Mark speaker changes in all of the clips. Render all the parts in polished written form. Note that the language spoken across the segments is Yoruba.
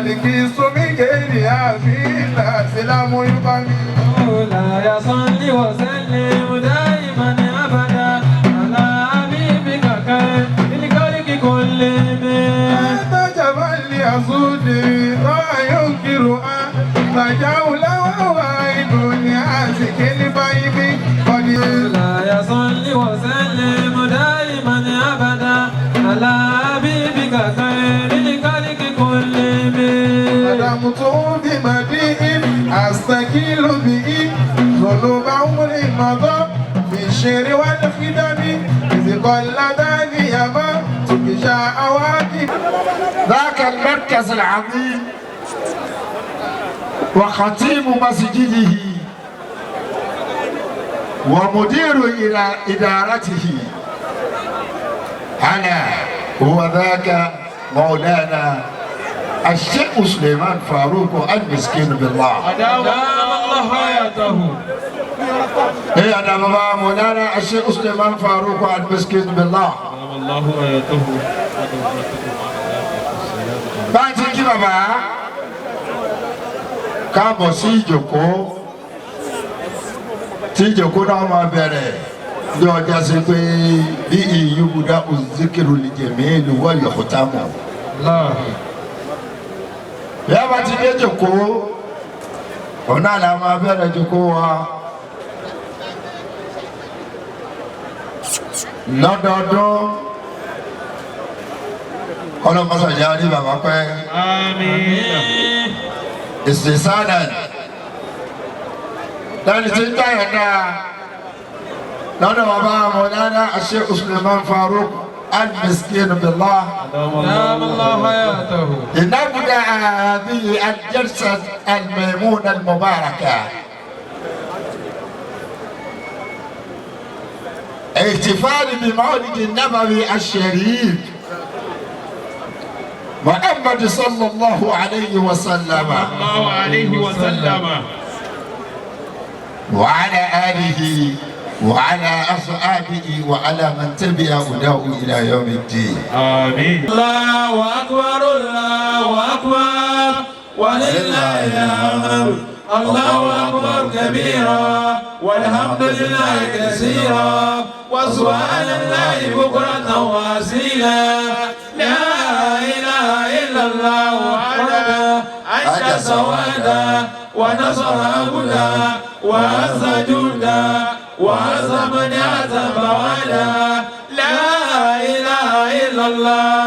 Speaker 1: والكيس من غير عافية سلام يقام
Speaker 2: مولاي صل وسلم دائما ابدا على حبيبك خير الخلق كلهم.
Speaker 1: هذا جبل يسود لا ينكر فجاوله وعيد لعازك البيب
Speaker 2: مولاي صل وسلم دائما ابدا على حبيبك خير الخلق كلهم.
Speaker 1: قدمت بمديء أستكيل به ذنوب عمري مضى في الشر والخدم إذ قلدني يما تكشى أواكب. ذاك المركز العظيم وخطيب مسجده ومدير إدارته أنا هو ذاك مولانا الشيخ سليمان فاروق المسكين بالله
Speaker 2: أدام الله حياته.
Speaker 1: إيه أنا بابا مولانا الشيخ سليمان فاروق المسكين بالله
Speaker 2: أدام الله حياته.
Speaker 1: بعد كده بابا káàbọ̀ sí ìjòkó tí ìjòkó náà máa bẹ̀rẹ̀ ní ọjà sí pé bí ìyúbùdá òzíkìrù lè jẹ̀mí ìlú wọ́yọ̀ kúta mọ̀. bí a bá ti dé ìjòkó ọ̀nà àlà máa bẹ̀rẹ̀ ìjòkó wa lọ́dọọdún ọlọ́mọsàjà ní bàbá pẹ́.
Speaker 2: Àmín.
Speaker 1: استحسانا لأن تنتهينا لأن بابا مولانا الشيخ سليمان فاروق المسكين بالله
Speaker 2: أدام الله حياته.
Speaker 1: لنبدأ هذه الجلسة الميمونة المباركة احتفال بمولد النبوي الشريف محمد صلى الله عليه وسلم وعلى آله وعلى أصحابه وعلى من تبع هداه إلى يوم الدين.
Speaker 2: آمين. الله أكبر الله أكبر ولله الحمد. الله أكبر كبيرا والحمد لله كثيرا وسبحان الله بكرة وأصيلا. لا إله إلا الله وحده أنجى سوادا ونصر عبدا وعز جندا وعز من عزم وعدا. لا إله إلا الله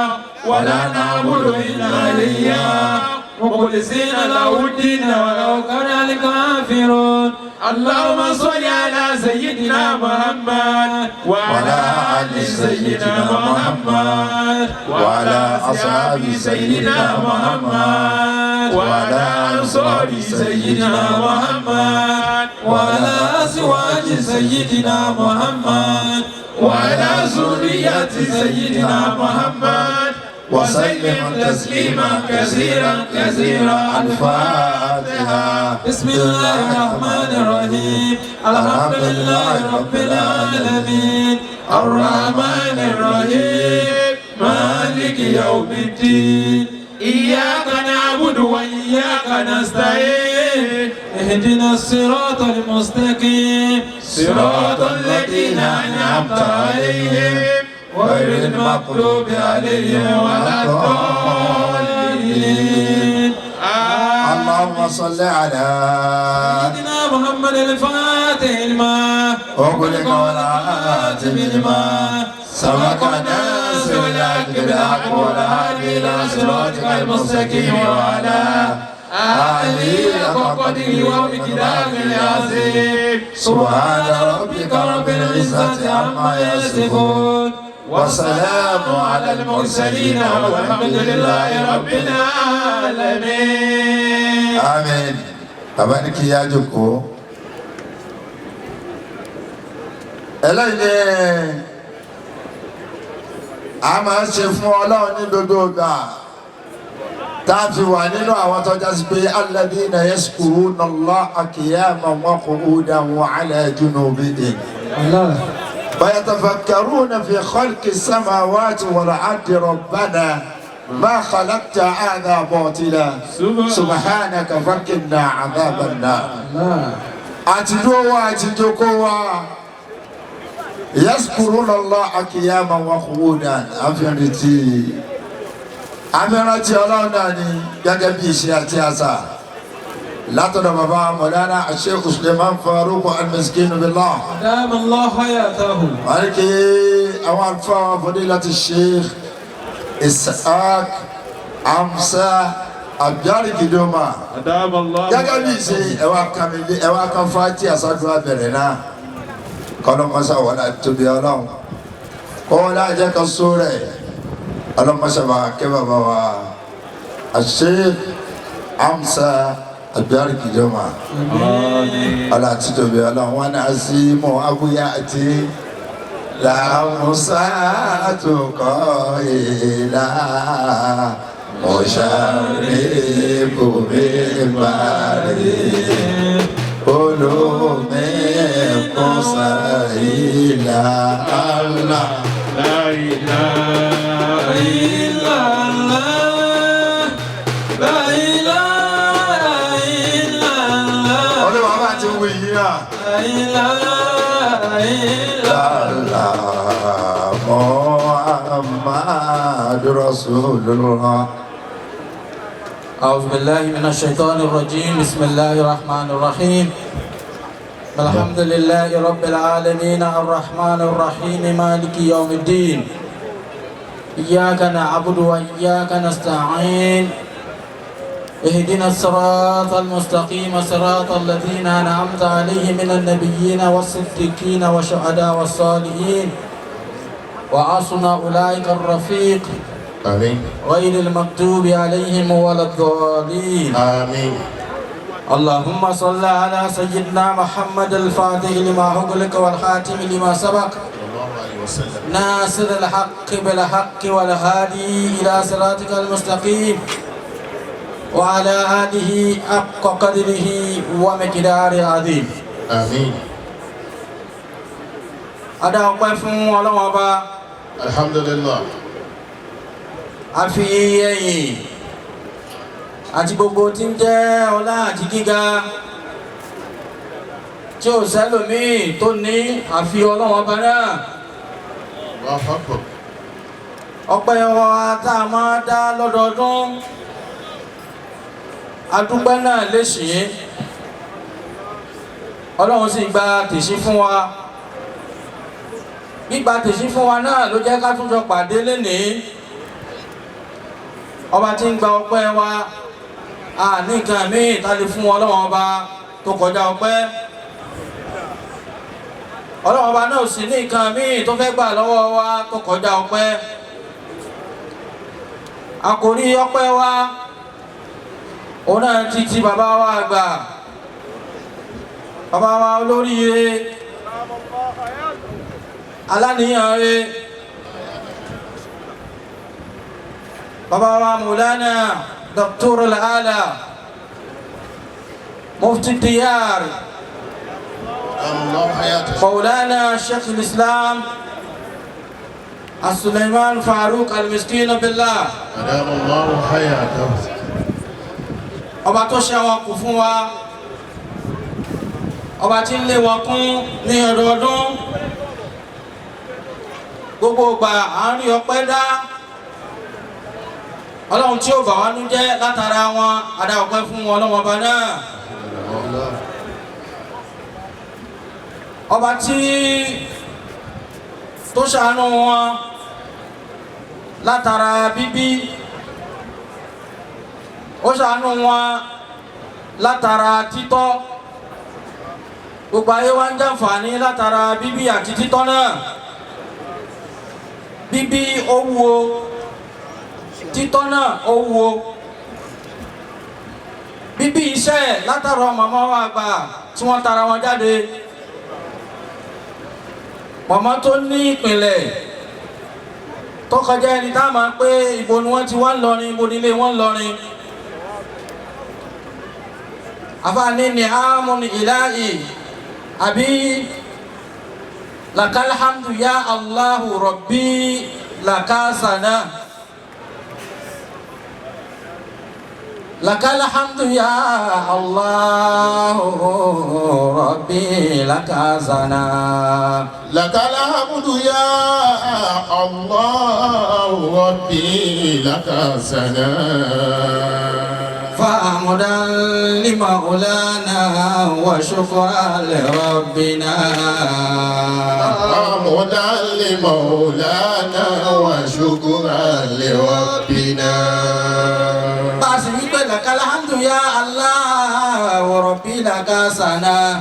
Speaker 2: ولا نعبد إلا إياه مخلصين له الدين ولو كره الكافرون. اللهم صل على سيدنا محمد وعلى آل سيدنا محمد وعلى أصحاب سيدنا محمد وعلى أنصار سيدنا محمد وعلى أزواج سيدنا محمد وعلى ذرية سيدنا محمد وسلم تسليما كثيرا كثيرا. الفاتحة. بسم الله الرحمن الرحيم. الحمد لله رب العالمين الرحمن الرحيم مالك يوم الدين. إياك نعبد وإياك نستعين اهدنا الصراط المستقيم صراط الذين أنعمت عليهم غير المغضوب عليهم ولا الضالين.
Speaker 1: اللهم صل على
Speaker 2: سيدنا محمد الفاتح الماء
Speaker 1: وغلق والعاتم الماء
Speaker 2: سبق الناس بالحق بالحق والهادي إلى صراطك المستقيم وعلى آله حق قدره ومقداره العظيم. سبحان ربك رب العزة عما يصفون وسلام على المرسلين والحمد لله رب العالمين.
Speaker 1: آمين. Abani kí á jókòó. Eléyìí a máa ń ṣe fún Ọlọ́run ní gbogbo ìgbà tá a fi wà nínú àwọn tọ́já sí pé alladhina yazkuruna Allaha qiyaman wa qu'udan wa 'ala junubihim. ويتفكرون في خلق السماوات والأرض ربنا ما خلقت هذا باطلا سبحانك فقنا عذاب النار أتدوا أتدكوا يذكرون الله قياما وقعودا أفنتي أمرتي الله ناني يجب سياسة لا ترى بابا مولانا الشيخ سليمان فاروق المسكين بالله
Speaker 2: دام الله حياته
Speaker 1: عليك أوان فضيلة الشيخ إسحاق أمسى أبياري كدوما
Speaker 2: دام الله
Speaker 1: gẹ́gẹ́ bí ṣe ẹwà kan fàtí àṣáájú abẹ̀rẹ̀ náà kọlọmọsá wọlá tóbi ọlọ́run kọ́wọ́lá jẹ́ kan só rẹ̀ ọlọ́mọsá bá kẹ́ bàbá wa Sheikh Amsa Abiyari Kidoma ọlá tí tóbi ọlọ́run wọn náà sí mọ́ abúyá àti làmúsá tó kọ́ ìlà mọ̀ṣàrẹ́bù mẹ́bàárẹ̀ olómẹ́kọ́ sàílà àlá
Speaker 2: láìlá ìlàlá láìlá ìlàlá
Speaker 1: ọdún bàbá ti wù yí náà
Speaker 2: láìlá ìlàlá
Speaker 1: Muhammadu Rasulullah.
Speaker 3: أعوذ بالله من الشيطان الرجيم بسم الله الرحمن الرحيم الحمد لله رب العالمين الرحمن الرحيم مالك يوم الدين إياك نعبد وإياك نستعين اهدنا الصراط المستقيم صراط الذين أنعمت عليهم من النبيين والصديقين والشهداء والصالحين وعصنا أولئك الرفيق
Speaker 1: آمين
Speaker 3: غير المكتوب عليهم ولا الضالين
Speaker 1: آمين.
Speaker 3: اللهم صل على سيدنا محمد الفاتح لما أغلق والخاتم لما سبق ناصر الحق بالحق والهادي إلى صراطك المستقيم وعلى آله حق قدره ومقداره العظيم
Speaker 1: آمين.
Speaker 3: أدا وقفوا ولا وبا
Speaker 1: الحمد لله.
Speaker 3: àfi ẹ̀yìn àti gbogbo tí ń jẹ́ ọlá àti gíga tí ó sẹ́lòmíì tó ní àfi Ọlọ́run Ọba náà ọpẹ́ wa tá a máa dá lọ́dọọdún adúpẹ́ náà léṣe Ọlọ́run sì gba tèṣí fún wa gbígba tèṣí fún wa náà ló jẹ́ ká tún jọ pàdé lénìí ọba tí ń gba ọpẹ́ wa a ní nǹkan míì tá lè fún Ọlọ́run Ọba tó kọjá ọpẹ́ Ọlọ́run Ọba náà sì ní nǹkan míì tó fẹ́ gbà lọ́wọ́ wa tó kọjá ọpẹ́ àkòrí ọpẹ́ wa òun náà ti bàbá wa àgbà bàbá wa olóríire aláníyàn rẹ̀ بابا مولانا دكتور الآلة مفتي الديار مولانا شيخ الإسلام السليمان فاروق المسكين بالله
Speaker 1: أدام الله حياته.
Speaker 3: ọba tó ṣe àwọn kù fún wa ọba tí ń lé wọn kún ní ọdọọdún gbogbo ìgbà à ń rí ọpẹ́ dá Ọlọ́run tí ó bà wá nú jẹ́ látara wọn adá ọpẹ́ fún wọn Ọlọ́run Ọba náà ọba tí tó ṣàánú wọn látara bíbí ó ṣàánú wọn látara títọ́ gbogbo ayé wa ń jàǹfààní látara bíbí àti títọ́ náà bíbí ó wúwo títọ́ náà ó wúwo bíbí iṣẹ́ látara màmá wa àgbà tí wọ́n tara wọn jáde màmá tó ní ìpìlẹ̀ tó kọjá ẹni tá a máa pé ibo ni wọ́n ti wá ń lọrin ibo nílé wọ́n ń lọrin àfààní ni àmúni ìláhì àbí lakalhamdu ya Allahu rabbi lakasana لك الحمد يا الله ربي لك زنا
Speaker 1: لك الحمد يا الله ربي لك ثناء
Speaker 3: فحمدا لمولانا وشكرا لربنا
Speaker 1: حمدا لمولانا وشكرا لربنا
Speaker 3: باسمك لك الحمد يا الله وربي لك سنا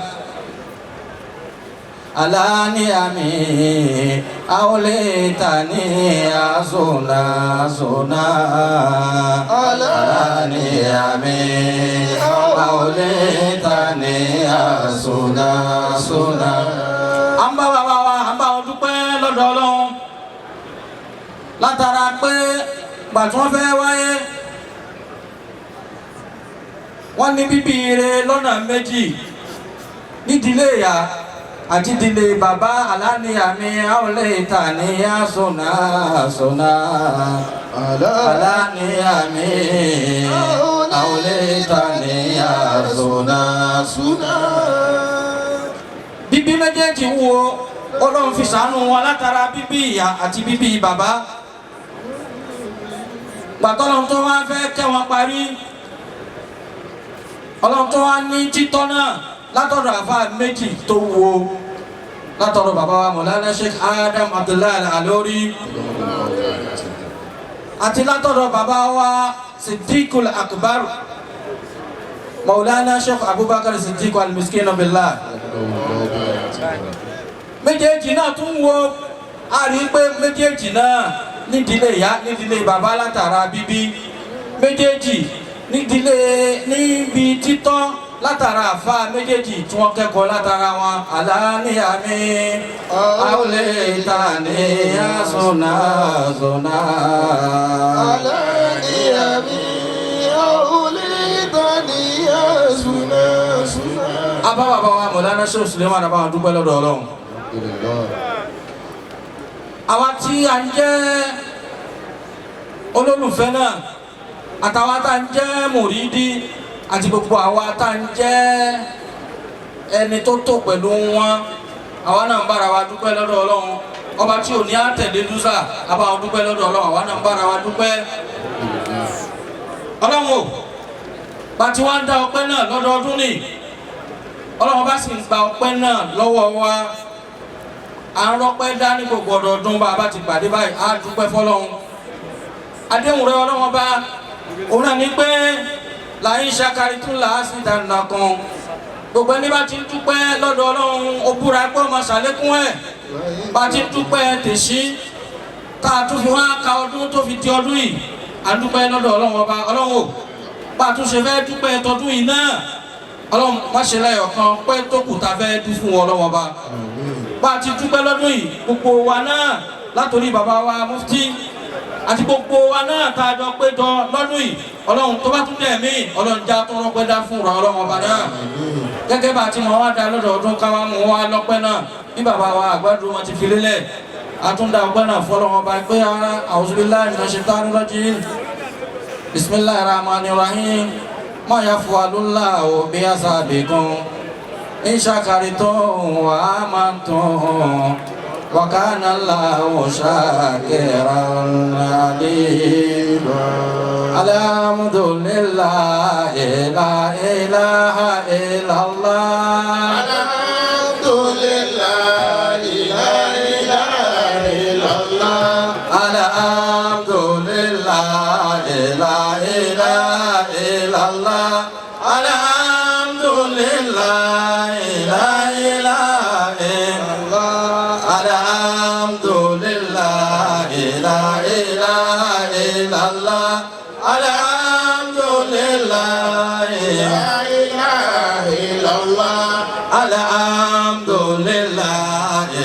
Speaker 3: على نعمي أوليتني أزونا زونا على نعمي أوليتني أزونا زونا àmbá bàbá wa àmbá wọn dúpẹ́ lọ́dọ̀ Ọlọ́run látara pé gbàtí wọ́n fẹ́ wáyé wọ́n ní bíbí ire lọ́nà méjì nídìílé ìyá àti ìdílé bàbá aláníyàmí àwọlẹ́ta ní àsọ̀nà àsọ̀nà aláníyàmí àwọlẹ́ta ní àsọ̀nà àsọ̀nà. bíbí méjèèjì wo Ọlọ́run fi ṣàánú wọn látara bíbí ìyá àti bíbí bàbá gbàtọ́lọ́run tó wá fẹ́ kẹ́ wọn parí Ọlọ́run tó wá ní títọ́ náà látọ̀dọ̀ àfáà méjì tó wo látọ̀dọ̀ bàbá wa Mọ̀lánà Sheikh Adam Abdullahi Al-Alori àti látọ̀dọ̀ bàbá wa Siddiqul Akbar Mọ̀lánà Sheikh Abubakar Siddiq Al-Miskin Billah méjèèjì náà tún wo a rí pé méjèèjì náà nídìílé ìyá nídìílé bàbá látara bíbí méjèèjì níbi títọ́ látara àfa méjèèjì tí wọ́n kẹ́kọ̀ọ́ látara wọn aláníyàmí àwòlétà ní àsùnà àsùnà.
Speaker 1: aláníyàmí àwòlétà ní àsùnà àsùnà.
Speaker 3: abá bàbá wa Mọ̀lánà Sheikh Suleiman àbá wọn dúpẹ́ lọ́dọ̀ Ọlọ́run. àwa tí a ń jẹ́ olólùfẹ́ náà àtàwọn tá a ń jẹ́ mùrídí àti gbogbo àwa tá ń jẹ́ ẹni tó tó pẹ̀lú wọn àwa náà ń bára wa dúpẹ́ lọ́dọ̀ Ọlọ́run ọba tí ò ní àtẹ̀lé dúsà àbá wọn dúpẹ́ lọ́dọ̀ Ọlọ́run àwa náà ń bára wa dúpẹ́ Ọlọ́run o bá ti wá ń dá ọpẹ́ náà lọ́dọọdún ni Ọlọ́run bá sì ń gba ọpẹ́ náà lọ́wọ́ wa à ń rọ́pẹ́ dá ní gbogbo ọdọọdún bá a bá ti pàdé báyìí á dúpẹ́ fọ́lọ́run àdéhùn rẹ Ọlọ́run bá òun náà ní pé láyín ṣàkárí tún là á sí dáadáa kan gbogbo ẹni bá ti ń dúpẹ́ lọ́dọ̀ Ọlọ́run ó búra pé ọmọ ṣàlékún ẹ̀ bá ti ń dúpẹ́ tèṣí tá a tún fi wá ka ọdún tó fi di ọdún yìí à ń dúpẹ́ lọ́dọ̀ Ọlọ́run ọba Ọlọ́run ò bá a tún ṣe fẹ́ dúpẹ́ tọdún yìí náà Ọlọ́run má ṣe láyọ̀ kan pé tó kù tá a fẹ́ dún fún Ọlọ́run ọba bá a ti dúpẹ́ lọ́dún yìí gbogbo wa náà látòrí bàbá wa mufti àti gbogbo wa náà tá a jọ péjọ lọ́dún yìí Ọlọ́run tó bá tún dẹ̀ mí Ọlọ́run já tó rọ́pẹ́ dá fún Ọlọ́run ọba náà gẹ́gẹ́ bá a ti mọ̀ wá dá lọ́dọọdún káwá mú wá lọ́pẹ́ náà bí bàbá wa àgbàdo wọn ti fi lélẹ̀ àtúndà ọpẹ́ náà fọlọ́run ọba pé ara a'udhu billahi minash shaitani rajim bismillahir rahmanir rahim ma yaf'alullahu bi'azabikum in shakartum wa amantum wa kana Allahu shakiran alima. Alhamdulillahi la ilaha illallah.
Speaker 1: Alhamdulillahi la ilaha illallah.
Speaker 3: Alhamdulillahi la ilaha illallah. Alhamdulillahi la ilaha illallah. Alhamdulillahi la ilaha illallah. Alhamdulillahi la ilaha illallah. Alhamdulillahi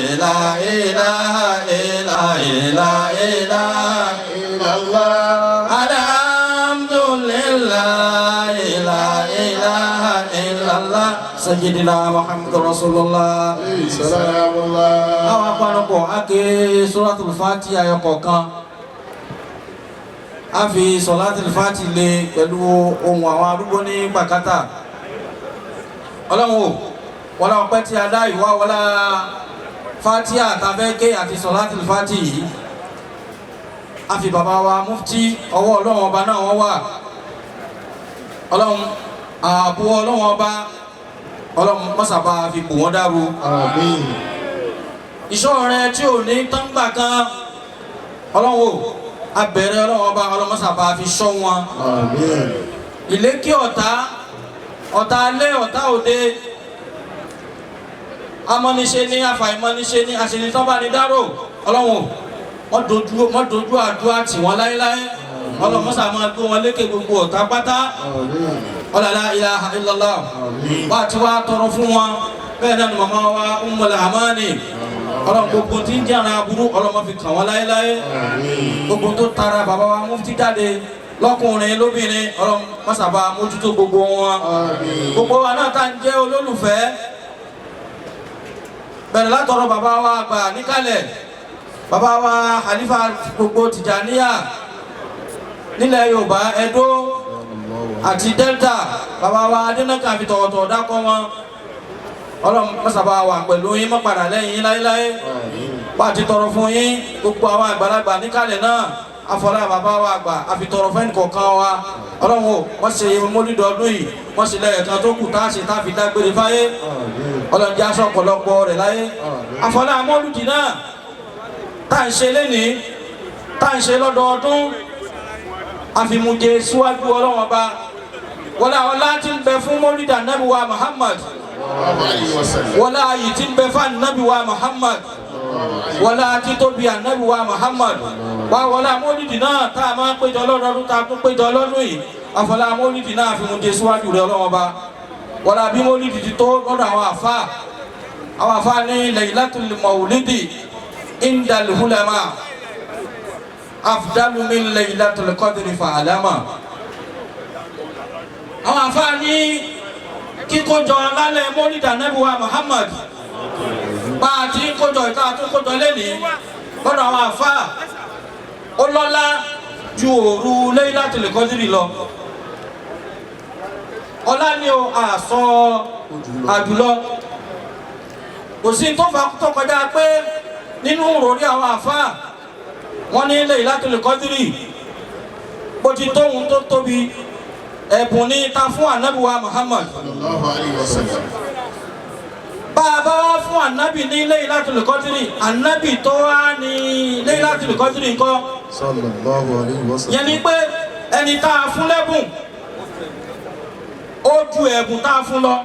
Speaker 3: la ilaha illallah. Alhamdulillahi la ilaha illallah. Sayyidina Muhammad Rasulullah.
Speaker 1: Salamullah.
Speaker 3: Àwọn apanupọ̀ ake Suratul Fatiha ayọ̀ kọ̀ọ̀kan. a fi sọ̀láàtì fàtì lé pẹ̀lú ohun àwọn arúgbó ní pàkátà ọlọ́run o wọlá ọpẹ́ tí a dá ìwá wọlá fàtì àtàfẹ́kẹ́ àti sọ̀láàtì fàtì yìí a fi bàbá wa mufti ọwọ́ ọlọ́run ọba náà wọ́n wà ọlọ́run ààbò ọlọ́run ọba ọlọ́run mọ́sàbá fi bò wọ́n dárú
Speaker 1: Àmín.
Speaker 3: ìṣọ́ rẹ tí ò ní tán gbà kan ọlọ́run o abẹ̀rẹ̀ ọlọ́run ọba ọlọ́run mọ́sàbá fi ṣọ́ wọn
Speaker 1: Àmín.
Speaker 3: ìlékí ọ̀tá alẹ́ ọ̀tá òde amọ́niṣe ní àfàìmọ́niṣe ní àṣenitánbánidáró ọlọ́run wọ́n dojú àdúrà tì wọ́n láéláé ọlọ́run mọ́sà máa gbé wọn lékè gbogbo ọ̀tá pátá
Speaker 1: Àmín.
Speaker 3: ọlọ́lá ilaha illallah wá tí wá tọrọ fún wọn bẹ́ẹ̀ náà ni màmá wa Ummul Amani ọlọ́run gbogbo tí ń jẹ́ ara aburú ọlọ́run fi kàn wọ́n láéláé gbogbo tó tara bàbá wa mufti jáde lọ́kùnrin lóbìnrin ọlọ́run mọ́sàbá mójútó gbogbo wọn gbogbo wa náà tá ń jẹ́ olólùfẹ́ bẹ̀rẹ̀ látọ̀rọ̀ bàbá wa àgbà níkàlẹ̀ bàbá wa Khalifa gbogbo Tìjàníyà nílẹ̀ Yorùbá Ẹdó àti Delta bàbá wa Adénákà fi tọ̀wọ̀tọ̀ dákọ́ wọn ọlọ́run mọ́sàbá wà pẹ̀lú yín mọ́ padà lẹ́yìn yín láéláé wà á ti tọrọ fún yín gbogbo àwọn àgbàlagbà níkàlẹ̀ náà afọlá bàbá wa àgbà àfi tọrọ fẹ́ni kọ̀ọ̀kan wa ọlọ́run o wọ́n ṣe mọ́lídọ̀ ọdún yìí wọ́n ṣe lẹ́yìn kan tó kù tá a ṣe tá a fi dágbére fáyé ọlọ́run jẹ́ aṣọ ọ̀pọ̀lọpọ̀ rẹ̀ láyé afọlá mọ́lúdì náà tá à ń ṣe lénìí tá à ń ṣe lọ́dọọdún àfimùjẹ síwájú ọlọ́run ọba wọlé àwọn láti ń bẹ fún mọ́lídà Ànábì wa Muhammad wọlé ayì tí ń bẹ fún Ànábì wa Muhammad wọlé títóbi Ànábì wa Muhammad wá wọlé mọ́lídì náà tá a máa ń péjọ lọ́dọọdún tá a tún péjọ lọ́dún yìí àfọlá mọ́lídì náà àfimùjẹ síwájú rẹ̀ ọlọ́run ọba wọlé bí mọ́lídì ti tó lọ́dọ̀ àwọn àfa ní Laylatul Mawlidi indal ulama afdalu min Laylatul Qadri fa'alama àwọn àfa ní kíkójọ lálẹ́ mọ́lídì Ànábì wa Muhammad bá a ti ń kójọ ìta tó kójọ lẹ́nìí lọ́dọ̀ àwọn àfa ó lọ́lá ju òru Laylatul Qadri lọ ọlá ni o àsọ àjùlọ kò sí tó fà tó kọjá pé nínú òròrí àwọn àfa wọ́n ní Laylatul Qadri bó ti tóhun tó tóbi ẹ̀bùn ní ta fún Ànábì wa Muhammad bá a bá wá fún Ànábì ní Laylatul Qadri Ànábì tó wá ní Laylatul Qadri ńkọ́ yẹn ni pé ẹni tá a fún lẹ́bùn ó ju ẹ̀bùn tá a fún lọ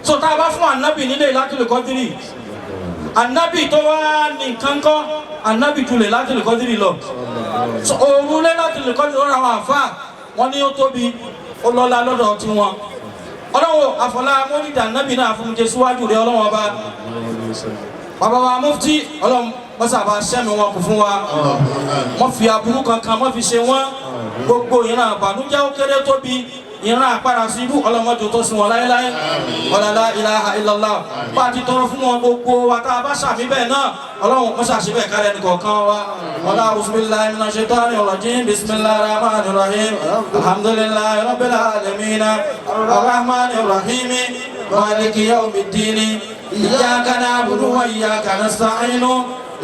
Speaker 3: so tá a bá fún Ànábì ní Laylatul Qadri Ànábì tó wá ní nǹkan kọ́ Ànábì ju Laylatul Qadri lọ so òru Laylatul Qadri lọ́rọ̀ àwọn àfa wọ́n ní ó tóbi ó lọ́lá lọ́dọ̀ tí wọn ọlọ́wọ́ àfọlá mọ́lídà Ànábì náà fún jẹ síwájú rẹ ọlọ́wọ́ ọba bàbá wa mufti ọlọ́wọ́ mọ́sàbà sẹ́mi wọn kò fún wa wọ́n fi aburú kankan wọ́n fi ṣe wọ́n gbogbo ìran àbànújẹ́ ó kéré tóbi ìran àpárá sí ibú ọlọ́mọdé tó sún wọn láéláé ọ̀làlá ilaha illallah bá a ti tọrọ fún wọn gbogbo wa tá a bá ṣàmì bẹ́ẹ̀ náà ọlọ́run mọ́ṣá ṣe bẹ́ẹ̀ kárẹ́ nìkọ̀ọ̀kan wa ọlá bismillahi minash shaitani rajim bismillahir rahmanir rahim alhamdulillahi rabbil alamin arrahmanir rahim maliki yawmiddin iyyaka na'budu wa iyyaka nasta'in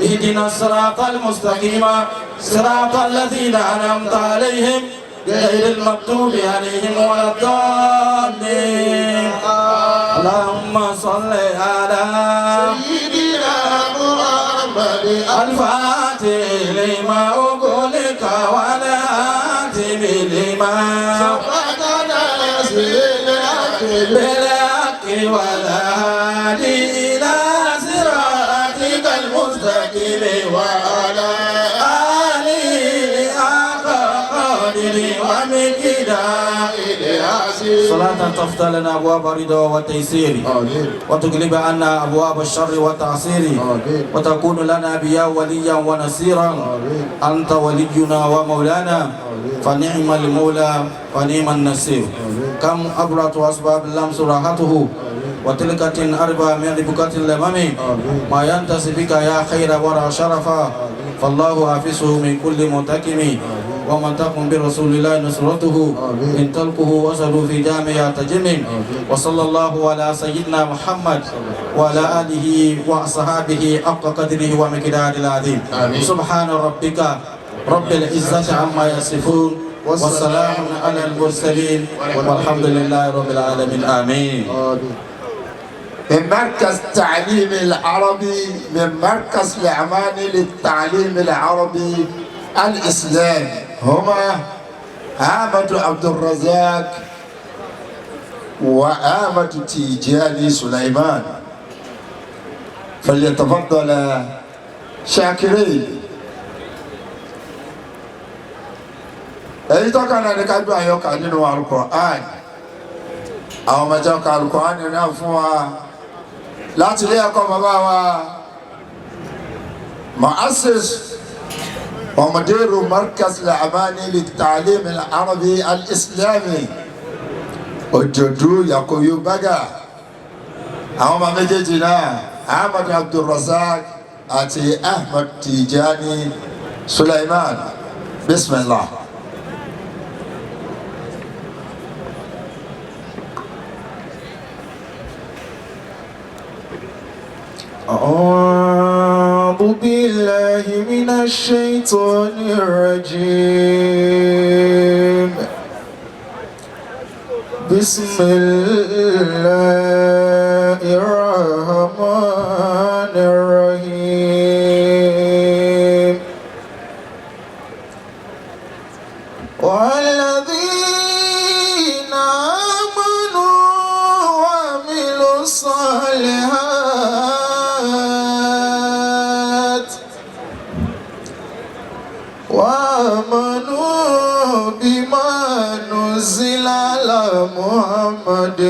Speaker 3: ihdinas siratal mustaqim siratal ladzina an'amta alaihim غير المكتوب عليهم ولا الضالين اللهم صل على
Speaker 1: سيدنا محمد
Speaker 3: الفاتح لما أغلق والهاتف لما
Speaker 1: سبقنا بالحق
Speaker 3: بالحق والهادي إلى صراطك المستقيم وعلى صلاة تفتح لنا أبواب الرضا والتيسير وتغلب عنا أبواب الشر والتعسير وتكون لنا بيا وليا ونصيرا أنت ولينا ومولانا فنعم المولى ونعم النصير كم أبرة أسباب اللمس راحته وتلكة أربع من ربكة الأمم ما ينتسي بك يا خير ورى شرفا فالله حافظه من كل منتكم ومن تقم برسول الله نصرته إن تلقه وصلوا في جامع تجمع وصلى الله على سيدنا محمد وعلى آله وأصحابه حق قدره ومقداره العظيم سبحان ربك رب العزة عما يصفون والسلام على المرسلين والحمد لله رب العالمين آمين.
Speaker 1: من مركز تعليم العربي، من مركز العماني للتعليم العربي الإسلامي هما آمة عبد الرزاق وآمة تيجاني سليمان، فليتفضل شاكرين. èyí tọ́ka náà ní ká gbé àyọkà nínú Al-Qur'an. àwọn ọmọ ẹ̀jẹ̀ ọkà Al-Qur'an náà fún wa láti ilé ẹ̀kọ́ bàbá wa mu'assis wa mudiru markaz al-amani lit-ta'lim al-arabi al-islami Òjòdú Yakubu Baga. àwọn ọmọ méjèèjì náà Ahmad Abdulrazak àti Ahmad Tijani Sulaiman. Bismillah.
Speaker 4: أعوذ بالله من الشيطان الرجيم. بسم الله الرحمن الرحيم. والذين آمنوا وعملوا الصالحات وآمنوا بما نزل على محمد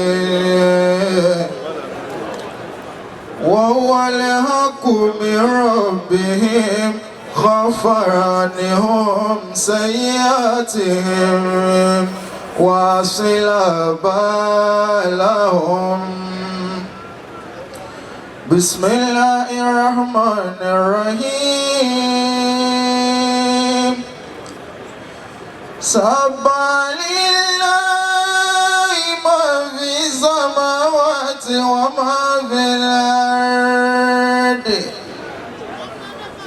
Speaker 4: وهو الحق من ربهم غفر عنهم سيئاتهم وأصلح بالهم. بسم الله الرحمن الرحيم. سبح لله ما في السماوات وما في الأرض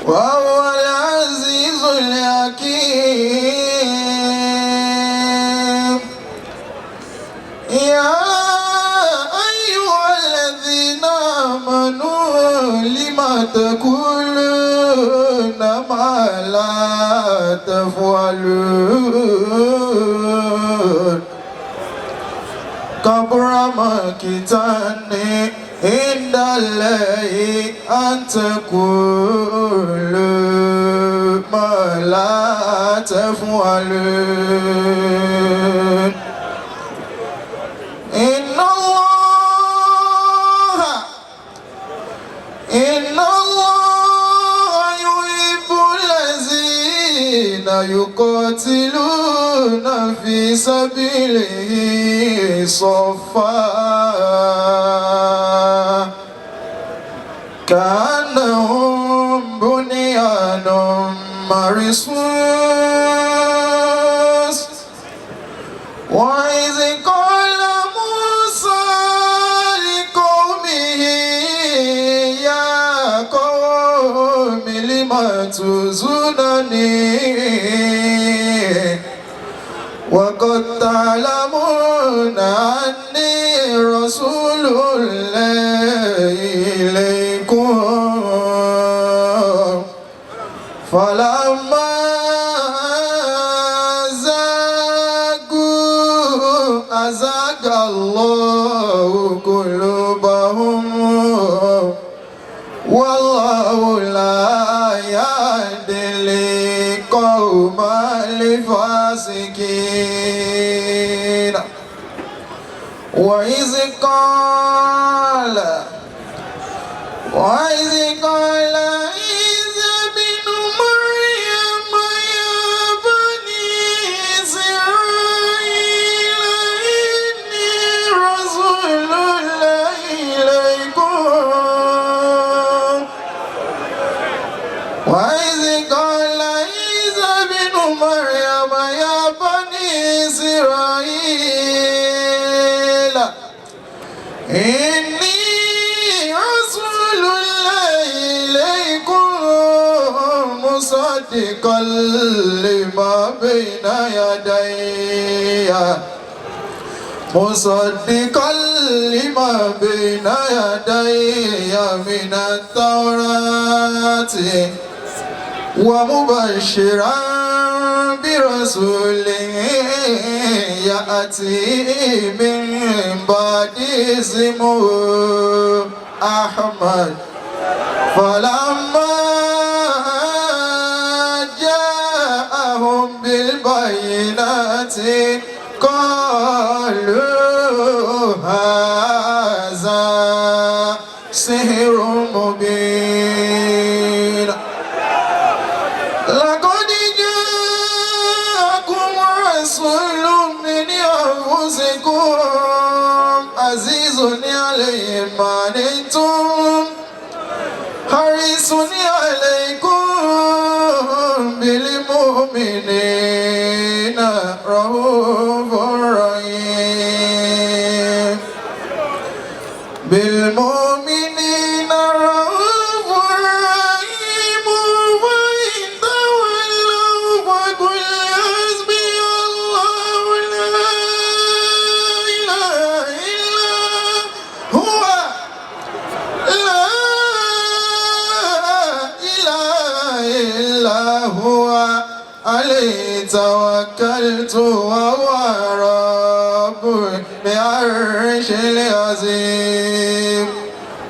Speaker 4: وهو العزيز الحكيم. يا أيها الذين آمنوا لما تقولون ما لا تفعلون كبر مقتا عند الله أن تقولوا ما لا تفعلون. إن الله يحب الذين يقاتلون في سبيله صفا كأنهم بنيان مرصوص. وإذ قال موسى لقومه يا قوم لم تؤذونني وقد تعلمون أني رسول الله إليكم. فلما زاغوا أزاغ الله قلوبهم والله لا يهدي القوم الفاسقين. وإذ قال عيسى بن مريم يا بني إسرائيل إني رسول الله إليكم. وإذ قال عيسى بن مريم إني رسول الله إليكم مصدقا لما بين يدي مصدقا لما بين يدي من التوراة ومبشرا برسول يأتي من بعد اسمه أحمد فلما جاءهم بالبينات قالوا هذا سحر مبين لقد جاءكم رسول من أنفسكم عزيز عليه ما عنتم حريص عليكم بالمؤمنين رؤوف رحيم بالمؤمنين رؤوف رحيم وإن تولوا فقل حسبي الله لا إله إلا هو لا إله إلا هو عليه توكلت وهو رب العرش العظيم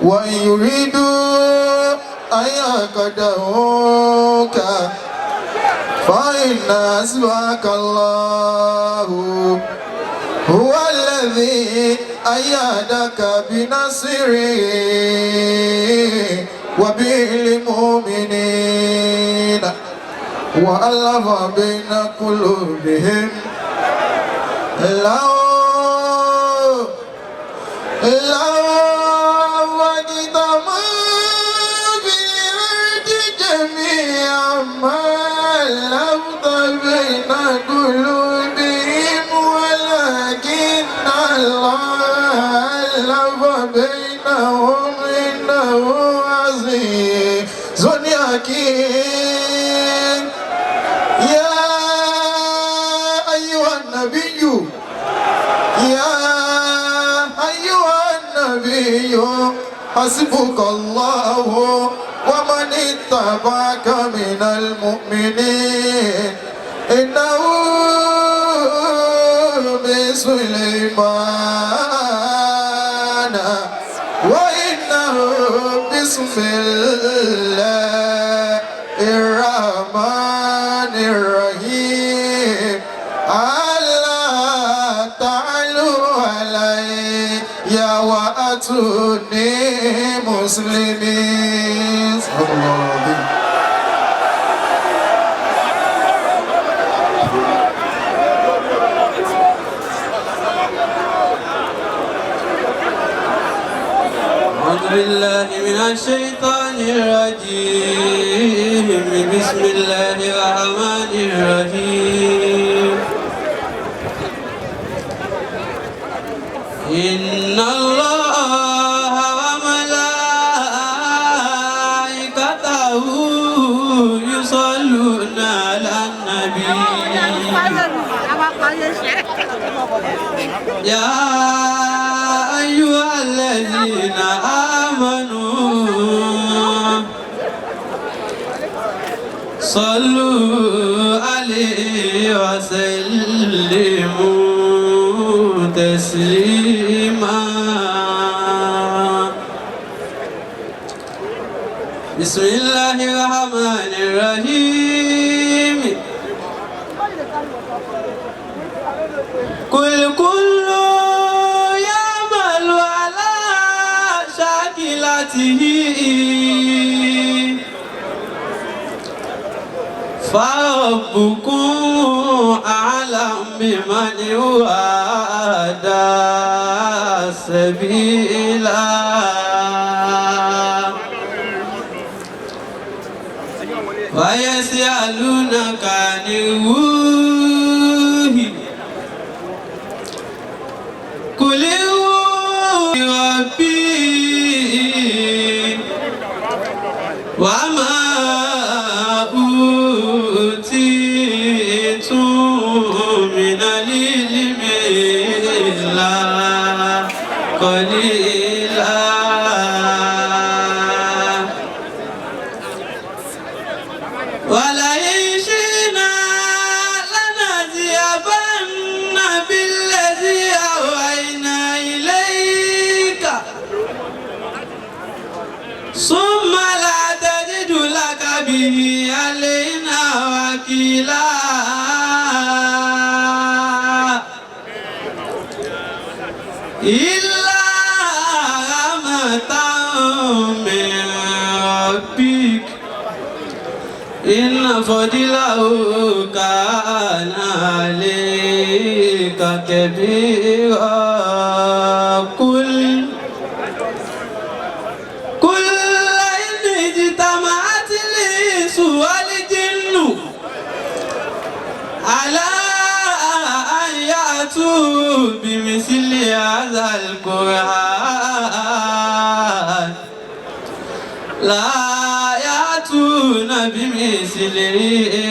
Speaker 4: وإن يريدوا أن يقتلوك فإن حسبك الله هو الذي أيدك بنصره وبالمؤمنين وألف بين قلوبهم لو وجدما بالأرض جميعا ما ألفت بين قلوبهم ولكن الله ألف بينهم إنه عزيز حكيم يا أيها النبي حسبك الله ومن اتبعك من المؤمنين إنه بسليمان وإنه بسم الله الرحمن الرحيم ألا تعلوا علي وأتوني مسلمين صلى الله عليه
Speaker 2: أعوذ بالله من الشيطان الرجيم بسم الله الرحمن الرحيم إن الله وملائكته يصلون على النبي يا أيها الذين آمنوا صلوا عليه وسلموا تسليما بسم الله الرحمن الرحيم كل يعمل على شاكلته فربكم أعلم بمن هو أهدى سبيلا ويسألونك عن الروح قل الروح وكيلا إلا رحمة من ربك إن فضله كان عليك كبيرا كل إن اجتمعت الإنس والجن على أن يأتوا بمثل هذا القرآن لا يأتون بمثله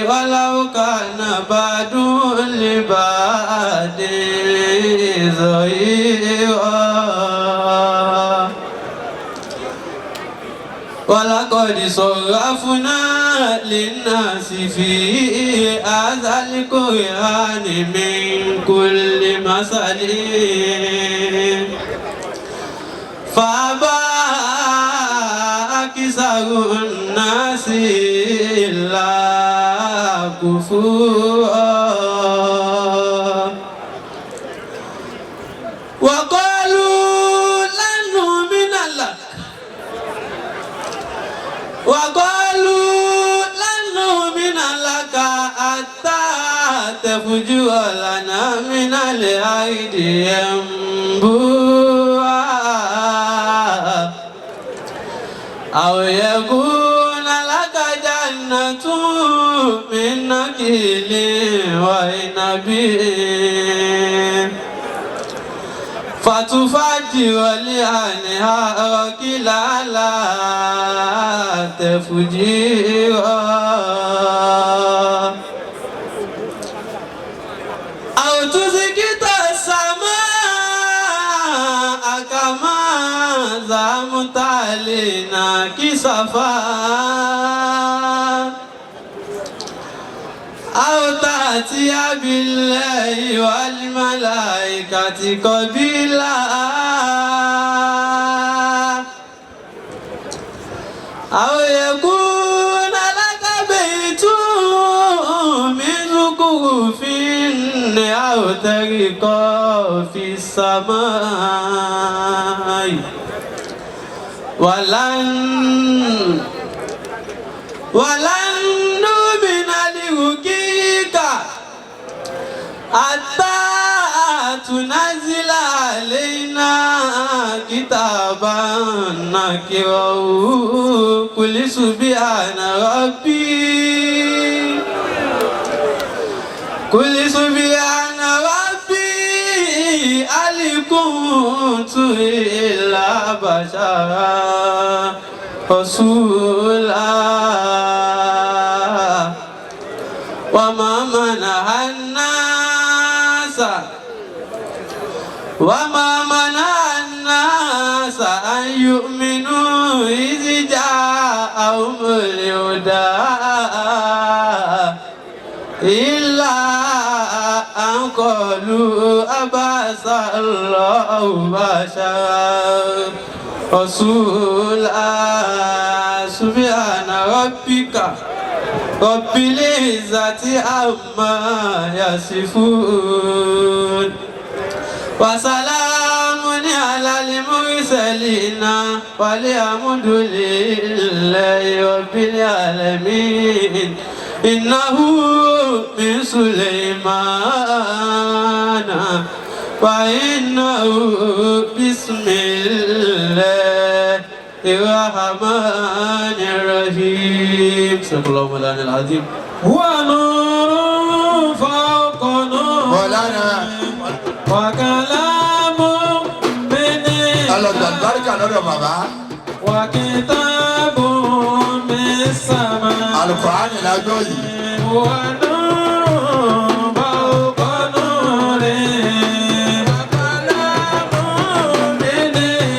Speaker 2: ولو كان بعضهم لبعض ظهيرا ولقد صرفنا للناس في هذا القرآن من كل مثل فأبى أكثر الناس إلا كفورا وقالوا لن نؤمن لك حتى تفجر لنا من الأرض ينبوعا أو يكون لك جنة من نخيل وعنب فتفجر الأنهار خلالها تفجيرا أو تسقط السماء كما زعمت علينا كسفا أو تأتي بالله والملائكة قبيلا أو يكون لك بيت من زخرف أو ترقى في السماء ولن نؤمن لرقيك حتى تنزل علينا كتابا نقرأه قل سبحان ربي هل كنت إلا بشرا رسولا وما منع الناس أن يؤمنوا إذ جاءهم الهدى إلا أن قالوا أبعث الله بشرا رسولا سبحان ربك رب العزة عما يصفون وسلام على المرسلين والحمد لله رب العالمين إنه من سليمان وإنه بسم الله الرحمن الرحيم صدق الله مولانا العظيم ونور فوق نور
Speaker 1: مولانا
Speaker 2: وكلام من
Speaker 1: ọlọ́dọ̀ àlùbáríkà lọ́dọ̀ bàbá
Speaker 2: وكتاب من السماء
Speaker 1: Al-Qur'ani lájọ́ yìí
Speaker 2: ونور فوق نور وكلام من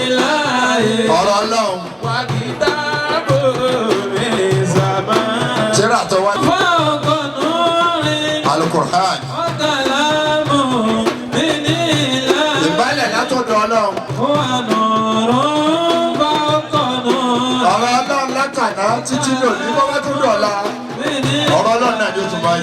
Speaker 2: الله
Speaker 1: ọ̀rọ̀ ọlọ́run
Speaker 2: وكتاب من السماء
Speaker 1: tíra tó wá
Speaker 2: فوق نور
Speaker 1: Al-Qur'ani
Speaker 2: وكلام من الله
Speaker 1: ìbálẹ̀ látọ̀dọ̀ ọlọ́run
Speaker 2: ونور فوق نور
Speaker 1: ọ̀rọ̀ ọlọ́run látàná títí lòdì bọ́ bá tún dọ̀la ọ̀rọ̀ ọlọ́run náà ló tún máa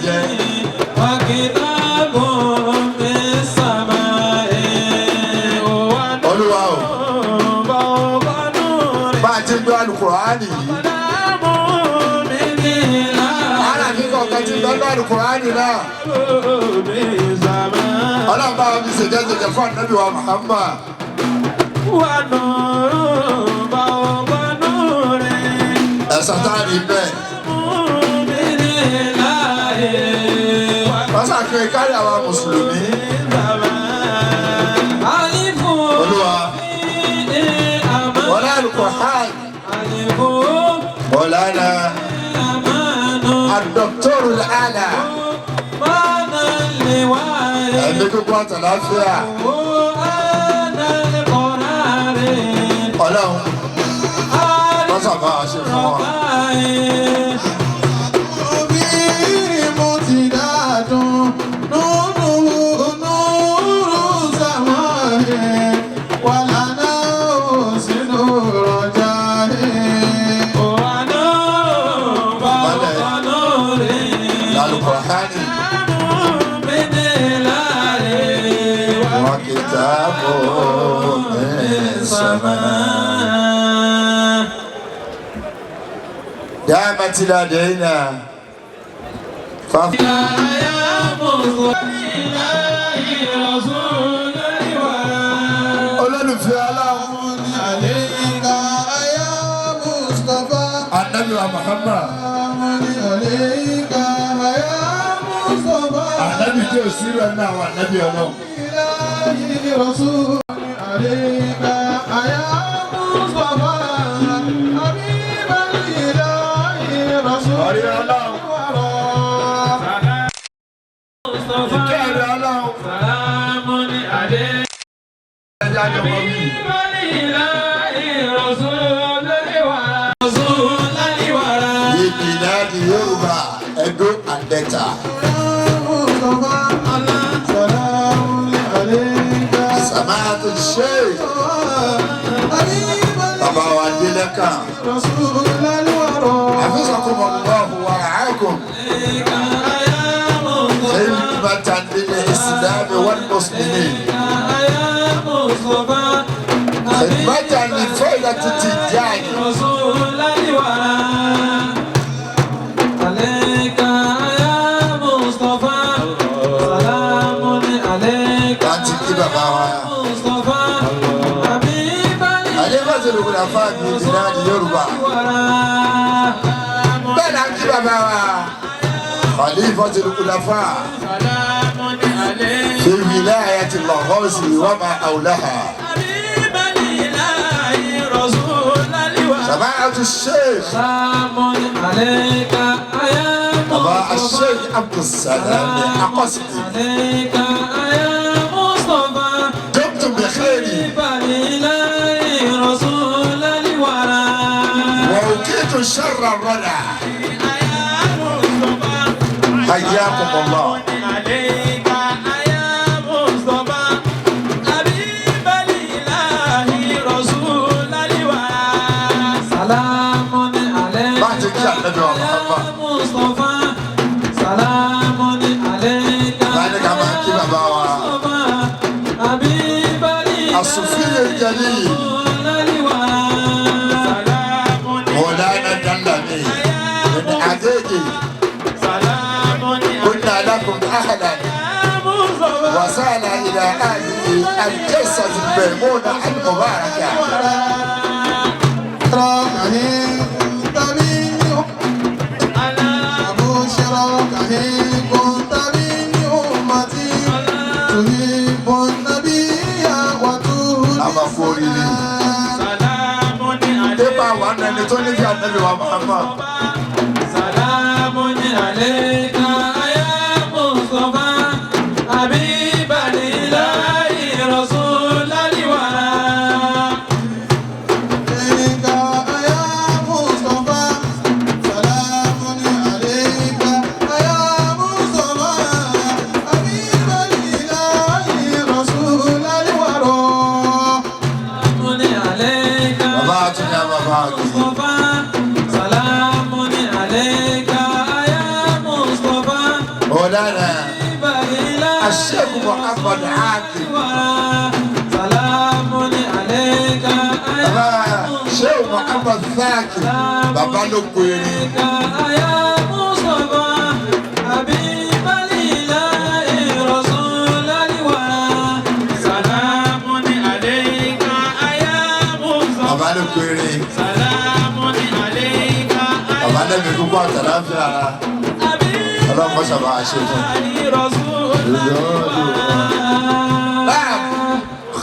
Speaker 1: Al-Qur'ani náà. Ọlọ́run bá wa fi ṣèjẹ́jẹjẹ fún ànábì wa Muhammad. Ẹ̀sán tá a rí bẹ́ẹ̀. Wọ́n ṣàfihàn kárí àwa Mùsùlùmí. Olúwa. Wọlé Al-Qur'an. Mọ̀lánà. الدكتور الأعلى ẹ̀mí gbogbo àtàláfíà ọlọ́run wọ́n sábà ṣe fún wọn.
Speaker 4: Omi mo ti dádùn nùnú sàmọ́ ẹ̀ wà lánà ó sínú rọjà ẹ̀.
Speaker 1: Al-Qur'an وكتاب من السماء دامت لدينا olólùfẹ́ aláwọ̀
Speaker 4: Àlékà ayá Mustapha.
Speaker 1: Ànábì wa Muhammad.
Speaker 4: Àlékà ayá Mustapha.
Speaker 1: Ànábì tí ò sí rẹ̀ náà wà nábì ọlọ́run.
Speaker 4: Ilahi Rasul. Àlékà ayá Mustapha. Habibal Ilahi Rasul.
Speaker 1: Ọ̀rí ọlọ́run. Ìkẹ́ ẹ̀rọ ọlọ́run. Ẹja ni ọmọ mi. Ìbílẹ̀ Yorùbá, Edo and Delta. Sama'atu Sheikh. Bàbá wa délẹ̀ kan. Hafizakumullahu wa ra'akum. Khidmatan lil Islam wal Muslimin. Khidmatan li faydati Tijani. Láti kí bàbá wa. Adébájọ́ ló fà bí ìdílé Yorùbá. Bẹ́ẹ̀ náà kí bàbá wa. Khalifatul Khulafa. في ولاية الغوث وما حولها. سماحة الشيخ أبا الشيخ عبد السلام أقصدي دمتم بخير ووقيت شر الردى حياكم الله. الصوفي الجليل مولانا الدلمي من عديدي قلنا لكم أهلا وسهلا إلى هذه الجسد الميمونة المباركة. Débà wà nẹni tó ní kí ànábì wa Muhammad.
Speaker 2: Salamun alayka ya Mustafa, Habibal Ilahi Rasulal wara.
Speaker 4: Alayka ya Mustafa. Salamun alayka ya Mustafa. Habibal Ilahi Rasulal wara.
Speaker 1: Bàbá àtúnyà bàbá àgbè.
Speaker 2: Salamun alayka ya Mustafa,
Speaker 1: مولانا الشيخ محمد عاكف.
Speaker 2: Salamun alayka
Speaker 1: Bàbá Sheikh Muhammad Thaqif. Bàbá ló pèrè.
Speaker 2: ya Mustafa, Habib
Speaker 1: àlékún àtàláfíà ara ọlọ́pàá sábà ṣe fún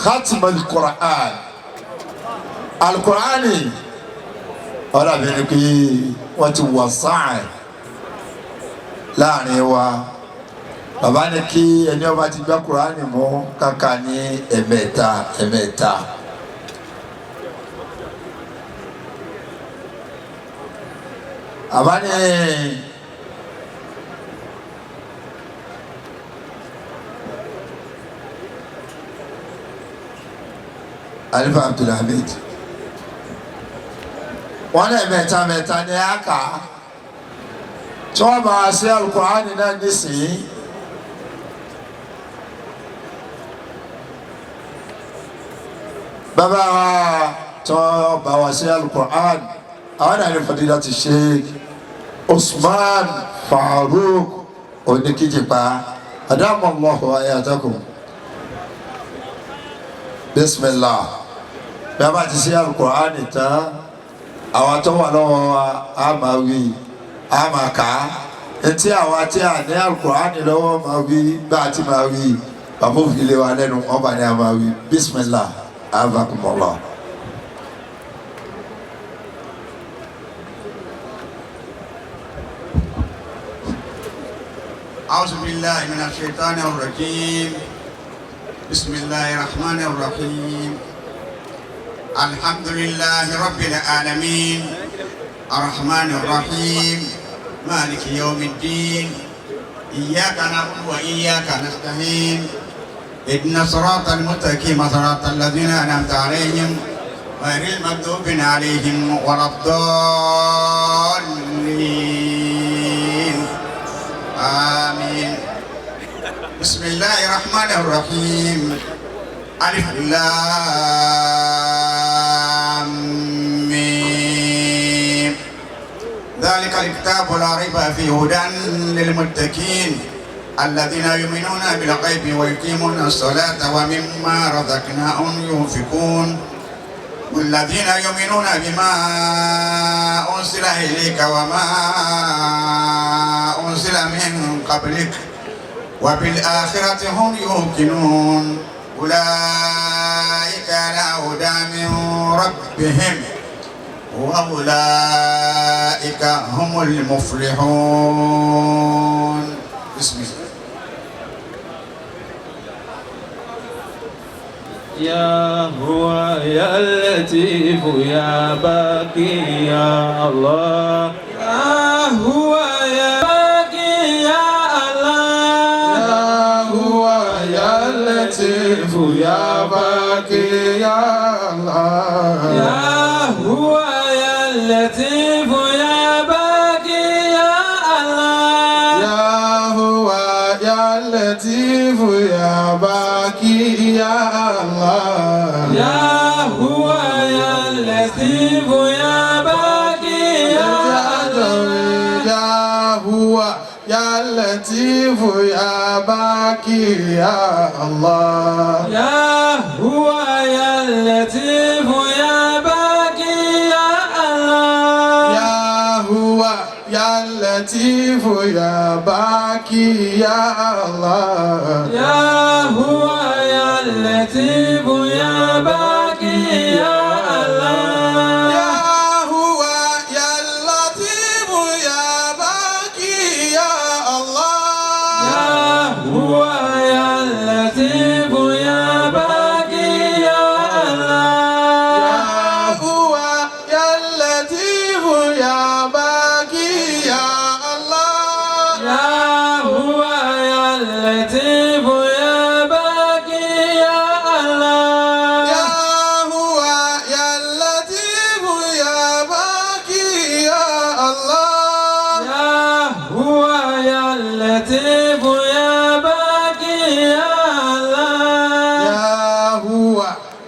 Speaker 1: khatima al-Qur'an al-Qur'ani ọlọ́bìnrin pé wọ́n ti wọ̀ sáà láàrin wa bàbá ní kí ẹni ọba ti gbá Qur'ani mú kàkà ní ẹ̀mẹ́ta. Abani Alifa Abdulhamid wọn lè mẹ́ta ní aka tí wọn bá ṣe Al-Qur'ani náà nísìnyí bàbá wa tí wọn bá wá ṣe Al-Qur'ani àwọn náà ní Fadilati Sheikh Usman Farouk Onikijipa adamallahu ayatakum bismillah bí a bá ti ṣe Al-Qur'ani tán àwọn tó wà lọ́wọ́ wa a máa wí a máa kà á etí àwọn tí a ní Al-Qur'ani lọ́wọ́ máa wí bá a ti máa wí bàbá òfin lé wa lẹ́nu ọba ni a máa wí bismillah abakumullah.
Speaker 5: أعوذ بالله من الشيطان الرجيم بسم الله الرحمن الرحيم الحمد لله رب العالمين الرحمن الرحيم مالك يوم الدين إياك نعبد وإياك نستعين اهدنا الصراط المستقيم صراط الذين أنعمت عليهم غير المغضوب عليهم ولا الضالين آمين. بسم الله الرحمن الرحيم ألف لام ميم ذلك الكتاب لا ريب فيه هدى للمتقين الذين يؤمنون بالغيب ويقيمون الصلاة ومما رزقناهم ينفقون والذين يؤمنون بما أنزل إليك وما أنزل من قبلك وبالآخرة هم يوقنون أولئك على هدى من ربهم وأولئك هم المفلحون. بسم الله.
Speaker 2: يا هو يا لطيف يا باقي يا الله يا هو يا باقي يا الله
Speaker 4: يا هو يا لطيف يا باقي يا الله
Speaker 2: يا هو يا لطيف يا باقي يا الله
Speaker 4: يا هو يا لطيف يا باقي يا الله
Speaker 2: يا هو يا لطيف يا باقي يا الله
Speaker 4: يا هو يا لطيف يا باقي يا الله
Speaker 2: يا هو يا لطيف يا باقي يا الله
Speaker 4: يا هو يا لطيف يا باقي يا الله
Speaker 2: يا هو يا لطيف يا باقي يا الله
Speaker 4: يا هو يا لطيف يا باقي يا الله
Speaker 2: يا هو يا لطيف يا باقي يا الله
Speaker 4: يا هو يا لطيف يا باقي يا الله
Speaker 2: يا هو يا لطيف يا باقي يا الله
Speaker 4: يا هو يا لطيف يا باقي يا الله
Speaker 2: يا هو يا لطيف يا باقي يا الله
Speaker 4: يا هو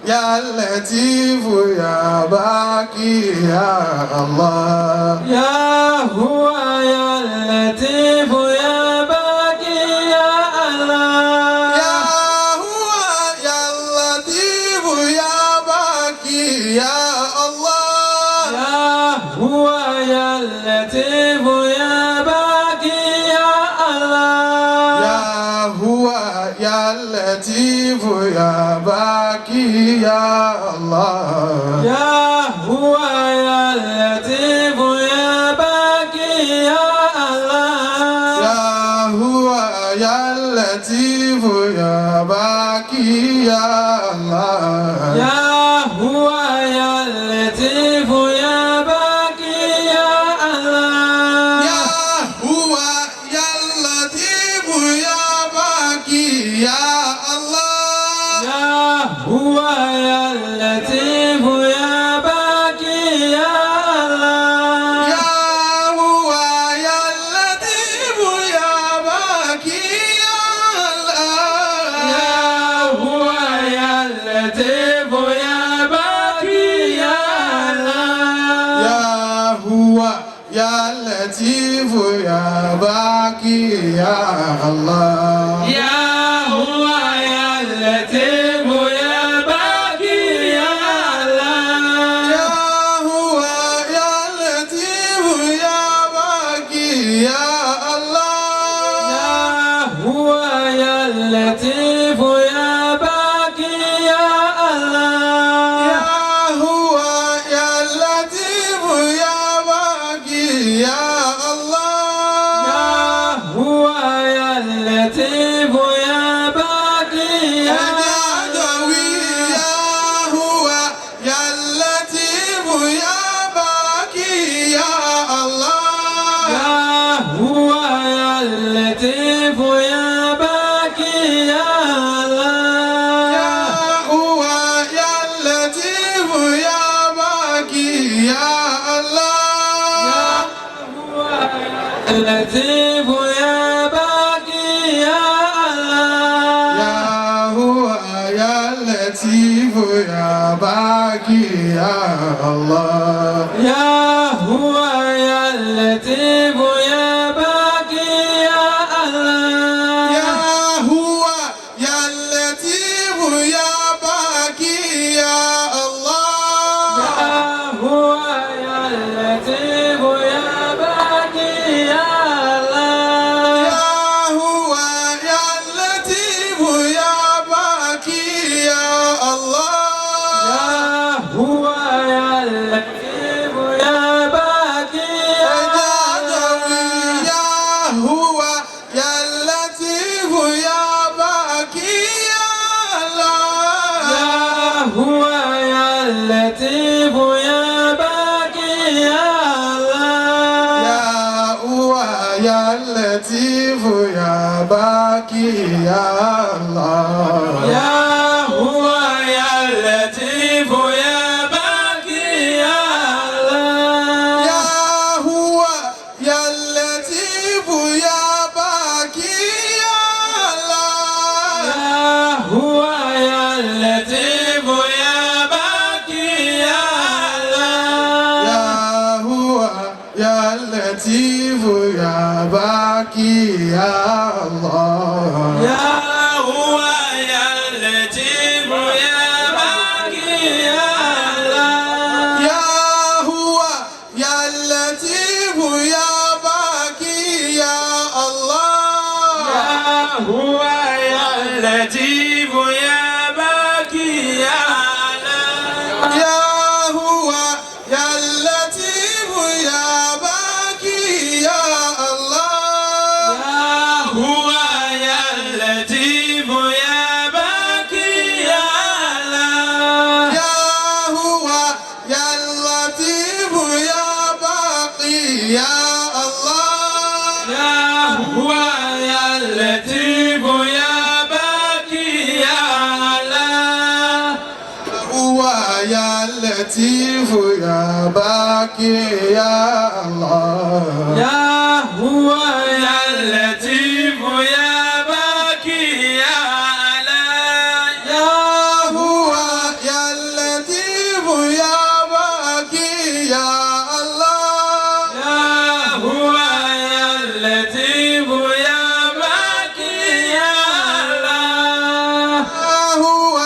Speaker 4: يا لطيف يا باقي يا الله
Speaker 2: يا هو يا لطيف يا باقي يا الله
Speaker 4: يا هو يا لطيف يا باقي يا الله
Speaker 2: يا هو يا لطيف
Speaker 4: لطيف يا باقي يا الله
Speaker 2: يا هو يا لطيف يا باقي يا الله
Speaker 4: يا هو يا لطيف يا باقي يا الله
Speaker 2: يا هو يا لطيف يا باقي يا الله
Speaker 4: يا هو يا لطيف يا باقي يا الله
Speaker 2: يا هو يا لطيف يا باقي يا الله
Speaker 4: يا هو يا لطيف يا باقي يا الله
Speaker 2: يا هو يا لطيف يا باقي يا الله
Speaker 4: يا هو يا لطيف يا باقي يا الله
Speaker 2: يا هو يا لطيف يا باقي يا الله
Speaker 4: يا هو يا لطيف يا باقي يا الله
Speaker 2: يا هو يا لطيف يا باقي يا الله
Speaker 4: يا هو يا لطيف يا باقي يا الله
Speaker 2: يا هو يا لطيف يا باقي يا
Speaker 4: العدوي يا هو يا لطيف يا باقي يا الله
Speaker 2: يا هو يا لطيف يا باقي يا الله
Speaker 4: يا هو يا لطيف يا باقي يا الله
Speaker 2: لطيف يا باقي يا الله
Speaker 4: يا هو يا لطيف يا باقي يا الله
Speaker 2: يا هو يا لطيف يا باقي يا الله
Speaker 4: يا هو يا لطيف يا باقي يا الله
Speaker 2: يا هو يا لطيف يا باقي يا الله
Speaker 4: يا هو يا لطيف يا باقي يا الله
Speaker 2: يا هو يا لطيف يا باقي يا
Speaker 4: العدوي يا هو يا لطيف يا باقي يا الله
Speaker 2: يا هو يا لطيف يا باقي يا الله
Speaker 4: يا هو يا لطيف يا باقي يا الله
Speaker 2: يا هو يا لطيف يا باقي يا الله
Speaker 4: يا هو يا لطيف يا باقي يا الله
Speaker 2: يا هو يا لطيف يا باقي يا الله
Speaker 4: يا هو يا لطيف يا باقي يا الله
Speaker 2: يا هو يا لطيف يا باقي يا الله
Speaker 4: يا هو يا لطيف يا باقي يا الله
Speaker 2: يا هو يا لطيف يا باقي يا الله
Speaker 4: يا هو يا لطيف يا باقي يا الله
Speaker 2: يا هو يا لطيف يا باقي يا الله
Speaker 4: يا هو يا لطيف يا باقي يا الله
Speaker 2: يا هو يا لطيف يا باقي يا الله
Speaker 4: هو يا لطيف يا باقي يا الله
Speaker 2: يا هو يا لطيف يا باقي يا الله
Speaker 4: يا هو يا لطيف يا باقي يا الله
Speaker 2: يا هو يا لطيف يا باقي يا الله
Speaker 4: يا هو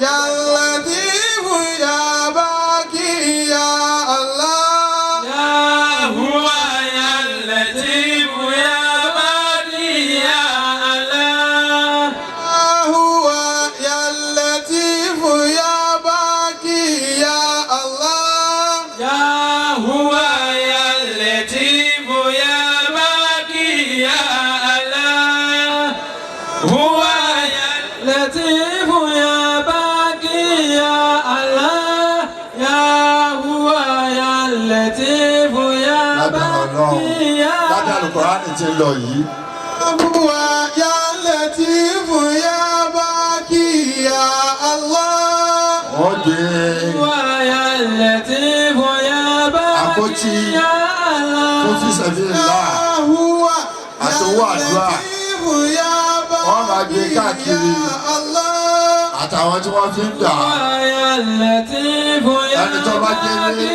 Speaker 4: يا لطيف يا باقي يا الله
Speaker 2: يا هو يا
Speaker 1: Kùránì ti lọ yìí.
Speaker 4: هو يا لطيف يا باقي يا الله
Speaker 1: Wọ́n gbé
Speaker 2: ويا اللطيف يا
Speaker 1: àpótí
Speaker 2: باقي يا
Speaker 1: tó fi
Speaker 2: الله
Speaker 1: sabilillah
Speaker 4: هو
Speaker 1: àtọwọ́ àdúrà
Speaker 4: لطيف يا
Speaker 1: wọ́n máa gbé
Speaker 4: باقي
Speaker 1: káàkiri
Speaker 4: يا الله
Speaker 1: àtàwọn tí wọ́n fi ń gbà á.
Speaker 2: ويا اللطيف يا
Speaker 1: Ẹni tó bá gbé ní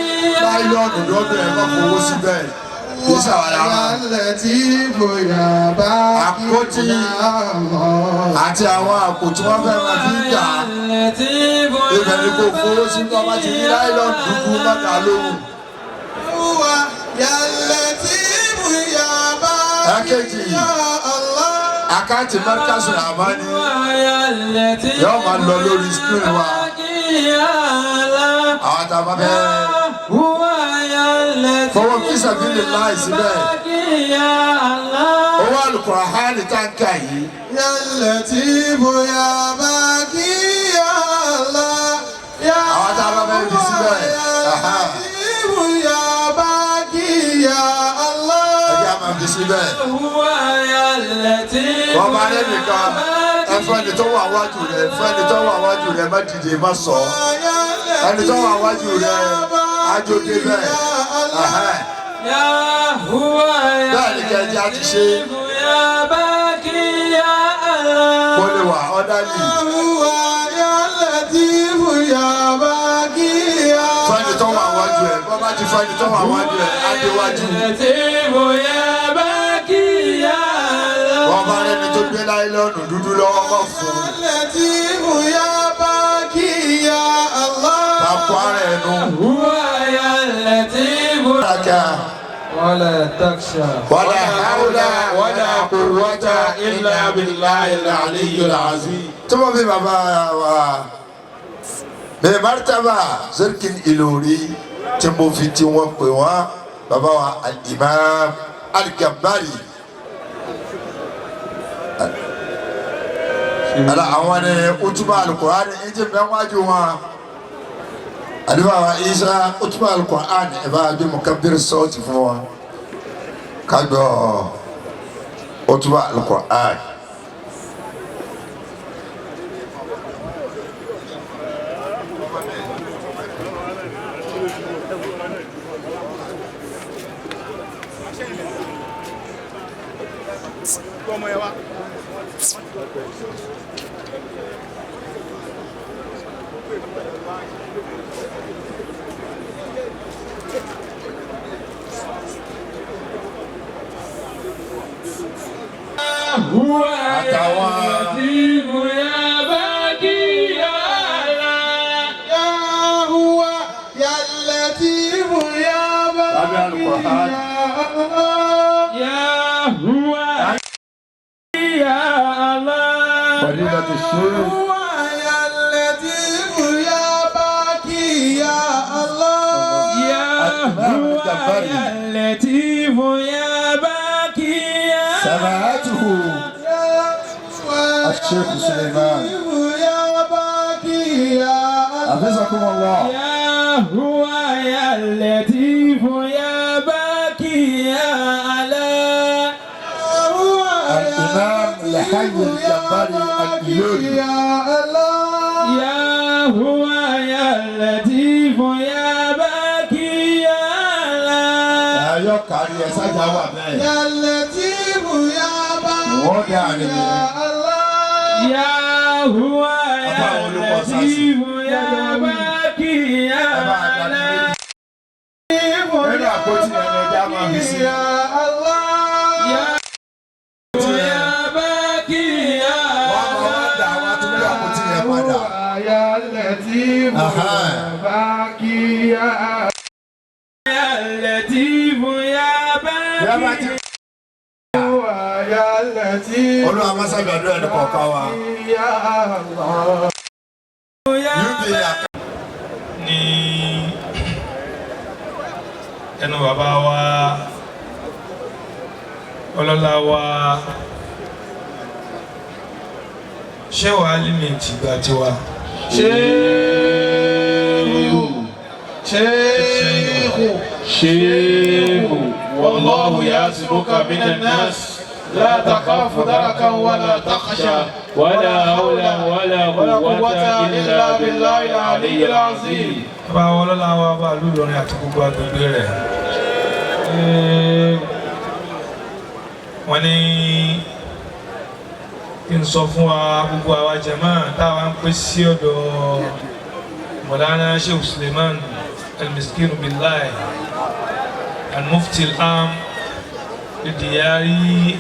Speaker 1: láìlọ́ọ̀nù lọ́dọ̀ ẹ̀ má fowó síbẹ̀ kì í ṣàwárà
Speaker 4: يا لطيف يا باقي
Speaker 1: àpótí
Speaker 4: يا الله
Speaker 1: àti àwọn àpò tí wọ́n fẹ́ máa fi ń gbà á.
Speaker 2: اللطيف
Speaker 1: Ibẹ̀ ni kò fowó sí tó bá ti ní láìlọ́ọ̀nù dúdú má dà lóhùn.
Speaker 4: هو يا لطيف يا باقي
Speaker 1: Ẹ̀kejì
Speaker 4: يا الله
Speaker 1: àkáǹtì Markazu Rahmani
Speaker 2: ويا اللطيف
Speaker 1: yóò máa lọ lórí screen wa.
Speaker 2: يا الله
Speaker 1: Àwọn tá a bá fẹ́
Speaker 2: هو يا اللطيف
Speaker 1: fọwọ́ fi sabilillah síbẹ̀.
Speaker 2: يا الله
Speaker 1: Owó Al-Qur'ani tá ń kà yìí.
Speaker 4: يا لطيف يا باقي يا الله يا
Speaker 1: Àwọn tá a bá fẹ́ fi síbẹ̀. Aha.
Speaker 4: لطيف يا باقي يا الله
Speaker 1: Ẹjẹ́ a máa fi síbẹ̀.
Speaker 2: هو يا اللطيف
Speaker 1: Wọ́n máa lẹ́nu kan ẹ̀fọ́ ẹni tó wà wájú rẹ̀ ẹ̀fọ́ ẹni tó wà wájú rẹ̀ má dìde má sọ. Ẹni tó wà wájú rẹ̀ ajóde bẹ́ẹ̀. Ẹ̀hẹ́n.
Speaker 2: يا هو يا
Speaker 1: Bẹ́ẹ̀ ni kẹ́jẹ́ a ti ṣe
Speaker 2: يا باقي يا الله
Speaker 1: kó lè wà ọ́dálì.
Speaker 4: هو يا لطيف يا باقي يا
Speaker 1: Fún ẹni tó wà wájú ẹ̀ bọ́ bá ti fún ẹni tó wà wájú ẹ̀ adéwájú.
Speaker 2: اللطيف يا باقي يا الله
Speaker 1: Wọ́n bá rẹ́ni tó gbé láìlọ́ọ̀nù dúdú lọ́wọ́ mọ́ fún un.
Speaker 4: لطيف يا باقي يا الله
Speaker 1: Papọ̀ ara ẹ̀ nù.
Speaker 2: هو يا اللطيف
Speaker 1: Bàkà.
Speaker 2: ولا تخشى
Speaker 1: ولا حول ولا قوة إلا بالله العلي العظيم. Tọ́mọ̀ bí bàbá wa bẹ́ẹ̀ martaba Zirkin Ìlọrí tí mo fi tí wọ́n pè wọ́n bàbá wa Al-Imam Al-Gambari. Ala àwọn ni utuba Al-Qur'ani ń jẹ́ bẹ́ẹ̀ wájú wọn. Àdúrà wa Isa utuba Al-Qur'ani ẹ̀ bá bí mukabbir sọ́ọ̀tì fún wa. Kájọ utuba Al-Qur'ani.
Speaker 2: هو يا اللطيف يا باقي يا الله
Speaker 4: يا هو يا لطيف يا باقي يا الله
Speaker 2: يا هو يا الله
Speaker 1: فضيلة الشيخ
Speaker 4: هو يا لطيف يا باقي يا الله
Speaker 2: يا هو يا اللطيف يا باقي يا
Speaker 1: سماعته الشيخ سليمان
Speaker 4: يا باقي يا
Speaker 1: حفظكم الله.
Speaker 2: يا هو يا اللطيف يا باقي يا الله
Speaker 4: هو
Speaker 1: الإمام لحي الجباري الإلوري.
Speaker 4: يا الله
Speaker 2: يا هو يا اللطيف يا باقي يا الله
Speaker 1: Ayọ̀ kárí ẹ sájà wà bẹ́ẹ̀.
Speaker 4: يا لطيف يا
Speaker 1: Wọ́n
Speaker 4: باقي
Speaker 1: dá àní mi.
Speaker 4: يا الله
Speaker 2: يا هو يا اللطيف يا باقي يا الله
Speaker 1: Nínú àpótí ẹni ẹja máa fi sí.
Speaker 4: يا الله
Speaker 2: يا هو يا باقي يا
Speaker 1: Wọ́n máa wá dà wọ́n á tún gbé àpótí yẹn padà.
Speaker 4: يا لطيف
Speaker 1: Aha.
Speaker 4: يا باقي يا
Speaker 2: يا اللطيف يا
Speaker 1: Bí a bá
Speaker 2: باقي
Speaker 1: ti
Speaker 4: يا لطيف
Speaker 1: Olúwa máa ṣàgbàdo ẹni kọ̀ọ̀kan wa.
Speaker 4: يا الله
Speaker 2: يا
Speaker 1: UBA
Speaker 6: ní ẹnu bàbá wa ọlọ́lá wa ṣẹ́wà alímẹ̀tì gbà tiwa
Speaker 4: شيخ شيخ
Speaker 2: والله يعصمك من الناس لا تخاف دركا ولا تخشى ولا حول ولا قوة إلا بالله العلي العظيم.
Speaker 6: bá wọn lọ́la wa bá lù lọ́rin àti gbogbo agbègbè rẹ̀. wọ́n ní kí n sọ fún wa gbogbo àwa jàmáà táwa ń pè sí ọ̀dọ̀ Mọ̀lánà Sheikh Suleiman al-Miskin Billahi al-Mufti al-Am lidiyari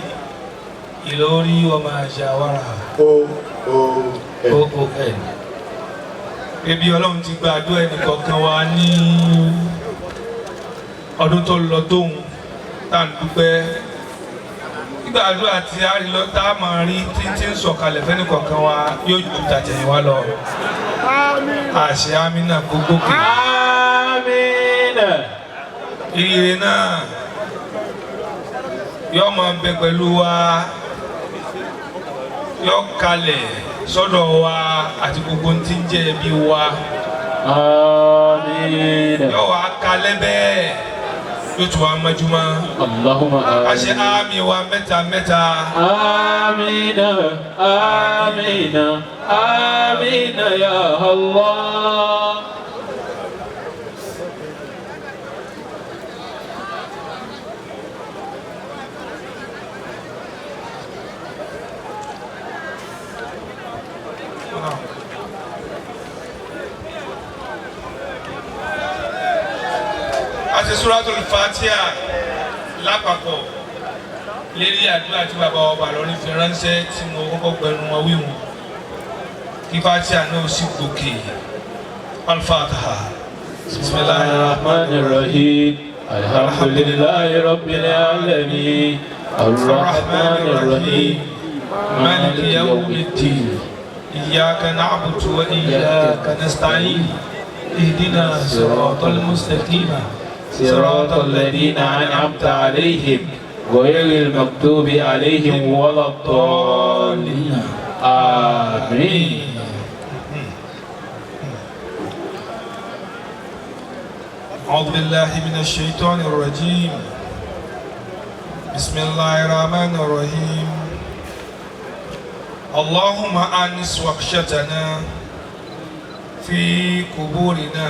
Speaker 6: Ìlọrí wa ma jawara. OON. Ebi Ọlọ́run ti gba àdúrà ẹnìkọ̀ọ̀kan wa ní ọdún tó lọ tóun tá à ń dúpẹ́. Nígbà àdúrà tí a rí lọ tá a máa rí tí ń sọ̀kalẹ̀ fẹ́nìkọ̀ọ̀kan wa yóò ju tàtẹ̀yìn wa lọ. Àṣẹ Amínà gbogbo kè.
Speaker 2: Amina.
Speaker 6: Ire náà yóò máa bẹ pẹ̀lú wa, yóò kalẹ̀ sọ́dọ̀ wa àti gbogbo tí ń jẹ́ ẹbí wa.
Speaker 2: Amina.
Speaker 6: Yóò wá kalẹ̀ bẹ́ẹ̀ yóò tún wá mọ́júmọ́.
Speaker 2: Allahumma
Speaker 6: Àṣẹ àmì wa mẹ́ta mẹ́ta.
Speaker 2: Amina. Amina. Amina ya Allah.
Speaker 6: Àti Suratul Fatiha lápapọ̀ lérí àdúrà tí bàbá ọba lórí fi ránṣẹ́ tí mo kọ́kọ́ gbẹnu wọn wíwọ̀n kí Fatiha náà sì gòkè. Al-Fatiha.
Speaker 2: Bismillahirrahmanirrahim. Alhamdulillahi rabbil alamin. Ar-Rahmanirrahim.
Speaker 6: Maliki yawmiddin. Iyyaka na'budu wa iyyaka nasta'in. اهدنا صراط المستقيم
Speaker 2: صراط الذين أنعمت عليهم غير المغضوب عليهم ولا الضالين. آمين.
Speaker 6: أعوذ بالله من الشيطان الرجيم. بسم الله الرحمن الرحيم. اللهم أنس وحشتنا في قبورنا.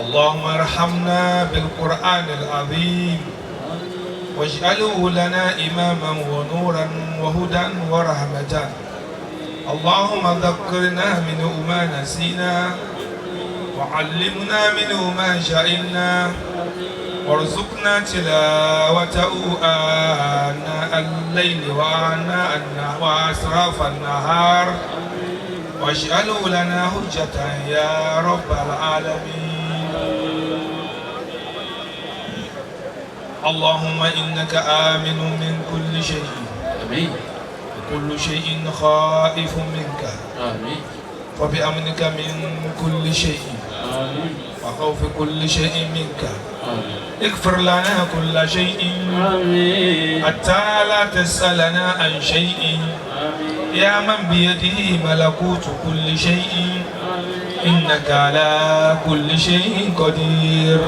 Speaker 6: اللهم ارحمنا بالقرآن العظيم واجعله لنا إماما ونورا وهدى ورحمة. اللهم ذكرنا منه ما نسينا وعلمنا منه ما جهلنا وارزقنا تلاوته آناء الليل وأسراف النهار واجعله لنا حجة يا رب العالمين. اللهم إنك آمن من كل شيء.
Speaker 2: آمين.
Speaker 6: وكل شيء خائف منك.
Speaker 2: آمين.
Speaker 6: وبأمنك من كل شيء.
Speaker 2: آمين.
Speaker 6: وخوف كل شيء منك.
Speaker 2: آمين.
Speaker 6: اغفر لنا كل شيء.
Speaker 2: آمين.
Speaker 6: حتى لا تسألنا عن شيء.
Speaker 2: آمين.
Speaker 6: يا من بيده ملكوت كل شيء. إنك على كل شيء قدير.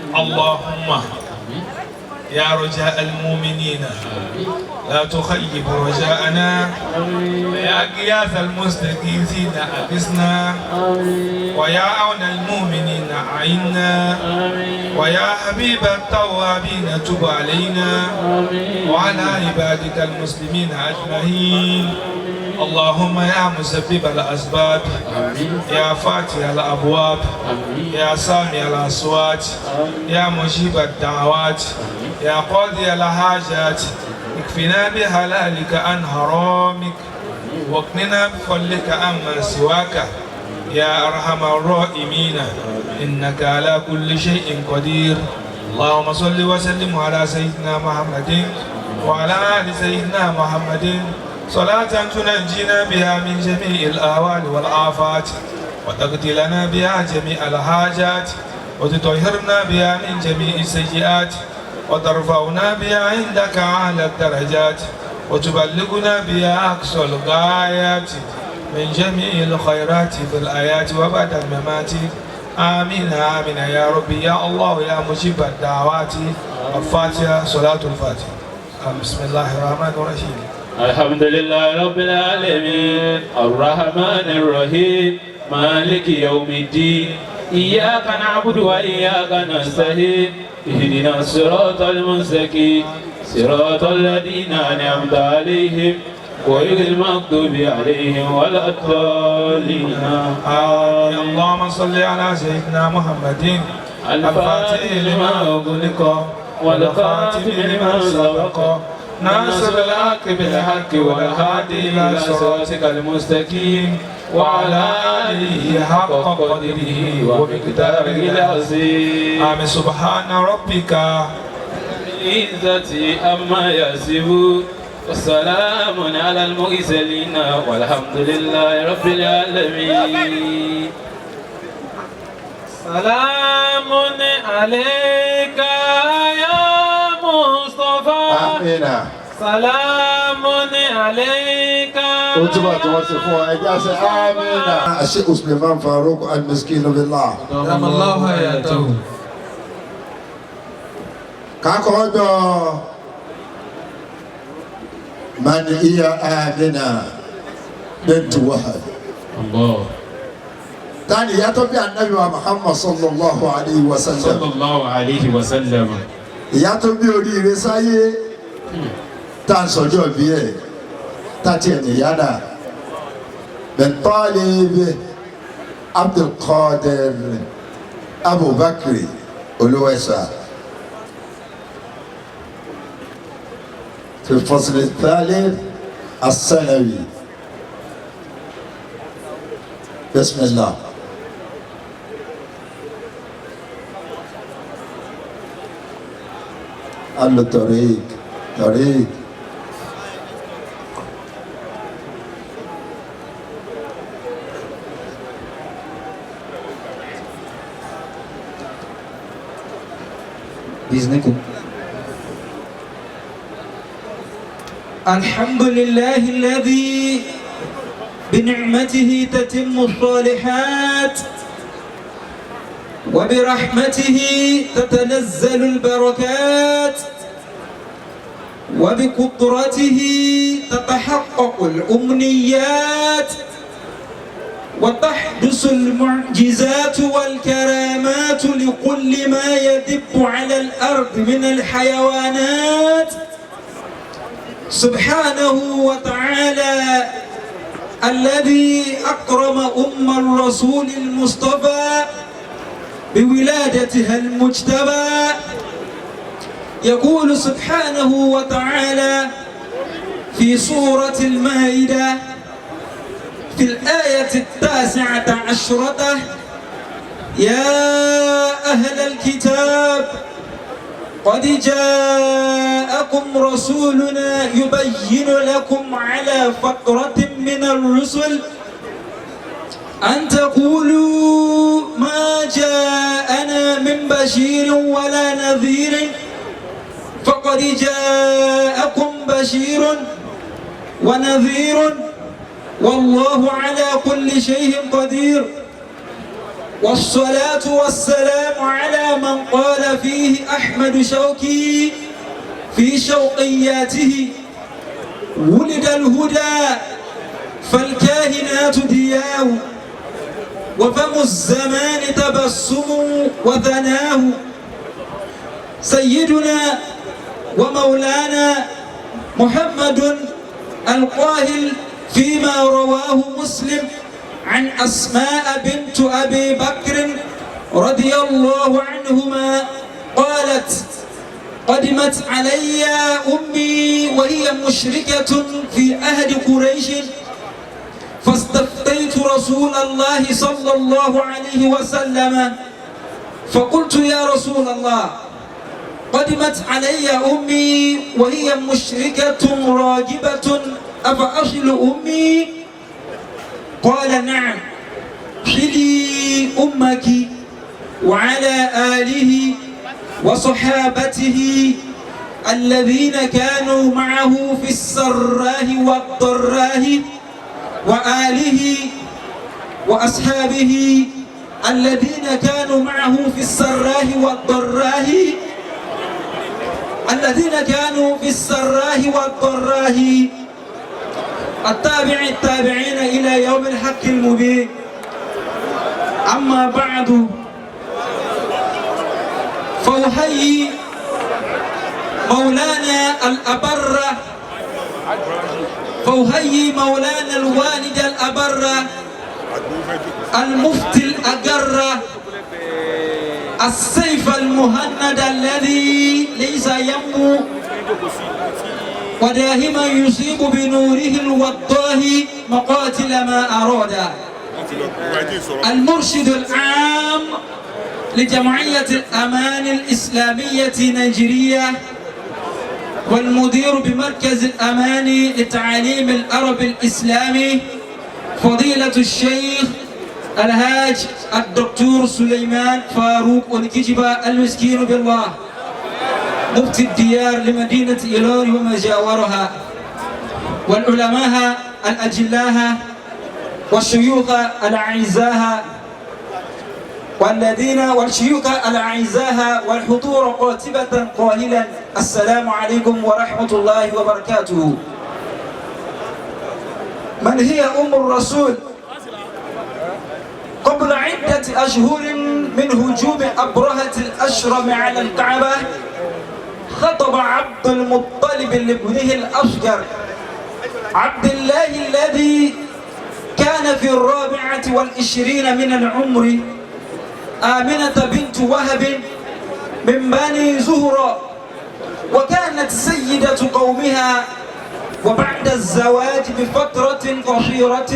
Speaker 6: اللهم يا رجاء المؤمنين لا تخيب رجاءنا. يا غياث المستغيثين أغثنا. ويا عون المؤمنين أعنا. ويا حبيب التوابين تب علينا وعلى عبادك المسلمين أجمعين. اللهم يا مسبب الأسباب يا فاتح الأبواب يا سامع الأصوات يا مجيب الدعوات يا قاضي الحاجات اكفنا بحلالك عن حرامك واقننا بفضلك عما سواك يا أرحم الراحمين إنك على كل شيء قدير. اللهم صل وسلم على سيدنا محمد وعلى آل سيدنا محمد صلاة تنجينا بها من جميع الآوال والآفات وتقضي لنا بها جميع الحاجات وتطهرنا بها من جميع السيئات وترفعنا بها عندك أعلى الدرجات وتبلغنا بها أقصى الغايات من جميع الخيرات في الآيات وبعد الممات. آمين آمين يا ربي يا الله يا مجيب الدعوات. الفاتحة صلاة الفاتحة. بسم الله الرحمن الرحيم.
Speaker 2: الحمد لله رب العالمين الرحمن الرحيم مالك يوم الدين إياك نعبد وإياك نستعين اهدنا الصراط المستقيم صراط الذين أنعمت عليهم غير المغضوب عليهم ولا الضالين آمين.
Speaker 6: اللهم صل على سيدنا محمد
Speaker 2: الفاتح لما أغلق والخاتم لما سبق ناصر الحق بالحق والهادي إلى صراطك المستقيم وعلى آله حق قدره ومقداره العظيم.
Speaker 6: آمين. سبحان ربك
Speaker 2: بالعزة عما يصفون والسلام على المرسلين والحمد لله رب العالمين.
Speaker 4: سلام عليك يا مصطفى.
Speaker 1: آمين.
Speaker 4: سلام عليك.
Speaker 1: Ojúbà tí wọ́n ti fún ọ ẹja ṣe amina. Sheikh Suleiman Farouk al-Miskin billah.
Speaker 3: Ramallahu hayatahu.
Speaker 1: Kakọ̀ ọjọ́ man iya Amina bint Wahab.
Speaker 2: Allah.
Speaker 1: Tani ìyá tó bí Ànábì wa Muhammad sallallahu alayhi wa sallam.
Speaker 2: Sallallahu alayhi wa sallam.
Speaker 1: Ìyá tó bí oríire sáyé tá à ń sọjọ́ bí ẹ̀ tá a tiẹ̀ níyàdá. Bin Talib Abdul Qadir Abubakar Olúwẹ̀sà. في الفصل الثالث الثانوي. بسم الله. قال له طريق طريق.
Speaker 3: بإذنكم. الحمد لله الذي بنعمته تتم الصالحات وبرحمته تتنزل البركات وبقدرته تتحقق الأمنيات وتحدث المعجزات والكرامات لكل ما يدب على الأرض من الحيوانات سبحانه وتعالى الذي أكرم الرسول المصطفى بولادتها المجتبى. يقول سبحانه وتعالى في سورة المائدة في الآية 19 يا أهل الكتاب قد جاءكم رسولنا يبين لكم على فترة من الرسل أن تقولوا ما جاءنا من بشير ولا نذير فقد جاءكم بشير ونذير والله على كل شيء قدير. والصلاة والسلام على من قال فيه أحمد شوقي في شوقياته ولد الهدى فالكاهنات دياه وفم الزمان تبسم وثناه. سيدنا ومولانا محمد القاهل فيما رواه مسلم عن أسماء بنت أبي بكر رضي الله عنهما قالت قدمت علي أمي وهي مشركة في أهل قريش فاستفتيت رسول الله صلى الله عليه وسلم فقلت يا رسول الله قدمت علي أمي وهي مشركة راجبة أفأصل أمي؟ قال نعم صلي أمك وعلى آله وصحابته الذين كانوا معه في السراء والضراء وآله وأصحابه الذين كانوا معه في السراء والضراء التابعين إلى يوم الحق المبين. أما بعد، فأحيي مولانا الوالد الأبر المفتي الأقر السيف المهند الذي ليس ينمو ودائما يصيب بنوره الوضاه مقاتل ما أراد، المرشد العام لجمعية الأمان الإسلامية نيجيريا والمدير بمركز الأمان لتعليم العرب الإسلامي فضيلة الشيخ الهاج الدكتور سليمان فاروق ونكجبة المسكين بالله، مفتي الديار لمدينة إيلوري وما جاورها، والعلماء الأجلاء والشيوخ الأعزاء والشيوخ الأعزاء والحضور قاتبة قائلا السلام عليكم ورحمة الله وبركاته. من هي أم الرسول؟ قبل عدة أشهر من هجوم أبرهة الأشرم على الكعبة خطب عبد المطلب لابنه الأصغر عبد الله الذي كان في 24 من العمر آمنة بنت وهب من بني زهرة، وكانت سيدة قومها، وبعد الزواج بفترة قصيرة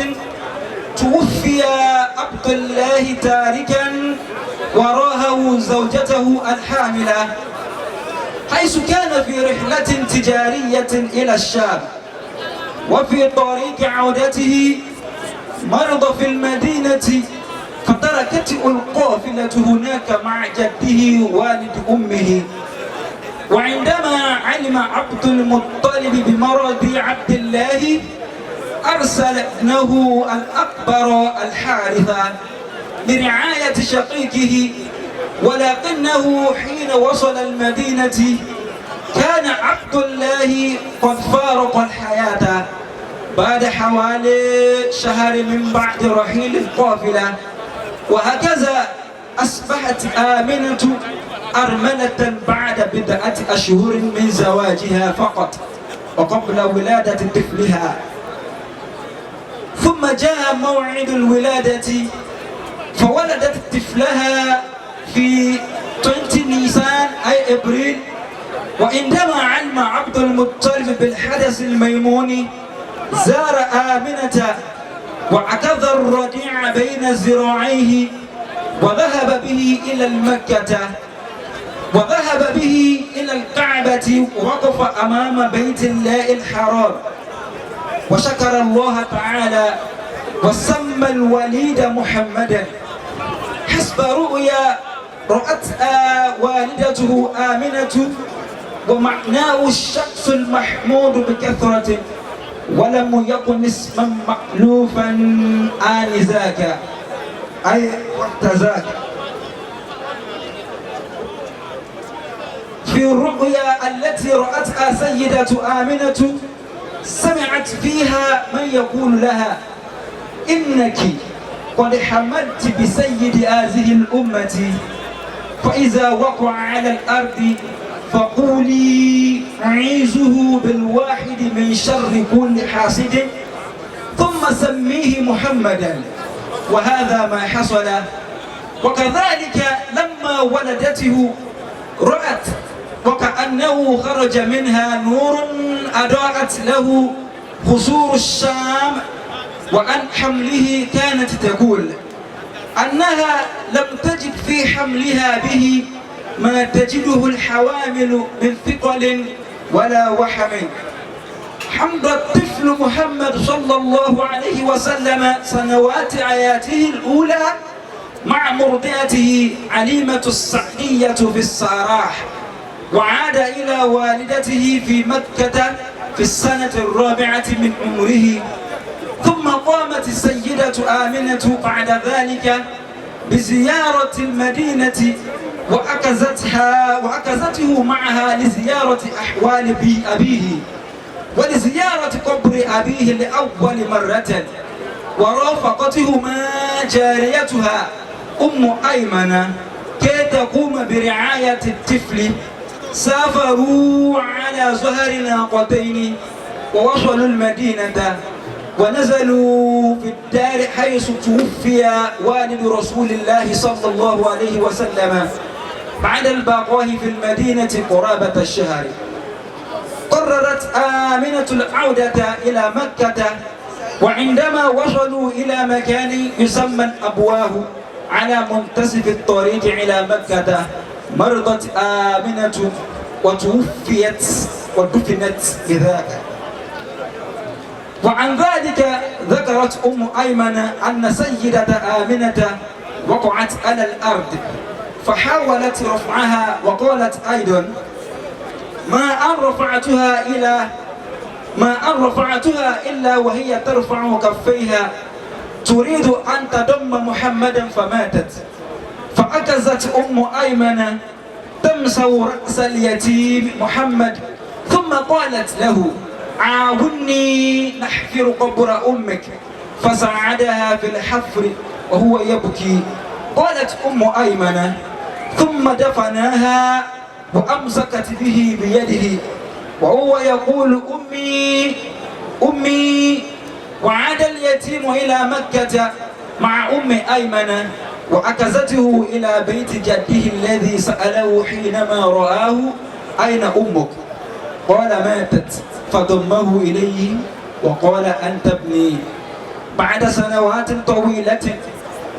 Speaker 3: توفي عبد الله تاركا وراءه زوجته الحاملة، حيث كان في رحلة تجارية إلى الشام، وفي طريق عودته مرض في المدينة فتركته القافلة هناك مع جده والد أمه. وعندما علم عبد المطلب بمرض عبد الله أرسل ابنه الأكبر الحارث لرعاية شقيقه، ولكنه حين وصل المدينة كان عبد الله قد فارق الحياة بعد حوالي شهر من بعد رحيل القافلة. وهكذا أصبحت آمنة أرملة بعد 9 أشهر من زواجها فقط وقبل ولادة طفلها. ثم جاء موعد الولادة فولدت طفلها في 20 نيسان أي إبريل. وعندما علم عبد المطلب بالحدث الميمون زار آمنة وعكذ الرضيع بين ذراعيه وذهب به إلى المكة، وذهب به إلى الكعبة ووقف أمام بيت الله الحرام وشكر الله تعالى وسمى الوليد محمدا حسب رؤيا رأتها والدته آمنة، ومعناه الشخص المحمود بكثرة ولم يكن اسما مألوفا آنذاك أي وقت ذاك. في الرؤيا التي رأتها سيدة آمنة سمعت فيها من يقول لها إنك قد حملت بسيد هذه الأمة، فإذا وقع على الأرض فقولي أعيذه بالواحد من شر كل حاسد ثم سميه محمدا. وهذا ما حصل. وكذلك لما ولدته رأت وكأنه خرج منها نور أضاءت له قصور الشام، وعن حمله كانت تقول أنها لم تجد في حملها به ما تجده الحوامل من ثقل ولا وحم. حمد الطفل محمد صلى الله عليه وسلم سنوات حياته الأولى مع مرضعته عليمة السعدية في السراح، وعاد إلى والدته في مكة في السنة 4 من عمره. ثم قامت السيدة آمنة بعد ذلك
Speaker 7: بزيارة المدينة وأكزته معها لزيارة أحوال أبيه ولزيارة قبر أبيه لأول مرة، ورافقتهما جاريتها أم أيمن كي تقوم برعاية الطفل. سافروا على ظهر ناقتين ووصلوا المدينة ونزلوا في الدار حيث توفي والد رسول الله صلى الله عليه وسلم بعد البقاء في المدينة قرابة الشهر. قررت آمنة العودة إلى مكة، وعندما وصلوا إلى مكان يسمى أبواه على منتصف الطريق إلى مكة مرضت آمنة وتوفيت ودفنت بذاك. وعن ذلك ذكرت أم أيمن أن سيدة آمنة وقعت على الأرض فحاولت رفعها وقالت أيضا ما أن رفعتها إلا وهي ترفع كفيها تريد أن تضم محمدا فماتت. فأكزت أم أيمن تمسح رأس اليتيم محمد ثم قالت له عاوني نحفر قبر أمك، فساعدها في الحفر وهو يبكي. قالت أم أيمن ثم دفناها وأمسكت به بيده وهو يقول أمي أمي. وعاد اليتيم إلى مكة مع أم أيمن وأكزته إلى بيت جده الذي سأله حينما رآه أين أمك؟ قال ماتت، فضمه إليه وقال أنت ابني. بعد سنوات طويلة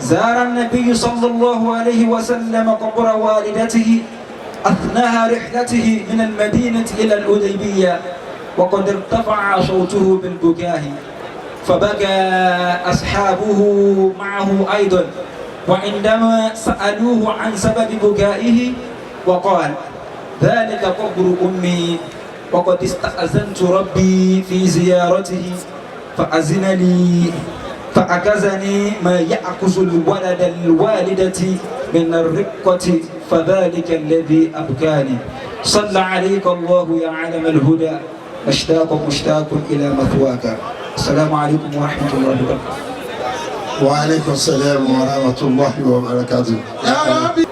Speaker 7: زار النبي صلى الله عليه وسلم قبر والدته أثناء رحلته من المدينة إلى الحديبية، وقد ارتفع صوته بالبكاء فبكى أصحابه معه أيضا. وعندما سألوه عن سبب بكائه وقال ذلك قبر أمي وقد استأذنت ربي في زيارته فأذن لي فأكزني ما يأخذ الولد الوالدة من الرقة فذلك الذي أبكاني. صلى عليك الله يا علم الهدى مشتاق إلى مثواك. السلام عليكم ورحمة الله وبركاته.
Speaker 1: وعليكم السلام ورحمة الله وبركاته. يا ربي.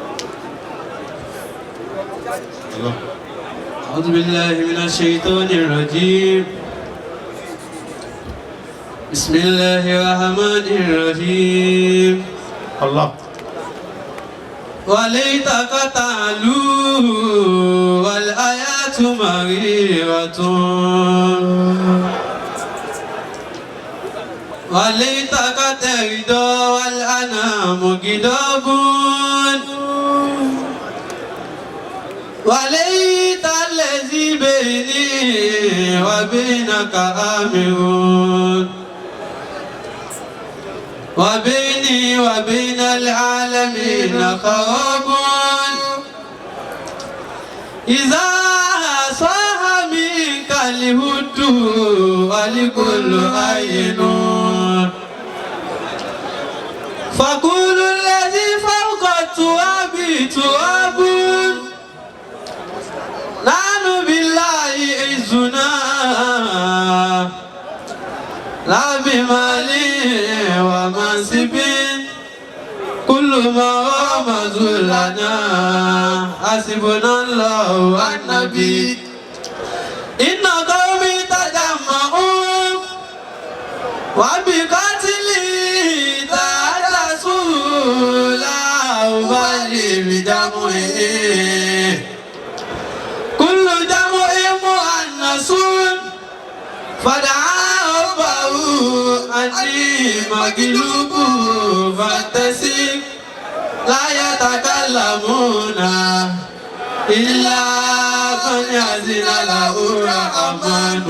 Speaker 4: أعوذ بالله من الشيطان الرجيم. بسم الله الرحمن الرحيم.
Speaker 2: الله.
Speaker 4: وليتك تعلو والآيات مريرة وليتك ترضى والأنام غضب وليت الذي بيني وبينك آمر وبيني وبين العالمين خراب إذا صاح منك الهد ولكل عين فقول الذي فوق التراب تراب نحن بالله عزنا لا بمال ومنصب كل ما رمز لنا حسبنا الله والنبي إن قومي تجمعوا وبقتلي تحدثوا لا أبالي بدمه كل دمع مؤنث فدعا ربه أني مغلوب فانتسب لا يتكلمون إلا من يأذن له الرحمن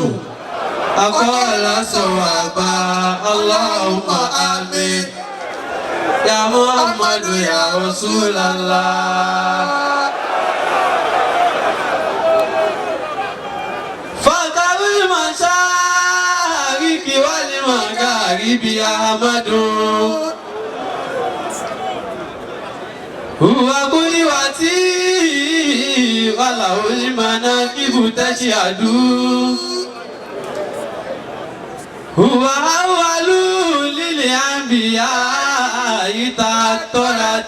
Speaker 4: أقول صوابا اللهم آمين يا محمد يا رسول الله فقر المشارق والمغارب يا أحمد هو قدوتي وله المناكب تشهد هو أول للأنبياء تعطلت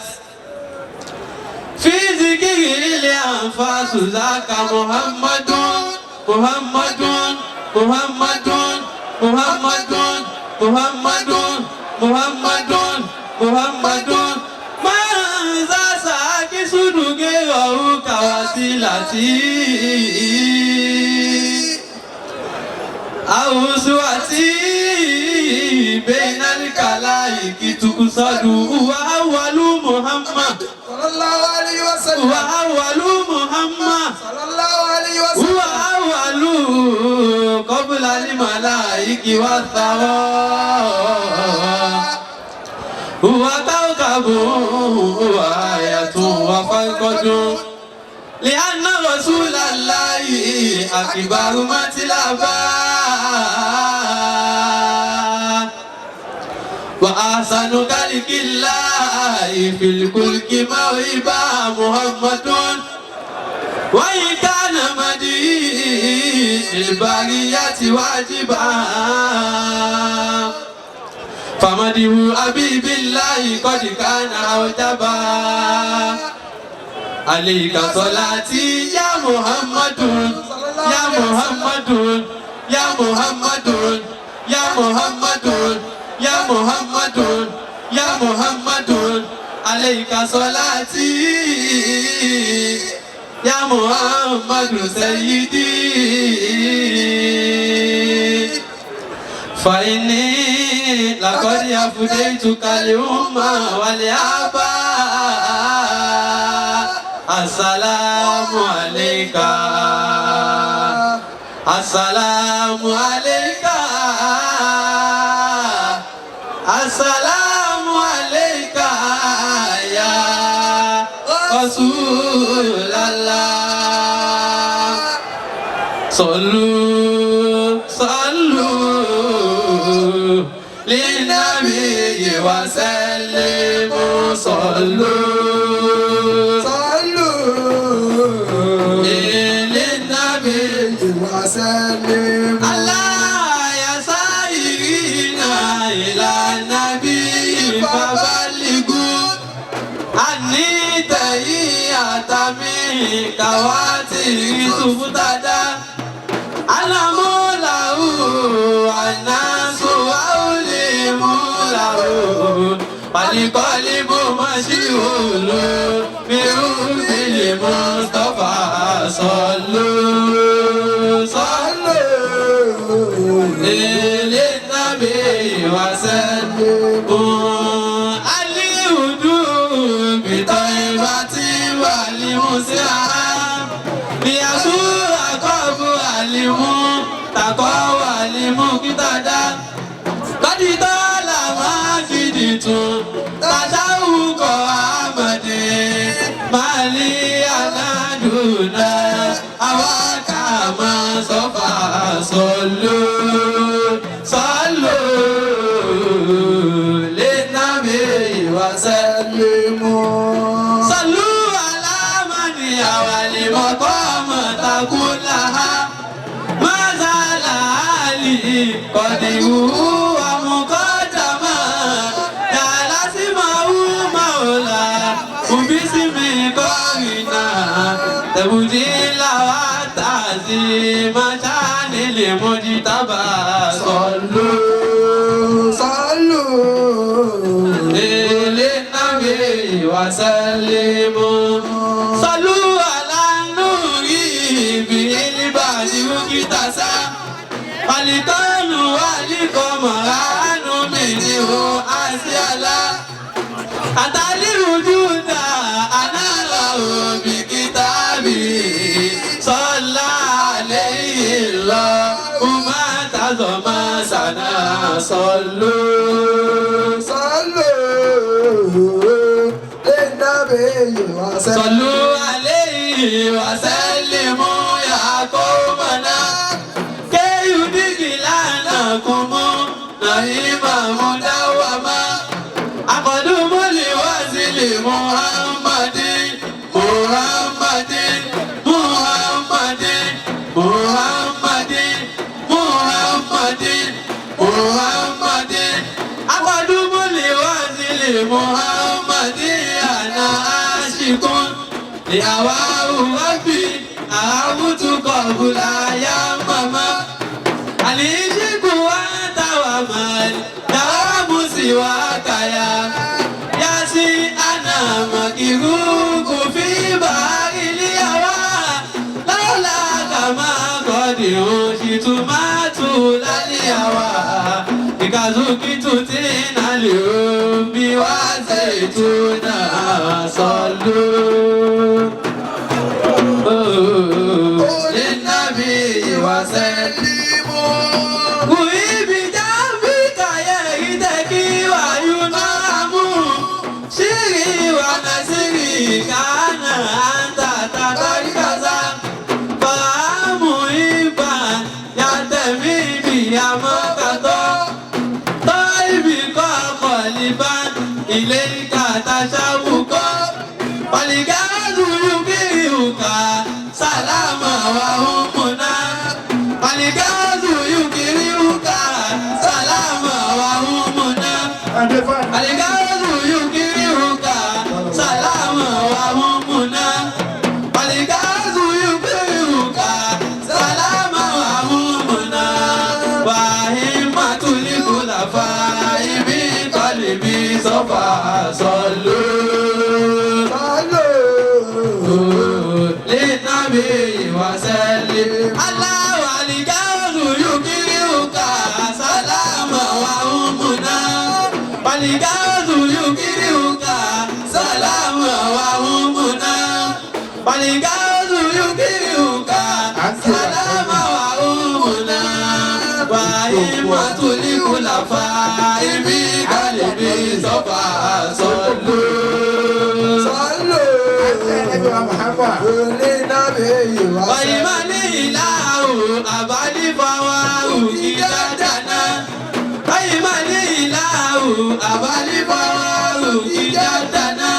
Speaker 4: في ذكر الأنفاس ذاك محمد محمد محمد محمد محمد محمد محمد من ذا ساكي صدقه كوسيلتي أوسواتي بين الكلائك تقصد هو أول محمد
Speaker 1: صلى الله عليه وسلم
Speaker 4: هو أول محمد
Speaker 1: صلى الله عليه
Speaker 4: هو
Speaker 1: وسلم
Speaker 4: أول قبل الملائك والثواب هو كوكب هو آية وفرقد لأن رسول الله أكبر مطلبا وأحسن خلق الله في الخلق موهبا محمد وإن كان مدين البرية واجبا فمده حبيب الله قد كان أوجبا عليك صلاتي يا محمد يا محمد يا محمد يا محمد يا محمد يا محمد عليك صلاتي يا محمد سيدي فإني لقد أفديتك الأمة والآباء السلام عليك السلام عليك السلام عليك يا رسول الله صلوا صلوا للنبي وسلموا صلوا
Speaker 1: صلوا
Speaker 4: للنبي
Speaker 1: وسلم
Speaker 4: الله يا سائرين إلى النبي فبلغوا عني تحية منك واتي تفتدى على مولاه الناس وأولموا له والقلب مشغول بحب المصطفى صلوا صلوا للنبي وسلموا الهدوء بطيبة والمسيح ليسوع قبر المتقى والمقتدى قد طال ماجد تشوق أحمد مالي على دونه أواك ما صفى صلوا صلوا للنبي وسلموا صلوا على من يوالي مقام كلها ما زال علي قد هو مقدما جعل اسمه مولا وباسم قرنا تبجيل وتعزيم شان المجتبى صلوا
Speaker 1: صلوا
Speaker 4: للنبي وسلموا صلوا على النور بالبعد وكتسا فلتان والقمران منه أسيالا أتى الوجود أنا له بكتابي صلى عليه الله وما تعظم سنا صلوا
Speaker 1: صلوا للنبي وسلم
Speaker 4: صلوا عليه وسلموا يا قومنا كي يدخلنكم نعيما مدوما أقدم لوزن محمد محمد أقدم لوازل محمد أنا عاشق لهواه ربي أعبد قبل يا ماما العشق وأنت ومن دوام سواك يا سي أنا مكروك في بحر الهوى لولاك ما قد أوشيت ما طول الهوى إكازوكيت تينا لأمي وزيتنا صلوا للنبي وسلموا وإبي جنبك يهدك وينام شري ونسري كان أنت تبركزا فمحبا يا تميمي يا مكتو طيبك قلبا إليك تشوقا والغاز يبيعك سلاما وهمنا والغاز يبيعك سلاما وهمنا والغاز يبيعك سلاما وهمنا والغاز يبيعك سلاما وهمنا وهمة الخلفاء بقلبي صفا صلوا للنبي وسلم الله والغاز يكرهك سلاما وهمنا والغاز يكرهك سلاما وهمنا والغاز يكرهك سلاما وهمنا وهمة الخلفاء بقلبي صفا صلوا وإيماني إله أبالي فواه إجادنا وإيماني إله أبالي فواه إجادنا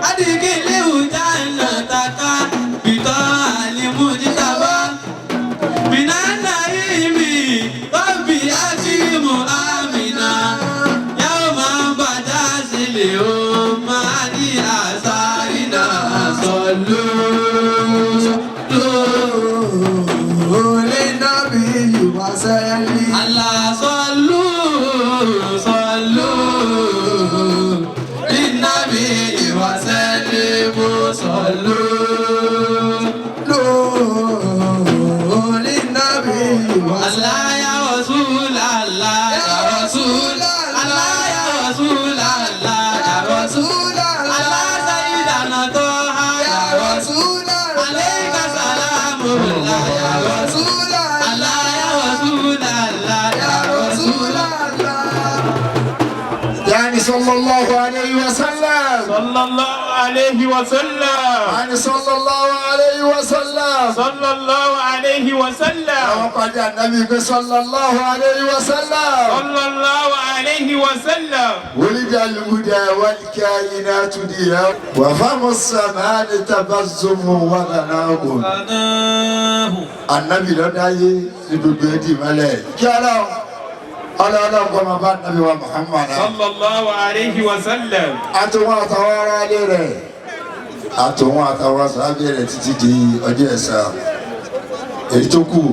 Speaker 4: أدخله جنتك بطاعة المجتبى من النعيم ربي أكرم آمنا يوما بدا سليم علي أسارنا صلوا للنبي وسلم الله صلوا للنبي وسلم صلوا للنبي الله يا رسول الله يا رسول الله يا رسول الله يا رسول الله سيدنا طه يا رسول عليك سلام الله يا رسول الله يا رسول الله يا رسول الله
Speaker 1: يعني صلى الله عليه وسلم
Speaker 2: صلى الله عليه وسلم
Speaker 1: يعني صلى الله عليه وسلم
Speaker 2: صلى الله عليه وسلم
Speaker 1: وقد النبي صلى الله عليه وسلم
Speaker 2: صلى الله عليه وسلم
Speaker 1: ولد الهدى والكائنات ديا وفم السماء تبسم وغناه النبي لو دايي سيدودي مالك كيالو الله كما بعد النبي محمد
Speaker 2: صلى الله عليه وسلم
Speaker 1: àtòwọn àtàwọn ará ilé rẹ̀ àtòwọn àtàwọn sábẹ́ rẹ̀ títí di ọjọ́ ẹ̀san èyí tó kù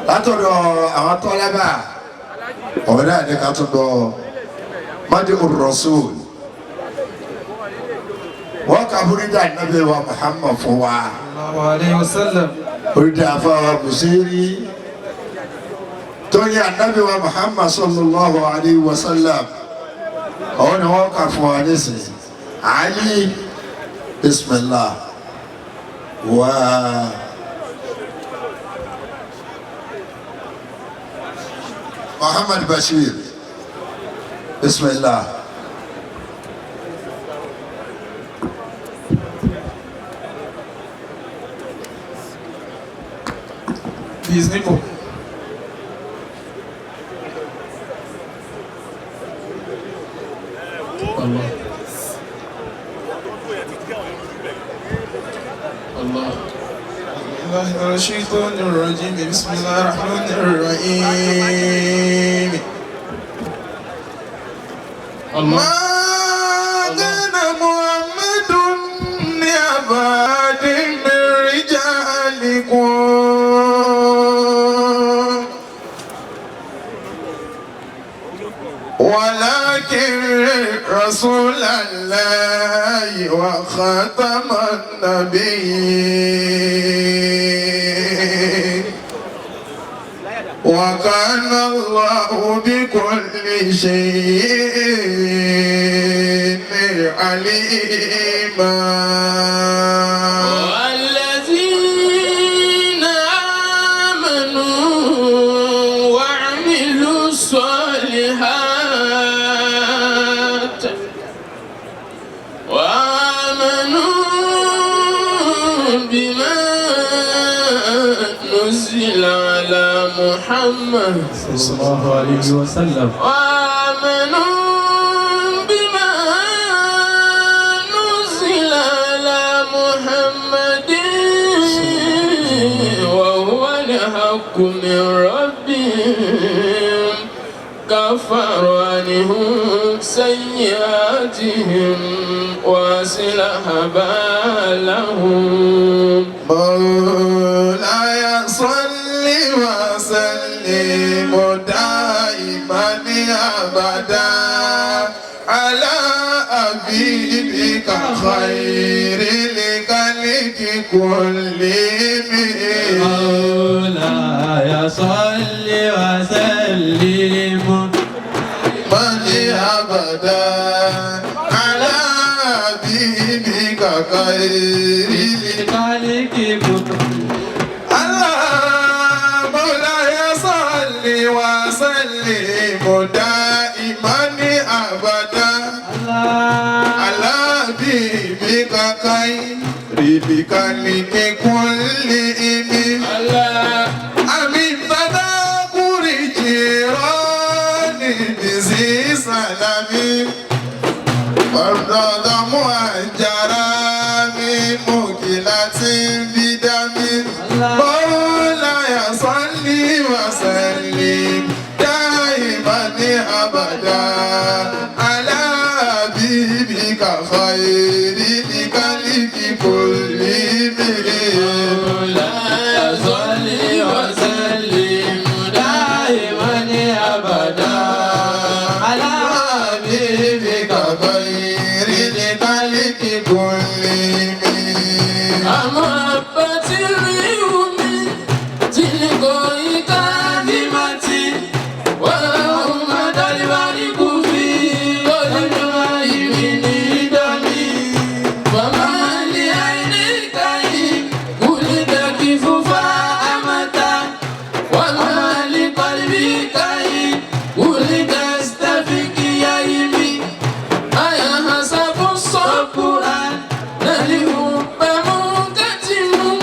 Speaker 1: látọ̀dọ̀ àwọn tọ́lábà ọ̀rẹ́ náà ní ká tún lọ mọ́dé ar-rasul wọ́n kà búrídà nàbẹ̀ wa Muhammad fún wa búrídà fáwọn Busiri tó yẹ ànábì wa Muhammad sallallahu alayhi wa sallam àwọn ni wọ́n kà fún wa nísìnyí Ali bismillah wa Muhammad Bashir bismillah
Speaker 2: بإذنكم الله الله
Speaker 8: الله من الشيطان الرجيم بسم الله الرحمن الرحيم
Speaker 1: ما كان محمد أبا أحد من رجالكم ولكن رسول الله وخاتم النبيين وكان الله بكل شيء عليما
Speaker 2: والذين آمنوا وعملوا الصالحات وآمنوا بما نزل على محمد
Speaker 3: صلى الله عليه وسلم
Speaker 2: وآمنوا بما نزل على محمد وهو الحق من ربهم كفر عنهم سيئاتهم وأصلح بالهم
Speaker 1: مولاي صل وسلم دائما ابدا على حبيبك خير الخلق كلهم
Speaker 4: مولاي صل وسلم
Speaker 1: من ابدا على حبيبك خير
Speaker 4: خالق
Speaker 1: الله مولاي صل وسلم دائما ابدا على حبيبك خير الخلق كلهم امين تذكر جيراني بذي سلامي فرد مهجرا من مكلة بدمي مولاي صل وسلم دائما ابدا على حبيبك خير الخلق كلهم
Speaker 2: مولاي صل وسلم دائما أبدا
Speaker 1: على حبيبك خير الخلق كلهم
Speaker 2: أمحبة اليوم تلقى كلمتي وأحمد البارك في قلبي من دمي وما لعينيك ولد كفوفا أمتا وما لقلبك ولد استفك يا يمي أيا حسب الصبران نلهم بمكتم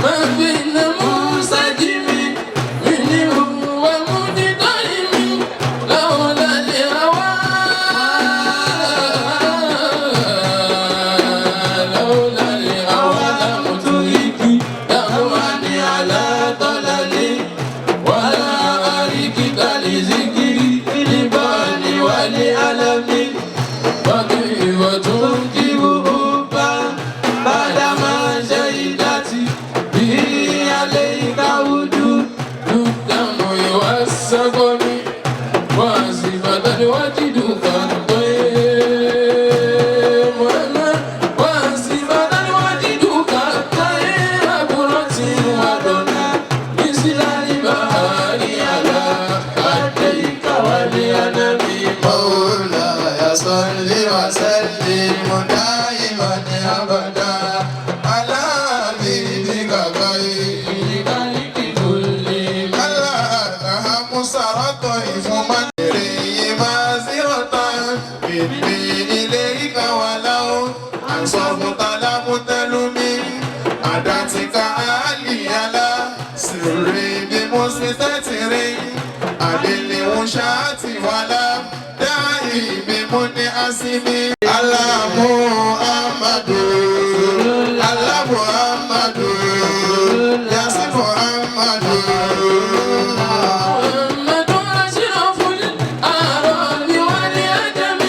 Speaker 2: ما بين مسجم منهم ومجدرم لولا الهوى لولا الهوى لم تركي تهواني على ضلالي ولا أريكك لذكري لبالي ولألمي وكيف تنكب حبا بعدما شهدت به عليك وجود الدم والسقم وصفة وجدك الطيب وصفة وجدك الطيب برة ودنا مثل البهار على خديك ولأنمي
Speaker 1: مولاي صل وسلم دائما ابدا على حبيبك خير
Speaker 2: لذلك كل
Speaker 1: اللهم سرى طيف مدري مازرة مني إليك ولو أنصفت لم تلمي أداتك علي على سري بمستتر أدل وشات ولا داعي بمنعسم الله محمد الله محمد ياسر محمد
Speaker 2: محمد أشرف الأعراب والأدم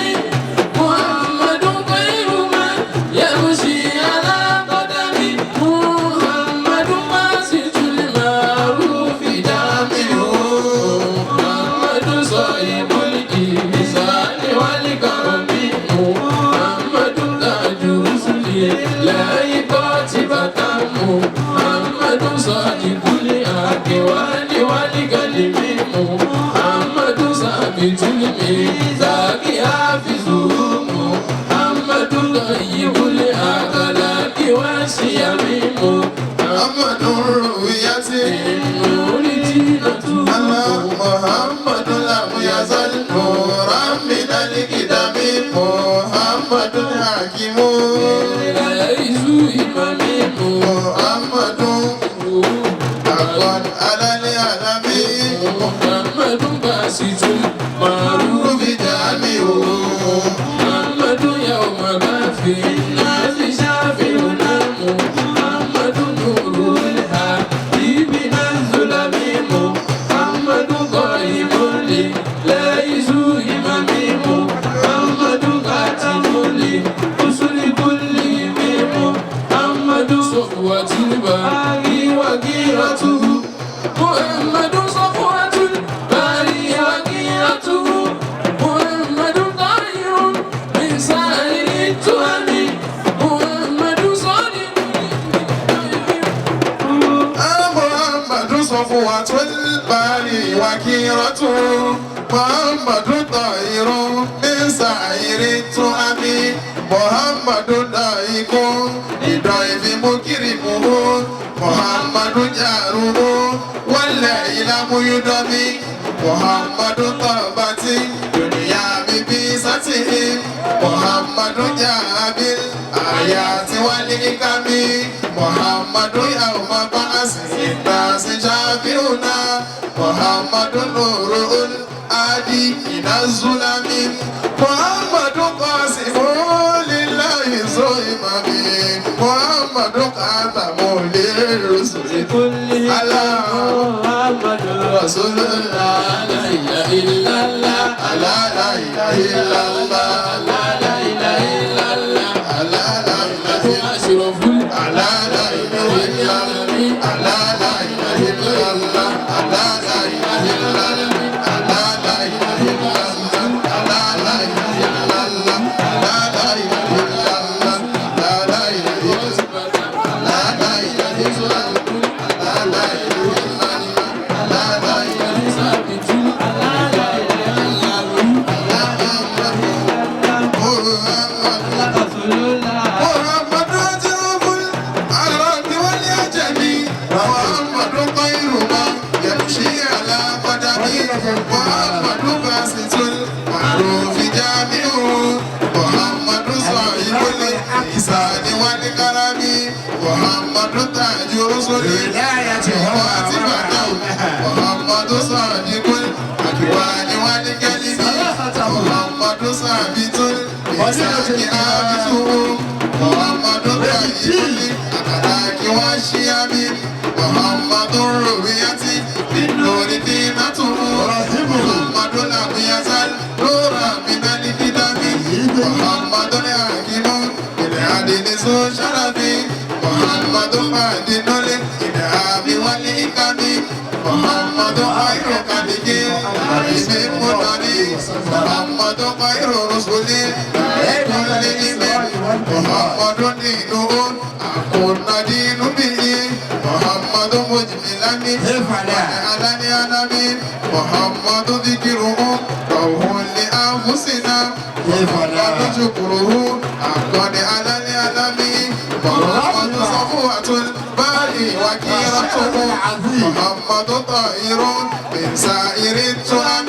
Speaker 2: محمد ثابت الميثاق حافظه محمد طيب الأخلاق والشيم محمد الرؤية النور جينته محمد لم يزل نورا من القدم محمد الحكيم لا يزول إمام محمد حقا على العالمين محمد باسط المعروف جامعه محمد يوم كافي الناس شافعنا محمد نور الهادي من الظلم محمد قائم لا يزول إمام محمد قاتل لأصول كل محمد صفوة الباري وغيرته محمد صفوة الباري وغيرته محمد طاهر من سائر التهم محمد صادق محمد صفوة الباري وغيرته محمد طاهر من سائر التهم محمد دائق لضيف مكرمه محمد جاره والليل ميدمي محمد طابت دنيا ببيسته محمد جاب الآيات والحكم محمد يوم بعث الناس شافعنا محمد نور الهادي من الظلم محمد قاسم لله زويمه محمد خاتم للرسل كلهم محمد رسول الله لا اله الا الله لا اله الا الله لا اله الا الله لا اله اشرف لا اله الا الله لا اله الا الله لا اله الا الله لا اله الا الله لا اله الا الله لا اله الا الله لا اله الا الله محمد تاج رسل محمد صادق الأكوان والكلم محمد ثابت الميثاق حافظه محمد طيب الأخلاق والشيم محمد الرؤية للنور دينته محمد لم يزل نورا من القدم محمد الحكيم بالعدل ذو شرف محمد مهدي الإدهام والإكرام محمد خير خلق العلم المدني محمد خير رسل كل إمام محمد دينه أكون دين به محمد مجملا على العالمين محمد ذكره روح لأنفسنا محمد شكره أكون على العالمين محمد صفوة الباري وكيرته محمد طاهر من سائر التهم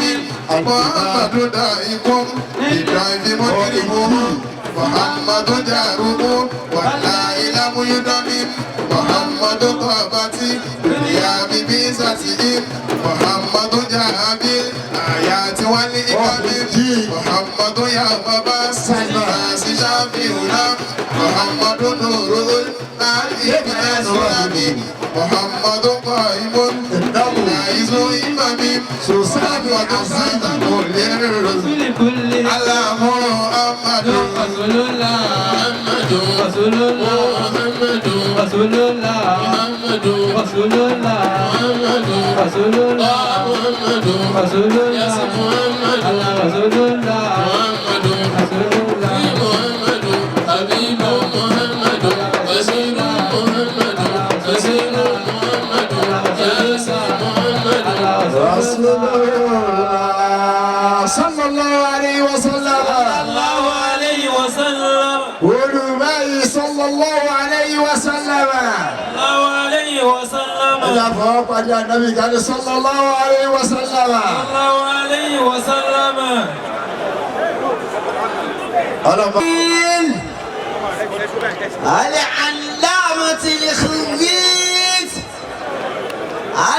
Speaker 2: محمد دائق لضيف مكرمه محمد جاره والليل ميدمم محمد طابت دنيا ببيسته محمد جاب الآيات والحكم محمد يوم بعث الناس شافعنا محمد نور الهادي من الظلم محمد قائم نائز إمام محمد خاتم للرسل كلهم على محمد رسول الله محمد رسول الله محمد رسول الله محمد رسول الله محمد رسول الله محمد رسول الله يا محمد رسول الله محمد رسول الله محمد حبيب محمد بشير محمد بشير محمد يا محمد رسول
Speaker 1: صلى الله عليه وسلم
Speaker 3: الله عليه وسلم
Speaker 1: قولوا معي صلى الله عليه وسلم
Speaker 3: الله عليه وسلم
Speaker 1: إذا فوق النبي قال صلى الله عليه وسلم
Speaker 3: الله عليه وسلم
Speaker 8: العلامة الخليج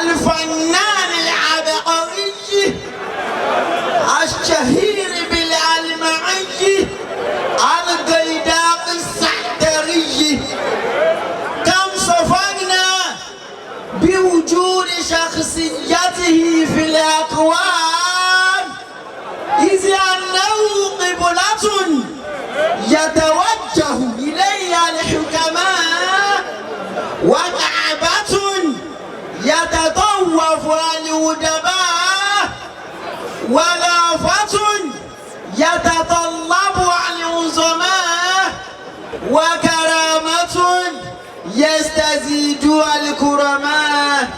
Speaker 8: الفنان العبقري الشهير بالعلمعي القيداق السحتري كم صفقنا بوجود شخصيته في الأكوان إذ أنه قبلة يتوجه إليها الحكماء وكعبة يتطوف الأدباء وغافة يتطلب العظماء وكرامة يستزيد الكرماء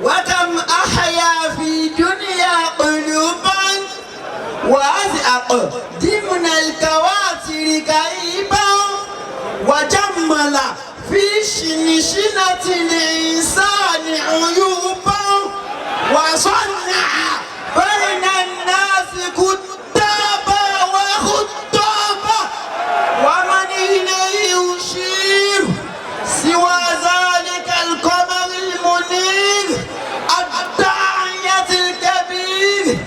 Speaker 8: وكم أحيا في دنيا قلوبا وأزأق ضمن الكواتر كئيبا وجمل في شنشنة الإنسان عيوبا وصنع بين الناس كتابا وخطابا ومن إليه يشير سوى ذلك القمر المنير الداعية الكبير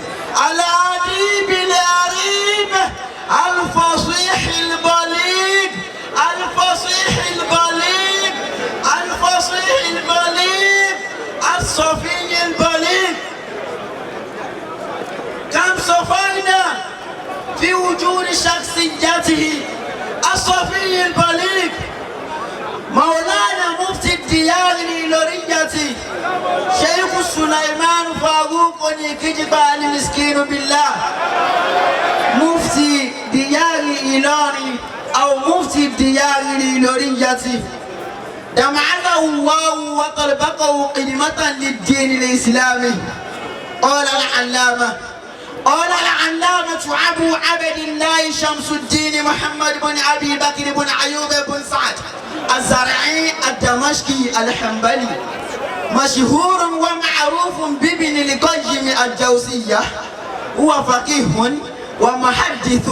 Speaker 8: الأديب الأريب الفصيح البليغ الفصيح البليغ الفصيح البليغ الصفي البليغ كم صفينا في وجود شخصيته الصفي البليغ مولانا مفتي الديار الإيلورية شيخ سليمان فاروق كجب المسكين بالله مفتي ديار إيلوري أو مفتي الديار الإيلورية دمعه الله وقلبه قدمة للدين الإسلامي قال العلامة أبو عبد الله شمس الدين محمد بن أبي بكر بن أيوب بن سعد الزرعي الدمشقي الحنبلي مشهور ومعروف بابن القيم الجوزية هو فقيه ومحدث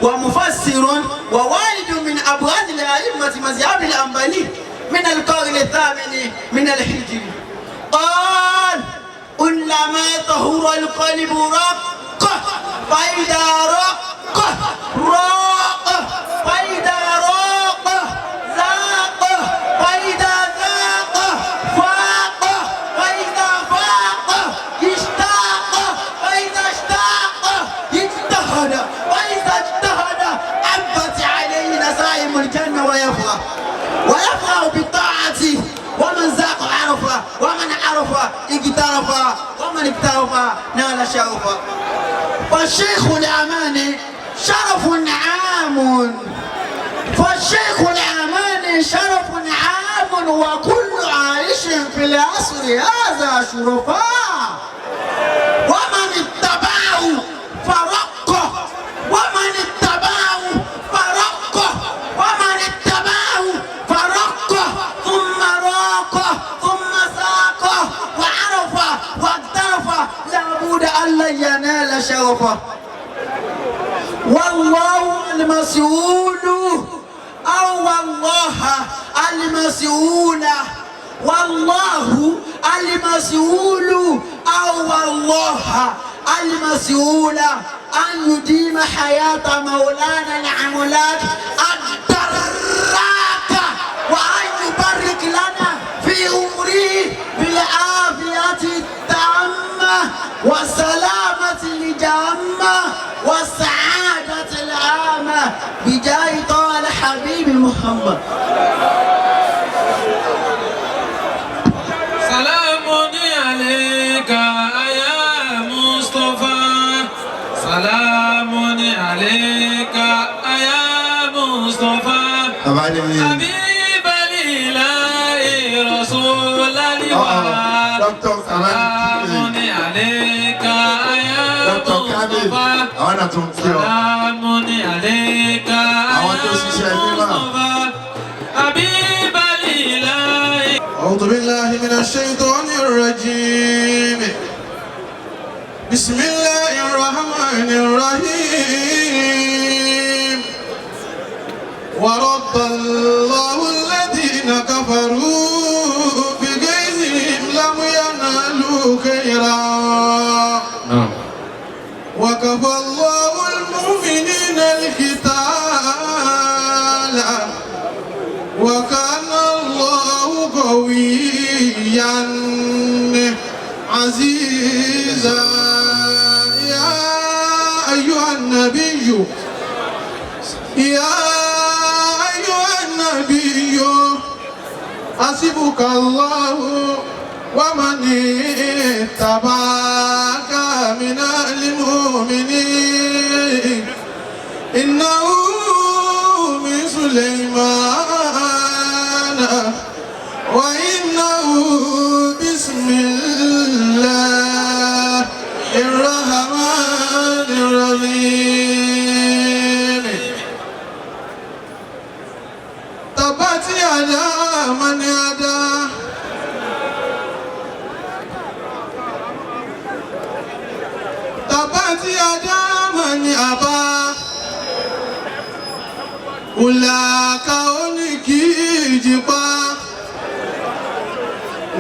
Speaker 8: ومفسر ووالد من أبرز الأئمة مذهب الحنبلي من القرن الثامن من الهجري قال كلما طهر القلب رق فإذا رق فإذا راق ذاق فإذا ذاق فاق فإذا فاق اشتاق فإذا اشتاق اجتهد فإذا اجتهد عبت عليه نسائم الجنة ويفرح بالطاعة ومن ذاق عرف ومن عرف اقترف ومن اقترف نال شرفا فالشيخ الأماني شرف عام فالشيخ الأماني شرف عام وكل عائش في العصر هذا شرفاء ومن اتبعه فرقه ومن اتبعه فرقه ومن اتبعه فرقه ثم راقه ثم ساقه وعرفه واقترفه لابد أن لا ينال شرفه والله المسؤول أو والله المسؤول والله المسؤول أو والله المسؤول أن يديم حياة مولانا العملاق الدراك وأن يبارك لنا في عمره بالعافية التامة والسلامة الجامة والسعادة العامة بجاه طه الحبيب محمد.
Speaker 2: سلام عليك يا مصطفى سلام عليك يا مصطفى حبيب الإله رسول الله سلام
Speaker 4: عليك يا
Speaker 1: Dr. Kamil àwọn náà tún kí ọ.
Speaker 4: سلام عليك
Speaker 1: àwọn tó ṣiṣẹ́ mímọ́.
Speaker 4: حبيب الإله.
Speaker 9: أعوذ بالله من الشيطان الرجيم. بسم الله الرحمن الرحيم. ورد الله الذين كفروا بغيظهم لم ينالوا خيرا وكفى الله المؤمنين القتال وكان الله قويا عزيزا. يا أيها النبي حسبك الله ومن اتبعك من المؤمنين. إنه من سليمان وإنه بسم الله الرحمن الرحيم. تبت يدا من يدا تبت يدا من أبى أولاك ونكيجبا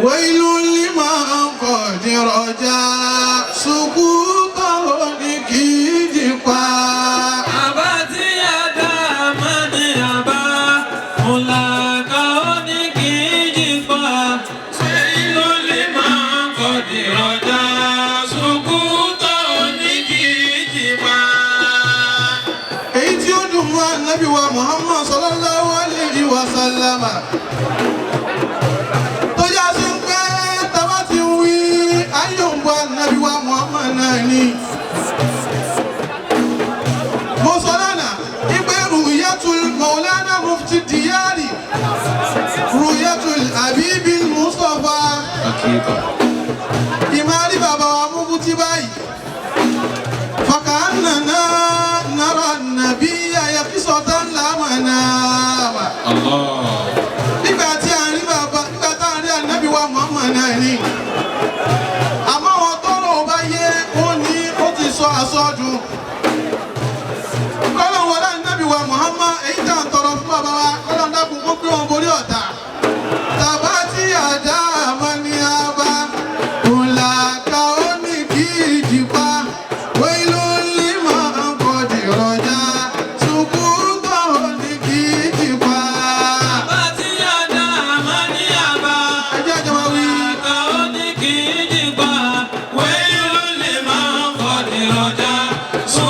Speaker 9: ويل لمن قد رجا سقوطه ونكيجبا. Nabi wa Muhammad sallallahu alayhi wa sallam. Tó yá sí pé tàbá ti wí ayọ̀nbọ̀ Nabi wa Muhammad náà ni. Mo sọ lánàá, ìpè Ruhiyatul Maulana Mufti Diyari, Ruhiyatul Habibil Mustafa. Ìmáàrí bàbá wa mú bú ti báyìí. Fakannana nara Nabiyya yaqizatan la manama. Nígbà tí a rí bàbá, nígbà tá a rí Ànábì wa Muhammad náà ni. Àmọ́ wọn tọ́rọ̀ bá yé ó ní ó ti sọ àsọdùn. Kọ́lọ̀ wọlé Ànábì wa Muhammad èyí tá à ń tọrọ fún bàbá wa kọ́lọ̀ dákun kó gbé wọn borí ọ̀tá. Tàbá tí àdá àmọ́ ní abá, òun là ká ó ní kí ìjìpá.
Speaker 4: So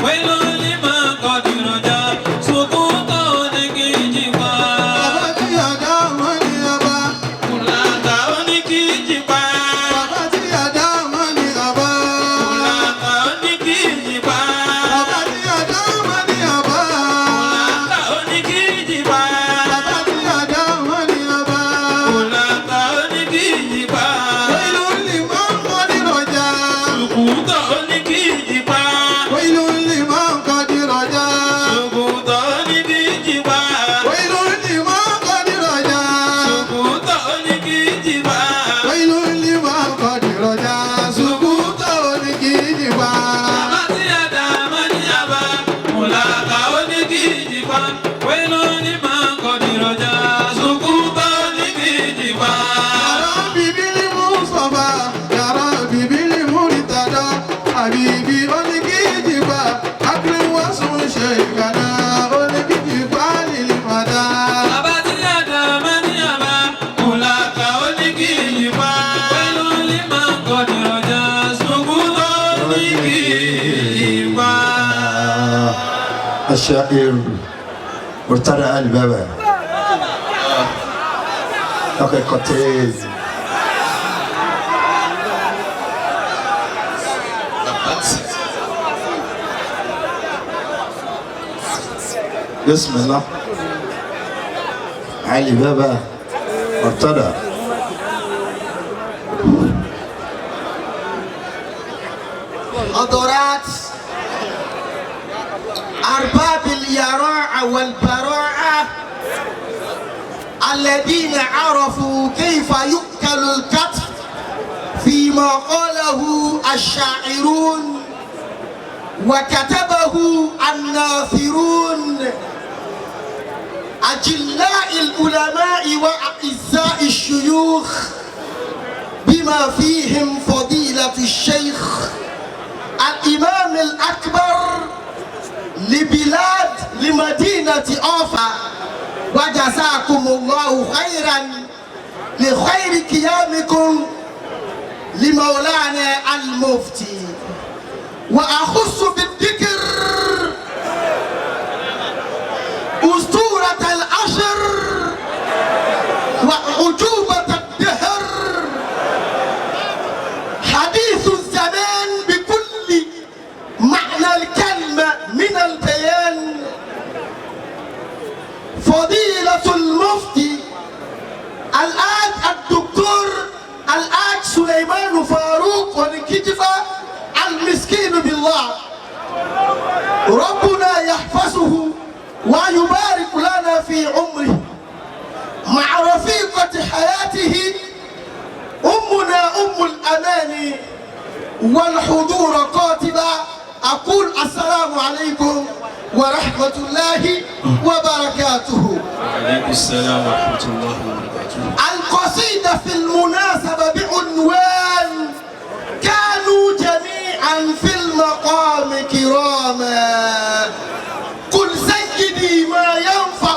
Speaker 4: ويل لمن قد رجا سقوط ونكيجبا
Speaker 9: bàbá tí àdá wọn ní ọba.
Speaker 4: Mulata onikijibá
Speaker 9: bàbá tí àdá wọn ní ọba.
Speaker 4: Mulata onikijibá
Speaker 9: bàbá tí àdá wọn ní ọba.
Speaker 4: Mulata onikijibá
Speaker 9: bàbá tí àdá wọn ní ọba.
Speaker 4: Mulata onikijibá
Speaker 9: wílù lè máa ń kọ́ nínú ọjà.
Speaker 4: Sukuto onikijibá
Speaker 9: wílù lè máa ń kọ́ nínú ọjà.
Speaker 4: Sukuto onikijibá
Speaker 9: wílù lè máa ń kọ́ nínú ọjà.
Speaker 4: Sukuto onikijibá
Speaker 9: wílù lè máa ń kọ́ nínú ọjà. sùkútọ̀ oníkìjìbá.
Speaker 4: Abati adama ni aba Mulata onikijibá Welo ni mango di roja Sukuto onikijibá
Speaker 9: yàrá bíbélì Mùsọ̀fà yàrá bíbélì Múrítàdá àbíbí oníkìjìbá akérèwọ́sùn ṣe ìkànnà oníkìjìbá nílì màdá.
Speaker 4: Abati adama ni aba Mulata onikijibá Welo ni mango di roja Sukuto onikijibá
Speaker 1: الشاعر مرتضى البابا اوكي كوتيز بسم الله علي بابا مرتضى
Speaker 8: حضرات أرباب اليراعة والبراعة الذين عرفوا كيف يؤكل الكتف فيما قاله الشاعرون وكتبه الناثرون أجلاء العلماء وأعزاء الشيوخ بما فيهم فضيلة الشيخ الإمام الأكبر لمدينة أوفا وجزاكم الله خيرا لخير قيامكم لمولانا المفتي وأخص بالذكر أسطورة العشر وعجوبة الدهر حديث الزمان بكل معنى الكلمة من البيان فضيلة المفتي الآج الدكتور الآج سليمان فاروق ونكتفى المسكين بالله ربنا يحفظه ويبارك لنا في عمره مع رفيقة حياته أمنا أم الأمان والحضور قاتبا أقول السلام عليكم ورحمة الله وبركاته.
Speaker 4: وعليكم السلام ورحمة الله وبركاته.
Speaker 8: القصيدة في المناسبة بعنوان كانوا جميعا في المقام كراما قل سيدي ما ينفع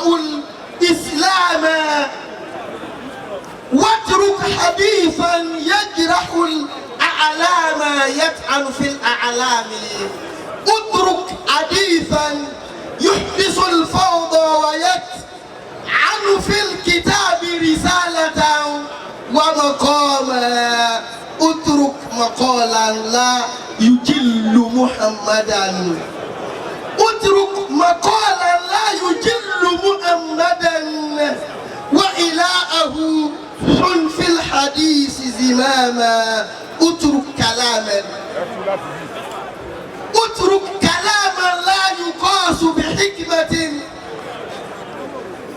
Speaker 8: الإسلام واترك حديثا يجرح الأعلام يطعن في الأعلام اترك حديثا يحدث الفوضى ويطعن في الكتاب رسالة ومقاما اترك مقالا لا يجل محمدا اترك مقالا لا يجل محمدا وإلهه حن في الحديث زماما اترك كلاما اترك كلاما لا يقاس بحكمة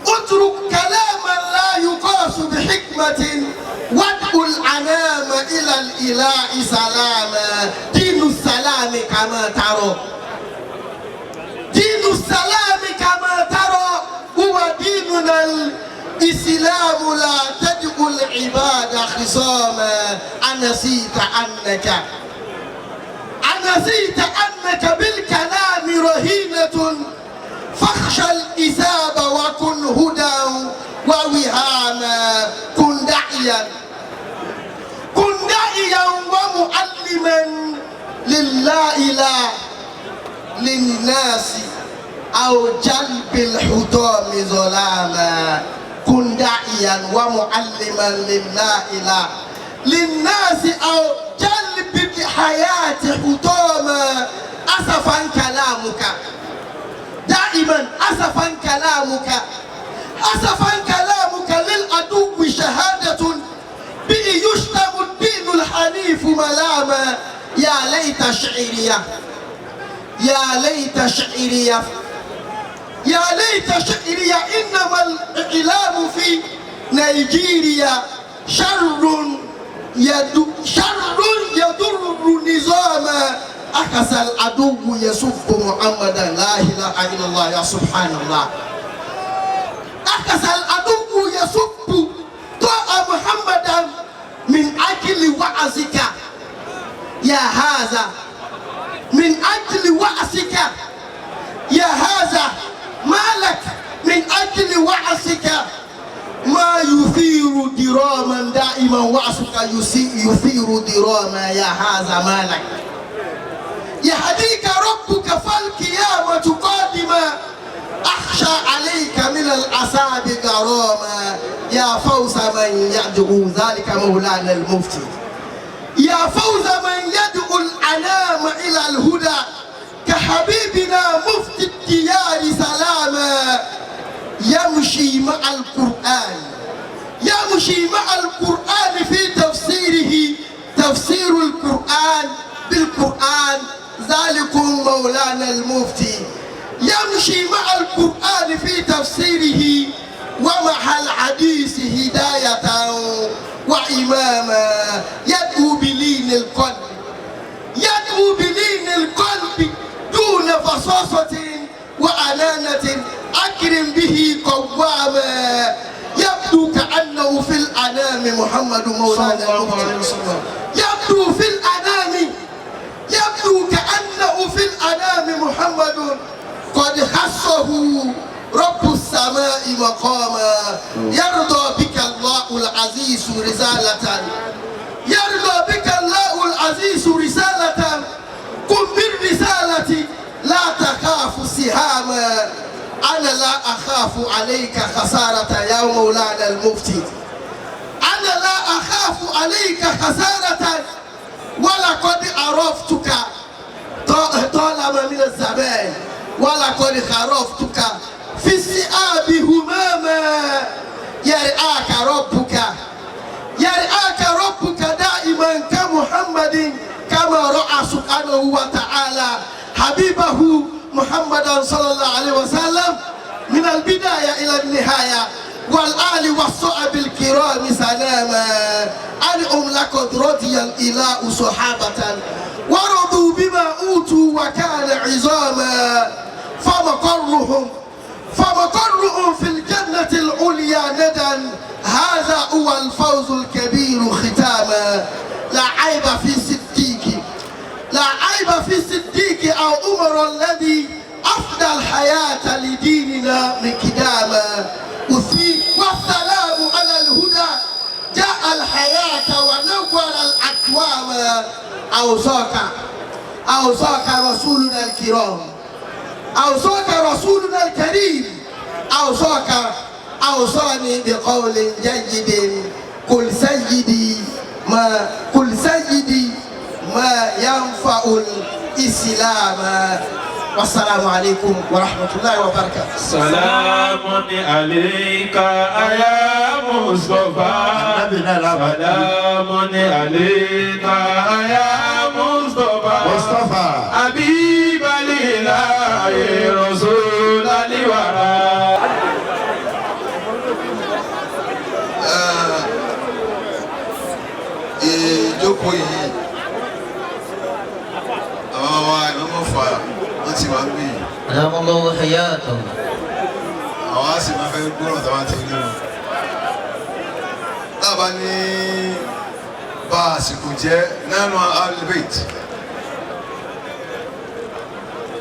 Speaker 8: اترك كلاما لا يقاس بحكمة وادعو الأنام إلى الإله سلاما دين السلام كما ترى دين السلام كما ترى هو ديننا الإسلام لا تدعو العباد خصاما أنسيت أنك بالكلام رهينة فاخشى الإساب وكن هدى ووهاما كن داعيا ومعلما لله لا للناس أو جلب الحطام ظلاما كن داعيا ومعلما لله للناس أو جلب الحياة حطاما أسفا كلامك دائما أسفا كلامك للعدو شهادة به يشتم الدين الحنيف ملاما يا ليت شعريه إنما الإعلام في نيجيريا شر يضر نظاما أكس العدو يسب محمدا لا إله إلا الله يا سبحان الله أكس العدو يسب طاعة محمدا من أجل وعزك يا هذا من أجل وعسك يا هذا مالك من أجل وعسك ما يثير دراما دائما وعسك يثير دراما يا هذا مالك يهديك ربك فالقيامة قادمة أخشى عليك من العذاب غراما يا فوز من يدعو ذلك مولانا المفتي يا فوز من يدعو الأنام إلى الهدى كحبيبنا مفتي الديار سلاما يمشي مع القرآن في تفسير القرآن بالقرآن ذلكم مولانا المفتي يمشي مع القرآن في تفسيره ومع الحديث هداية وإماما يدعو بلين القلب دون فصاصة وأنانة أكرم به قواما يبدو كأنه في الأنام محمد مولانا المفتي يبدو كأنه في الأنام محمد قد خصه رب السماء مقاما يرضى بك الله العزيز رسالة قم بالرسالة لا تخاف سهاما أنا لا أخاف عليك خسارة يا مولانا المفتي أنا لا أخاف عليك خسارة ولقد عرفتك طالما من الزمان ولقد خرفتك في السئاب هماما يرعاك ربك دائما كمحمد كما رأى سبحانه وتعالى حبيبه محمدا صلى الله عليه وسلم من البداية إلى النهاية والآل والصحب الكرام سلاما أنعم لقد رضي الإله صحابة ورضوا بما أوتوا وكان عظاما فمقرهم في الجنة العليا ندى هذا هو الفوز الكبير ختاما لا عيب في الصديق أو عمر الذي أفدى الحياة لديننا مقداما والسلام على الهدى جاء الحياة ونور الأكوام أوصاك رسولنا الكريم أوصاني بقول جيد قل سيدي ما ينفع الإسلام والسلام عليكم ورحمة الله وبركاته.
Speaker 2: سلام عليك يا مصطفى سلام عليك يا مصطفى حبيب الإله رسول الورى.
Speaker 5: ìjókòó yìí àwọn wa ìmọ̀mọ̀ fà wọ́n ti wá ń bì í.
Speaker 10: Alhamdulillah hayatun.
Speaker 5: àwọn á sì máa fẹ́ gbọ́ràn táwọn ti rí wọn. tábà ní bá àsìkò jẹ́ nánú alibait.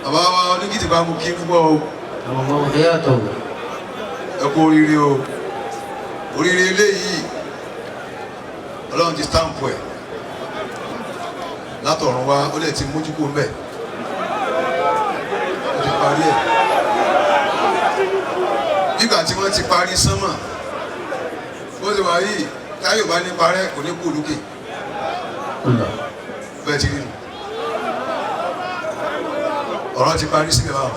Speaker 5: bàbá wa oníkìtì bá mú kí púpọ̀ o.
Speaker 10: Alhamdulillah hayatun.
Speaker 5: ẹ kú oríire o. oríire eléyìí ọlọ́run ti stamp ẹ̀ látọ̀run wá ó lè ti mójú kó mbẹ̀ ti parí sánmà bó ti wà yìí táyọ̀ bá ní parẹ́ kò ní kú lókè bẹ́ẹ̀ ti rí nu ọ̀rọ̀ ti parí síbẹ̀ báwọn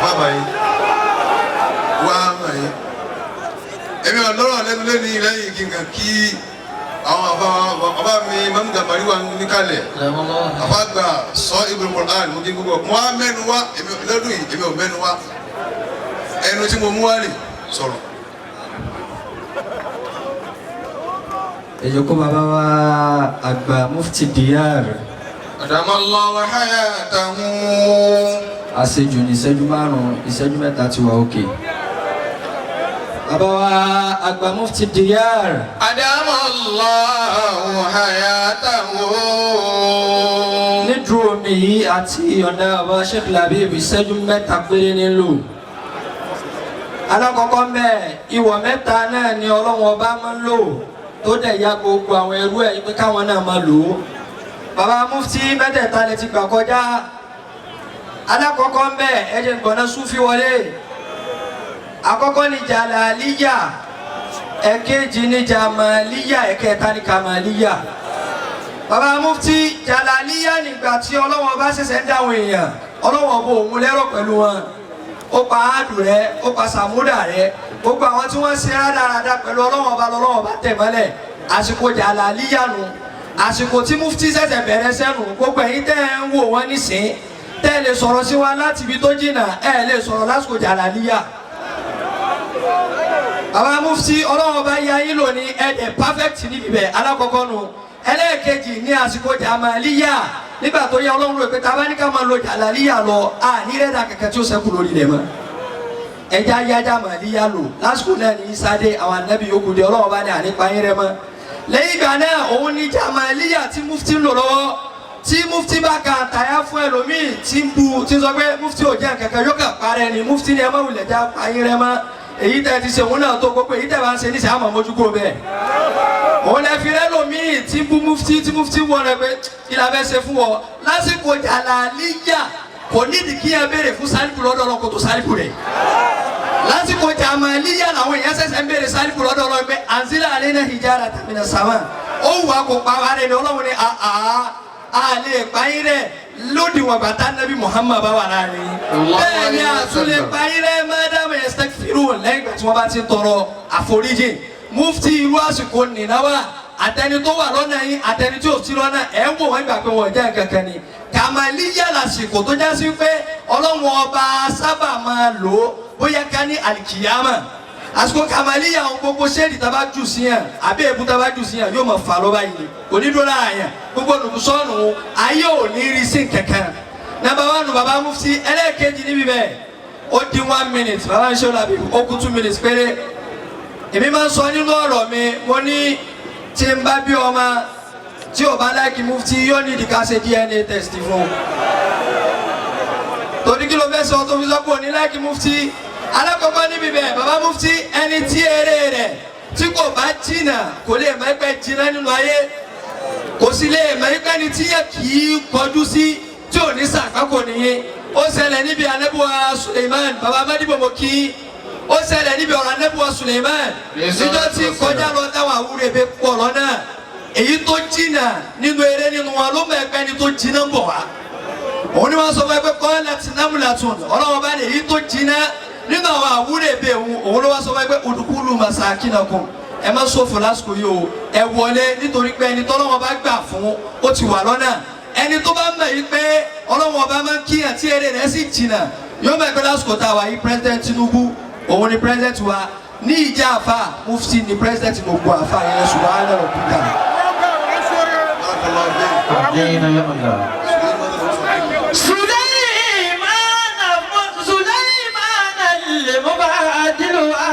Speaker 5: bàbá yìí wá hàn yìí èmi ọ̀lọ́rọ̀ lẹ́nu lẹ́nu lẹ́yìn kí n kàn kí àwọn bàbá mi Imam Gambari wà níkàlẹ̀ àfàgbà sọ Ibn Qur'an mo kí gbogbo mo wá mẹ́nu wá lọ́dún yìí èmi ò mẹ́nu wá ẹnu tí mo mú wá lè sọ̀rọ̀.
Speaker 7: èyí kó bàbá wa àgbà Mufti Diyar
Speaker 5: Adamallahu hayatahu.
Speaker 7: àṣejù ní ìṣẹ́jú márùn-ún ìṣẹ́jú mẹ́ta ti wà òkè. bàbá wa àgbà Mufti Diyar
Speaker 5: Adamallahu hayatahu.
Speaker 7: nídùú omi yìí àti ọ̀dà bàbá Sheikh Labib ìṣẹ́jú mẹ́ta péré nílò. alákọ̀ọ́kọ́ mẹ́ ìwọ̀ mẹ́ta náà ni Ọlọ́run ọba máa ń lò tó dẹ̀ ya gbogbo àwọn ẹrú ẹ̀ pé káwọn náà máa lò ó. bàbá Mufti mẹ́tẹ̀ẹ̀ta lè ti gbà kọjá. alákọ̀ọ́kọ́ mẹ́ ẹ̀jẹ̀ gbọ̀nà Súfì wọlé. àkọ́kọ́ ni Jalaliya, ẹ̀kejì ni Jamaliya, ẹ̀kẹta ni Kamaliya. bàbá Mufti Jalaliya nígbà tí Ọlọ́run ọba ṣẹ̀ṣẹ̀ ń dáwọn èèyàn Ọlọ́run ọba òun lẹ́rọ̀ pẹ̀lú wọn. ó pa áàdù rẹ̀ ó pa sàmúdà rẹ̀ gbogbo àwọn tí wọ́n ṣe rádaràda pẹ̀lú Ọlọ́run ọba tẹ̀ mọ́lẹ̀ àsìkò Jalaliya nù àsìkò tí Mufti ṣẹ̀ṣẹ̀ bẹ̀rẹ̀ sẹ́nu gbogbo ẹ̀yin tẹ́ ń wò wọ́n nísìn tẹ́ lè sọ̀rọ̀ sí wa láti ibi tó jìnnà ẹ̀ lè sọ̀rọ̀ lásìkò Jalaliya. bàbá Mufti Ọlọ́run ọba ya yín lò ní ẹ̀dẹ̀ perfect níbi bẹ̀ alákọ̀ọ́kọ́ nù ẹlẹ́ẹ̀kejì ní àsìkò Jamaliya nígbà tó yẹ Ọlọ́run rò pé tá a bá ní ká máa lo Jalaliya lọ ní rẹ́dà kẹ̀kẹ́ tí ó ṣẹ́kù lórí rẹ̀ mọ́ ẹja yá Jamaliya lò lásìkò náà ní sáde àwọn anábì yòókù dé Ọlọ́run bá ní ànípa yín rẹ mọ́ lẹ́yìn ìgbà náà òun ní Jamaliya tí Mufti ń lò lọ́wọ́ tí Mufti bá ka àtàyà fún ẹlòmíì tí ń bu tí ń sọ pé Mufti ò jẹ́ kẹ̀kẹ́ yóò kà parẹ́ ni Mufti ni ẹ má wulẹ̀ já pa yín rẹ mọ́ èyí tẹ́ ti ṣe òun náà tó gbogbo èyí tẹ́ bá ń ṣe níṣẹ́ àmọ́ mójúkó bẹ́ẹ̀ òun lè fi rẹ́lòmíì tí ń bu Mufti tí Mufti wọ́n rẹ pé kí la fẹ́ ṣe fún ọ lásìkò Jalaliya kò nídìí kí ẹ béèrè fún sálíkù lọ́dọ̀ Ọlọ́run kó tó sálíkù rẹ̀ lásìkò Jamaliya làwọn èèyàn ṣẹ̀ṣẹ̀ ń béèrè sálíkù lọ́dọ̀ Ọlọ́run pé anzila alayna hijaratan minas sama ó wà kó pa wá rẹ̀ ni Ọlọ́run ni a lè pa yín rẹ̀ lódiwọ̀n bàtà Nabi Muhammad bá wà láàrin bẹ́ẹ̀ ni àtúnlẹ̀ pa yín rẹ̀ madama yastaghfirun lẹ́yìn ìgbà tí wọ́n bá ti tọrọ àforíjì Mufti irú àsìkò nìyàwó àtẹni tó wà lọ́nà yín àtẹni tí ò sí lọ́nà ẹ̀ ń wò wọ́n gbà pé wọ́n jẹ́ kankan ni Kamaliya lásìkò tó já sí pé Ọlọ́run ọba sábà máa lò ó bóyá ká ní alikiyama àsìkò Kamaliya àwọn gbogbo ṣéèdì tábà jù sí yàn àbí èbú tábà jù sí yàn yóò máa fà lọ́ba yìí onídúró lára yàn gbogbo nùsọ́ọ̀nù ayé ò ní rí sí kankan nàbà wà nù bàbá Mufti ẹlẹ́ẹ̀kejì níbi bẹ́ẹ̀ ó dín 1 minute bàbá ń ṣe ó làbí ó kú 2 minutes péré èmi máa ń sọ nínú ọ̀rọ̀ mi mo ní tí n bá bí ọmọ tí o bá láìkí Mufti yóò ní ìdíkà ṣe DNA test fún un torí kí ló fẹ́ sọ tó fi sọ pé òní láìkí Mufti alákọ̀ọ́kọ́ níbi bẹ́ẹ̀ bàbá Mufti ẹni tí eré rẹ̀ tí kò bá jìnnà kò lè mọ̀ pé jìnnà nínú ayé kò sì lè mọ̀ pé ẹni tí yẹ kì í kọjú sí tí ò ní sàkákò nìyẹn ó ṣẹlẹ̀ níbi Ànábì Suleiman bàbá Madibo mo kí ó ṣẹlẹ̀ níbi ọ̀rọ̀ Ànábì Suleiman níjọ́ tí kọjá lọ táwọn àwúrẹ́ bẹ pọ̀ lọ́nà èyí tó jìnnà nínú eré nínú wọn ló mọ̀ ẹgbẹ́ ni tó jìnnà ń bọ̀ wá òun ni wọ́n sọ fún ẹgbẹ́ qalat namlatun ọlọ́wọ́n bá ní èyí tó jìnnà nínú àwọn àwúrẹ́ bẹ òun ló wá sọ fún ẹgbẹ́ udkhulu masakinakum ẹ má ṣòfò lásìkò yìí o ẹ wọlé nítorí pé ẹni tọ́lọ́wọ́n bá gbà fún ó ti wà lọ́nà ẹni tó bá mọ̀ yìí pé ọlọ́wọ́n bá máa ń kíyàn tí eré rẹ̀ sì jìnnà yóò mọ̀ ẹgbẹ́ lásìkò tá a wà yìí President Tinubu òun ni President wa ní ìjà àfa Mufti ni President gbogbo àfa yẹn subhana rabbika.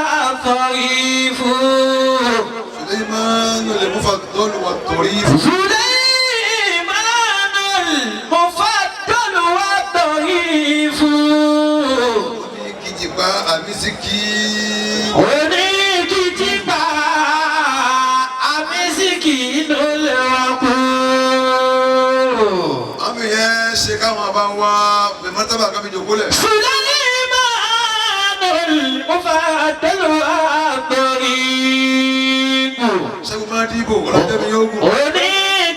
Speaker 4: الطريف
Speaker 5: سليمان المفضل والطريف
Speaker 4: سليمان المفضل والطريف
Speaker 5: oníkìjìpá àmísìkì
Speaker 4: oníkìjìpá àmísìkì ló lè wá kú.
Speaker 5: àmì yẹn ṣe káwọn bá ń wá bẹ̀mọ́tàbà kábí jòkó lẹ̀.
Speaker 4: Suleiman المفضل الطريق
Speaker 5: ṣẹ́gun máa dìbò ọlọ́jọ́ mi yóò gùn.
Speaker 4: òní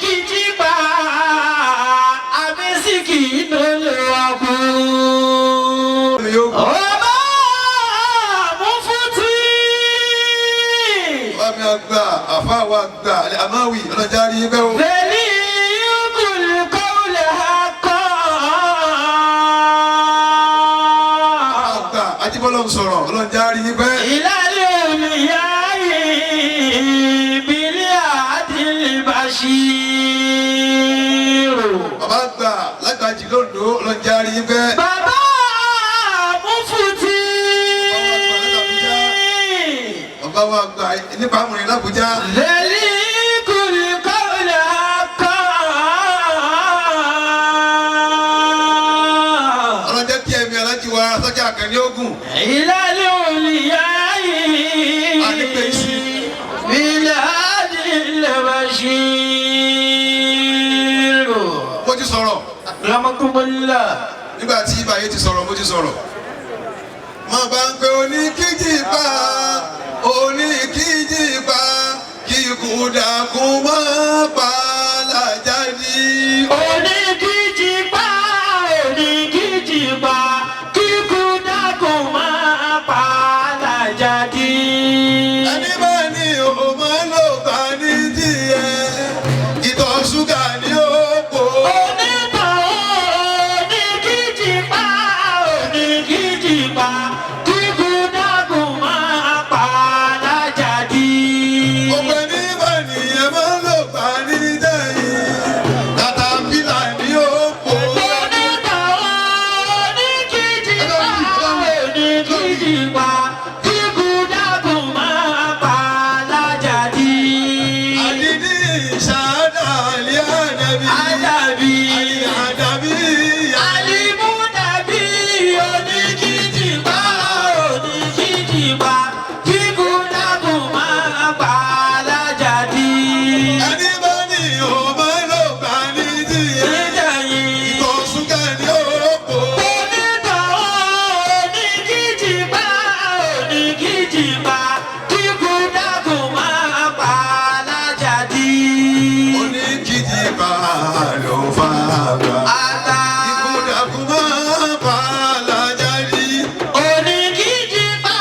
Speaker 4: kìjì pa àbísíkì ló lè wá kú.
Speaker 5: mi yóò gùn.
Speaker 4: ọba Mufti.
Speaker 5: ọba mi àgbà àfa wa àgbà àmáwì ọlọ́jà rí bẹ́ẹ̀ o.
Speaker 4: Fẹ́lí yúkùn kọ́lẹ̀ akọ́.
Speaker 5: àgbà ajíbọ́lọ́ ń sọ̀rọ̀ ọlọ́jà rí bẹ́ẹ̀.
Speaker 4: ìlàlẹ̀ òmìyá ìbílẹ̀ àdìlẹ̀ Bashiru.
Speaker 5: bàbá àgbà lágbàjì lóńdó ọlọ́jà rí bẹ́ẹ̀.
Speaker 4: Bàbá Mufti.
Speaker 5: bàbá wa àgbà nípa àmúrin l'Àbújá.
Speaker 4: Fẹ́lí yúkùn kọ́lẹ̀ akọ́.
Speaker 5: ọlọ́jà kí ẹ̀mí alájí wa sọ́jà àkànní ogun.
Speaker 4: ìlàlẹ̀ òmìyá ìbílẹ̀ àdìlẹ̀ Bashiru.
Speaker 5: mo ti sọ̀rọ̀
Speaker 4: Ramakumullah.
Speaker 5: nígbà tí ibàyè ti sọ̀rọ̀ mo ti sọ̀rọ̀. mo bá ń pe oníkíjì pa oníkíjì pa kí ikú dàkún mọ́ pa lájáde.
Speaker 4: Oníkìjì pa, oníkìjì pa, kíkú dákun máa pa lájàdí.
Speaker 5: ẹni bá ní òmò ló bá ní díẹ̀ ìtọ̀ ṣúgà ní òpó.
Speaker 4: Onítàn oníkìjì pa, oníkìjì pa, kíkú dákun máa pa lájàdí.
Speaker 5: ọ̀pẹ ní bá nìyẹn máa ló bá ní dẹ́yìn katapila ní òpó.
Speaker 4: Onítàn oníkìjì pa, oníkìjì pa, kíkú dákun máa pa lájàdí.
Speaker 5: àdídì ìṣáádà àlẹ́ àdàbí.
Speaker 4: Àdàbí.
Speaker 5: àdàbí
Speaker 4: Alimudabi oníkìjì pa, oníkìjì pa, kíkú dákun máa pa lájàdí.
Speaker 5: ẹni bá ní òmò ló bá ní díẹ̀
Speaker 4: Nídàyìn.
Speaker 5: ìtọ̀ ṣúgà ní òpó.
Speaker 4: Onítàn oníkìjì pa, oníkìjì pa, kíkú dákun máa pa lájàdí.
Speaker 5: oníkìjì pa ló fà gbà.
Speaker 4: Ata.
Speaker 5: ikú dàkún mọ́ pa lájáde.
Speaker 4: Oníkìjì pa,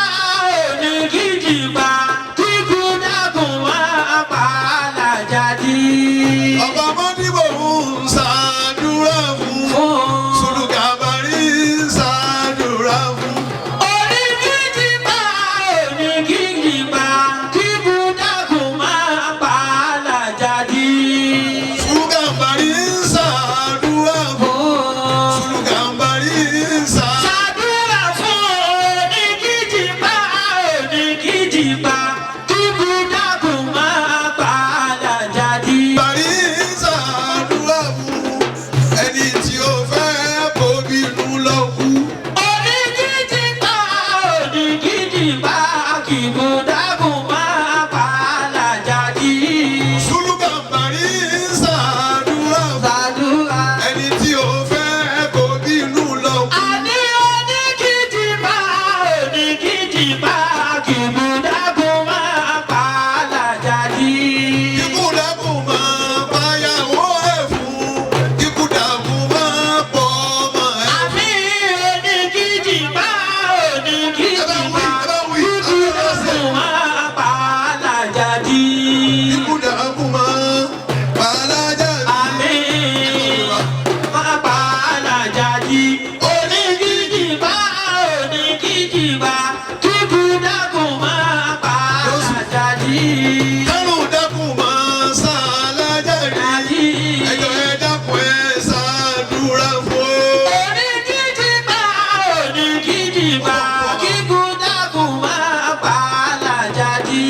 Speaker 4: oníkìjì pa, kíkú dákun máa pa lájàdí.
Speaker 5: ọba mọ́dìbò ń ṣàdúrà fún. Sùlùkàbàrí ń ṣàdúrà fún.
Speaker 4: Oníkìjì pa, oníkìjì pa, kíkú dákun máa pa lájàdí.
Speaker 5: Sùlùkàbàrí ń ṣàdúrà fún. Sùlùkàbàrí ń
Speaker 4: Ṣàdúrà fún oníkìjì pa, oníkìjì pa, kíkú dákun máa pa lájàdí.
Speaker 5: ṣàdúrà fún. ẹni tí ó fẹ́ bóbi inú lọ kú.
Speaker 4: Oníkìjì pa, oníkìjì pa, kíkú dákun máa pa lájàdí.
Speaker 5: Sùlùkàbàrí ń ṣàdúrà fún.
Speaker 4: Ṣàdúrà.
Speaker 5: ẹni tí ó fẹ́ bóbi inú lọ kú.
Speaker 4: Àní oníkìjì pa, oníkìjì pa, kíkú dákun máa pa lájàdí.
Speaker 5: Ikú dàkún máa payàwó ẹ̀ fún. Ikú dàkun máa pọ̀ ọmọ ẹ̀.
Speaker 4: Àmì oníkìjì pa, oníkìjì pa, kíkú dákun máa pa lájàdí.
Speaker 5: Ikú dàkún máa pàlájà ní.
Speaker 4: Àmì máa pa lájàdí. Oníkìjì pa, oníkìjì pa, kíkú dákun máa pa lájàdí.
Speaker 5: Kánú dàkún máa ṣàlájà ní. ẹjọ́ ẹ dákun ẹ ṣàdúrà fún.
Speaker 4: Oníkìjì pa, oníkìjì pa, kíkú dákun máa pa lájàdí.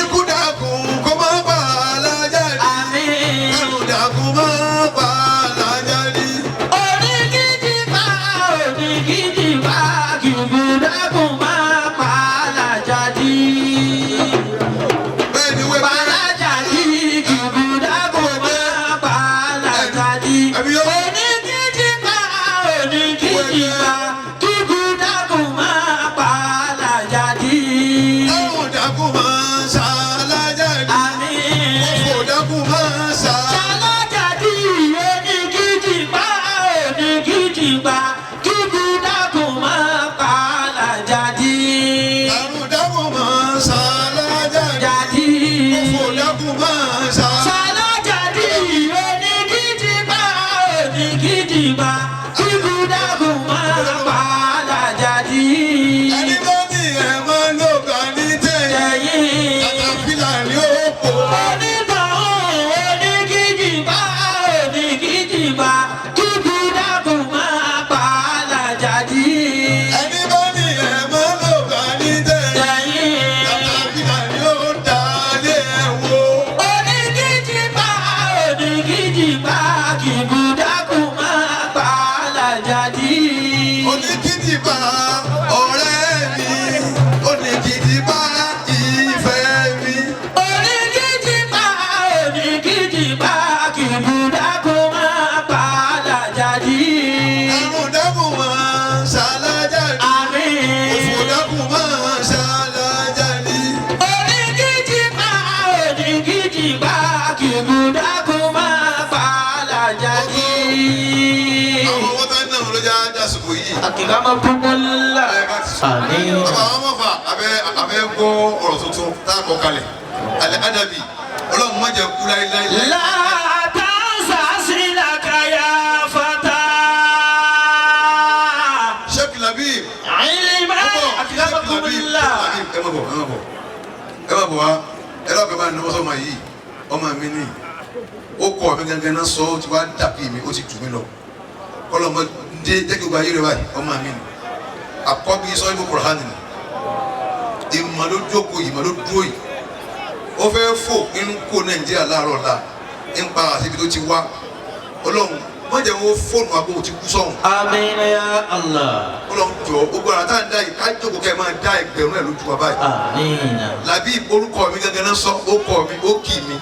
Speaker 5: Ikú dàkún kó máa pàlájà ní.
Speaker 4: Àmì.
Speaker 5: Kánú dàkún máa pàlájà ní.
Speaker 4: Oníkìjì pa, oníkìjì pa, kíkú dákun máa pa lájàdí.
Speaker 5: Bẹ́ẹ̀ ni wẹ́ẹ́
Speaker 4: Pa lájàdí, kíkú dákun máa pa lájàdí. Oníkìjì pa, oníkìjì pa, kíkú dákun máa pa
Speaker 3: gbà kíkú dákun máa pa alájàdí.
Speaker 5: àrùn dákun máa ṣàlàjàdí.
Speaker 3: Jàdí.
Speaker 5: òfò dákun máa
Speaker 3: ṣàlàjàdí. oníkìtìpá oníkìtìpá kíkú dákun máa pa alájàdí.
Speaker 5: ẹni bá ní ẹ̀ máa ló gbà ní tẹ̀yìn. àtàfílà ni ó kó.
Speaker 3: kíkú dákun máa pa alájàdí.
Speaker 5: ẹni bá ní ẹ̀ máa ló gbà ní tẹ̀yìn. àtàfílà ni ó dá lé ẹ̀ wò.
Speaker 3: oníkìtìpá kíkú dákun máa pa alájàdí.
Speaker 5: oníkìtìpá ọ̀rẹ́ mi. oníkìtìpá ìfẹ́ mi.
Speaker 3: oníkìtìpá kíkú dákun máa pa alájàdí.
Speaker 5: àrùn dákun máa ṣàlàjàdí.
Speaker 3: àmín.
Speaker 5: òfò dákun máa ṣàlàjàdí.
Speaker 3: oníkìtìpá kíkú dákun máa pa alájàdí.
Speaker 5: àwọn ọmọ tá ń náà ló já dásìkò yìí.
Speaker 3: akiramakumullah.
Speaker 10: Àmín.
Speaker 5: bàbá àwọn ọmọ fà abẹ́ gbọ́ ọ̀rọ̀ tuntun tá a kọ kalẹ̀ alẹ́ adabi ọlọ́run má jẹ́ kú láéláé.
Speaker 3: La tansa silaka ya fata.
Speaker 5: Sheikh Labib
Speaker 3: Ilma akiramakumullah.
Speaker 5: ẹ má bọ̀ wá ẹ lọ́ọ́ bẹ̀ bá ní ọmọ yìí ọmọ mi ní ó kọ́ mi gangan náà sọ ó ti wá dàbí mi ó ti jù mí lọ kọ́lọ́ mọ dé jẹ́ kí o gba ayé rẹ báyìí ọmọ mi ní àkọ́bí sọ ibú Kùránì ni ìmọ̀ ló jókòó ìmọ̀ ló dúró yìí ó fẹ́ fò nínú kó Nàìjíríà láàárọ̀ ọ̀la ń pa àṣíbi tó ti wá ọlọ́run wọ́n jẹ́ wọn fóònù àgbo ti kú sọ́hun.
Speaker 10: Àmín ya Allah.
Speaker 5: ọlọ́run jọ gbogbo ara tá à ń dá yìí ká jókòó kẹ́ ẹ máa dá ẹgbẹ̀rún ẹ̀ lójú wa báyìí.
Speaker 10: Àmín.
Speaker 5: làbí orúkọ mi gẹ́gẹ́ náà sọ ó kọ mi ó kì mí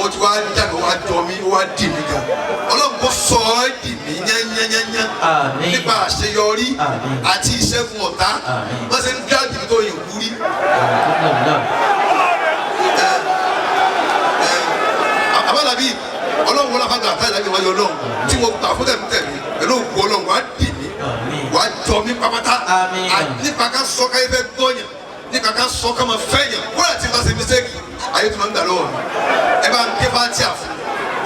Speaker 5: ó ti wá jáde ó wá jọ mí ó wá dì mí gan ọlọ́run kò sọ ọ́ dì mí yányányányá
Speaker 10: Àmín.
Speaker 5: nípa àṣeyọrí
Speaker 10: Àmín.
Speaker 5: àti ìṣẹ́gun ọ̀tá
Speaker 10: Àmín.
Speaker 5: wọ́n ṣe ń dá jìbìtì tó yìn kú rí. àbálàbí ọlọ́run wọlé afáàgbà àtàlẹ́ àbí wáyé ọlọ́run tí mo gbà fún tẹ̀mítẹ̀mí pẹ̀lú òkú ọlọ́run wàá dì mí wàá jọ mí pápátá
Speaker 10: Àmín.
Speaker 5: nípa ká sọ ká yẹ fẹ́ gbọ́yàn nípa ká sọ ká máa fẹ́ yàn wọ́n àti bá ṣe mistake ayé tó máa ń gbà lọ́wọ́ mi ẹ bá ń ké Fatiha fún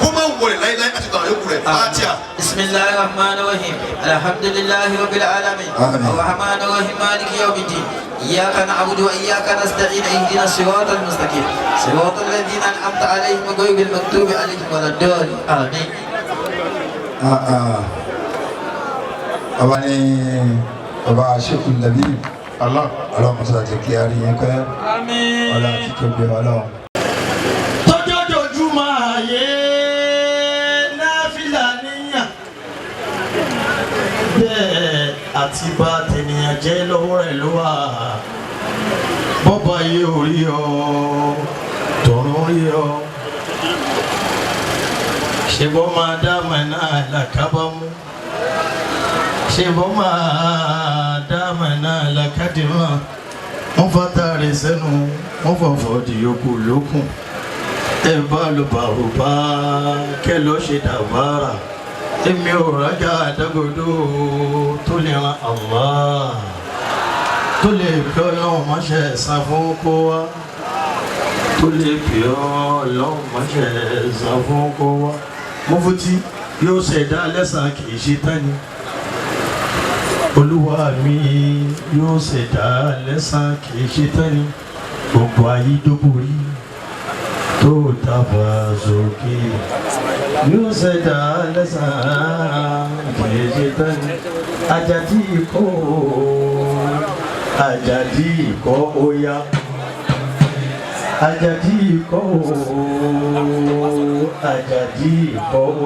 Speaker 5: kó má wọlé láíláí àti gbàgbọ́ yòókù rẹ̀ Fatiha.
Speaker 10: Bismillahir Rahmanir Rahim. Alhamdulillahi Rabbil Alamin.
Speaker 1: Amin.
Speaker 10: Ar-Rahmanir Rahim. Maliki Yawmiddin. إياك نعبد وإياك نستعين اهدنا الصراط المستقيم صراط الذين أنعمت عليهم غير المغضوب عليهم ولا الضالين آمين.
Speaker 1: bàbá ní bàbá Sheikh Labib ọlọ́run mọ́sá ti kí a rí yẹn pẹ́ ọlọ́run ti tóbi ọlọ́run.
Speaker 11: tọ́jọ́jọ́júmọ́ ayé náfìlà níyàn bẹ́ẹ̀ àti bá tènìyàn jẹ́ lọ́wọ́ rẹ̀ ló wà bọ́bá yé orí ọ tọ̀run rí ọ ṣe bọ́ máa dá mẹ́ná làkábámú ṣe bọ́ máa dá mẹ́ná làkádìmọ́ wọ́n fata rẹ̀ sẹ́nu wọ́n fọ̀fọ̀ di yòókù lókun ẹ bá ló bá ò bá kẹ́ lọ́ ṣe dàbára èmi ò rájà àdágodó tó lè ran Allah tó lè fi ọlọ́run mọ́ṣẹ́ san fún kó wá tó lè fi ọlọ́run mọ́ṣẹ́ san fún kó wá Mufti yóò ṣẹ̀dá lẹ́sàn kì í ṣe tán ni olúwa mi yóò ṣẹ̀dá lẹ́sàn kì í ṣe tán ni gbogbo ayé dóborí tó tàbá sókè yóò ṣẹ̀dá lẹ́sàn kì í ṣe tán ni Àjàdí ikọ́ ó yá Àjàdí ikọ́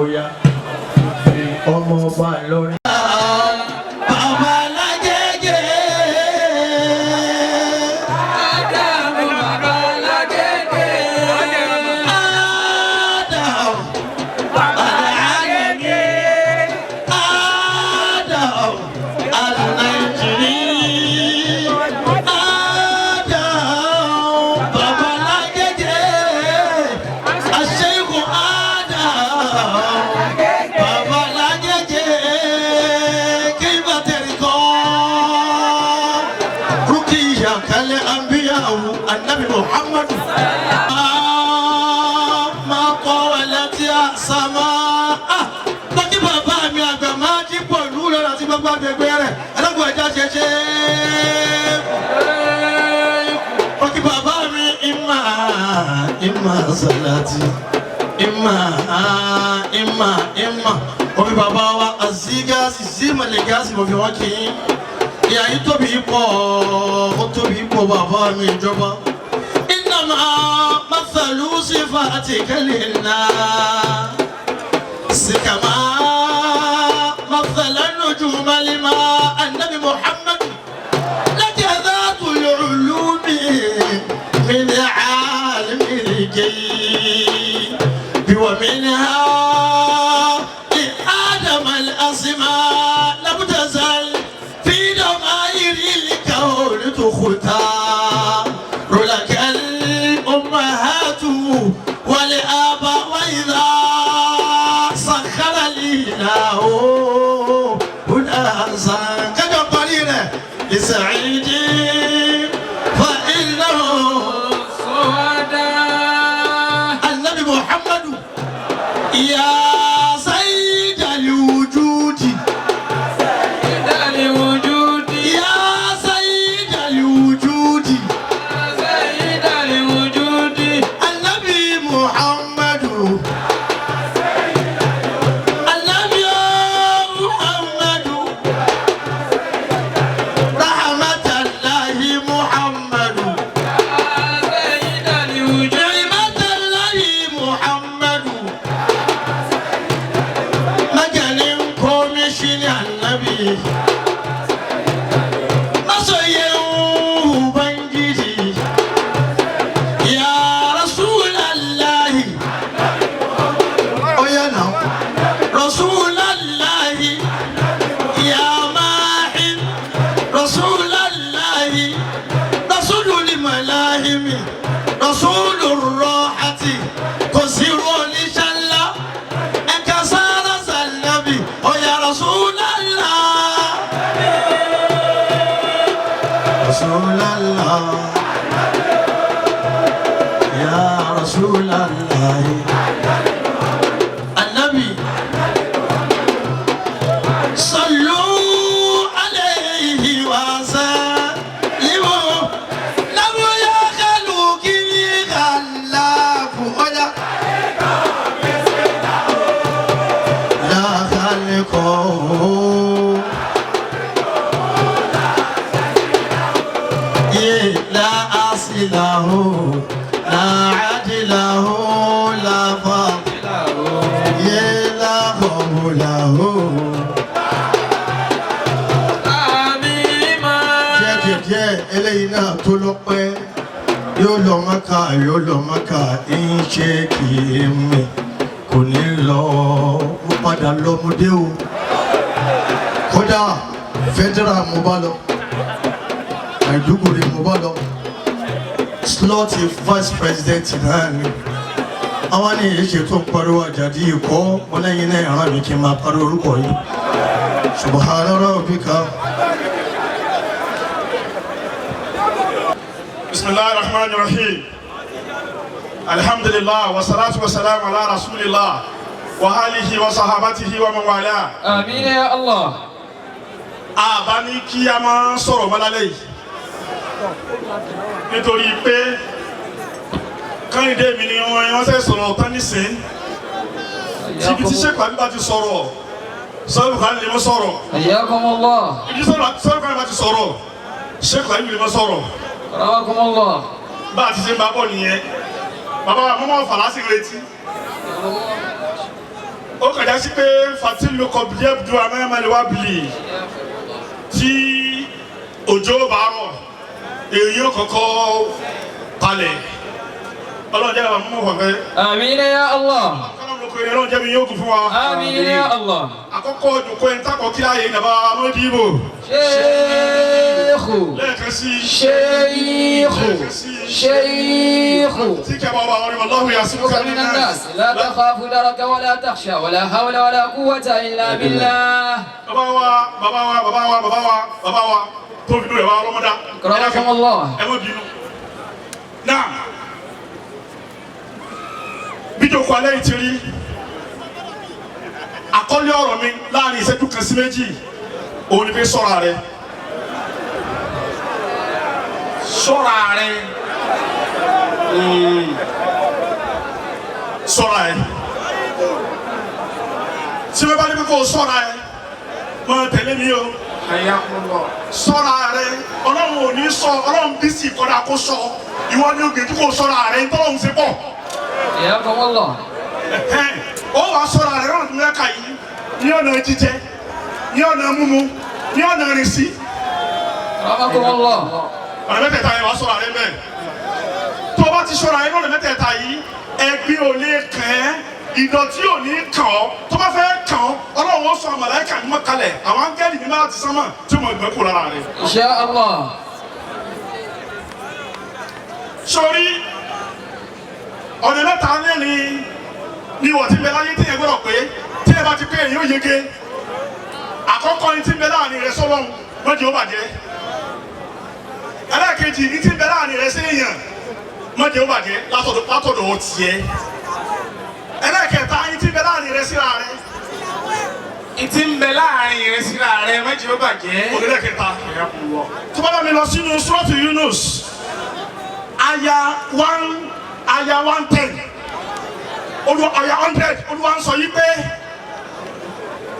Speaker 11: ó yá ọmọ ọba Ìlọrin. كالأنبياء النبي محمد ما طولت يا سماء lọ́kí bàbá mi àgbà máa jí pọ̀ lù lọ́la tí bàbá mi gbé rẹ̀ ẹlẹ́gbọ̀n ẹja ṣẹṣẹ. lọ́kí bàbá mi ìmà sàlátì ìmà òbí bàbá wa àzígáàsì símọ̀lẹ́gáàsì mo fi wọ́n kì í. ìyá yìí tóbi pọ̀ ó tóbi pọ̀ bàbá mi ìjọba. ìnàmà mathalu sifatika linnas kama mathala nujuma lima annabi Muhammad laka dhatul ulumi min alimi al-ghayb wa minha لآدم الأسماء لم تزل في ضمائر الكون تختار لك الأمهات والآباء وإذا سخر الإله أناسا كما قليلا لسعيد فإنه سعداء النبي محمد يا yóò lọ Mákà ń ṣe kì í mi kò ní lọ mo padà lọ́mọdé o kódà federal mo bá lọ Maiduguri mo bá lọ slot vice president náà ni àwọn ní èyí ṣe tó ń pariwo Àjàdí ikọ́ wọn lẹ́yìn náà ràn mí kí n máa pariwo orúkọ yìí subhana rabbika.
Speaker 12: bismillahir rahmanir rahim. Alhamdulillah wa salatu wa salam ala rasulillah wa alihi wa sahabatihi wa man wala.
Speaker 3: Amin ya Allah.
Speaker 12: Àbá ní kí a máa sọ̀rọ̀ mọ́lálẹ́ yìí nítorí pé Kẹ́hìndé mi ni wọ́n ṣe sọ̀rọ̀ tán nísìn ibi tí Sheikh Lamin bá ti sọ̀rọ̀ sọ́ọ̀lù kan lè mọ́ sọ̀rọ̀
Speaker 3: Hayyakumullah.
Speaker 12: ibi sọ́ọ̀lù kan bá ti sọ̀rọ̀ Sheikh Lamin lè mọ́ sọ̀rọ̀
Speaker 3: Rahmakumullah.
Speaker 12: bá a ti ṣe ń bá bọ̀ nìyẹn bàbá wa mọ́mọ́ fàlásì retí ó kàjá sí pé fatilu kọ̀bíyẹ́ du amẹ́mẹ́lẹ́ wá bìlì tí òjò bá rọ̀ èyí ó kọ́kọ́ palẹ̀ ọlọ́run jẹ́ bàbá mọ́mọ́ fọ̀fẹ́.
Speaker 3: Àmín ya Allah.
Speaker 12: ọlọ́run jẹ́ mi yóò kú fún wa.
Speaker 3: Àmín ya Allah.
Speaker 12: àkọ́kọ́ òjòkó ẹni tákọ̀ kí láàyè nàbà mọ́dìbò.
Speaker 3: Sheikhu.
Speaker 12: lẹ́ẹ̀kan sí.
Speaker 3: Sheikhu. Sheikhu.
Speaker 12: tí kẹ́bà wà wọ́n rí wallahu ya'simuka minan nas.
Speaker 3: La takhafu daraka wa la takhsha wa la hawla wa la quwwata illa billah.
Speaker 12: bàbá wa tó fi dúró ẹ̀ wá ọlọ́mọdá.
Speaker 3: Akramakumullah.
Speaker 12: ẹ mọ̀ bínú. náà bíjòkó alẹ́ yìí ti rí àkọ́lé ọ̀rọ̀ mi láàrin ìṣẹ́jú kan sí méjì òun ni pé ṣọ́ra rẹ ṣọ́ra rẹ ṣọ́ra ẹ tí wọ́n bá ní kó ṣọ́ra ẹ máa tẹ̀lé mi o ṣọ́ra rẹ ọlọ́run ò ní sọ ọlọ́run bí sì kọ́dà kó sọ ìwọ ni ògbé tí kò ṣọ́ra rẹ ń tọ́lọ́run ṣe pọ̀. ó wàá ṣọ́ra rẹ lọ́nà tó ń yẹ́ka yìí ní ọ̀nà jíjẹ ní ọ̀nà mímu ní ọ̀nà ìrìnsí. ọ̀nà mẹ́tẹ̀ẹ̀ta yẹn wàá ṣọ́ra rẹ bẹ́ẹ̀ tó o bá ti ṣọ́ra rẹ lọ́nà mẹ́tẹ̀ẹ̀ta yìí ẹgbẹ́ ò lè kàn ẹ́ ìdọ̀tí ò ní kàn ọ́ tó bá fẹ́ kàn ọ́ ọlọ́run ó sọ màláíkà ní mọ́kálẹ̀ àwọn áńgẹ́lì ní máa ti sánmà tí mo gbẹ́ kó lára rẹ̀.
Speaker 3: Insha Allah.
Speaker 12: sori ọ̀nà mẹ́ta ni wọ́n ti bẹ láyé tí yẹn gbọ́dọ̀ pé tí yẹn bá ti pé èyí ó yege àkọ́kọ́ ni ti bẹ láàrin rẹ sọ́lọ́run mọ́jọ́ ó bàjẹ́ ẹlẹ́ẹ̀kejì ni ti bẹ láàrin rẹ séèyàn mọ́jọ́ ó bàjẹ́ látọ̀dọ̀ ó tiẹ̀ ẹlẹ́ẹ̀kẹta ni ti bẹ láàrin rẹ síra rẹ
Speaker 6: ìtì ń bẹ láàrin rẹ síra rẹ mọ́jọ́ ó bàjẹ́.
Speaker 12: ẹlẹ́ẹ̀kẹta tó bá bá mi lọ sínú Suratu Yunus aya 110 aya 100 Olúwa ń sọ yí pé.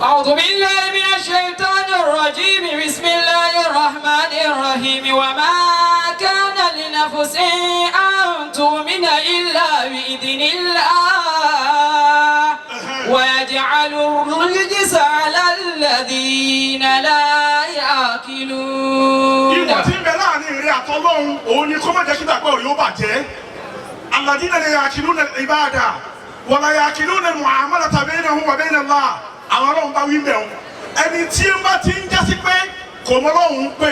Speaker 13: أعوذ بالله من الشيطان الرجيم بسم الله الرحمن الرحيم وما كان لنفس أن تؤمن إلا بإذن الله ويجعل الرجس على الذين لا يعقلون.
Speaker 12: ìwọ tí ń bẹ láàrin ìrìn àtọlọ́hún òun ni kó má jẹ́ kí gbàgbọ́ rẹ̀ ó bàjẹ́ الذين لا يعقلون العبادة ولا يعقلون المعاملة بينهم وبين الله. àwọn ọlọ́run bá wí bẹ́ẹ̀ o ẹni tí ń bá ti ń jásí pé kò mọ ọlọ́run pé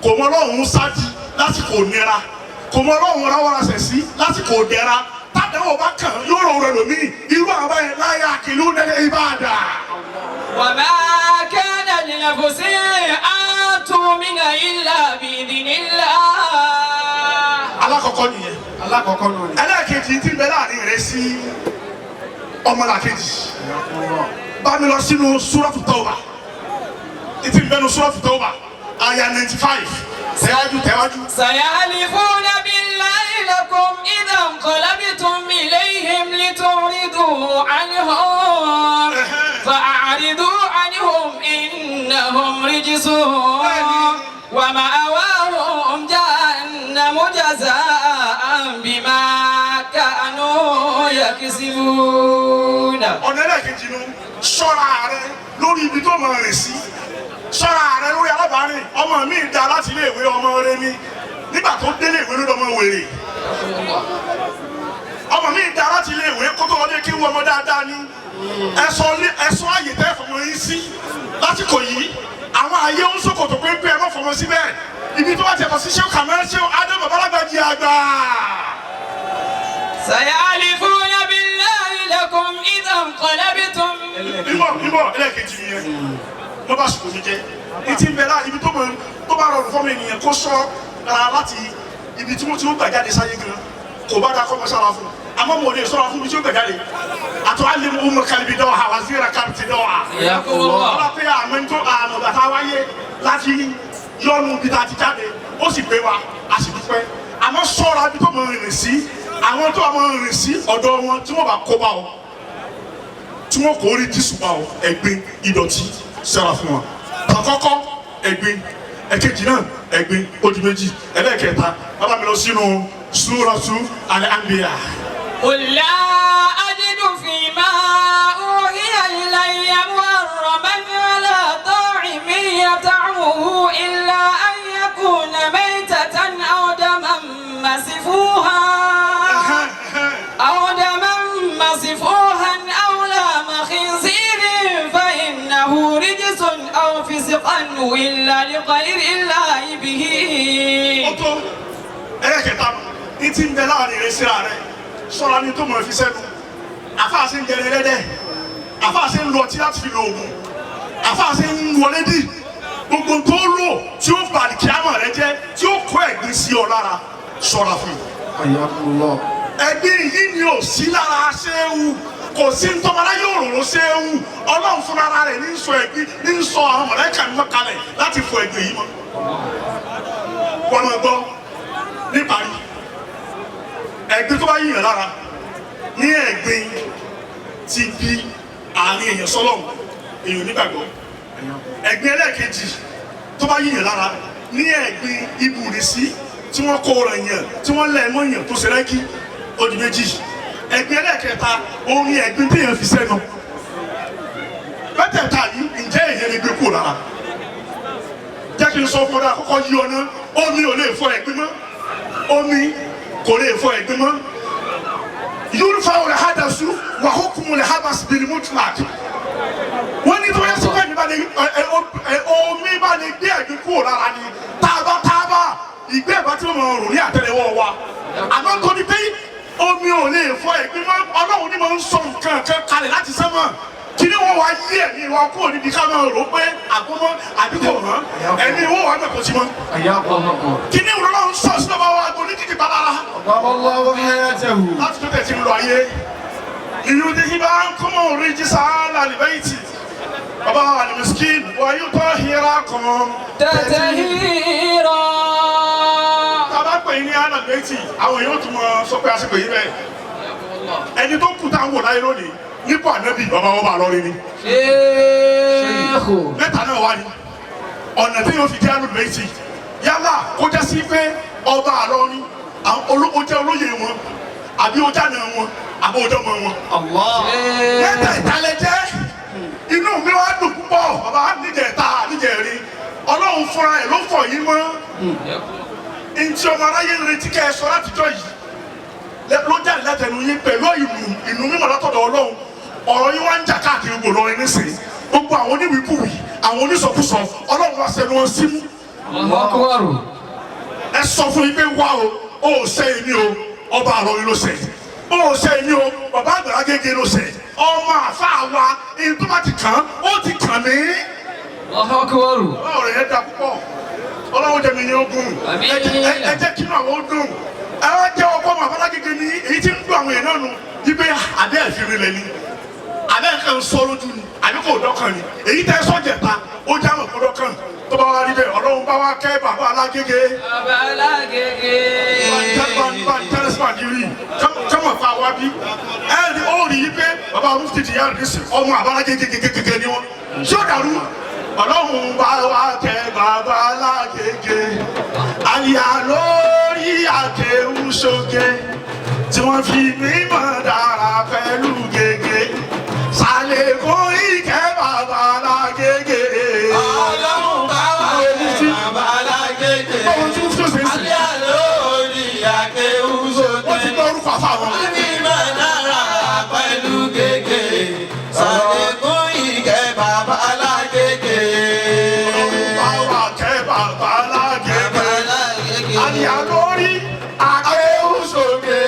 Speaker 12: kò mọ ọlọ́run sáájú lásìkò nira kò mọ ọlọ́run ráwọ́rasẹ̀ sí lásìkò dẹ̀ra tádàwọ̀ bá kàn yóò rọ̀ rẹ̀ lómi irú àwọn báyẹn la ya'qiluna al-ibada.
Speaker 13: وما كان لنفس أن تؤمن إلا بإذن الله.
Speaker 12: alákọ̀ọ́kọ́ nìyẹn ẹlẹ́ẹ̀kejì tí ń bẹ láàrin rẹ̀ sí ọmọlàkejì bá mi lọ sínú Suratu Tawbah ìtì ń bẹnu Suratu Tawbah aya 95 tẹ̀wájú.
Speaker 13: سيحلفون بالله لكم إذا انقلبتم إليهم لتعرضوا عنهم فأعرضوا عنهم إنهم رجس ومأواهم جهنم جزاء بما كانوا يكسبون.
Speaker 12: ọ̀nà ẹlẹ́ẹ̀kejì nu ṣọ́ra rẹ lórí ibi tó máa rìn sí ṣọ́ra rẹ lórí alábàárìn ọmọ mi dá láti ilé ìwé ọmọ rẹ ní nígbà tó délé ìwé lórí ọmọ wèrè ọmọ mi dá láti ilé ìwé kó tó wọlé kí wọ́n ọmọ dáadáa ní ẹ̀sọ́ àyè tẹ́ fọmọ yín sí lásìkò yìí àwọn àyè ń sòkòtò pépé ẹ̀ mọ́ fọmọ síbẹ̀ ibi tó bá tẹ̀ kọ́ sí ṣé kàmẹ́ ṣé Ádámù Balagbaji àgbà.
Speaker 13: سيحلفون بالله لكم إذا انقلبتم.
Speaker 12: ìbọ̀ ẹlẹ́ẹ̀kejì nìyẹn ló bá sùkò mi jẹ́ etí ń bẹ láà ibi tó bá rọrùn fọ́mọ ènìyàn kó sọ ara láti ibi tí wọ́n ti ń gbà jáde sáyé gan kò bá dáa kọ́ mọ́ sára fún àmọ́ mo lè sọ́ra fún mi tí ó gbà jáde àtọ́ alẹ́ mo mọ kalibi dọ́wọ́ ha wá sí ra kárìtì dọ́wọ́ ha ọlọ́ pé àmọ́ tó àmọ́ bàtà wáyé láti yọnu bí ta ti jáde ó sì gbé wa a sì dúpẹ́ àmọ́ sọ́ra bí tó mọ rìn sí àwọn tó mọ rìn sí ọ̀dọ̀ wọn tí wọ́n bá kó bá ọ tí wọ́n kò rí dísù bá ọ ẹ̀gbin ìdọ̀tí sẹ́ra fún wa àkọ́kọ́ ẹ̀gbin ẹ̀kejì náà ẹ̀gbin ó di méjì ẹlẹ́ẹ̀kẹta bàbá mi lọ sínú Suratu Al-Anbiya.
Speaker 13: قل لا أجد فيما أوحي إلي محرما على طاعم يطعمه إلا أن يكون ميتة أو دما مسفوحا أو لحم خنزير فإنه رجس أو فسقا إلا لغير الله به.
Speaker 12: ẹlẹ́kẹta ní ti ń bẹ láàrin rẹ síra rẹ ṣọ́ra ní tó mọ̀ fi sẹ́nu àfáàṣe ń jẹrẹ lẹ́dẹ̀ àfáàṣe ń lu ọtí láti fi lo oògùn àfáàṣe ń wọlé dì gbogbo tó lò tí ó bàlì kíámà rẹ jẹ́ tí ó kó ẹ̀gbin sí ọ lára ṣọ́ra fún un. ẹ̀gbin yìí ni ò sí lára ṣéwù kò sí ntọ́mọdé yóò rò ṣéwù ọlọ́run fúnra rẹ̀ ní sọ ẹ̀gbin ní sọ àwọn mọ̀lẹ́kà ní mọ́kalẹ̀ láti fọ ẹ̀gbin yìí mọ́. wọ́n máa gbọ́ níparí ẹ̀gbin tó bá yíyàn lára ní ẹ̀gbin ti bí àárín èèyàn sọ́lọ́run èèyàn nígbàgbọ́ ẹ̀gbin ẹlẹ́ẹ̀kejì tó bá yíyàn lára ní ẹ̀gbin ibùrísí tí wọ́n kó ọ̀rọ̀ yẹn tí wọ́n lẹ̀ mọ́ yẹn tó ṣe rẹ́gí ó di méjì ẹ̀gbin ẹlẹ́ẹ̀kẹta òun ni ẹ̀gbin téèyàn fi sẹ́nu mẹ́tẹ̀ẹ̀ta yìí ǹjẹ́ èèyàn lè gbé kúrò lára jẹ́ kí n sọ fún ọ àkọ́kọ́ yí ọ náà omi ò lè fọ ẹ̀gbin mọ́ omi kò lè fọ ẹ̀gbin mọ́ yorùbá wọlé hadasu wà hókùnmù lè habas bìrì mutlak wọ́n ní tó yẹ sọ́kọ́ ẹ̀mí bá lè omi bá lè gbé ẹ̀gbin kúrò lára ni tábà ìgbé ẹ̀bá tí ó mọ̀ ọ̀rùn ní àtẹ́lẹwọ́ wa àmọ́ tó ní pé omi ò lè fọ ẹ̀gbin mọ́ ọlọ́run ní máa ń sọ nǹkan kan kalẹ̀ láti sánmọ̀ kí ni wọ́n wá yí ẹ̀mí wa kúrò níbi ká máa rò pé àgbọ̀mọ́ àbíkò hàn ẹ̀mí wọ́n wá mẹ́kọ̀ọ́ sí mọ́ kí ni ìrọ̀lọ́ ń sọ sínú ọba wa àgbo ní kìkì balára láti tó tẹ̀ sí ń lọ ayé ìlú ní ibà ń kọ́mọ̀ orí jísà lálìbẹ́yìtì bàbá wa ní miskin wà yóò tọ́ hira kan
Speaker 13: tẹ̀tẹ̀ hira.
Speaker 12: Tàbá pè ní ànàbẹ́yìtì àwọn èèyàn tún mọ sọ pé àsìkò yìí bẹ́ẹ̀ ẹni tó kú táwọn wò láyé lónìí nípò ànábì bàbá wọn bá lọrin ni. mẹ́ta náà wá ní ọ̀nà tí yóò fi jẹ́ ànàbẹ́yìtì yálà kó jẹ́ sí pé ọba àlọ́ni ó jẹ́ olóyè wọn àbí ó jáde wọn àbí ó jọmọ wọn. mẹ́ta ìtàlẹ̀ jẹ́ inú mi wá dùn púpọ̀ bàbá níjẹ̀rí ọlọ́run fúnra ẹ̀ ló fọ̀ yín mọ́ ntí ọmọ aráyé ń retí kẹ́ ẹ sọ látijọ́ yìí ló jáde látẹnu yín pẹ̀lú ìnú mímọ́ látọ̀dọ̀ ọlọ́run ọ̀rọ̀ yín wá ń jà káàkiri gbò lọ́rin nísìnyí gbogbo àwọn oníwìkúwì àwọn onísọkúsọ ọlọ́run wá sẹ́nu wọn sí mú. ẹ sọ fún yín pé wá o ó ṣe é ní o ọba àlọ́rin ló ṣe ó ṣe é ní o bàbá àgbàlá gègé ló ṣe ọmọ àfáà wa èyí tó bá ti kàn ó ti kàn mí. ọ̀rọ̀ yẹn dà púpọ̀ ọlọ́run jẹ́ mi ní ogun ẹ jẹ́ kí àwọn ó dùn ẹ wá jẹ́ ọkọ ọmọ àbálá gègé ní èyí tí ń dùn àwọn èèyàn náà nù yípe adé ẹ̀fìrí lẹ ni adé ẹ̀ka ń sọ lójú ni àbí kò dọ́kàn ni èyí tẹ́ sọ́jẹ̀ta ó já mọ̀ kó dọ́kàn tó bá wá rí bẹ́ẹ̀ ọlọ́run bá wá kẹ́ bàbá alágége.
Speaker 13: bàbá alágége.
Speaker 12: bá ń tẹ́lẹ̀sìmọ̀ àdìrí kọ́mọ̀ fà wá bí ẹ rí ó rí i pé bàbá mufti ti yára nísì ọmọ àbálá gègé ni wọn ṣé ó dàrú ọlọ́run bá wá kẹ́ bàbá alágége àyà lórí àkéwù sókè tí wọ́n fi mímọ̀ dára pẹ̀lú gègé ṣàlékún ìkẹ́ bàbá alágége.
Speaker 4: ọlọ́run bá wà kẹ́ bàbá alágége àyà lórí àkéwù sókè tí wọ́n fi mímọ̀ dára pẹ̀lú gègé ṣàlékún ìkẹ́ bàbá alágége.
Speaker 12: Àyà lórí àkéwù sókè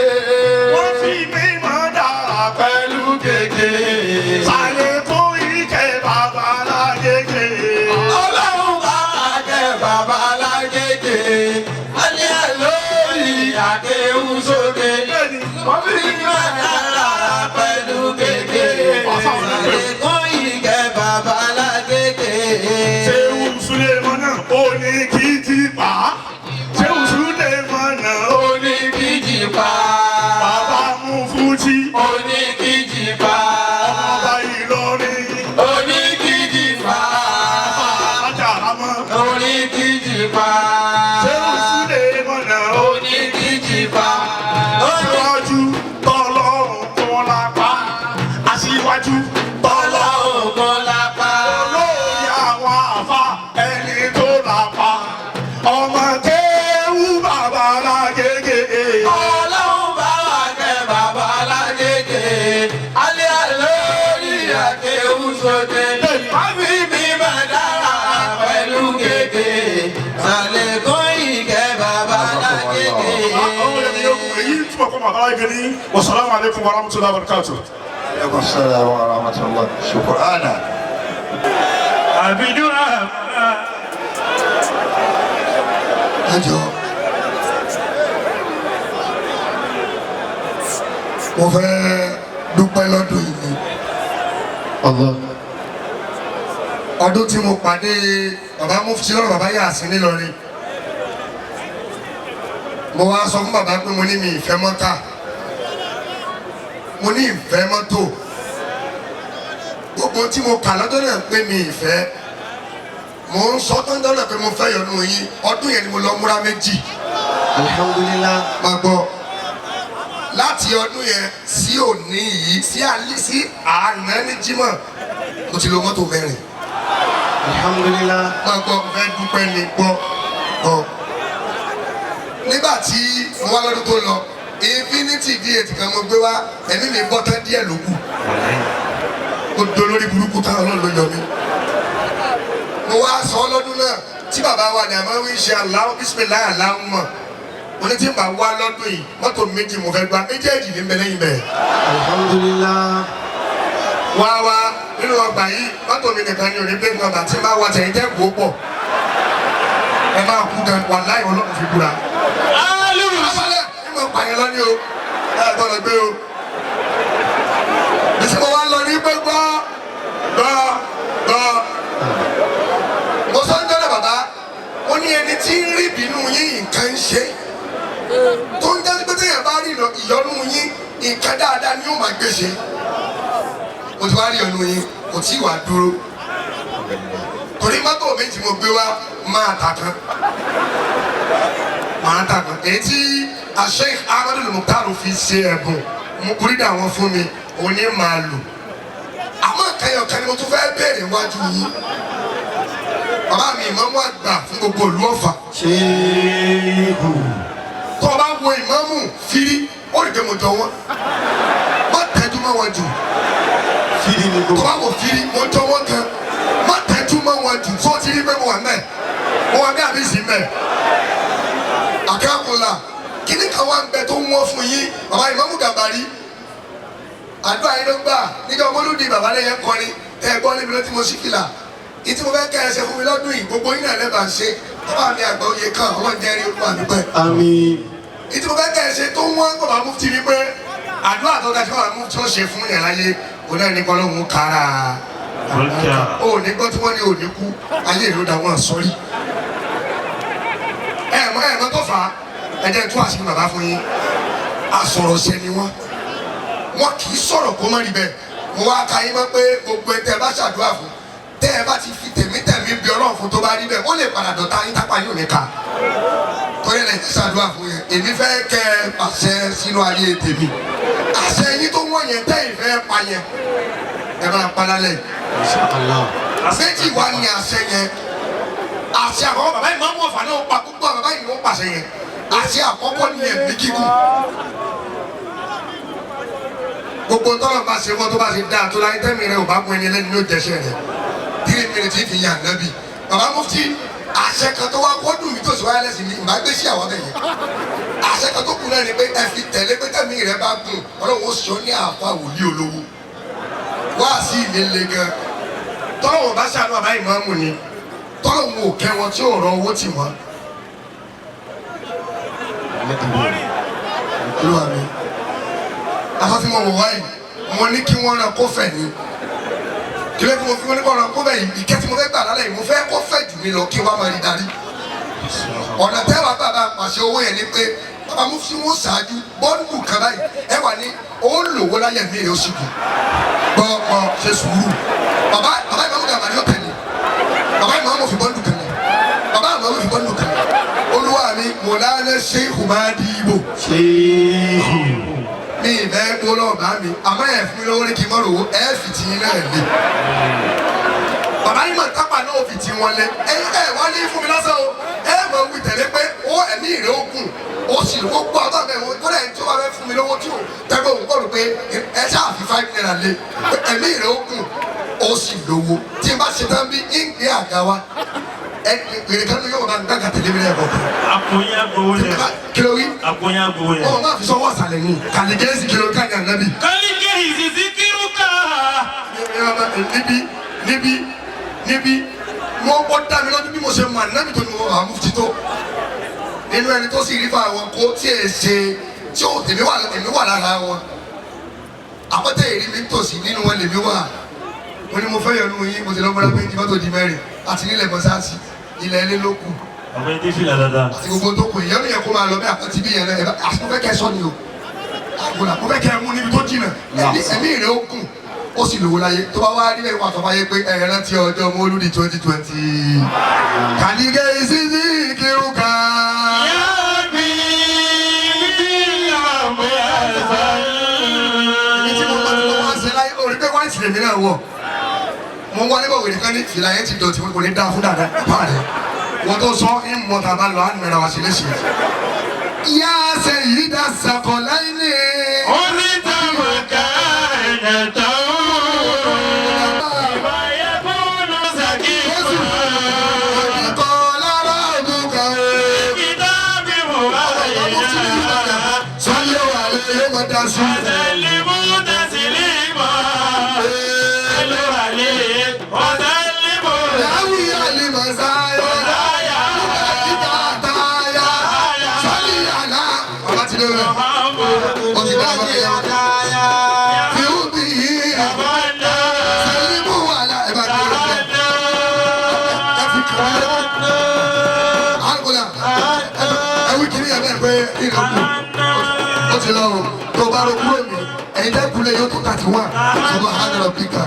Speaker 12: wọ́n fi mímọ̀ dára pẹ̀lú gègé ṣàlékún ìkẹ́ bàbá alágége.
Speaker 4: ọlọ́run bá wà kẹ́ bàbá alágége àyà lórí àkéwù sókè wọ́n fi mímọ̀ dára pẹ̀lú gègé ṣàlékún ìkẹ́ bàbá alágége.
Speaker 12: Ṣéwù Sulemana ó ní kí ti pa Ṣéwù Sulemana ó ní kí ti pa bàbá Mufuti
Speaker 4: ó ní kí ti pa
Speaker 12: ọmọọba Ìlọrin
Speaker 4: ó ní kí ti pa
Speaker 12: Ajarama
Speaker 4: ó ní kí ti pa
Speaker 12: Ṣéwù Sulemana ó
Speaker 4: ní kí ti pa.
Speaker 12: aṣíwájú tọ́lọ́run kó lápá aṣíwájú
Speaker 4: Ọlọ́run kò lápá.
Speaker 12: olórí àwọn àfa ẹni tó lápá ọmọ kéwú bàbá alágége.
Speaker 4: Ọlọ́run bá wà kẹ́ bàbá alágége alẹ́ lórí àkéwù sókè wábí mi máa dára pẹ̀lú gègé ṣàlékún ìkẹ́ bàbá alágége.
Speaker 12: èyí túbọ̀ kọ́ bàbá alágége ní wasalaamu aleykum wa rahmatulahi wa barakatuh.
Speaker 1: aleykum salaam wa rahmatulah shukran.
Speaker 2: àbídúrà
Speaker 8: ẹ jọ mo fẹ́ dúpẹ́ lọ́dún yìí ni ọdún tí mo pàdé bàbá mufti lọ́rọ̀ bàbá Yàsín nílọrin mo wá sọ fún bàbá pé mo ní mi ìfẹ́ mọ́tà mo ní ìfẹ́ mọ́tò gbogbo tí mo kà lọ́dún náà pé mi ìfẹ́ mo ń sọ tó ń dáná pé mo fẹ́ yọnu yín ọdún yẹn ni mo lọ múra méjì
Speaker 10: alhamdulillah
Speaker 8: máa gbọ́ láti ọdún yẹn sí òní yìí sí àná ní Jímọ̀ mo ti lo mọ́tò mẹ́rin
Speaker 10: alhamdulillah
Speaker 8: máa gbọ́ mo fẹ́ dúpẹ́ ní gbọ́ nígbà tí mo wá lọ́dún tó lọ infinity d8 kan mo gbé wá ẹ̀mí mi bọ́ tán díẹ̀ ló kù mo dolórí burúkú táwọn náà ló yọ mí mo wá sọ lọ́dún náà tí bàbá wa ní àmọ́ wí ṣe aláwọ̀ bísímìláì aláwọ̀ mọ̀ mo ní tí n bá wá lọ́dún yìí mọ́tò méjì mo fẹ́ gba méjèèjì ní mẹ́lẹ́yìn bẹ́ẹ̀.
Speaker 10: alhamdulillah
Speaker 8: wá nínú ọgbà yìí mọ́tò mi nìkan ni òní bẹ́ẹ̀ nọ́mbà tí n bá wá tẹ̀yìn tẹ́ gbó pọ̀ ẹ máa kú gan wà láì ọlọ́run fi búra. alẹ́ ní mo pààyàn lọ ní o ẹ gbọ́dọ̀ gbé o bí mo wá lọ ní pé gbọ́ mo sọ ń jọ́lẹ̀ bàbá ó ní ẹni tí ń rí ìbínú yín nǹkan ń ṣe tó ń jẹ́ pé téèyàn bá rí ìyọnu yín nǹkan dáadáa ni ó máa gbé ṣe mo ti wá rí ìyọnu yín kò tí ì wá dúró torí mọ́tò méjì mo gbé wá máa ta kan èyí tí Sheikh Ahmadu Mukhtar fi ṣe ẹ̀bùn mo kúrí dà wọ́n fún mi òun ní máa lò àmọ́ kẹyọ̀kan ni mo tún fẹ́ béèrè wájú yín bàbá mi ìmáàmù àgbà fún gbogbo ìlú Ọ̀fà tó o bá wo ìmáàmù firi ó rí pé mo jọ wọn má tẹ́jú mọ́ wọn jù tó o bá wo firi mo jọ wọn kan má tẹ́jú mọ́ wọn jù tó o ti rí pé mo wà mẹ́ mo wà mẹ́ àbí sì mẹ́ àkàkùnlà kíní kan wá ń bẹ tó ń wọ́n fún yín bàbá ìmáàmù Gàbàrí àdúrà yín ló gbà nígbà ọmọlúdi bàbá lẹ́yìn kọrin ẹ gbọ́ níbi ló ti mo sì kìlà ìtí mo fẹ́ kẹ́ ẹ ṣe fún mi lọ́dún yìí gbogbo yín náà lẹ́bàá ṣe bàbá mi àgbà oyè kan ọlọ́run jẹ́ rí olúwa mi pẹ́.
Speaker 11: àmín.
Speaker 8: ìtí mo fẹ́ kẹ́ ẹ ṣe tó ń wọ́n bàbá mufti ni pé àdúrà tó ga tí bàbá mufti ó ṣe fún yàrá yé òun náà ní kọ́lọ́hún kára ó ní gbọ́ tí wọ́n ní òní kú ayé ìlú da wọn sọ́rí. ẹ̀ẹ̀mọ́ tó fà á ẹ̀jẹ̀ tó àṣírí bàbá fún yín asọ̀rọ̀ṣẹ́ ni wọ́n kì í sọ̀rọ̀ kó má rí bẹ́ẹ̀ mo wá ka yín mọ́ pé gbogbo ẹ̀ tẹ́ bá ṣàdúrà fún tẹ́ ẹ bá ti fi tẹ̀mítẹ̀mí bí ọlọ́run fún tó bá rí bẹ́ẹ̀ wọ́n lè padà dọ̀tá yín tápá yóò ní ká torí ẹ̀ ti ṣàdúrà fún yẹn èmi fẹ́ kẹ́ ẹ pàṣẹ sínú ayé tèmi àṣẹ yín tó wọ́n yẹn tẹ́ ìfẹ́ pa yẹn ẹ máa pa lálẹ́ méjì wá ní àṣẹ yẹn àṣẹ àkọ́kọ́ bàbá ìmáàmù Ọ̀fà náà pa púpọ̀ bàbá yìí ló pàṣẹ yẹn àṣẹ àkọ́kọ́ ni ẹ̀mí kíkù gbogbo tọ́lọ̀ bá ṣe wọ́n tó bá ṣe dáa tó láyé tẹ́mi rẹ̀ ò bá gun ẹni lẹ́nu ní òjẹ̀ṣẹ̀ rẹ̀ 3 minutes fi yàn nábì bàbá mufti àṣẹ kan tó wá kó dùn mí tó sì wáyé lẹ́sìn mi ìmọ̀ àgbẹ̀ sí àwọn ọ̀bẹ yẹn àṣẹ kan tó kù náà ni pé ẹ fi tẹ̀lé pé tẹ́mi rẹ̀ bá gùn ọlọ́run ó sọ ní àfa wòlíì olówó wá sí ìlélẹ̀ gan tọ́lọ̀ wọn bá ṣàánú àbá ìmáàmù ni tọ́lọ̀ wọn ò kẹ́ wọn tí ò rọ owó tì wọ́n. olúwa mi aṣọ tí mo wọ̀ wáyé mo ní kí wọ́n rán kó fẹ̀ ní kílẹ̀ tí mo fi wọ́n ní kó rán kó fẹ̀ yìí ìkẹ́ tí mo fẹ́ gbà lálẹ́ yìí mo fẹ́ kó fẹ̀ jù mí lọ kí wọ́n máa rí darí ọ̀nà tẹ́wàá bàbá pàṣẹ owó yẹn ni pé bàbá mo fi wọ́n ṣáájú bọ́ọ̀lù kan báyìí ẹ wà ní ó lòwó láyé mi rẹ̀ ó sì kù gbọ́ngbọ́n ṣe sùúrù bàbá ìmáàmù Gàbàrí ó tẹ̀lé bàbá ìmáàmù fi bọ́ọ̀lù kan lẹ̀ bàbá ìmáàmù fi bọ́ọ̀lù kan lẹ̀ olúwa mi Mọ̀lánà Ṣéhù Mádìbò mi ìbẹ́ gbólọ́ bá mi àmọ́ ẹ̀ fún mi lówó ní kí n mọ́ lówó ẹ̀ fi ti yín náà lé bàbá yín mọ̀ tápà náà ò fi ti wọn lé ẹ̀ wá ní fún mi lásán o ẹ̀ mọ̀ wí tẹ̀lé pé ó ẹ̀mí ìrẹ́ òkun ó sì lówó gbọ́ ọ̀tọ̀ bẹ́ẹ̀ wọ́n kọ́lẹ̀ tó bá fẹ́ fún mi lówó tí o tẹ́gbẹ́ òun kọ́lu pé ẹ ṣáà fi 5 naira lé ẹ̀mí ìrẹ́ òkun ó sì lówó tí n bá ṣe tán bí ń gbé àga wa èrè kan yóò máa gbàgà tẹ̀lé mi lẹ́ẹ̀kọ́.
Speaker 12: àpòyá gbowó yẹn.
Speaker 8: kí ló wí.
Speaker 12: àpòyá gbowó yẹn.
Speaker 8: ọ̀ máa fi sọ́wọ́ sàlẹ̀ ní kàlígẹ́sì kí ló ká ní ànábì.
Speaker 12: kàlígẹ́sì sí kírú ká.
Speaker 8: níbi mo bọ́ dá mi lọ́dún bí mo ṣe mọ ànábì tó ní mo wà mufti tó nínú ẹni tó sì rí fún àwọn kó tí ẹ ṣe tí ò tèmi wà lára wọn àpótẹ́ èrí mi tòsí nínú wọn lèmi wà mo ní mo fẹ́ yọnu yín mo ti lọ́ mọ́ra pé ìdí mọ́tò di mẹ́rin àti nílẹ̀ mọ́sáàsì ilẹ̀ ilé ló kù
Speaker 14: ọ̀gbẹ́ni tí fìlà dáadáa
Speaker 8: àti gbogbo tó kù ìyẹn ló yẹ kó máa lọ bí àpótí bí yẹn lẹ àti mo fẹ́ kẹ́ sọ ni o àgbọ̀nà mo fẹ́ kẹ́ mú níbi tó jìnnà ẹ̀mí rẹ̀ ó kùn ó sì lówó láyé tó bá wá rí ẹ̀wọ̀n àtọ́fáyé pé ẹ rántí ọjọ́ mọ́lúdì 2020 kàlígẹ́ ìsísí kírun kan. ibi tí mo bá ti mọ wá sí láyé orí pé wáìtì lèmi náà wọ̀ mo wá níbọ̀ wèrè kan ní fìlà yẹn ti dọ̀tí kò ní dáa fún dáadáa bàbá rẹ̀ wọ́n tó sọ ń mọ tàbá lọ á nìmẹ̀rẹ̀ wá sí léṣe. yá ṣe yìí dá sàkọ̀ láyé ní.
Speaker 14: orí táwọn ká ẹ̀yà tó.
Speaker 8: tó bá ro kúrò mi ẹ̀yin tẹ́ kulẹ̀ yóò tó 31 ṣùgbọ́n hàn lọ píkà.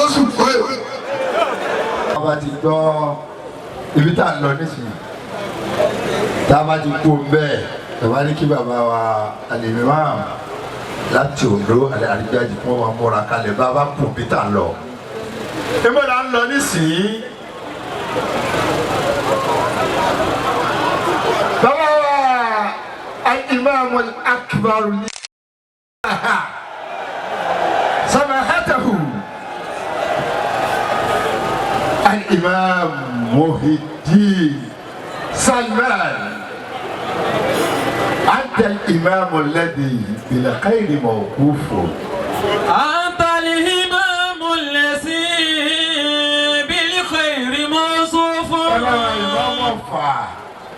Speaker 8: oṣù fún ẹ.
Speaker 1: bàbá ti gbọ́ ibi tá a lọ nísìnyí tá a bá ti kú bẹ́ẹ̀ bàbá ní kí bàbá wa àlèmí máa láti Oǹdó àrígbájì fún wa múra kalẹ̀ bàbá kú bí tá a lọ. ìmọ̀ là ń lọ nísìnyí. bàbá wa الإمام الأكبر سماحته الإمام محي الدين سلمان أنت الإمام الذي بالخير موقوف
Speaker 4: أنت الإمام الذي بالخير موصوف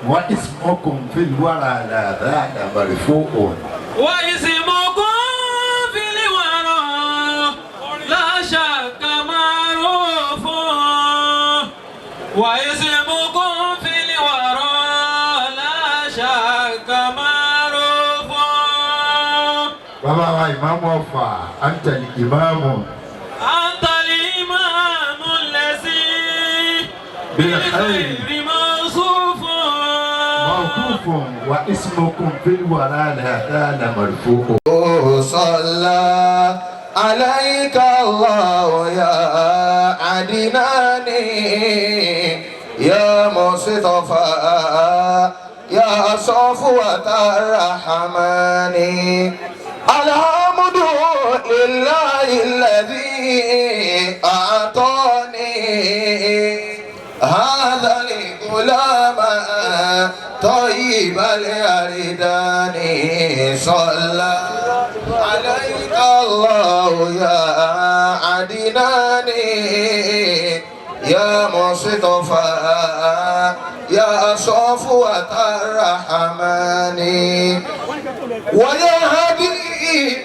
Speaker 1: واسمكم في الورى لا ذاك مرفوع
Speaker 4: واسمكم في الورى لا شك معروف واسمكم في الورى لا شك معروف
Speaker 1: بابا إمام وفا أنت الإمام
Speaker 4: أنت الإمام الذي
Speaker 1: بالخير واسمكم في الورى لا زال مرفوع
Speaker 15: صلى عليك الله يا عدناني يا مصطفى يا صفوة الرحمن الحمد لله الذي أعطاني هذا الغلام طيب اليردان صلى عليك الله يا عدناني يا مصطفى يا صفوة الرحمن ويهدي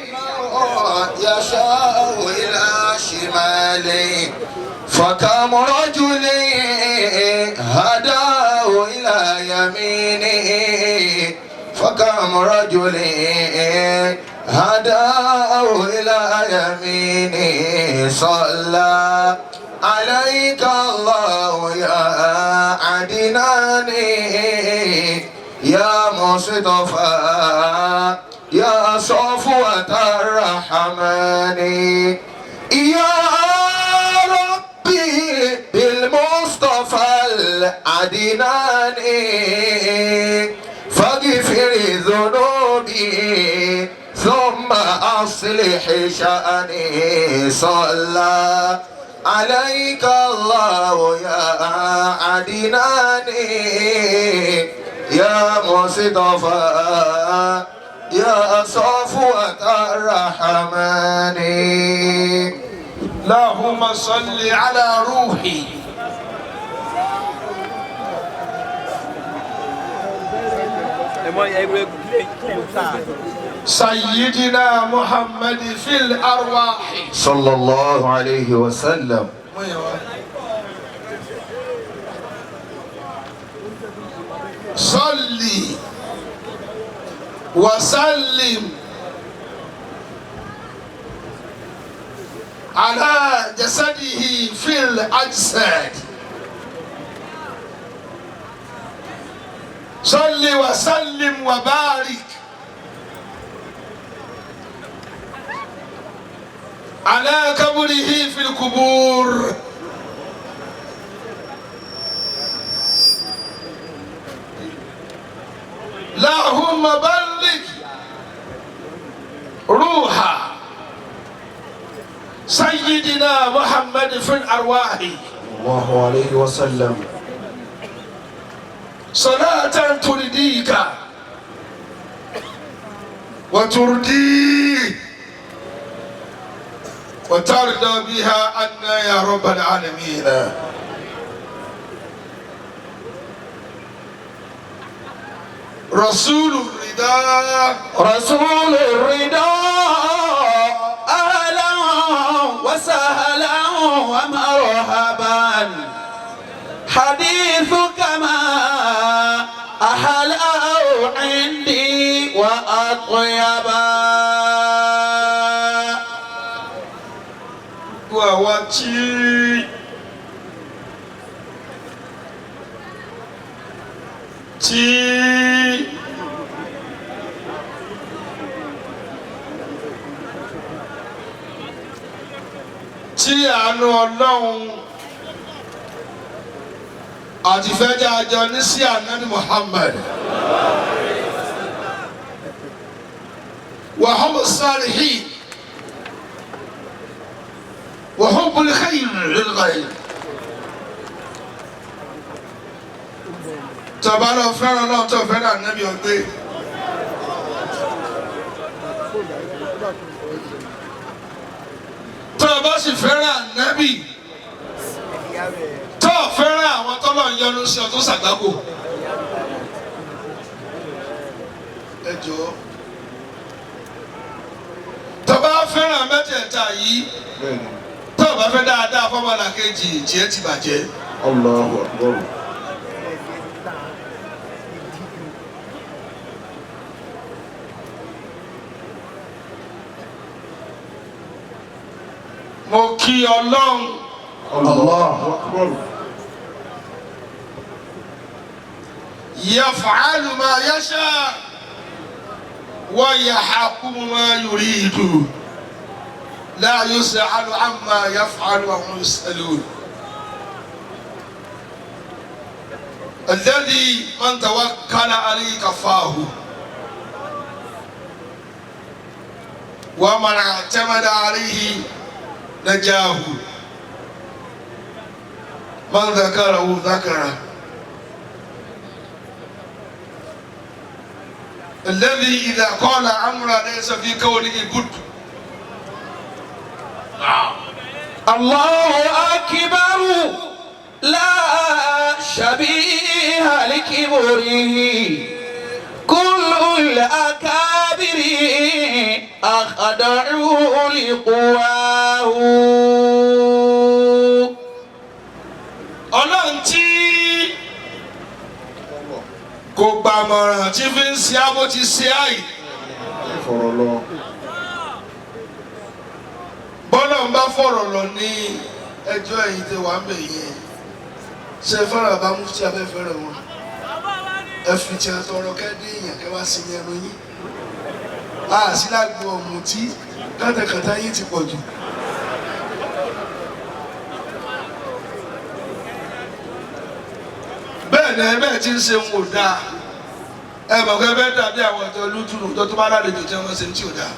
Speaker 15: يشاء إلى شمالي فكم رجل هداه إلى يمينه فكم رجل هداه إلى يمينه صلى عليك الله يا عدناني يا مصطفى يا صفوة الرحمن يا بالمصطفى العدناني فاغفر ذنوبي ثم أصلح شأني صلى عليك الله يا عدناني يا مصطفى يا صفوة الرحمن
Speaker 16: اللهم صل على روحي
Speaker 1: سيدنا محمد في الأرواح
Speaker 15: صلى الله عليه وسلم.
Speaker 1: صلي وسلم على جسده في الأجساد. صل وسلم وبارك على قبره في القبور. اللهم بلغ روح سيدنا محمد في الأرواح
Speaker 15: الله عليه وسلم
Speaker 1: صلاة ترضيك وترضيه وترضى بها عنا يا رب العالمين. رسول الرضا
Speaker 3: رسول الرضا أهلا وسهلا ومرحبا حديثك ما أحلى عندي وأطيبا.
Speaker 1: وواتي tí àánú Ọlọ́run àti fẹ́jà àjọ ní sí ànábì Muhammad wa hubbu salihin wa hubbul khayr lil ghayr. Tọ́ba lọ fẹ́ràn náà tó fẹ́ràn ànábì ọgbẹ́. Tó o bá sì fẹ́ràn ànábì tó o fẹ́ràn àwọn tọ́lọ̀ ń yọ́nú sí ọ tó ṣàgbákò. Ẹ jọ̀ọ́ tó o bá fẹ́ràn mẹ́tẹ̀ẹ̀ta yìí tó o bá fẹ́ dáadáa fọ́mọlá kejì tiẹ̀ ti bàjẹ́.
Speaker 15: Allahu Akbar.
Speaker 1: Mo kí Ọlọ́run.
Speaker 15: Allahu Akbar.
Speaker 1: Yaf'alu ma yasha wa yahkumu ma yuridu. La yus'alu amma yaf'alu wa hum yus'alun. Alladhi man tawakkala alayhi kafahu. Wa man i'tamada alayhi نجاه. من ذكره ذكره. الذي إذا قال أمرا ليس في قوله بد.
Speaker 3: الله أكبر لا شبيه لكبره كل الأكابر أخضعوا لقواه.
Speaker 1: Ọlọ́run tí kò gbàmọ̀ràn tí fi ń ṣe abó ti ṣe àì. Bọ́lá ń bá fọ̀rọ̀ lọ ní ẹjọ́ ẹ̀yìn tí wàá bẹ̀ yẹn. Ṣé fẹ́ràn bá mú tí a fẹ́ fẹ́ràn wọn? Ẹ fi tí a tọrọ kẹ́dé èèyàn kẹ́ wá sí ní ẹnu yín. Àṣìlágbó ọ̀mùtí kátàkátà yín ti pọ̀ jù. Bẹ́ẹ̀ ni ẹgbẹ́ tí ń ṣe ń wò dáa. Ẹ mọ̀ pé bẹ́ẹ̀ dàbí àwọn ọ̀tọ̀ lútùnú tó bá lálejò tí wọ́n ṣe ń tí ò dáa.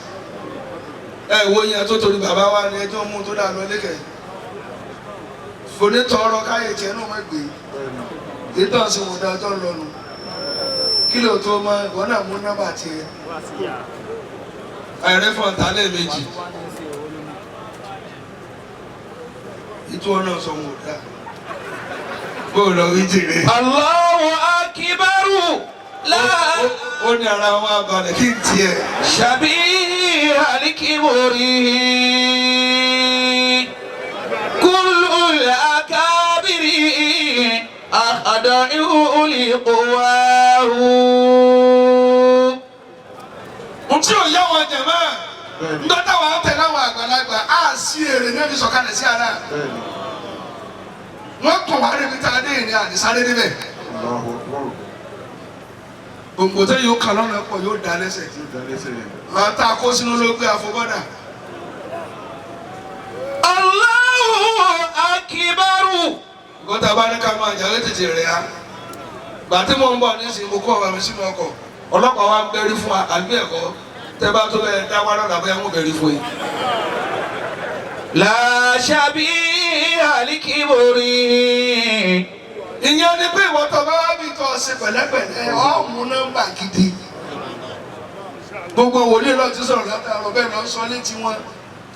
Speaker 1: Ẹ wo yẹn tó torí bàbá wa ní ẹjọ́ mú tó dáa lọ lékè. Fòní tọrọ káyè tiẹ̀ náà má gbé. Ètò ọ̀sìn wò dáa tó ń lọ nù. Kí ló tó mọ ìwọ náà mú nọ́mbà tiẹ̀. Àìrẹ́ fún ọ̀tá lẹ́ẹ̀mejì. Ìtú ọ̀nà sọ wò dáa. Bó lọ rí jèrè.
Speaker 3: Allahu akbar la
Speaker 5: ó ní ara wọn abalẹ̀ kí n tiẹ̀.
Speaker 4: ṣàbí alikibori kúlù làkàbìrì àkàdà ìhùlì kòwáhù.
Speaker 5: ntí ò yá wọn jẹ̀mọ́ ndọ́tà wà á tẹ̀lé àwọn àgbàlagbà á sí èrè ní ẹbí sọ̀kalẹ̀ sí ara wọ́n tún wà níbi tá a dé ìrìn àdìsáré níbẹ̀ gbòǹgbò tẹ́ yóò kàn lọ́nà pọ̀ yóò dá lẹ́sẹ̀ máa tá a kó sínú ló gbé àfọwọ́dà.
Speaker 4: Allahu akibaru.
Speaker 5: gọ́tà bá ní ká máa jà létètè rẹ̀ á gbàtí mo ń bọ̀ nísìnyí mo kó ọ̀rọ̀ mi sínú ọkọ̀ ọlọ́pàá wa ń bẹ́rí fún wa àbí ẹ̀kọ́ tẹ́ bá tó bẹ́ẹ̀ dá wá lọ́dà bóyá ń bẹ̀rí fún yín.
Speaker 4: La ṣàbí alikibori.
Speaker 5: ìyẹn ni pé ìwọ tó bá wá bí tó ṣe pẹ̀lẹ́pẹ̀lẹ́ ọ̀hún nọ́mbà gidi. gbogbo wòlíì lọ ti sọ̀rọ̀ látàrọ̀ bẹ́ẹ̀ lọ sọ létí wọn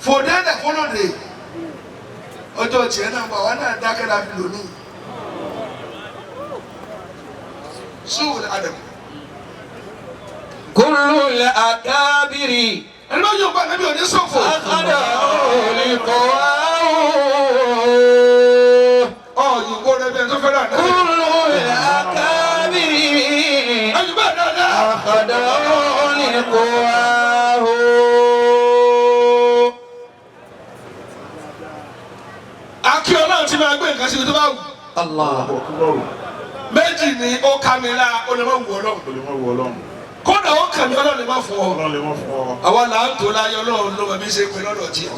Speaker 5: fòdẹ́lẹ̀ fọlọ́dẹ ọjọ́ tiẹ̀ náà bọ̀ wọn náà dákẹ́ la fi lónìí. sùúrù àdàmú.
Speaker 4: Kullu al-akabiri.
Speaker 5: ẹni bá yóò bá ẹni bí òní sọ̀fọ̀.
Speaker 4: Àkàdà olùkọ́wáhù.
Speaker 5: ọ̀yìn kó rẹ bí ẹni tó fẹ́ràn náà.
Speaker 4: Kullu al-akabiri.
Speaker 5: ẹni bá dáadáa.
Speaker 4: Àkàdà olùkọ́wáhù.
Speaker 5: akíọ́ náà ti máa gbé nǹkan síbi tó bá wù.
Speaker 4: Allah.
Speaker 5: méjì ni ó ká mi lá ó lè má wù Ọlọ́run. kódà ó kàn mí Ọlọ́run lè má fún ọ. àwa là ń tó láyé Ọlọ́run ló mọ̀ bí ṣe pé lọ́dọ̀ tí.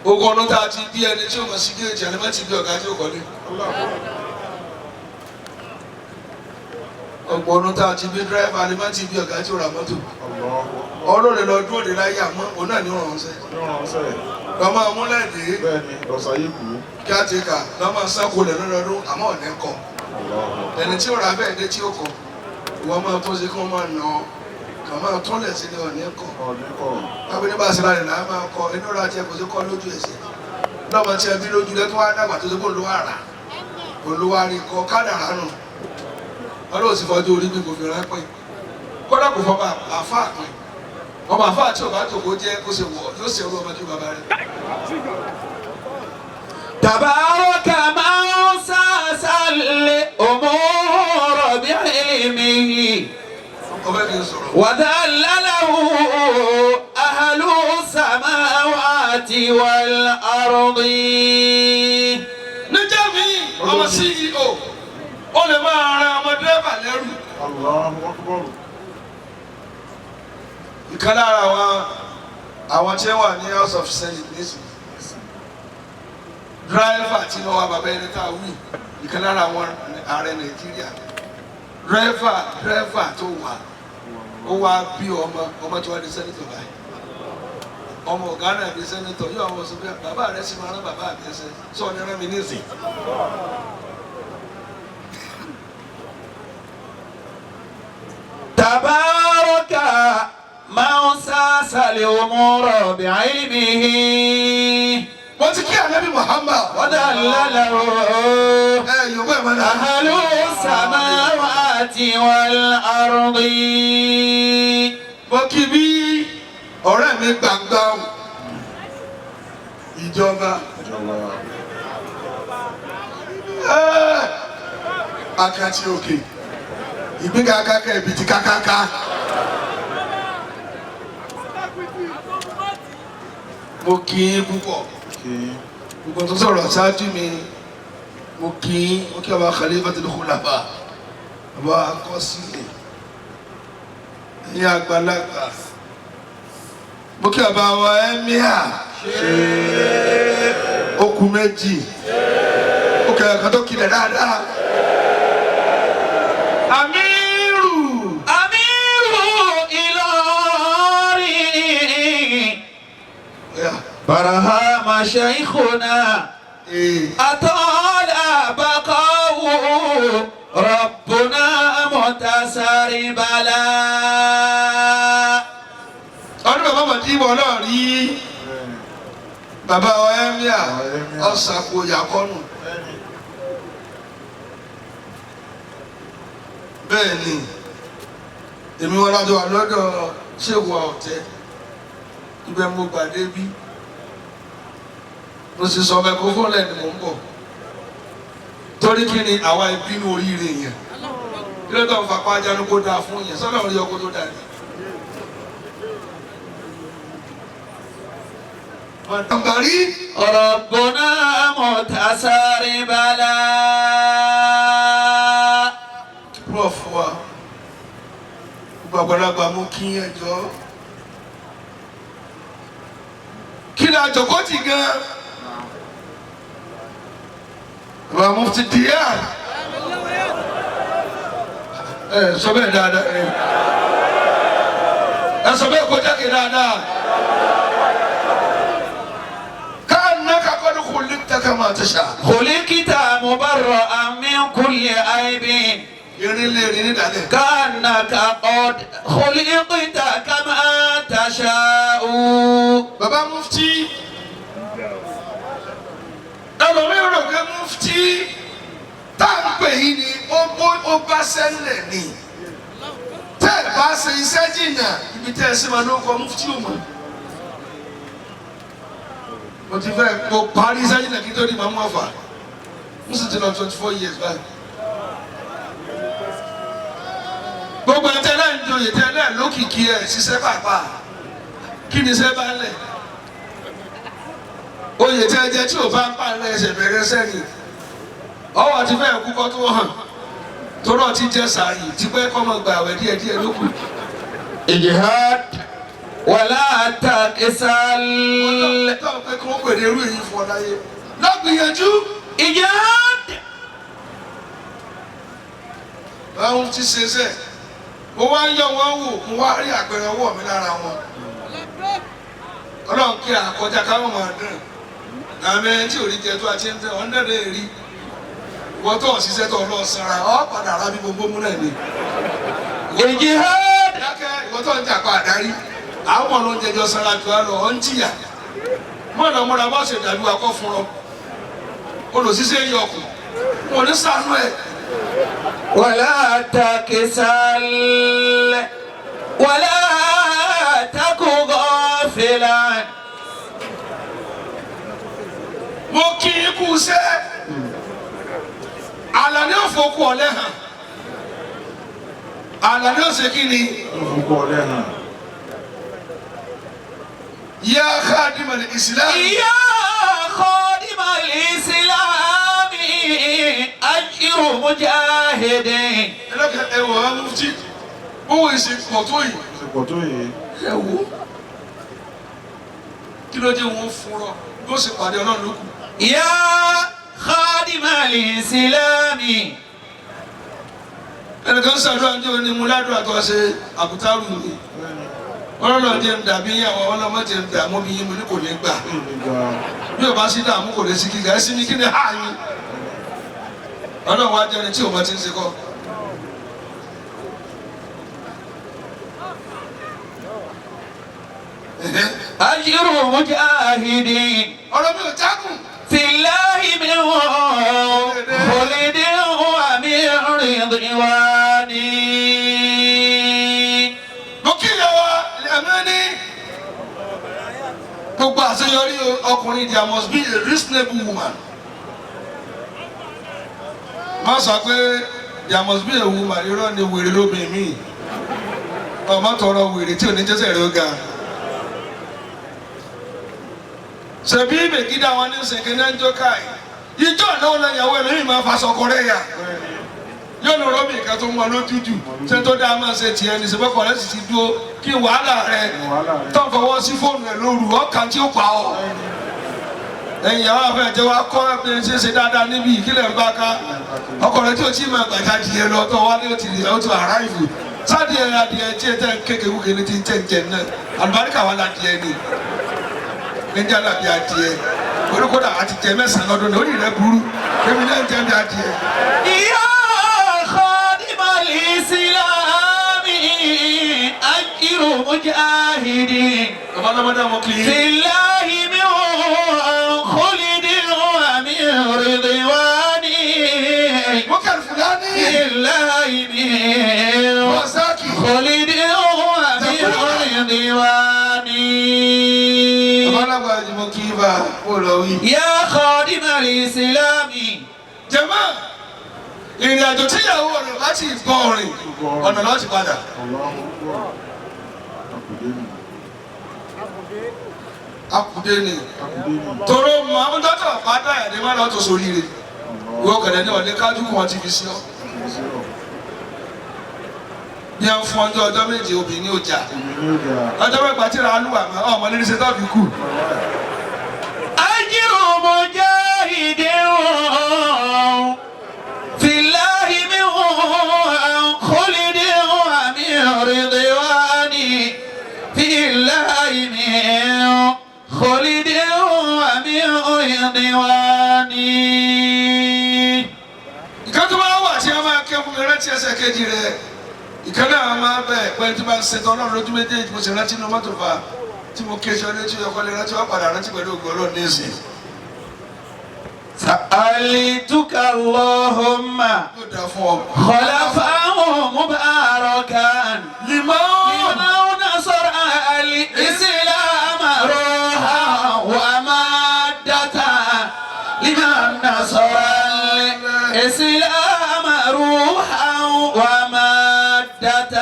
Speaker 5: ogun ọdún tá a ti bí ẹni tí ó mọ̀ sí géèjì àti má ti bí ọ̀gá tí ó kọ́lé. ọ̀pọ̀ ọdún tá a ti bí dírẹ́fà àti má ti bí ọ̀gá tí ó ra mọ́tò. ọlọ́run lọ dúró de láyé àmọ́ òun náà ní ọ̀rọ̀ ọ̀sẹ̀. lọ́mọ amúlẹ̀dẹ́ kí á ti kà lọ́mọ sáko lẹ̀ lọ́dọọdún àmọ́ ọ̀nẹ́ kọ̀. ẹni tí ó ra bẹ́ẹ̀ dé tí ó kọ̀ wọ́n máa tó ṣe kí wọ́n máa nà ọ́ kà máa tún lẹ̀ sílẹ̀ ọ̀nẹ́ kọ̀. kábíyèsí bá a ṣe láyé náà máa kọ inú ra tiẹ̀ kò sí kọ́ lójú ẹsẹ̀. lọ́mọ tí ẹ bí lójú lẹ́ tó wá dàgbà tó ṣe kó olówó àrà olówó àrí kọ kádàrá nù. ọlọ́run sì fọjú orí bí kò fi ránpẹ́ kódà kò fọba àfa àpín ọmọ àfa àti ọba àjòkó jẹ kó ṣe wọ yóò ṣe ọlọ́mọ kí bàbá rẹ.
Speaker 4: Tabaraka man sasal umura bi'ilmihi wa dhallalahu ahlu samawati wal ardi.
Speaker 5: níjẹ́ mi ọmọ CEO ó lè máa ran ọmọ dírẹ́bà lẹ́rù. ìkan lára àwọn tí wọ́n wà ní House of Senate nísìnyí dírẹ́fà tí wọ́n wá bàbá ẹni tá a wí ìkan lára àwọn ààrẹ Nàìjíríà dírẹ́fà tó wà ó wá bí ọmọ tí wọ́n di sẹ́nitọ̀ báyìí ọmọ ọ̀gá náà di sẹ́nitọ̀ yóò àwọn sọ pé bàbá rẹ̀ sì máa rán bàbá mi ẹsẹ̀ sọ ní rán mi nísìnyí.
Speaker 4: Tabaraka man sasal umura bi'ilmihi.
Speaker 5: wọ́n ti kí ànábì Muhammad.
Speaker 4: wa dhallalahu ahlu samawati wal ardi.
Speaker 5: mo kí bí ọ̀rẹ́ mi gbàgbà ìjọba akati òkè ìgbéga kákà ìbìtì kákáká. mo kí í púpọ̀ gbogbo tó sọ̀rọ̀ ṣáájú mi mo kí ọba Khalifatul Khulafa ọba akọ́sílẹ̀ ní àgbàlagbà mo kí ọba wa ẹ́míà okùn méjì ó kẹ́ ẹ̀ka tó kilẹ̀ dáadáa. Amiru
Speaker 4: Ìlọrin. Barahama shaykhuna atala baqawu rabbuna mutasaribala.
Speaker 5: ọdún bàbá màdìbò náà rí bàbá wa ẹ́míà ọ̀sàkó yàkọ́nù. bẹ́ẹ̀ ni èmi wọn lájọ wà lọ́dọ̀ ṣéwù ọ̀tẹ́ ibẹ̀ mo gbàdé bí mo sì sọ microphone lẹ́nu mò ń bọ̀ torí kí ni àwa ìbínú oríire yẹn kí ló tó ń fapá jánu kó dáa fún yẹn sọ́nà orí ọkọ̀ tó dáa ni.
Speaker 4: ربنا متسارب بلا
Speaker 5: prof wa gbàgbọ́dàgbà mú kí ẹjọ́ kí ni àjọkọ́ ti gan bàbá mufti díẹ̀ ẹ sọ bẹ́ẹ̀ dáadáa ẹ sọ bẹ́ẹ̀ kọjá kí dáadáa. كما تشاء
Speaker 4: خلقت مبرأ من كل عيب كأنك قد خلقت كما تشاء.
Speaker 5: Baba Mufti ẹlòmíràn rò pé Mufti tá à ń pè yín ni ó bá sẹ́lẹ̀ ni tẹ́ ẹ bá ṣe iṣẹ́ jìnnà ibi tẹ́ ẹ sì máa ló kọ Mufti ò mọ̀. Mo ti fẹ́ mo parí sẹ́yìn náà kí tó di máa mú ọ̀fà mo sì ti lọ 24 years báyìí. Gbogbo ẹ̀ tẹ́lẹ̀ ń joyè tẹ́lẹ̀ lókìkí ẹ̀ ṣiṣẹ́ pàápàá kí ni iṣẹ́ bá lẹ̀. Oyè tí ẹ jẹ́ tí ò bá ń pààlẹ̀ ẹsẹ̀ bẹ̀rẹ̀ sẹ́yìn. Ọwọ́ ti fẹ́ kú kọ́ tó hàn torọ́ ti jẹ́ sàárì tí pẹ́ kọ́ mọ̀ gbà àwẹ̀ díẹ̀díẹ̀ lókù.
Speaker 4: Ijihad wàlá takisal.
Speaker 5: Ọlọ́run pé kí wọ́n pèrè irú èyí fún ọ láyé. Lọ́gbìyànjú.
Speaker 4: Ijihad.
Speaker 5: Báwo ti ṣe sẹ́? Mo wá ń yọ wọn wò, mo wá rí àpẹẹrẹ ọwọ́ mi lára wọn. Ọlọ́run kí àkọjá káwọn máa dùn. Àmì ẹni tí ò rí jẹ tó a ti ń tẹ ọ̀ndẹ̀dẹ̀ rí. Ìwọ tó ń ṣiṣẹ́ tó lọ sanra, ọ̀ padà rábí gbogbo mú náà ni.
Speaker 4: Ijihad.
Speaker 5: Dákẹ́ ìwọ tó ń jà pa àdárí. Àwọn ọmọ ló ń jẹjọ sanra jù á lọ, ọ̀ ń jìyà. Mọ̀nà mọ́ra bá ṣe dàbí akọ́ fún ọ. Olùsíṣẹ́ yọ ọkùn. Wọ́n ní sànú ẹ̀.
Speaker 4: Wàlá takisal. Wàlá taku ghafilan.
Speaker 5: Mo kí i kú sẹ́. Àlàní òfòkù ọ̀lẹ́ hàn. Àlàní òsè kí ni?
Speaker 15: Òfòkù ọ̀lẹ́ hàn.
Speaker 5: Ya khadim al-Islam.
Speaker 4: Ya khadim al-Islam. Ajru mujahidin.
Speaker 5: Ẹlẹ́kẹ̀ ẹ̀wọ̀ á Mufti. Owó ìṣe pọ̀ tó yìí.
Speaker 15: Ìṣe pọ̀ tó yìí.
Speaker 5: Ẹ wo. Kí ló dé wọn fúnra? Bí ó sì pàdé Ọlọ́run ló kù.
Speaker 4: Ya khadim al-Islam.
Speaker 5: Ẹnìkan ṣàdúrà ní òní mú ládùúgbò àti ọ̀sẹ̀ àbútárù mi. Ọlọ́run jẹ́ ń dàbí àwọn ọlọ́mọ jẹ́ ń dààmú bí yín mo ní kò ní gbà. Bí o bá sí dààmú kò lè sí kíkà ẹ sí ní kí ni hà yín. Ọlọ́run wá jẹ́ni tí o bá ti ń ṣe kọ́.
Speaker 4: Ajru mujahidin.
Speaker 5: Ọ̀rọ̀ mi ò jágùn.
Speaker 4: Fillahi min khulidin wa min ridwani.
Speaker 5: Gbogbo àṣeyọrí ọkùnrin there must be a reasonable woman. Má sọ pé there must be a woman irọ́ ni wèrè lóbìnrin mi. Ọmọ tọrọ wèrè tí ò ní jẹ́sẹ̀ rẹ̀ ó ga. Ṣèbí ìbèkídà wọn ní sèké náà ń jó káì. Ìjọ náà lọ ìyàwó ẹlòmíì máa fa sọkọ rẹ̀ yà. Yóò lọ rọ́bì nǹkan tó ń wọ lójújù. Ṣé tó dáa máa ṣe tiẹ̀ ní sèpẹ́kọ̀ rẹ̀ sì ti dúró kí wàhálà rẹ̀ tó ń fọwọ́ sí fóònù rẹ̀ lóru ọkàn tí ó pa ọ́. Ẹ̀yin àwọn afẹ́jẹ́ wa kọ́ ẹ̀ ṣe ṣe dáadáa níbi ìkílẹ̀ ń bá ká. Ọkọ̀ rẹ̀ tí o ti máa gbàjà diẹ lọ tó wá ní o ti àráìfù. Sáàdìẹ adìẹ tí ẹ tẹ́ ń kékeré wúke ní ti ń jẹ náà. Àlùbáríkà wà ládìẹ ni. Níjà làbí adìẹ. Orúkọ̀dà àti jẹ mẹ́sàn-án lọ́dún ní orí rẹ̀ burú. Èmi náà ń jẹ́ bí adìẹ.
Speaker 4: Ya khadim al-Islam. Ajru mujahidin. Fillahi min khulidin wa min ridwani. Fillahi min khulidin الإسلام.
Speaker 5: jẹ́mọ́ ìrìn àjò tíyàwó rẹ̀ láti gbọ́ ọ̀rìn ọ̀nà láti padà. akùdé ni toro mọ̀mọ́dọ́tọ̀ pátá ẹ̀dẹ́ má lọ́ọ́ tó sórí rẹ̀ wọ́n kẹ̀lẹ́ ní ọ̀lẹ́ kájú wọn ti fi sí ọ. bí wọ́n fún ọjọ́ méje obìnrin ò jà ọjọ́ mẹ́gbà tí ra lù àmọ́ ọmọ nílé ṣe tó fi kù.
Speaker 4: ajiru mujahidin fillahi min khulidin wa min ridwani fillahi min khulidin wa min ridwani.
Speaker 5: ìkàtí máa wà tí a máa kẹ́ fún mi rántí ẹsẹ̀ kejì rẹ̀ ìkànnì àwọn máa bẹ̀ pẹ́ tí máa ń ṣètò ọlọ́run lójú méjèèjì mo sì rántí inú mọ́tò fa tí mo ké sọ létí ọkọ lè rántí wá padà rántí pẹ̀lú ògùn ọlọ́run ní ìsìn.
Speaker 4: سألتك اللهم خلفا مباركا لمن نصر الإسلام روحا ومادة لمن نصر الإسلام روحا ومادة.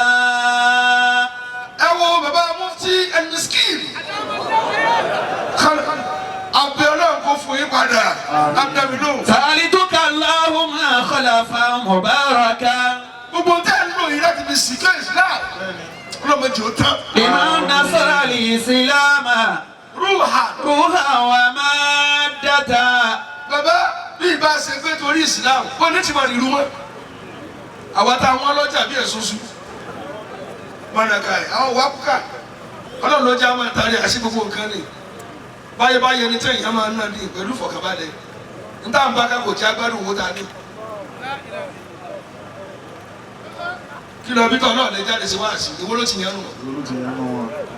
Speaker 5: أبو بابا مفتي المسكين abiola ko fún yín padà abdamino.
Speaker 4: sàlìtúkà Allahumma khalafa mubaraka.
Speaker 5: gbogbo tẹ́ ẹ̀ ń lò yìí láti fi sìkẹ́ islam ọlọ́mọdé ó tán.
Speaker 4: liman nasara al-islama ruha wa maddata.
Speaker 5: bàbá bí ibà ṣe pé torí islam wọn ní tìmọ̀ ìlú mọ́ àwa táwọn ọlọ́jà bí ẹ̀sùn sùn mọ̀nàkà àwọn wákùkà ọlọ́run lọ́jà máa tari àṣì gbogbo nǹkan ni báyé ẹni tẹ́ ìyá máa ń náà ní pẹ̀lú ìfọ̀kànbalẹ̀ níta ń bá kákò tí agbádùn owó ta ní. kí lọ bí tọ́ náà lè jáde sí wáàsí ìwó ló ti yẹn nù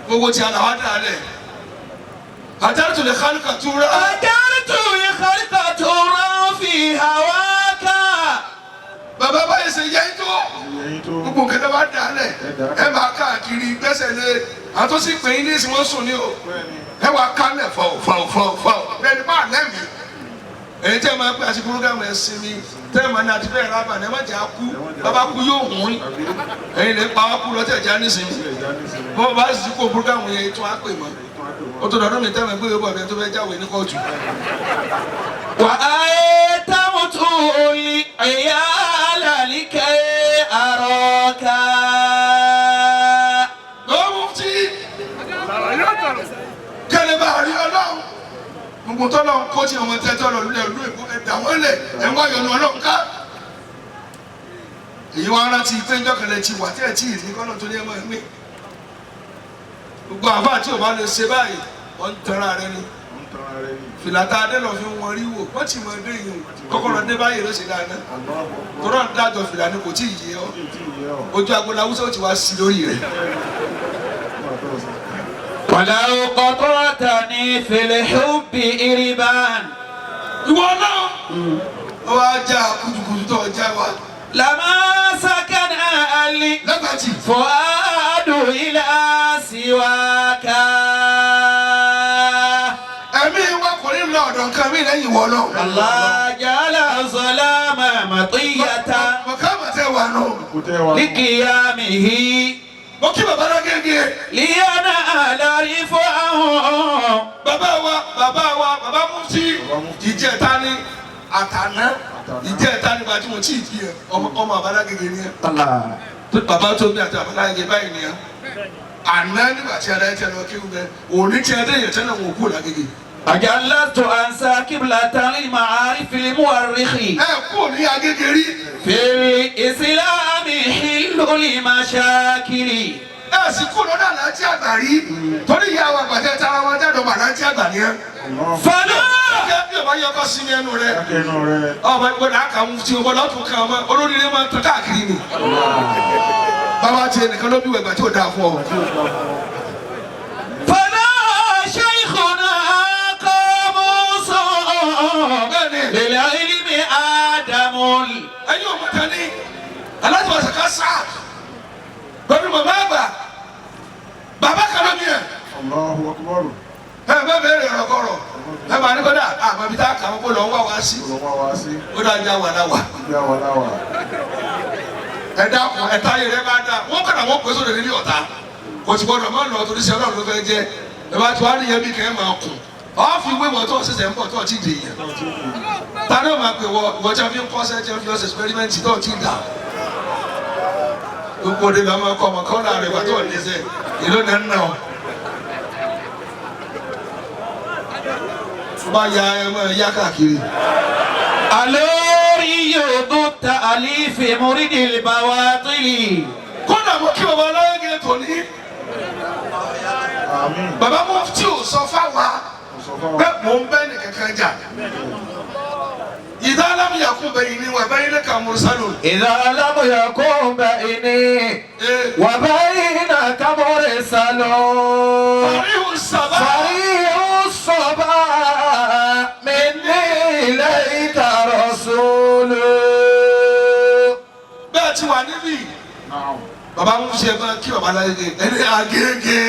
Speaker 5: gbogbo tí a là wá dà lẹ̀. àjálùtò lè kálíkà tó rà.
Speaker 4: àjálùtò lè kálíkà tó rà fi hawaka.
Speaker 5: bàbá báyìí ṣe yẹ tó gbogbo nǹkan tó bá dà lẹ̀ ẹ máa káàkiri gbẹ́sẹ̀ lé àtúnṣe pé ní ìsìn wọn sùn ní o ẹ wá kálẹ̀ fọ̀ ẹni bá lẹ́mìí èyí tẹ́ ẹ máa pẹ́ àti programu ẹ̀ sinmi tẹ́ ẹ máa ní àti bẹ́ẹ̀ rábà ní ẹ má jẹ́ àkú bàbá kú yóò hún ẹ̀yin lè pa wákú lọ́tẹ̀ já nísìnyí bọ́ bá sì kó programu yẹn tún á pè mọ́ ó tó dọ̀dọ̀ mi tẹ́wọ̀n gbé yóò bọ̀ bẹ́ẹ̀ tó fẹ́ jáwé ní kóòtù.
Speaker 4: wà á yẹ táwọn tó lè ẹ̀yà àlàlíkẹ́ àrọ́ká.
Speaker 5: kẹlẹ bá rí Ọlọ́run gbogbo tọ́lọ̀ ń kó tí ọmọ tẹ́tọ́ lọ lulẹ̀ ìlú èkó ẹ̀dá wọn lẹ̀ ẹ̀ ń wá yọnu Ọlọ́run ká. èyí wọn rántí pé ń jọkẹlẹ ti wà tí ẹ tí ì ní kọ́nà tó ní ẹ máa ń gbé. gbogbo àbá tí ò bá lè ṣe báyìí wọ́n ń tẹ́ra rẹ ni. fìlàtà adé lọ fi wọn rí wò wọ́n ti mọ ẹdẹ yìí o kọ́kọ́rọ́ dé báyìí ló ṣe dáadáa. tọ́lọ́ ń dájọ́ fìlà ni kò tí ì yé ọ ojú agbola Haúsá ó ti wá sí lórí rẹ̀.
Speaker 4: ولو قطعتني في الحب إربان
Speaker 5: ìwọ náà ó wá já kùtùkùtù tó já wa.
Speaker 4: لما سكن أهلي فؤاد إلى سواك.
Speaker 5: ẹ̀mí wa kò ní lọ ọ̀dọ̀ nǹkan mi lẹ́yìn wọ lọ.
Speaker 4: الله جعل الظلام مطية لقيامه.
Speaker 5: mo kí bàbá náà gẹ́gẹ́.
Speaker 4: liyana alari fún àwọn.
Speaker 5: bàbá mufti ìjẹta ni àtàná ìjẹta ni bàtí mo tí ì bí ẹ ọmọ àbálá gẹ́gẹ́ ni ẹ. bàbá tó bí àti àbálá gẹ́gẹ́ báyìí ni ẹ. àná nígbà tí adáyé tẹ lọ kéwù bẹ òní tí adé yẹn tẹ́lẹ̀ wọn kú làgẹ́gẹ́.
Speaker 4: أجلت أنسى قبلة المعارف المؤرخ.
Speaker 5: ní Agége rí.
Speaker 4: في الإسلام حل لمشاكل.
Speaker 5: sì kú lọ́dọ̀ aláǹtí àgbà rí torí ìyá wa àgbàjẹ tara wọn jáde ọmọ aláǹtí àgbà ni ẹ.
Speaker 4: fọlọ́.
Speaker 5: ọjọ́ bí ọba yọkọ sí ní ẹnu rẹ. ọba ìgbọ́dọ̀ àkàwù tí o bọ́dọ̀ tún kàn ọmọ olóríire máa ń tọ́ káàkiri ni. bàbá tiẹ̀ nìkan ló bí wẹ̀gbà tí ò dáa fún ọ.
Speaker 4: للعلم آدم.
Speaker 5: أيوة متاني أنا تبغى سكاسة بابي ماما بابا كلامي
Speaker 15: الله أكبر
Speaker 5: ها ما بيري ركورو ẹ máa ní kọ́dà àmọ́ ibi tá a kà wọ́n kó lọ́ wá wá sí. ó dáa já wà láwà. ẹ dákun ẹ táyé rẹ bá dá wọ́n kọ́dà wọ́n pèsè òde nílé ọ̀tá kò sì gbọ́dọ̀ má lọ torí sí ọlọ́run ló fẹ́ jẹ́ ẹ bá ti wá ní yẹn bí kẹ́ ẹ máa kùn ọ́ fi wé wọ́n tó ṣẹ̀ṣẹ̀ ń bọ̀ tó ti dè yẹn. ta ni ó máa pè wọ́n tí wọ́n fi ń kọ́ sẹ́ tí wọ́n fi ọ̀sẹ̀ experiment tó ti dà. gbogbo òde bá máa kọ́ ọmọ kọ́ náà rẹ̀ wá tó ní sẹ́ ìlú náà ń nà ọ́. bá ya ẹmọ ya káàkiri.
Speaker 3: alórí yóò tó ta àlífẹ mọ́rídìí bàwátìlì.
Speaker 5: kódà mo kí bàbá aláyẹ̀gẹ̀ tó ní. bàbá mufti ò sọ fáwa pé mò ń bẹ́ ní kankan jà. إذا لم يكن بيني وبينك مرسل
Speaker 3: إذا لم يكن بيني وبينك مرسل فريح الصبا مني إليك رسول.
Speaker 5: bẹ́ẹ̀ ti wà níbí bàbá ń ṣe bá kí bàbá láyé ẹni Agége.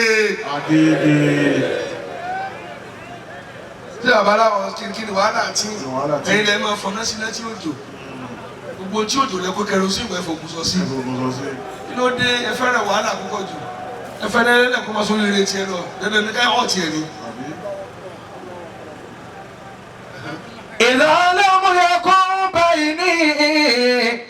Speaker 5: tí bàbá láwọn kirikiri wàhálà tí ẹ̀yin lẹ́ẹ̀ máa fọ̀nà sí létí òjò gbogbo tí òjò lẹ́kọ́ kẹrosí ìwé fòkùn sọ sí kí ló dé ẹ fẹ́ràn wàhálà púpọ̀ jù ẹ fẹ́ràn ẹlẹ́kùn máa sórí eré tiẹ̀ lọ dandan ní ká ọ̀ tiẹ̀ ni.
Speaker 3: إذا لم يكن بيني.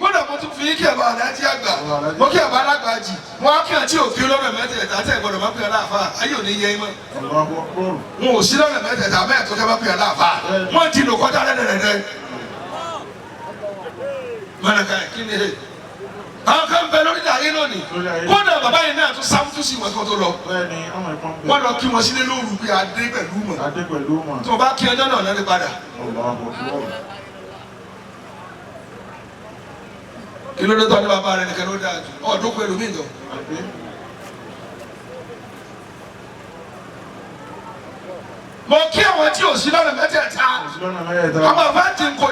Speaker 5: kódà mo tún fi kí ẹ̀ bá aláàjì àgbà mo kí ẹ̀ bá alágbà jì mo á kí ẹ̀ tí òfin lọ́nà mẹ́tẹ̀ẹ̀ta tẹ̀ gbọ́dọ̀ má pè é láàfà ayé ò ní yẹ ẹ́ mọ́. wọn ò sí lọ́nà mẹ́tẹ̀ẹ̀ta bẹ́ẹ̀ tó kẹ́ má pè é láàfà wọ́n ti lò kọjá lẹ́dẹ̀ẹ́dẹ́. mọ̀nàkà kí ni ẹ àwọn kan bẹ lórí ayé lónìí kódà bàbá yìí náà tún sáfùtù sí wọn tó lọ wọn lọ kí wọn sílé lóru bí adé pẹ̀lú mọ̀ tó bá kí ọjọ́ náà lẹ́nu padà. kí ló dé tó ní bàbá rẹ nìkan ló dáa jù ọdún pẹ̀lú mí jọ. mo kí àwọn tí ò sí lọ́nà mẹ́tẹ̀ẹ̀ta àwọn àbá jíǹkó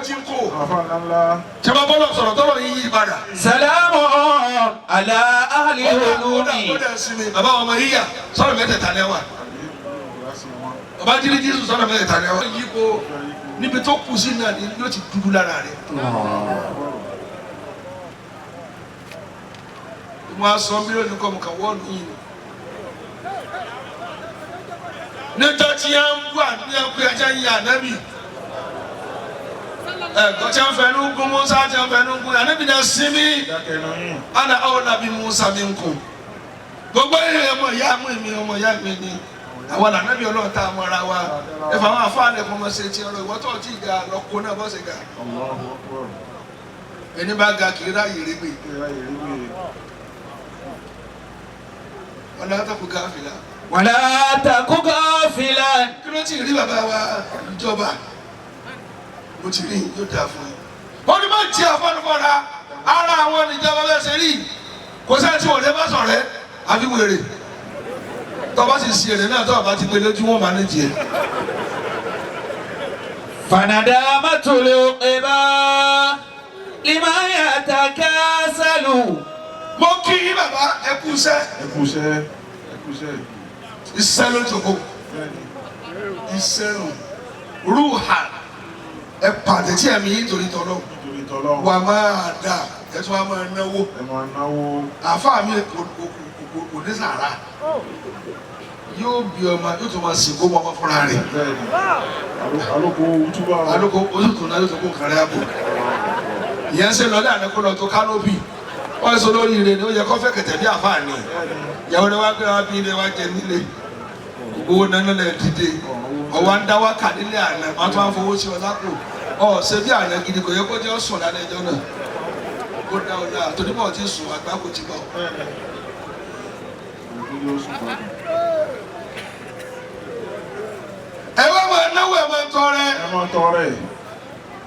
Speaker 5: jẹba bọ́lọ̀ sọ̀rọ̀ tọ́lọ̀ yìí yí padà.
Speaker 3: salamu ala ahli hulumi.
Speaker 5: bàbá ọmọ yíyà sọ̀rọ̀ mẹ́tẹ̀ẹ̀ta ni wà bàbá jírí jísù sọ̀rọ̀ mẹ́tẹ̀ẹ̀ta ni wà. yí ko níbi tó kù sí náà ni yóò ti dúdú lára rẹ̀. wọ́n á sọ mílíọ̀nù kọ́ mu kà wọ́ọ̀lù yìí níjọ́ tí yẹn ń bú àdúgbò ẹ̀jẹ̀ yìí ànábì ẹ̀kọ́ tí wọ́n fẹ́ ní gún Musa tí wọ́n fẹ́ ní gún ànábì náà sinmi ana àwọn nàbí Musa mi ń kù gbogbo ẹ̀yẹ ọmọ ìyá mi ọmọ ìyá mi ni àwọn ànábì Ọlọ́run tá a mọ̀ra wa ẹ̀fọ́ àwọn afáàlẹ̀ kọ́ mọ̀ ṣe ti ọ̀rọ̀ ìwọ́tọ̀ tí ì ga lọ́kọ́ náà bọ́ sí ga ẹni bá ga kì í ráyè régbè wala taku gafila.
Speaker 3: wala taku gafila.
Speaker 5: kí ló ti rí bàbá wa ìjọba mo ti rí yóò dáa fún yín. wọ́n ní má jí àfọ́nufọ́ra ara àwọn ìjọba bẹ́ẹ̀ ṣe rí kò sẹ́ni tí wọ́n lè bá sọ̀rẹ́ àfi wèrè tọ́ba sì ṣe èrè náà tọ́ba bá ti gbé lójú wọn máa ní tiẹ̀.
Speaker 3: fanadamatul qiba liman yatakasalu.
Speaker 5: mo kí yín bàbá ẹ kú iṣẹ́. iṣẹ́ ló jòkó iṣẹ́ ló rúhà ẹ pàdé tí ẹ̀mí yín torí tọ́lọ́ wà máa dà ẹ tún wà máa náwó àfa mi kò ní sàrà yóò bí ọmọ yóò tún máa sìnkú ọmọ fúnra rẹ̀ alóko ojútùú náà yóò tún kó kàrẹ́ àbò ìyẹn ń ṣe lọ́lẹ́ àná lọ tó kánópì wọ́n sọ lórí ire ni ó yẹ kó fẹ́ kẹ̀tẹ̀ bí àfààní ìyàwó rẹ wá gbé wá bí ilé wá jẹ nílé owó nánà lẹ dìde ọwọ́ ń dá wákà nílé àná wọ́n tún wá fowó sí ọ lápò ọ ṣe bí àná gidi kò yẹ kó jẹ́ sùn lálẹ́ ẹjọ́ náà ó dá ọ dáa torí bọ́ọ̀ ti sùn àgbà kò ti bọ̀. ẹ wá máa náwó ẹ máa tọrẹ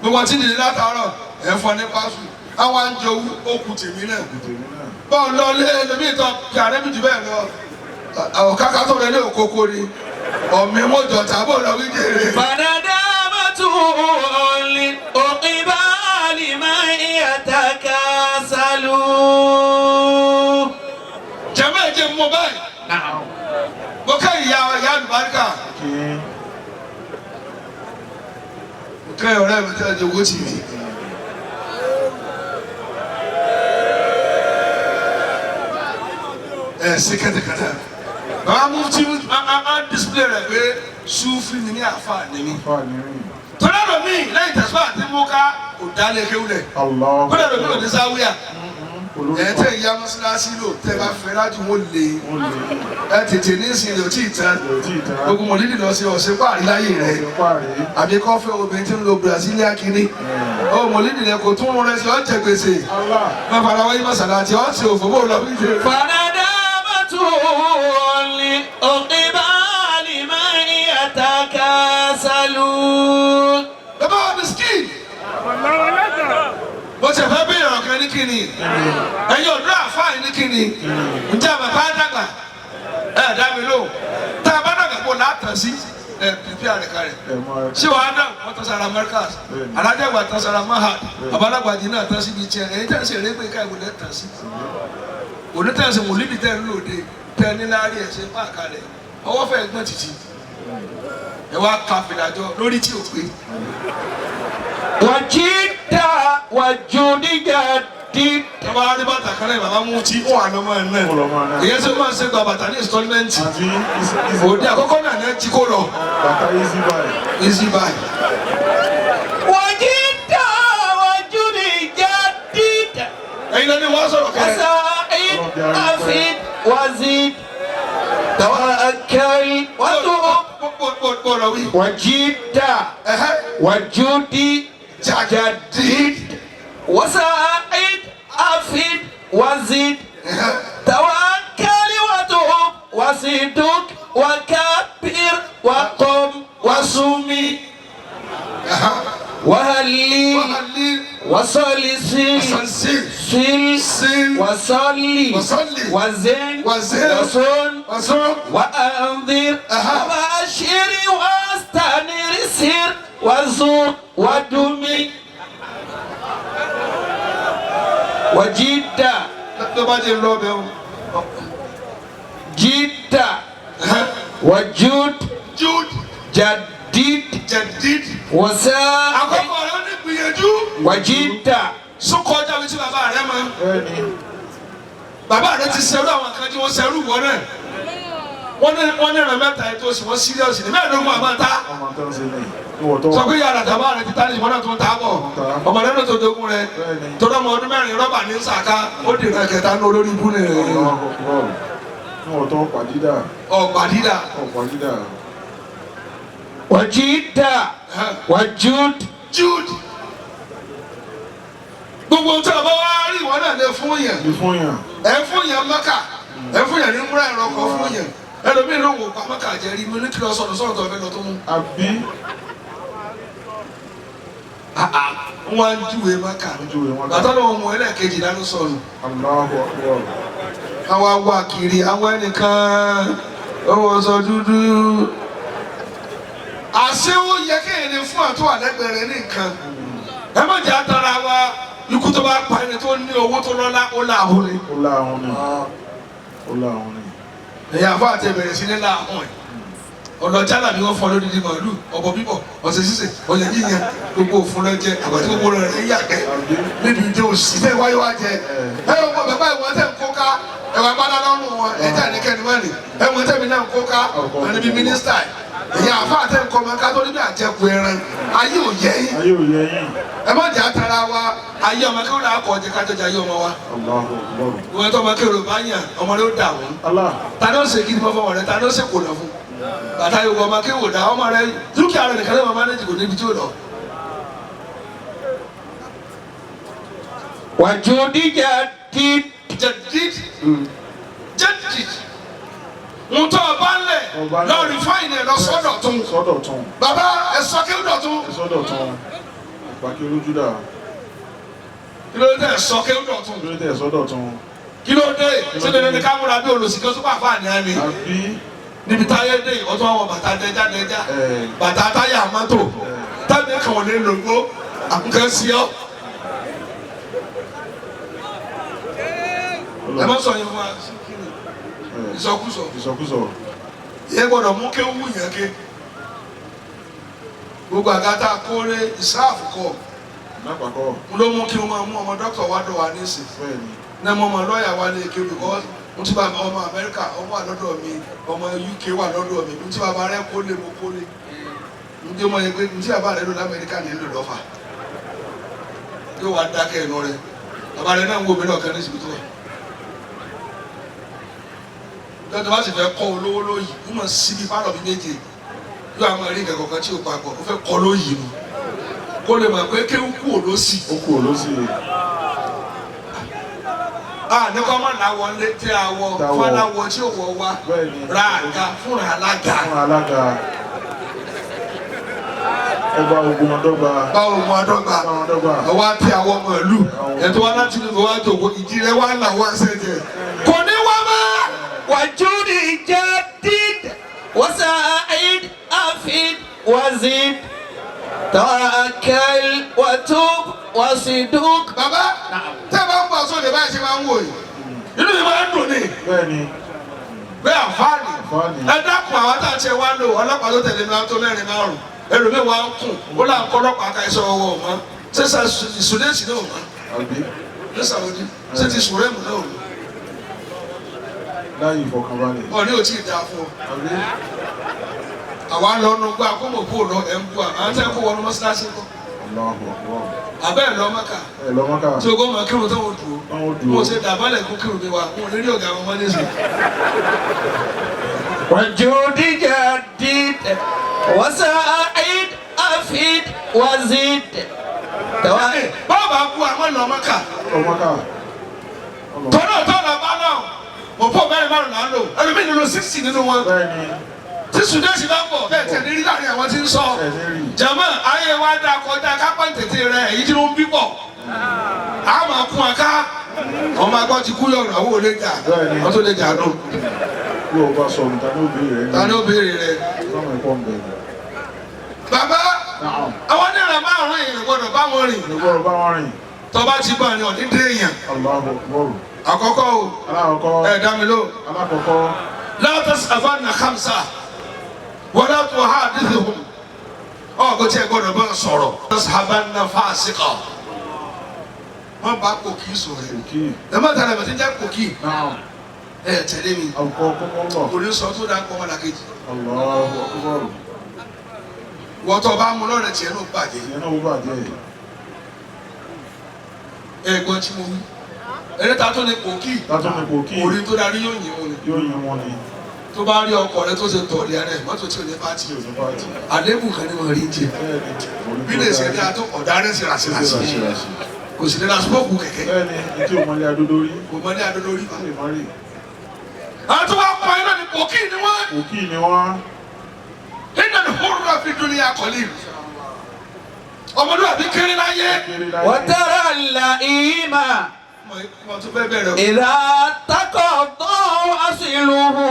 Speaker 5: gbogbo àti nìyí látàárọ̀ ẹ fọ ní pásù àwọn àjọ okùn tèmi náà bọ́ọ̀ lọ lé ẹlòmí ìtàn kí àrẹ́bí jù bẹ́ẹ̀ lọ ọ̀káká tó rẹ ní òkókó ni ọ̀mí mọ́jọ tàbọ̀ lọ wí jèrè.
Speaker 3: fanadamatu li uqiba liman yatakasalu.
Speaker 5: jẹ́mọ̀ ẹ̀jẹ̀ mọ báyìí mo ká ìyá àlùbáríkà kẹ́ ọ̀rẹ́ mi tẹ́lẹ̀ jẹ́ owó tì mí. Sí kẹ́tẹ́kẹ́tẹ́ bàbá mú tí a display rẹ̀ pé Sufi ni ní àfa ni mí. tọ́lá lọ mí lẹ́yìn tẹ̀síwá àti mú ká kò dálé kéwú lẹ̀ kọ́lá lọ mí ò ní sáwíà ẹ̀ tẹ̀ ìyá mọ́sálásí lò tẹ́ bá fẹ́ láti wọ́n lè ẹ̀ tètè ní ìsìn lò tí ì tán gbogbo mọ̀lídìí lọ sí ọ̀sẹ̀ pààrí láyé rẹ̀ àbí kọ́ fẹ́ obìnrin tí ń lo Brazilian kiri ó mọ̀lídìí rẹ̀ kò tún rẹ̀ sí ọ̀jẹ̀ gbèsè má fara wáyé mọ́sálásí ọ̀sẹ̀ òfófó lọ bí ṣe.
Speaker 4: لأقبال من يتكاسلون
Speaker 5: bàbá wa miskin bó ṣe fẹ́ bí ìrọ̀ kan ní kíni ẹ̀yin ọ̀dọ́ àfáà ní kíni ǹjẹ́ bàbá dàgbà ẹ̀ dá mi lò tá a bá dàgbà kó látàn sí pípí àrẹ̀kárẹ̀ ṣé wàá dà wọ́n tán sara Americas alájàgbà tán sara Mahad àbálàgbà jìnnà tán síbi tiẹ̀ ẹ̀yin tẹ̀ ń ṣe eré pé ká ìwòlẹ̀ tán sí onítẹ̀sí mòlídìí tẹ̀ ń lòde tẹ̀ ní láàrin ẹ̀ṣẹ̀ pàkàlẹ̀ ọwọ́ fẹ́ gbọ́n títí ẹ wá ka fìdájọ́ lórí tí o pé.
Speaker 4: wàjídà wàjúdíjà dí.
Speaker 5: bàbá wa ní bàtà kan náà bàbá mú tí ó wà lọ́mọ ẹ̀ náà ìyẹn tó máa ń ṣe gba bàtà ní installment òde àkọ́kọ́ náà ní ẹ jí kó lọ.
Speaker 15: bàtà
Speaker 5: easy buy.
Speaker 4: wàjídà wàjúdíjà dí.
Speaker 5: ẹ̀yin náà ni wọ́n sọ̀rọ̀ kẹ́rẹ́.
Speaker 4: وسعيد أفيد وزيد توكل وجد وجودي جديد وسعيد أفيد وزيد توكل وتوب وصدق وكبر وقم وصومي وهلي وصلي سل وصلي وزن وصن وأنذر وبشر واستنر سر وزور ودمي وجد جد وجود جديد وساء وجد
Speaker 5: sókò ọjà mi tí bàbá rẹ mọ bàbá rẹ ti ṣerú àwọn kan tí wọ́n ṣerú wọ́n náà wọ́n ní ìrìn mẹ́ta yìí tó sì wọ́n serious ní mẹ́rin ló mú àmọ́ ta sọ pé yàrá tàbá rẹ ti tálẹ̀ ìwọ́n náà tó ń ta bọ̀ ọmọ rẹ ló tó dogun rẹ tó dọ́mọ ọdún mẹ́rin rọ́bà ní sàká ó dèrò kẹta ní olórí ibú ni rẹ.
Speaker 15: ọ̀pàdídà.
Speaker 4: wàjídà wàjúd.
Speaker 5: gbogbo tí a bá wá rí ìwọ náà lè fún yẹn ẹ fún yẹn mọ́kà ẹ fún yẹn ní múra ẹ̀rọ kan fún yẹn ẹlòmíì ló wò pa mọ́kà jẹ́rìí mi ní kí lọ sọ̀rọ̀ tó fẹ́ lọ tó mú.
Speaker 15: àbí.
Speaker 5: wọ́n á júwe mọ́kà bàtà ló mú ẹlẹ́ẹ̀kejì lánàá sọ̀rọ̀. àwọn awọ kiri àwọn ẹnìkan owó sọ dúdú. àṣé ó yẹ kéèyàn ní fún àtúwà lẹ́gbẹ̀rẹ̀ ní nǹkan ẹ má jẹ́ àtàrà wa ikú tó bá pa ẹni tó ní owó tó lọ́lá ó láhùn ni. ẹ̀yà àfọ àti ẹ̀bẹ̀rẹ̀ sí ní láhùn ẹ̀ ọ̀nà jálà ni wọ́n fọ́ lódìdí màálù ọ̀bọ bíbọ̀ ọ̀sẹ̀ sísè ọ̀yẹ̀ yíyan gbogbo òfun lọ jẹ àgbàtí gbogbo rẹ̀ ń yàgẹ́ níbi ìjọ òsì tẹ́ wáyé wá jẹ ẹ wọ́n mọ bàbá ìwọ̀n tẹ̀ ń kó ká ẹ̀wà gbádá lọ́rùn wọn ẹ̀jẹ̀ àníkẹ́ni wọ́n ni ẹ̀wọ̀n tẹ̀mí náà ń kó ká wọn níbi mínísítà ìyá àfa àtẹ nǹkan ọmọ ká tó níbi àjẹkù ẹran ayé ò yẹ yín ẹ má jẹ́ àtàrà wa ayé ọmọ kéwòn náà kọ̀ ọ́ jẹ́ kájọjà ayé ọmọ wa ìwọ̀n tó ọmọ kéwòn bá yàn ọmọ rẹ ó dà wọ́n ta ni ó ṣe kí ni wọ́n fọwọ́ rẹ ta ni ó ṣe kò lọ fún bàtà yorùbá ọmọ kéwòn dà ọmọ rẹ dúkìá rẹ nìkan lè máa mánéjì kò níbi tí ó lọ.
Speaker 4: wàjúdí jadid.
Speaker 5: ntọ́ ọba ńlẹ̀ lọ rìfáìnì ẹ̀ lọ sọ́dọ̀ tún. bàbá ẹ sọ kí ó dọ̀tún.
Speaker 15: pàkí olójú dà.
Speaker 5: kí ló dé ẹ sọ kí ó dọ̀tún. kí ló dé sílẹ̀ ní kámúra bí olùsìnkí ó tún bá fà ní ẹni. níbi táyé dé ọtún àwọn bàtà dẹjà bàtà táyà mọ́tò tábìlì kan ò lè lògbó nǹkan sí ọ. ẹ má sọ yín fún wa ìsọkúsọ. ìyẹn gbọ́dọ̀ mú kéwú yẹn ké
Speaker 8: gbogbo àgàtà kórè ìsáàfù kọ
Speaker 15: lápapọ̀.
Speaker 8: ló mú kí wọ́n máa mú ọmọ dókítà wá dọ̀ wá nísìn náà mo mọ lọ́ọ̀yà wa lè ké because mo ti bá ọmọ Amẹ́ríkà ọmọ àlọ́dọ̀ mi ọmọ UK wà lọ́dọ̀ mi mo ti bàbá rẹ kó lè mo kó lè mo ti mọ yẹn pé mo ti bàbá rẹ lò l'Amẹ́ríkà ní lò lọ́fà yóò wá dákẹ́ ẹ̀nu rẹ bàbá rẹ náà ń wo mi náà kẹ́ ní ìsìnkú wa lọ́dọ̀ bá sì fẹ́ kọ́ olówó lóyìí mo mọ̀ síbi pálọ̀ mi méje yóò àwọn ẹ̀rí nǹkan kọ̀ọ̀kan tí ò papọ̀ ó fẹ́ kọ́ lóyìí nu kó lè mọ̀ pé kéwù kú òlósì.
Speaker 15: ó kú òlósì.
Speaker 8: ní kọ́ mọ̀ láwọ̀ ńlé tí a wọ fọláwọ̀ tí ò wọ wá ra àga fúnra alága.
Speaker 15: fúnra alága. ẹ bá ogun ọdọ́gba.
Speaker 8: bá ogun ọdọ́gba. ọwọ́ àti àwọn ọmọ ìlú ẹ̀tọ́ wa láti ní ìfowó àjòkó ìdí rẹ wà láwọn ẹsẹ̀ jẹ. kò ní wá mọ́.
Speaker 3: wàjúùdì jẹ́ díd wàsáàìd àfid wàzid. توكل وتوب وصدق.
Speaker 8: bàbá tẹ́ bá ń bọ̀ sóde báyìí ṣe máa ń wò yìí inú mi máa ń dùn ní.
Speaker 15: bẹ́ẹ̀ni.
Speaker 8: bẹ́ẹ̀ àǹfààní ẹ dákun àwọn tá a ṣe wá lò ọlọ́pàá tó tẹ̀lé mi tó mẹ́rin márùn ẹlòmíì wá ń kùn ó là ń kọ́ ọlọ́pàá ká iṣẹ́ ọwọ́ ọ̀mọ́ ṣé ìsúdẹ́sì náà mọ́ ní Saudi ṣé ti sùrẹ́mù náà mọ́.
Speaker 15: láyé ìfọkànbalẹ̀.
Speaker 8: ọ̀ ní o tí ì dáa fún ọ. àwa lọ nu gbọ́ àkómọ̀ kó lọ ẹ̀ ń bú àwọn tẹ́ kó wọnú mọ́sálásí kọ́. abẹ́ ẹ̀ lọ Mákà.
Speaker 15: ẹ̀ lọ Mákà.
Speaker 8: tí o gbọ́ mọ̀ kírun tó wọ́n dùn ó. mo ṣe dàbálẹ̀ kó kírun mi wá mo ní rí ọ̀gá àwọn ọmọdé sùn.
Speaker 3: wàjúùdì jẹ́ díd wàsáàìd àfid wàzid.
Speaker 8: báwo kú àwọn lọ Mákà. tọ́lọ̀ tọ́lọ̀ bá náà mo pọ̀ mẹ́rin márùn-ún náà lò ẹlòmíì nínú 60 nínú wọn. tí sùdẹ́sì bá bọ̀ bẹ́ẹ̀ tẹ̀ ní rí láàrin àwọn tí ń sọ jẹ̀mọ́ ayé wa dá kọjá kápá tètè rẹ èyí tí wọ́n bí bọ̀ a máa kún aká ọmọ agbọ́ ti kú yọ̀rọ̀ àwọn olè jà wọ́n tó lè jà nù.
Speaker 15: yóò bá sọ ní tani ó béèrè rẹ.
Speaker 8: tani ó béèrè rẹ. bàbá àwọn náírà márùn-ún èèyàn gbọ́dọ̀ bá wọn rìn.
Speaker 15: gbọ́dọ̀ bá wọn rìn.
Speaker 8: tọ́ba ti bá ní ọ̀dín dé èèyàn. àkọ́kọ́ o ẹ̀ dá mi ló.
Speaker 15: alákọ̀ọ́kọ́.
Speaker 8: látọ̀ sàfánà khamsa wọ́n á tó ha dídìhùn ọ̀ kò tí ẹ gbọ́dọ̀ bá sọ̀rọ̀. sàbánà fásikà wọ́n bá kòkì sọ̀rọ̀ ẹ̀ má tẹ̀lé mi ti jẹ́ kòkì ẹ̀ tẹ̀lé mi kò ní sọ tó dáa kọ́ wọn làkejì. wọ́n tó bá mú lọ́rẹ̀ tiẹ̀ náà bàjẹ́. ẹ gbọ́n tí mo wí ẹni ta tó ní kòkì orí tó darí yóò yín wọn ni tó bá rí ọkọ rẹ tó ṣe tọ̀ ọ̀lẹ́ rẹ mọ́tò tí ò ní pàtì àlébù kan ní wọn rí jẹ bí lè ṣe ní ató ọ̀dà rẹ ṣe ràṣìràṣì kò sì lè ra sọ́ọ̀kù kẹ̀kẹ́.
Speaker 15: bẹ́ẹ̀ni tí o mọlé adodori.
Speaker 8: kò mọlé adodori fa. àwọn tó bá pa iná ní kòkì ni wọ́n.
Speaker 15: kòkì ni wọ́n.
Speaker 8: nínú ní hóró fi dúró ní akọ̀lì ọmọlúwàbí kéré láyé.
Speaker 3: wọ́n tẹ́rẹ̀ la ìmà ìlà takọ̀ tó àṣìlùhù.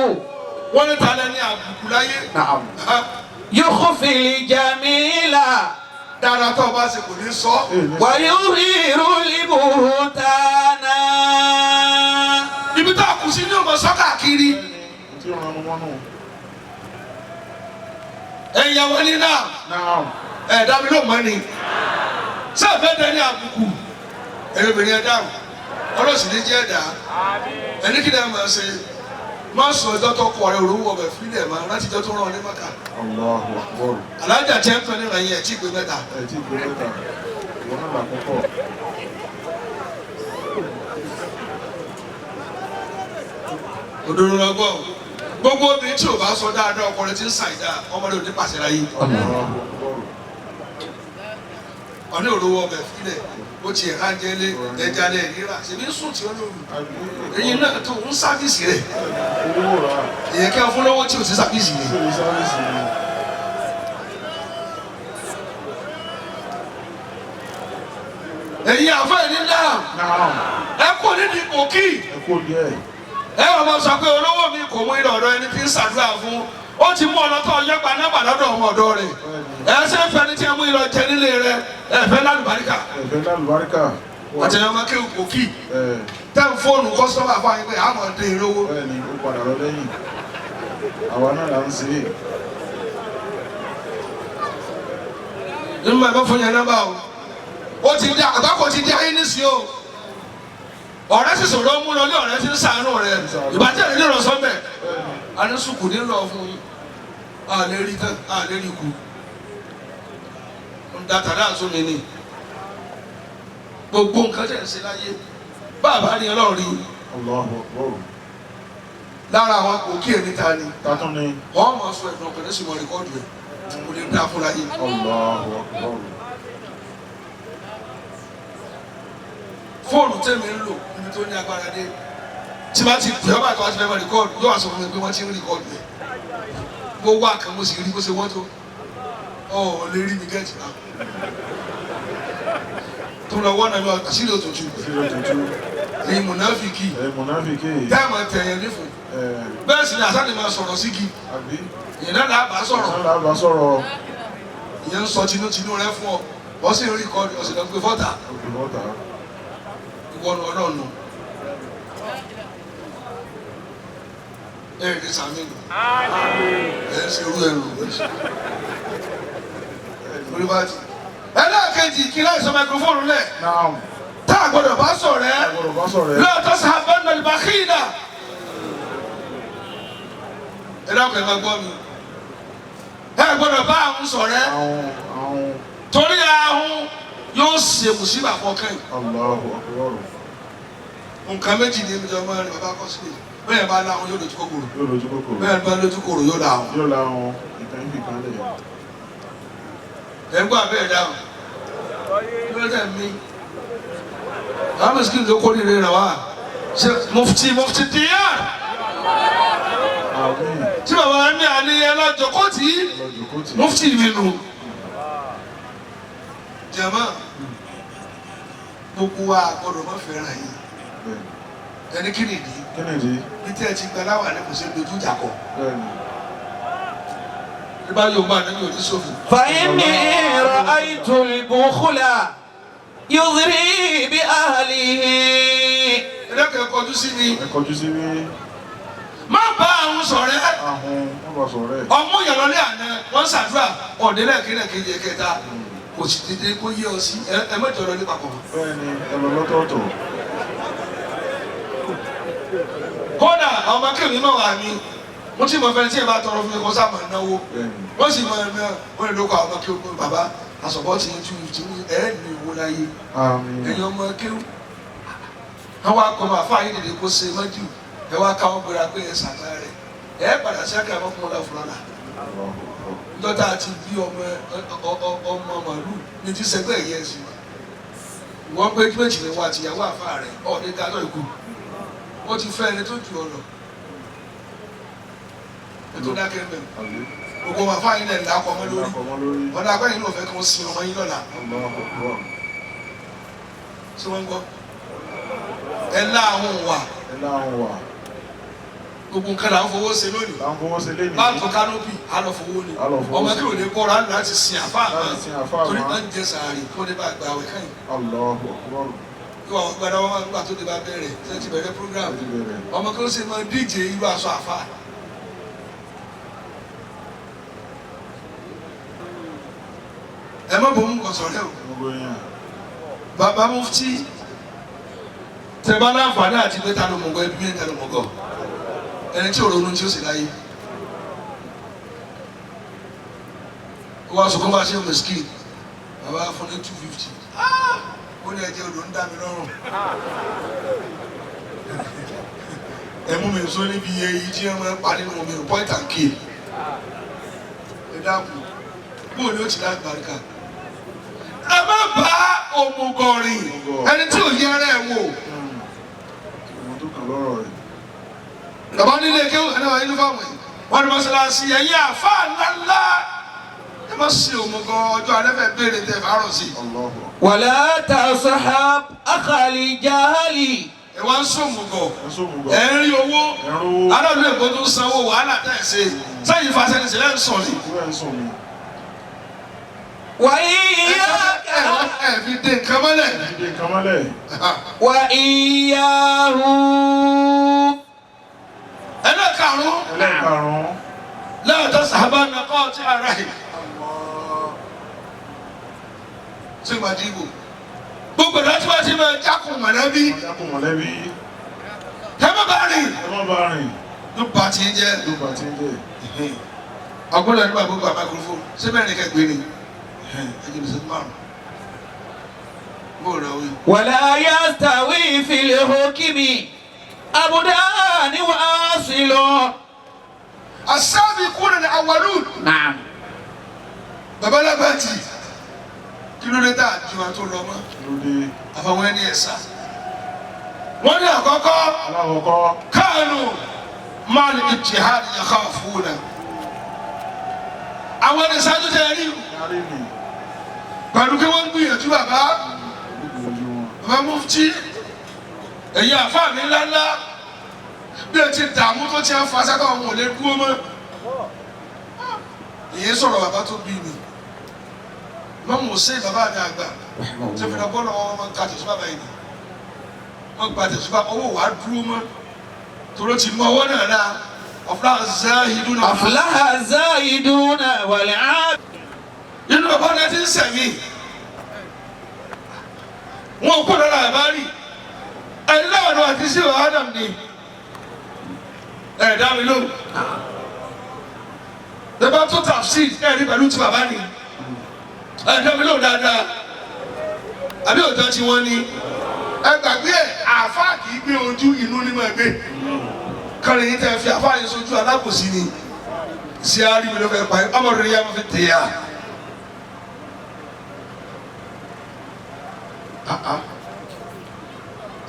Speaker 8: wọ́n ní talẹ̀ ní àbùkù láyé.
Speaker 3: yóò fi jamila.
Speaker 8: dára tó o bá ṣe kò ní sọ.
Speaker 3: wàyí ríru libù tánà.
Speaker 8: ibi tá a kù sí ní ọmọ sọ́kà kiri. ẹ̀yà wọn ní náà. ẹ̀dá mi ló mọ́ ni. sẹ́ẹ̀fẹ́ dẹ́ ní àbùkù. ẹ̀rọ̀bìnrin ẹ̀dá ọlọ́sìn ní jẹ́ ẹ̀dá. ẹni kí ni ẹ máa ṣe. má sọ ọjọ́ tó kọ rẹ òróró ọbẹ̀ fílẹ̀ máa láti jẹ́ tó rán ọ ní Mákà. alájà jẹ́ ń tọ́ ní ìrànyìn ẹ̀ tí ìgbé mẹ́ta. òdòdó lọ́gbọ́ gbogbo obìnrin tí o bá sọ dáadáa ọkọ rẹ ti ń ṣàìdá ọmọdé ò ní pàṣẹ láyé. ọ̀ní òróró ọbẹ̀ fílẹ̀ ó ti ẹ̀ka jẹ́lé ẹja lẹ̀ rírà ṣèbí sùn tí ó lòlù èyí náà tó ń sáfìsì rẹ̀ èyí kẹ́ fún lọ́wọ́ tí ò sí sáfìsì rẹ̀. èyí àfọ ẹni náà ẹ kò nídìí kòkì ẹ wà máa sọ pé olówó mi kò mú ìrọ̀ ọ̀dọ̀ ẹni tí ń ṣàdúrà fún ó ti mú ọ̀nà tó ọjọ́ gba nọ́mbà lọ́dọ̀ ọmọ ọ̀dọ́ rẹ̀ ẹ ṣe ń fẹ́ ní tí ẹ mú ìrọ̀ jẹ nílé rẹ̀ ẹ fẹ́ lálùbáríkà. àti ẹ máa kéwù kòkì tẹ́ ń fóònù kọ́sọ́mà fún àyè pé àmọ̀ dé ìrówó.
Speaker 15: bẹ́ẹ̀ni ó padà lọ lẹ́yìn àwa náà là ń ṣe é.
Speaker 5: nínú ẹ̀ bá fún yẹn nọ́mbà o ó ti di àgbákò ti di ayé nísìnyí o ọ̀rẹ́ sì sọ̀rọ̀ mú lọ ní ọ̀rẹ́ tí ń sàánú rẹ ìbàjẹ́ rẹ nílò sọ́mẹ̀ anísùkù nílò fún yín àlẹ́ rí tán àlẹ́ rí kù ń dàtà náà sún mi ní gbogbo nǹkan tẹ̀ ń ṣe láyé bàbá ni ọlọ́run rí lára àwọn òkè ẹni ta ni wọ́n mọ̀ sọ ẹ̀dùn ọkùnrin sì mọ̀ rẹ́kọ́ọ̀dù ẹ̀ kò lè dá fún láyé. fóònù tẹ̀mí ń lò níbi tó ní agbára dé tí bá ti pè ọ́ bá tó wá sí fẹ́ rẹ́kọ́ọ̀dù yóò wá sọ fún mi pé wọ́n ti ń rẹ́kọ́ọ̀dù ẹ̀ mo wá kan mo sì rí bó ṣe wọ́n tó ọ̀ lè rí mi gẹ́ẹ̀tì náà tó lọ wọ́n náà lọ àṣírí òtútù ẹ̀yin mùnáfíkì dáàmú tẹ̀yẹ̀ nífun bẹ́ẹ̀ sì ni àsáni máa sọ̀rọ̀ sígi ìyẹn náà làá bá sọ̀rọ̀ ìyẹn ń sọ tinútinú rẹ fún ọ wọ́n sì ń rí kọ́ọ̀dù ọ̀sẹ̀ lọ gbé fọ́tà ìwọ́nu ọlọ́ọ̀nù ẹ̀ ní sàmínú ẹ̀ ń ṣe irú ẹ̀rù lórí bá ti ẹlẹ́ẹ̀kejì kí láì sọ microphone lẹ̀ tá a gbọ́dọ̀ bá sọ̀rọ̀ ẹ́ lọ́ọ̀tọ́ sábà ń lọ bàkínà ẹ dákun ẹ máa gbọ́ mi ẹ gbọ́dọ̀ bá àwọn sọ̀rọ̀ ẹ́ torí ahun yóò ṣe mùsíbà fọkàn nǹkan méjì ní ìjọba ọmọ rẹ bàbá kọ́ sílẹ̀ bẹ́ẹ̀ bá láwọn yóò lójú kòkòrò bẹ́ẹ̀ bá lójú kòkòrò yóò láwọn. ẹgbẹ́ abẹ́rẹ́ dáhùn ló dẹ̀ mí àwọn mẹ́sìkì ló kó rírẹ̀ rẹ̀ wá ṣe mufti díẹ̀ tí bàbá ní àníyàn lọ́jọ́ kóòtì mufti mi nù jàmá gbogbo wa gbọdọ̀ má fẹ́ràn yìí ẹni kí nìdí bí tí ẹ ti gba láwà ní kò sí dojú ìjà kọ. Ibá yóò máa ní òní sófin.
Speaker 3: فإني رأيت البخل يضري بأهله.
Speaker 5: Ẹ dákẹ́ kọjú sí mi.
Speaker 15: Ẹ kọjú sí mi.
Speaker 5: Má bá àwọn sọ̀rẹ́.
Speaker 15: Má bá sọ̀rẹ́.
Speaker 5: Ọmú ìyànlọ́lé àná wọ́n ṣàdúrà ọ̀dẹ́lẹ̀ kejì ẹ̀kẹta kò sì dédé kó yé ọ sí ẹ mẹ́jọ lọ ní papọ̀.
Speaker 15: Bẹ́ẹ̀ni ẹ lọ lọ́tọ̀ọ̀tọ̀.
Speaker 5: Kódà àwọn ọmọ akéwì náà wà ní mo ti mọ fẹ́ tí ẹ bá tọrọ fún mi kó sáà máa náwó wọ́n sì máa ná wọ́n lè lóko àwọn ọmọ akéwì pé bàbá àsọ̀bọ̀ ti ń tú ìtú ẹ̀ ní ìwó láyé ẹ̀yin ọmọ akéwì àwọn akọ̀mọ̀ àfáà yìí dèdè kó ṣe mọ́jú ẹ wá káwọn gbéra pé ẹ sàgbá rẹ ẹ padà sí àkàrà ọmọkùnrin ọ̀la fúlọ́lá dọ́tà àti bí ọmọ màlúù ní ti sẹgbẹ́ ẹ̀yẹ ẹ̀sìn wọ́n pé méjì ni wọ́n àtìyàwó àfáà rẹ̀ ọ̀ọ́dẹ dájọ́ ikú wọ́n ti fẹ́ ẹni tó jù ọ lọ ètò dákẹ́ mẹ́rin gbogbo ọmọ àfáà yín lẹ̀ ńlá ọkọ̀ ọmọ lórí ọ̀dà akọ́yìn ní òfẹ́ kí wọ́n sin ọmọ yín lọ́la ṣé wọ́n ń gbọ́ ẹ lá àwọn wà gbogbo nǹkan là ń fowó ṣe lónìí báńkì kánópì á lọ fowó ni ọmọ kí ló lè kọ́ra láti sin àfáà náà torí máa ń jẹ sàárì kó lè bá gba àwẹ̀ káyìn kí wọ́n gbadá wọn máa ń gbà tó lè bá bẹ̀rẹ̀ ṣe ti bẹ̀rẹ̀ program ọmọ kí ló ṣe máa díje irú aṣọ àfáà. ẹ má bọ̀ mú kàn sọ̀rọ̀ o bàbá mufti tẹ bá láǹfààní àti pé ta ló mọ̀ gbọ́ ẹbí mi ta ló mọ̀ gbọ́ ẹni tí ò ronú tí ó sì láyé wọ́n sọ fún wa ṣe mẹ́sìkì bàbá fún ní 250 ó ní ẹjẹ́ odò ń dá mi lọ́rùn ẹ̀mú mi sọ níbi iye yìí tí wọ́n máa ń pa nínú omi ò point and kill ẹ dákun bóun ni ó ti dá gbàríkà ẹ má bá òmùgọ̀rìn ẹni tí ò yẹ ara ẹ̀ wò. bàbá nílé kéwù ẹni wà nínú fáwọn yìí wọn ni mọ́sálásí ẹ̀yìn àfa ńláńlá ẹ má ṣe òmùgọ̀ ọjọ́ adẹ́fẹ̀ béèrè tẹ̀ fàárọ̀ sí.
Speaker 3: ولا تصحب أخا الجهل.
Speaker 5: ẹ wá ń sòmùgọ̀ ẹ ń rí owó aláàlú èkó tó ń sanwó wàhálà tẹ̀ ẹ́ ṣe sẹ́yìn fàṣẹ́nisẹ́ ẹ̀ ń sọ ni.
Speaker 3: وإياك
Speaker 5: في الدين كماله
Speaker 3: وإياه
Speaker 5: أنا كارو لا تصحبن قاطع الرحم ṣé wàá dìbò gbogbo láti wá sí máa jákun mọ̀lẹ́bí.
Speaker 15: jákun mọ̀lẹ́bí.
Speaker 5: ẹ má bá rìn.
Speaker 15: ẹ má bá rìn.
Speaker 5: ló bá ti ń jẹ́.
Speaker 15: ló bá ti ń jẹ́.
Speaker 5: ọgbọ́dọ̀ nígbà gbogbo àmàkùnfò ṣé bẹ́ẹ̀ ni kẹ́gbẹ́ ni ẹ jẹ́ bisẹ́ márùn. bó rẹ̀ wí.
Speaker 4: ولا يستوي في الحكم أبدان واصل.
Speaker 5: السابقون الأولون.
Speaker 4: نعم.
Speaker 5: babalábàtì kí ló dé tá a ju àtò lọ mọ́. àfàwọn ẹni ẹ̀sà. wọ́n ní àkọ́kọ́. káànù máa ní jihad yakhafuna. àwọn ẹni sáájú tẹ ẹ rí o. pẹ̀lú kí wọ́n ń gbìyànjú bàbá mufti ẹ̀yin àfa mi ńláńlá bí ẹ ti dààmú tó ti ń fa sáká ọmọ ò lè dúró mọ́. ìyẹn sọ̀rọ̀ bàbá tó bí mi mọ́mú ṣe bàbá mi àgbà ṣe fi lọ́gbọ́n lọ́wọ́ wọn ká tẹ̀síwá báyìí ni wọ́n gba tẹ̀síwá owó wàá dúró mọ́ tòró ti mọ ọwọ́ náà náà aflaha zahiduna.
Speaker 4: aflaha zahiduna wal aab.
Speaker 5: nínú bàbá náà ti ń sẹ̀mí wọn kó lọ́la àbárí ẹ̀láwọ̀n àti sí wa Adam ni ẹ̀ dá mi lóhùn lẹ́bàá tó tafsir ẹ̀rí pẹ̀lú ti bàbá ni ẹ̀ dá mi lóhùn dáadáa àbí òjò tí wọ́n ní ẹ gbàgbé ẹ̀ àáfàá kì í gbé ojú inú nímọ̀ ẹgbẹ́ kọrin yìí tẹ́ fi àáfàá yìí sojú alákòsí ni sí àárí mi ló fẹ́ pa ọmọ rẹ̀ yá mo fi tẹ̀ yá.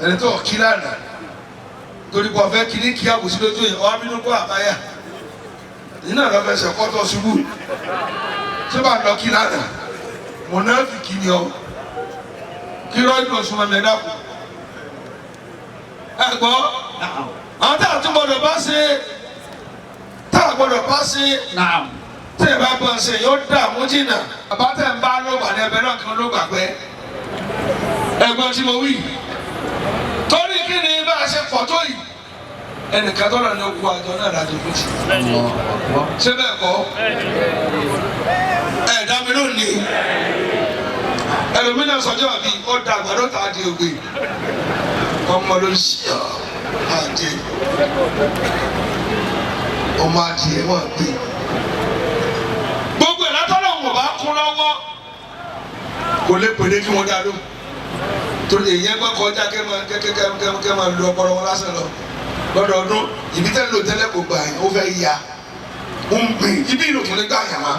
Speaker 5: ẹni tó kí lánàá torí kò fẹ́ kí ní kí àbùsí lójú yẹn ọ́ bínú kó àbáyà yìí náà lọ́ọ́ fẹsẹ̀ kọ́tọ̀ ṣubú tí bá lọ kí lánàá mọ̀nàfíkì ni ọ kí rọ́ọ̀dù ọ̀ṣun ọmọ ẹ̀dá kù ẹ gbọ́ àwọn tá a tún gbọdọ̀ bá ṣe tá a gbọdọ̀ bá ṣe tí ẹ bá bọ̀ ṣe yóò dààmú jìnnà bàbá tẹ̀ ń bá lóògbà ní ẹbẹ̀ náà kan ló gbàgbẹ́ ẹ̀gbọ́n tí mo wí torí kí ni bá a ṣe pọ̀ tó yìí ẹnìkan tó lọ ní okùn àjọ náà láti fi ṣe ṣé bẹ́ẹ̀ kọ́ ẹ̀ dá mi lónìí ẹlòmínà sọjọ́ àbí ó da àgbàdo tá a di ògbé ọmọ ló ṣí ọ àjẹ ọmọ adìẹ wọn gbé gbogbo ẹ̀ látọ́lọ́ wọn bá kún lọ́wọ́ kò lè pèlè kí wọ́n dá lóhùn torí èyí ẹgbẹ́ kọjá kẹ́ máa lu ọpọlọ wọn lásán lọ lọ́dọọdún ibi tẹ́ lò tẹ́lẹ̀ kò gbà yín ó fẹ́ ya ó ń gbìn ibi ìlò tó lè gbà yàn wá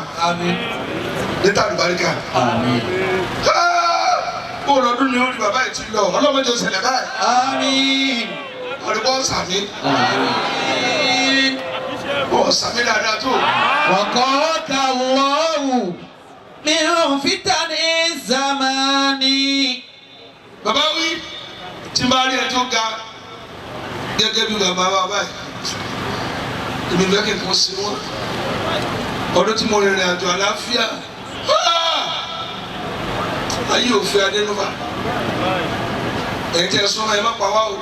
Speaker 5: níta àlùbáríkà kó lọ́dún ni ó rí bàbá yìí ti lọ ọlọ́mọdé ó ṣẹlẹ̀ báyìí àmín ọ̀rẹ́bọ̀ sàmí ọ̀ sàmí dáadáa tó.
Speaker 4: wàkọ́ọ̀kà wọ́ọ̀wù min fitani zamani.
Speaker 5: bàbá wí tí bá rí ẹ tó ga gẹ́gẹ́ bí bàbá wa báyìí èmi bẹ́ẹ̀ kí n kàn sí wọn ọdún tí mo rìnrìn àjò àlàáfíà ayé òfin adénúfà ẹ̀yin tẹ́ ẹ sọ́nà ẹ má pa wá o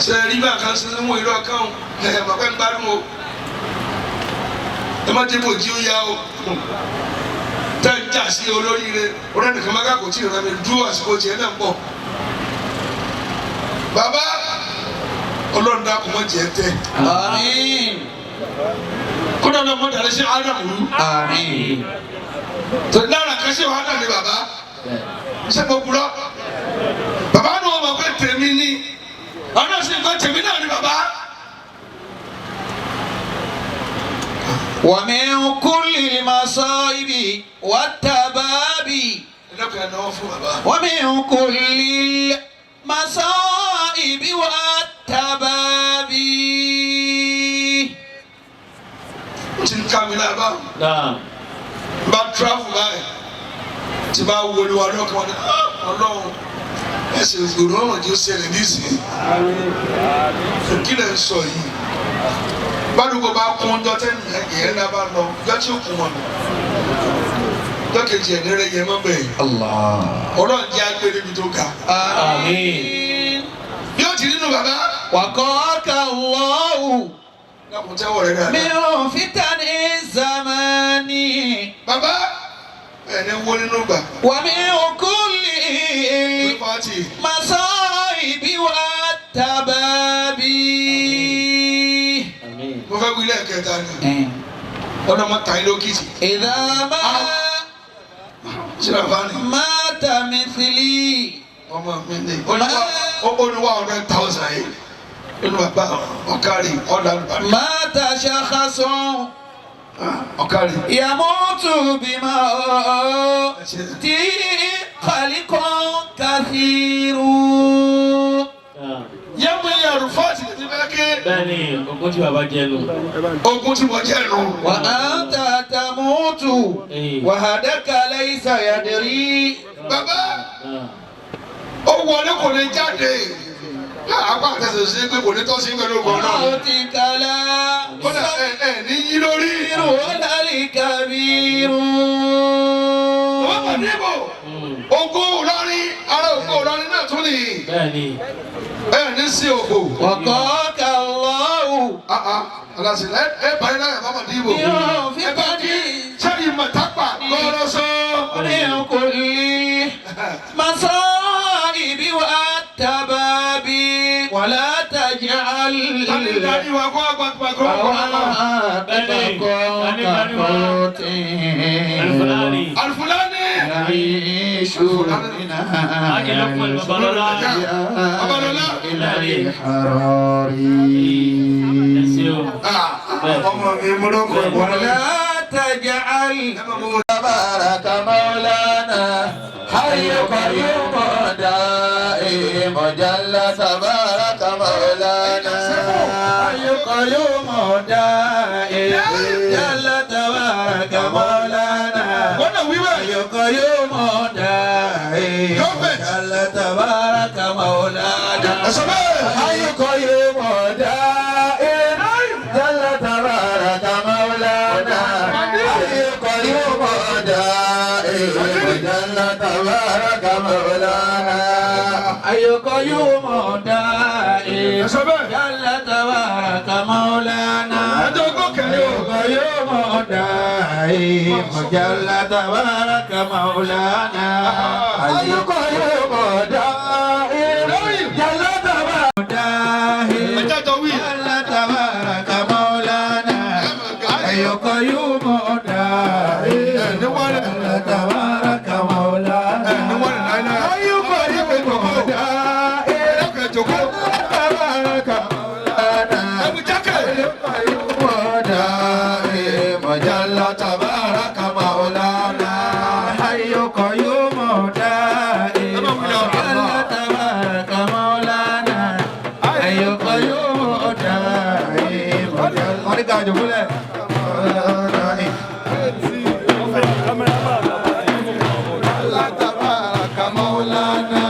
Speaker 5: ṣe rí bá kan ṣe mú ìlú ọkàn ẹ bàbá ń gbádùn o ẹ má débò jí ó yá o tẹ́ ń jà sí olóríire ọ̀rẹ́ nìkan má kàkó tí ìrànlẹ́ dúró àsìkò tiẹ̀ náà pọ̀ bàbá ọlọ́run dá kò mọ̀ jẹ́ tẹ́.
Speaker 4: àmín.
Speaker 5: kódà náà mọ̀ dàrẹ́ sí ádámù rú.
Speaker 4: àmín.
Speaker 5: tó lára kan sí wàhálà ni bàbá ṣé mo kúrọ́ bàbá náà wọ́n mọ̀ pé tèmi ni ọ̀nà sì ń kọ́ tèmi náà ni bàbá.
Speaker 4: ومن كل المصائب والتباب ومن كل المصائب والتباب.
Speaker 5: tí n ká mi náà bá travel báyìí tí bá wọlé wa lọ́kàn wọn ni ọlọ́run ẹsẹ̀ ìgbòho ọ̀hún tí ó ṣẹlẹ̀ nísìnyí kí lè sọ yìí gbàdúgbò bá kún ọjọ́ tẹ́lẹ̀ ẹ̀yẹ́ náà bá lọ ọjọ́ tí ó kún wọn ọjọ́ kejì ẹ̀ nírẹ̀ yẹn mọ́ bẹ́ẹ̀ ọlọ́run jẹ́ agbèrè ibi tó ga.
Speaker 4: àmín.
Speaker 5: bí ó ti nínú bàbá.
Speaker 4: wàkọ́ọ̀kà wọ́ọ̀wù
Speaker 5: min
Speaker 4: fitani zamani.
Speaker 5: bàbá ẹ ẹni wó nínú gbà.
Speaker 9: ومن كل مصائب والتباب.
Speaker 5: mo fẹ́ wí lẹ́ẹ̀kẹta ni ọlọ́mọ tàyín lókìtì.
Speaker 9: إذا ما مات مثلي.
Speaker 5: ọmọ mi ní olúwa 100,000 yìí olúwa bá ọ̀kárí ọ̀dà olùbàdàn.
Speaker 9: مات شخص
Speaker 5: ọ̀kárí.
Speaker 9: يموت بموت خلق كثير.
Speaker 5: yẹ́mu yẹ̀rù fọ́ọ̀tì ti bẹ́ẹ̀ ké.
Speaker 2: bẹ́ẹ̀ni ogún tí bàbá jẹ nù.
Speaker 5: ogún tí mo jẹ nù.
Speaker 9: وأنت تموت وهدك ليس يدري.
Speaker 5: bàbá ó wọlé kò lè jáde apá àtẹsẹ̀ sí pé kò ní tọ́ sí pẹ̀lú ọgbọ̀n náà.
Speaker 9: ó ti kàlá.
Speaker 5: kódà ẹ ní yí lórí.
Speaker 9: irú ọ̀làlì kàbírù.
Speaker 5: wọ́n mọ̀ níbò ogún Ìlọrin ara ogún Ìlọrin náà tún nìyí.
Speaker 2: bẹ́ẹ̀ni.
Speaker 5: ẹ ní sí òkò.
Speaker 9: ọkọ̀ kàlọ́wù.
Speaker 5: alasila ẹ bá yín láyà bá mọ̀ níbò.
Speaker 9: yóò fi pàdé.
Speaker 5: sẹ́yìn mọ̀tápà gbọ́dọ̀ sọ.
Speaker 9: ní kò lè masaibi wa tababi wala taj'al.
Speaker 5: alidani wa kó agbàgbàgbọ́. alfulani. ọmọ mi múlò kọ.
Speaker 9: wala taj'al.
Speaker 1: تبارك مولانا حي قيوم دائم جل تبارك مولانا حي قيوم دائم جل تبارك مولانا حي قيوم دائم جل تبارك مولانا حي قيوم دائم جل تبارك مولانا حي قيوم دائم جل تبارك مولانا حي قيوم دائم جل تبارك مولانا حي قيوم دائم جل تبارك مولانا حي قيوم دائم جل تبارك مولانا حي قيوم دائم جل تبارك مولانا حي قيوم دائم تبارك مولانا حي قيوم دائم جل تبارك مولانا حي قيوم دائم جل تبارك مولانا حي قيوم دائم جل تبارك مولانا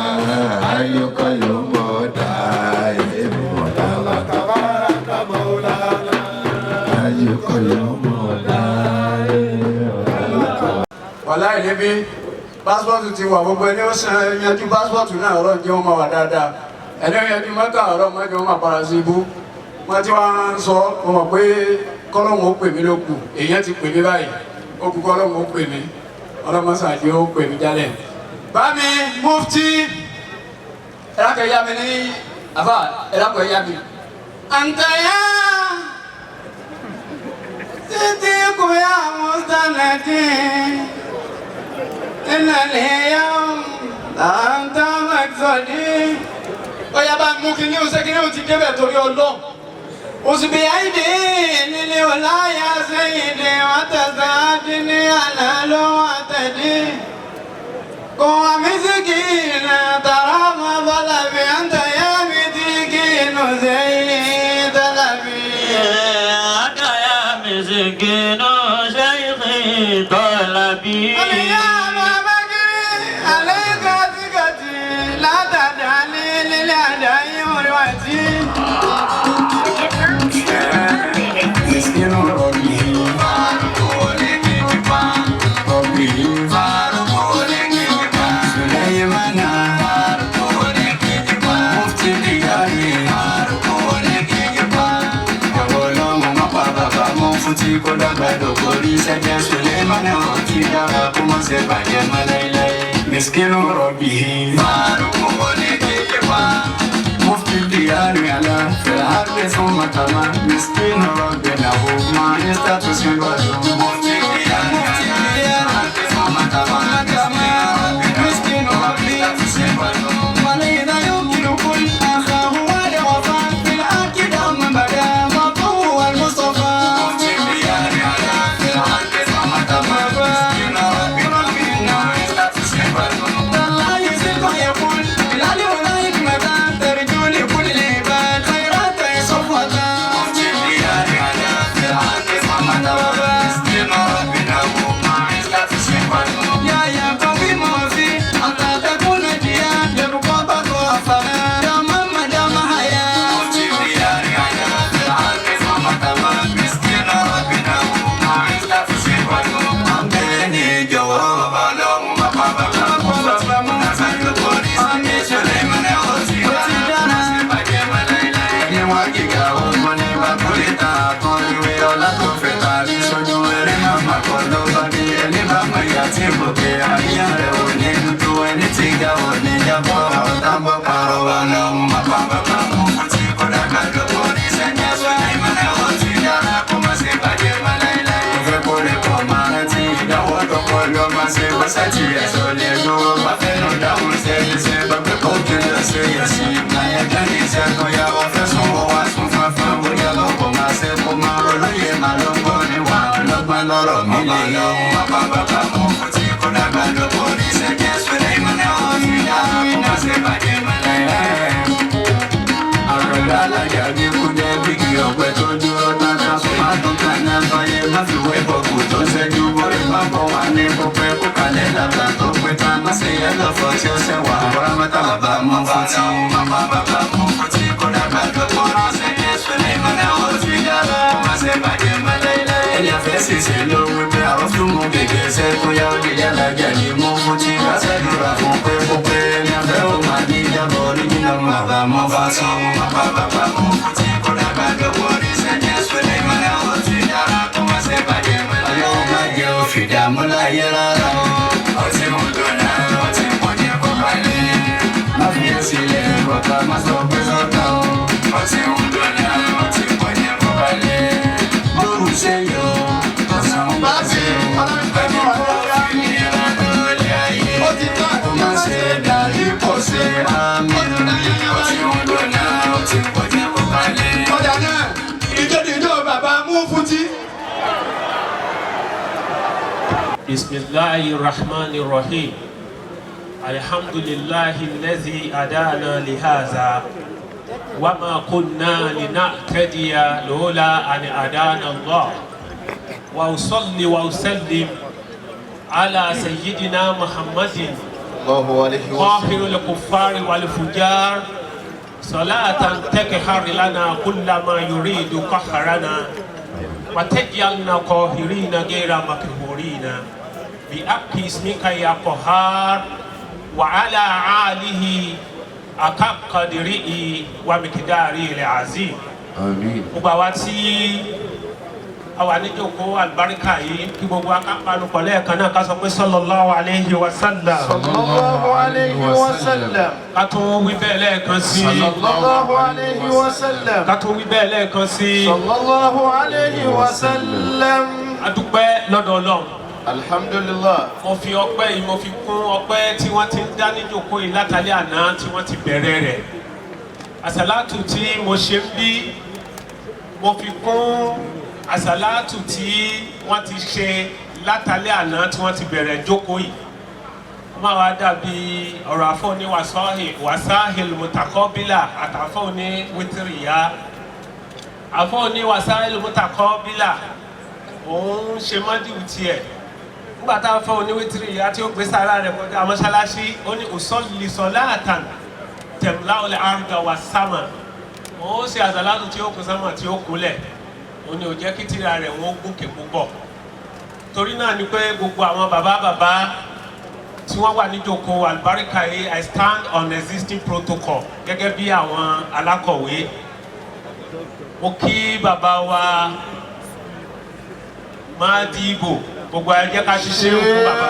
Speaker 1: حي قيوم دائم جل تبارك مولانا حي قيوم دائم.
Speaker 16: wàláì níbí pásítọ̀tù ti wà gbogbo ẹni ó san yanjú pásítọ̀tù náà ọ̀rọ̀ jẹ́ wọn máa wà dáadáa ẹni ó yanjú mọ́kà ọ̀rọ̀ mọ́jọ́ wọn máa para sí ibú wọ́n ti wá ń sọ wọn mọ̀ pé kọ́lọ́mù ó pè mí ló kù èèyàn ti pè mí báyìí ó kù kọ́lọ́mù ó pè mí ọlọ́mọsàdì ó pè mí jálẹ̀. bámi mufti ẹ̀rákẹ́ yá mi ní àfà ẹ̀rákẹ́ yá mi. àǹtẹ̀yà títí kò yá mùsàlẹ̀dì ìnàlẹ̀ yá àǹtà mẹ́tọ́dì. ó yá bá mú kí ní oṣù kí ní o ti débẹ̀ torí ọlọ́run. Usbi aidi lili ulaya sayyidi wa tazadini alalu wa tadi Kwa mizikina tarama dhalabi anta ya midikinu zayi dhalabi
Speaker 14: Anta ya mizikinu shaykhi dhalabi
Speaker 16: Aliyama magiri alayka zikati la tadani lili adayi uriwati
Speaker 1: Kó dàgbà lóko rí sẹ́jẹ̀ Suleiman.
Speaker 16: mana oti dara kuma se baje malailai miskinu rabbihi faruku woni kifa mufti diyari ala fil ardi thumma tama miskinu rabbina huma istatu sirwatu mufti diyari ala thumma tama miskinu rabbina sirwatu malaina yukilu kull akhahu wa wafa fil akid amma bada maqu wal mustafa mufti diyari ala fil ardi thumma tama miskinu rabbina istatu sirwatu Allah yusif yaqul bilal wala hikmata tarju li kulli ibad khairat safwata mufti diyari ala fil ardi thumma tama miskinu rabbina huma istatu sirwatu ya ya qawi ma fi anta takun jiya yarqaba afana ya mamma dama haya mufti diyari ala fil ardi thumma tama miskinu rabbina huma istatu sirwatu amdani jawab alam maqaba
Speaker 17: بسم الله الرحمن الرحيم الحمد لله الذي هدانا لهذا وما كنا لنهتدي لولا أن هدانا الله وأصلي وأسلم على سيدنا محمد قاهر الكفار والفجار صلاة تقهر لنا كل ما يريد قهرنا وتجعلنا قاهرين غير مقهورين بحق اسمك يا قهار وعلى آله حق قدره ومقداره العظيم آمين. gbogbo àwa tí a wà níjókòó àlùbáríkà yìí kí gbogbo akápánukọ̀ lẹ́ẹ̀kan náà ká sọ pé sallallahu alayhi wa sallam.
Speaker 14: sallallahu alayhi wa sallam.
Speaker 17: ká tún wí bẹ́ẹ̀ lẹ́ẹ̀kan sí.
Speaker 14: sallallahu alayhi wa sallam.
Speaker 17: ká tún wí bẹ́ẹ̀ lẹ́ẹ̀kan sí.
Speaker 14: sallallahu alayhi wa sallam.
Speaker 17: a dúpẹ́ lọ́dọ̀ Ọlọ́run.
Speaker 14: alhamdulillah.
Speaker 17: mo fi ọpẹ́ yìí mo fi kún ọpẹ́ tí wọ́n ti ń dá níjókòó yìí látàlẹ́ àná tí wọ́n ti bẹ̀rẹ̀ rẹ̀. àsàlátù tí mo ṣe ń bí mo fi kún àsàlátù tí wọ́n ti ṣe látàlẹ́ àná tí wọ́n ti bẹ̀rẹ̀ jókòó yìí. wọ́n máa wá dàbí ọ̀rọ̀ àfọ̀ní wàsáhìl mutakọ́bílà àtàfọ̀ní wítìrìyà. àfọ̀ní wàsáhìl mutakọ́bílà òun ṣe mọ́dìwù tiẹ̀. nígbà tá a fọ́ oníwítìrìyà tí ó gbé sára rẹ̀ kọjá mọ́ṣáláṣí ó ní usolli solatan tẹ̀mláwọlẹ̀ àrùdà wà sámà. òun ṣe àsàlátù tí ó kún sámà tí ó kúnlẹ̀. ó ní ó jẹ́ kí tírà rẹ̀ wọ́n gòkè púpọ̀. torí náà ni pé gbogbo àwọn bàbá tí wọ́n wà níjókòó àlùbáríkà yìí I stand on existing protocol gẹ́gẹ́ bí àwọn alákọ̀wé. mo kí bàbá wa Madibo gbogbo ẹ jẹ́ ká ṣiṣẹ́ fún bàbá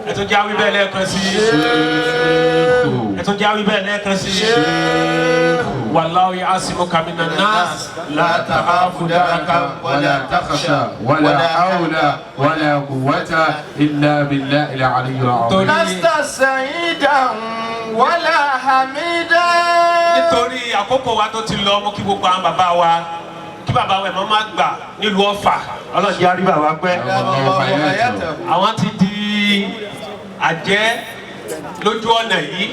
Speaker 17: ẹ tún jáwé bẹ́ẹ̀ lẹ́ẹ̀kan sí ẹ tún jáwé bẹ́ẹ̀ lẹ́ẹ̀kan sí wallahu ya'simuka minan nas
Speaker 2: لا تخاف دركا ولا تخشى ولا حول ولا قوة إلا بالله العلي العظيم.
Speaker 14: لست سعيدا ولا حميدا.
Speaker 17: nítorí àkókò wa tó ti lọ mú kí gbogbo àwọn bàbá wa kí bàbá wa ẹ̀mọ́ máa gbà nílùú Ọ̀fà ọlọ́dún yàrá bàbá pẹ́ àwọn ti di àjẹ́ lójú ọ̀nà yìí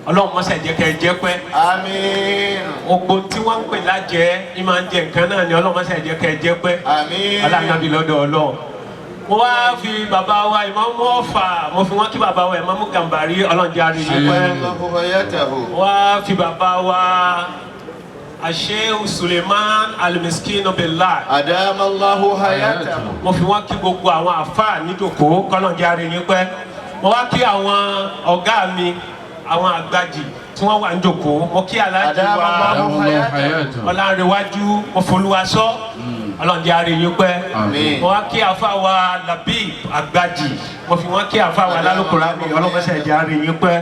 Speaker 17: ọlọ́run mọ́sẹ̀ jẹ́ kẹ́ ẹ jẹ́ pẹ́.
Speaker 14: àmín.
Speaker 17: gbogbo tí wọ́n ń pè lájẹ́ ní máa ń jẹ nǹkan náà ni ọlọ́run mọ́sẹ̀ jẹ́ kẹ́ ẹ jẹ́ pẹ́.
Speaker 14: àmín.
Speaker 17: aláǹdàbí lọ́dọ̀ ọlọ́run. mo wá fi bàbá wa Ìmáàmù Ọ̀fà mo fi wọ́n kí bàbá wa Ìmáàmù Gàmbàrí ọlọ́run jẹ́ àríyìn pẹ́. wá fi bàbá wa Sheikh Suleiman Al-Miskin Billah.
Speaker 14: adamallahu hayatahu.
Speaker 17: mo fi wọ́n kí gbogbo àwọn àfáà níjòkó kọ́lọ́run jẹ́ àríyìn pẹ́. mo wá kí àwọn ọ̀gá mi àwọn àgbàjì tí wọ́n wà ń jòkó mo kí aláàjì wa ọlárẹ̀wájú ọ̀fọ̀lùwàsọ ọlọ́njẹ́ àríyìn pẹ́ mo wá kí àfa wa Labib àgbàjì mo fi wọ́n kí àfa wa lálùkùrá mi ọlọ́mọṣẹ́ ẹ̀jẹ̀ àríyìn pẹ́.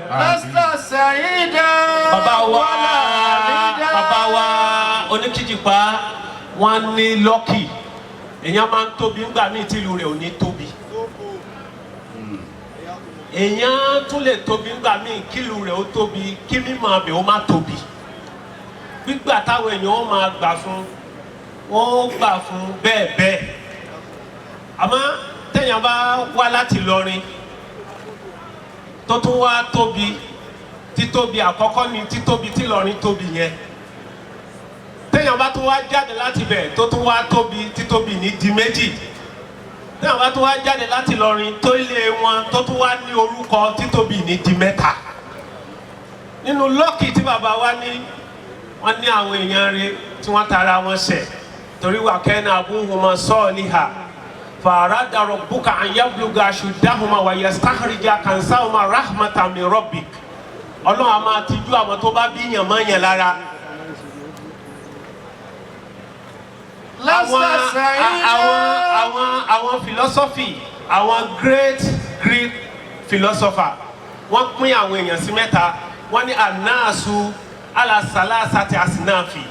Speaker 17: bàbá wa oníkìjìpá wọ́n ní lọ́kì èèyàn máa ń tóbi ńgbà míì tìlú rẹ̀ ò ní tóbi èèyàn tún lè tóbi ńgbà míì kílù rẹ̀ ó tóbi kí mímọ̀ abẹ ó má tóbi gbígbà táwọn èèyàn ó máa gbà fún wọn ó gbà fún bẹ́ẹ̀ bẹ́ẹ̀ àmọ́ téèyàn bá wá láti Ìlọrin tó tún wá tóbi títóbi àkọ́kọ́ ni títóbi tí Ìlọrin tóbi yẹn téèyàn bá tún wá jáde láti bẹ̀ tó tún wá tóbi títóbi ní di méjì náà wá tó wá jáde láti Ìlọrin tó ilé wọn tó tún wá ní orúkọ títóbi ní di mẹ́ta nínú lọ́ọ̀kì tí bàbá wa ní wọ́n ní àwọn èèyàn rẹ̀ tí wọ́n tara wọn ṣẹ̀ torí wà kẹ́ni abúhùnmọ́ sọ́ọ̀lìhà fàràdà rabbuka an yabluga ashuddahuma wa yastakhrija kansahuma rahmatan min rabbik ọlọ́run a máa tijú àwọn tó bá bí yàn mọ́ yàn lára. àwọn philosophy àwọn great Greek philosopher wọ́n pín àwọn èèyàn sí mẹ́ta wọ́n ní anaasu alasalasati asinafi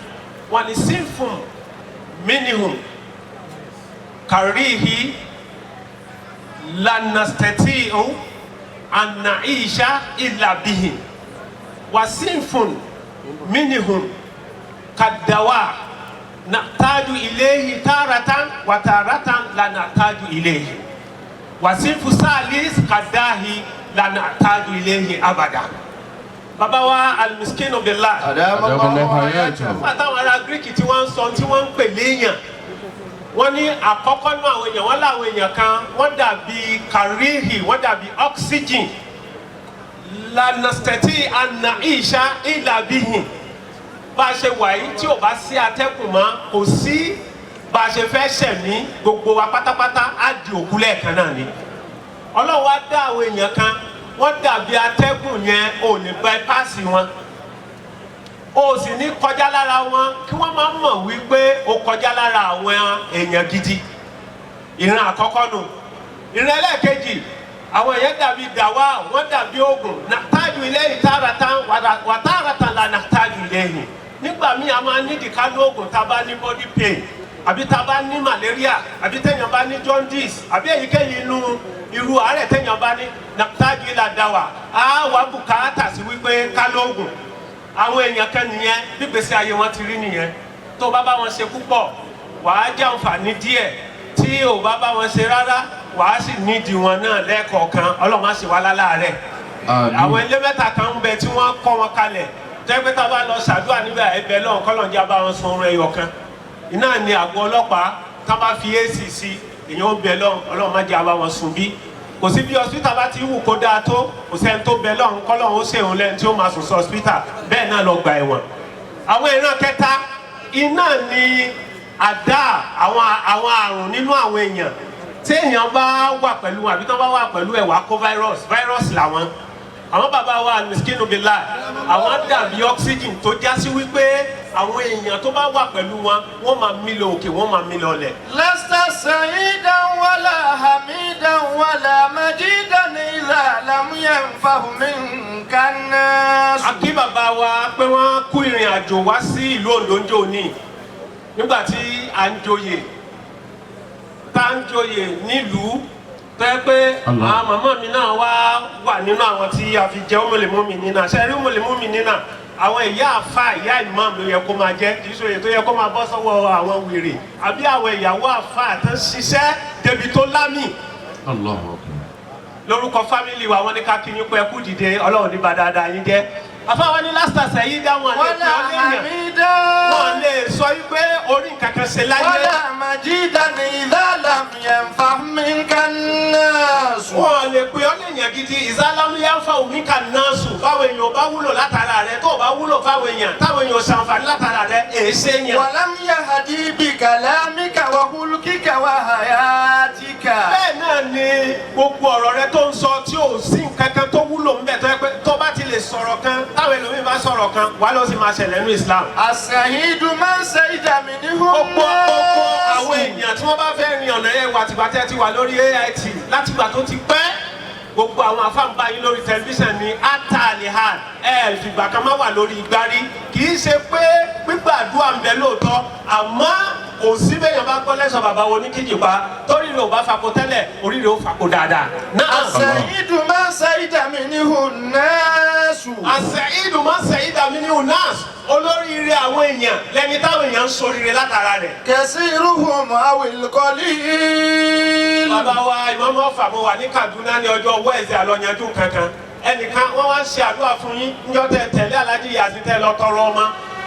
Speaker 17: wọ́n ní sinfun minihum karihi lanastati'u an na'isha illa bihi wa sinfun minihum kadawa nahtaju ilayhi taratan wa taratan la nahtaju ilayhi wa sinfu salis kadahi la nahtaju ilayhi abada. Bàbá wa Al-Miskin Billah àtàwọn ará Greek tí wọ́n ń sọ tí wọ́n ń pè léèyàn wọ́n ní àkọ́kọ́ náà àwọn èèyàn wọ́n láwọn èèyàn kan wọ́n dàbí kàríhì wọ́n dàbí oxygen lanastati an-na'isha illa bihi bá a ṣe wà yìí tí ò bá sí atẹ́kùn mọ́ kò sí bá a ṣe fẹ́ ṣẹ̀mí gbogbo wa pátápátá á di òkú lẹ́ẹ̀kan náà ni Ọlọ́run wá dá àwọn èèyàn kan wọ́n dàbí atẹ́gùn yẹn ò ní bypass wọn o sì ní kọjá lára wọn kí wọ́n máa mọ̀ wípé o kọjá lára àwọn èèyàn gidi ìran àkọ́kọ́ nù ìran ẹlẹ́ẹ̀kejì àwọn èèyàn dàbí dàwa wọ́n dàbí oògùn nàtájú ilé ìtàràtàn wàtàràtàn là nàtájú ilé yìí nígbà míì a máa nídìí ká lóògùn tá a bá ní body pain àbí tá a bá ní malaria àbí téèyàn bá ní jaundice àbí èyíkéyìí inú irú àárẹ̀ téèyàn bá ní nàtájú ilé àdáwà á wà bùkátà sí wípé ká lóògùn àwọn èèyàn kan nìyẹn bí gbèsè ayé wọn ti rí nìyẹn tó bá bá wọn ṣe púpọ̀ wàá jẹ àǹfààní díẹ̀ tí ò bá bá wọn ṣe rárá wàá sì nídìí wọn náà lẹ́ẹ̀kọ̀ọ̀kan Ọlọ́run á sì wá láláàárẹ̀ àwọn ilé mẹ́ta kan ń bẹ tí wọ́n kọ́ wọn kalẹ̀ tẹ́gbẹ́ tá a bá lọ ṣàdúrà níbẹ̀ ẹbẹ̀ lọ́hùn kọ́lọ́njá bá wọn sun oorun ẹyọ kan iná ni àgọ́ ọlọ́pàá tá a bá fi AC sí èèyàn ó bẹ lọ́hùn Ọlọ́run má jẹ́ àbá wọn sùn bí kò sí bí hospital bá ti wù kó dáa tó kò sẹ́ni tó bẹ lọ́hùn kọ́lọ́hùn ó ṣèhun lẹ́ni tí ó máa sùn sí hospital bẹ́ẹ̀ náà lọ gba ẹ̀wọ̀n. àwọn ìran kẹta iná ni àdá àwọn àrùn nínú àwọn èèyàn tí èèyàn bá wà pẹ̀lú àbí tó bá wà pẹ̀lú ẹ̀wà kó virus làwọn. àwọn bàbá wa Al-Miskin Billah àwọn dàbí oxygen tó já sí wípé àwọn èèyàn tó bá wà pẹ̀lú wọn wọ́n máa mí lọ òkè wọ́n máa mí lọ lẹ̀.
Speaker 18: lasta sa'idan wala hamidan wala majidan ila lam yanfahu minka an-nas.
Speaker 17: àkí bàbá wa pé wọ́n kú ìrìn àjò wá sí ìlú Oǹdó ń jò ní nígbà tí à ń joyè tá ń joyè nílùú tẹ́ pé àwọn màmá mi náà wà nínú àwọn tí a fi jẹ́ Ummul Mu'minina ṣe rí Ummul Mu'minina àwọn ìyá àfa ìyá imam ló yẹ kó máa jẹ́ kì í ṣe èyí tó yẹ kó máa bọ́ sọ́wọ́ àwọn wèrè àbí àwọn ìyàwó àfa àtàn ṣiṣẹ́ débi tó lámì. lórúkọ fámìlì wa wọn ní ká kí yín pé kú dìde Ọlọ́run ní bá dáadáa yín jẹ́ afáwọn ní lásìtà sẹ́yìn dá wọn lè fi ọlẹ́yìn wọn lè sọ wípé orí nǹkan kan ṣe láyé.
Speaker 18: wala majidan idha lam yanfahu minka an-nas.
Speaker 17: wọn lè pe ọlẹ́yìn gidi idha lam yanfahu minka an-nas fáwọn èèyàn bá wúlò látara rẹ tó bá wúlò fáwọn èèyàn táwọn èèyàn ṣàǹfààní látara rẹ èsè yẹn.
Speaker 18: walam yahdi bi kalamika wa khulqika wa hayatika.
Speaker 17: bẹ́ẹ̀ náà ni gbogbo ọ̀rọ̀ rẹ tó ń sọ tí ò sí nǹkan kan tó wúlò ń bẹ̀ tó bá ti lè sọ̀rọ̀ kan táwọn ẹlòmíín bá sọ̀rọ̀ kan wà ló sì máa ṣẹlẹ̀ nínú Islam.
Speaker 18: as-sa'idu man sa'ida minhum.
Speaker 17: gbogbo àwọn èèyàn tí wọ́n bá fẹ́ rin ọ̀nà yẹn wà tìgbà tẹ́ ti wà lórí AIT látìgbà tó ti pẹ́ gbogbo àwọn afáǹbá yín lórí tẹlifíṣàn ní atalihan fìgbà kan máa wà lórí ìgbárí kì í ṣe pé gbígbàdúrà ń bẹ lóòótọ́ àmọ́ kò sí bẹ́yàn bá gbọ́ lẹ́sọ̀ bàbá wo ní kíjìpá torí rẹ̀ ò bá fako tẹ́lẹ̀ orí rẹ̀ ó fako dáadáa.
Speaker 18: as-sa'idu man sa'ida minhu an-nasu.
Speaker 17: as-sa'idu man sa'ida minhu an-nas olóríire àwọn èèyàn lẹni táwọn èèyàn ń soríire látara rẹ̀.
Speaker 18: kasiruhum awil qalil.
Speaker 17: bàbá wa ìmọ̀mọ́ fàmọ́ wà ní Kaduna ní ọjọ́ wẹ́ẹ̀sì àlọ́yanjú kankan ẹnìkan wọ́n wá ń ṣe àdúrà fún yín níjọ́ tẹ̀lé Aláàjì Yàsí tẹ́ lọ tọrọ ọmọ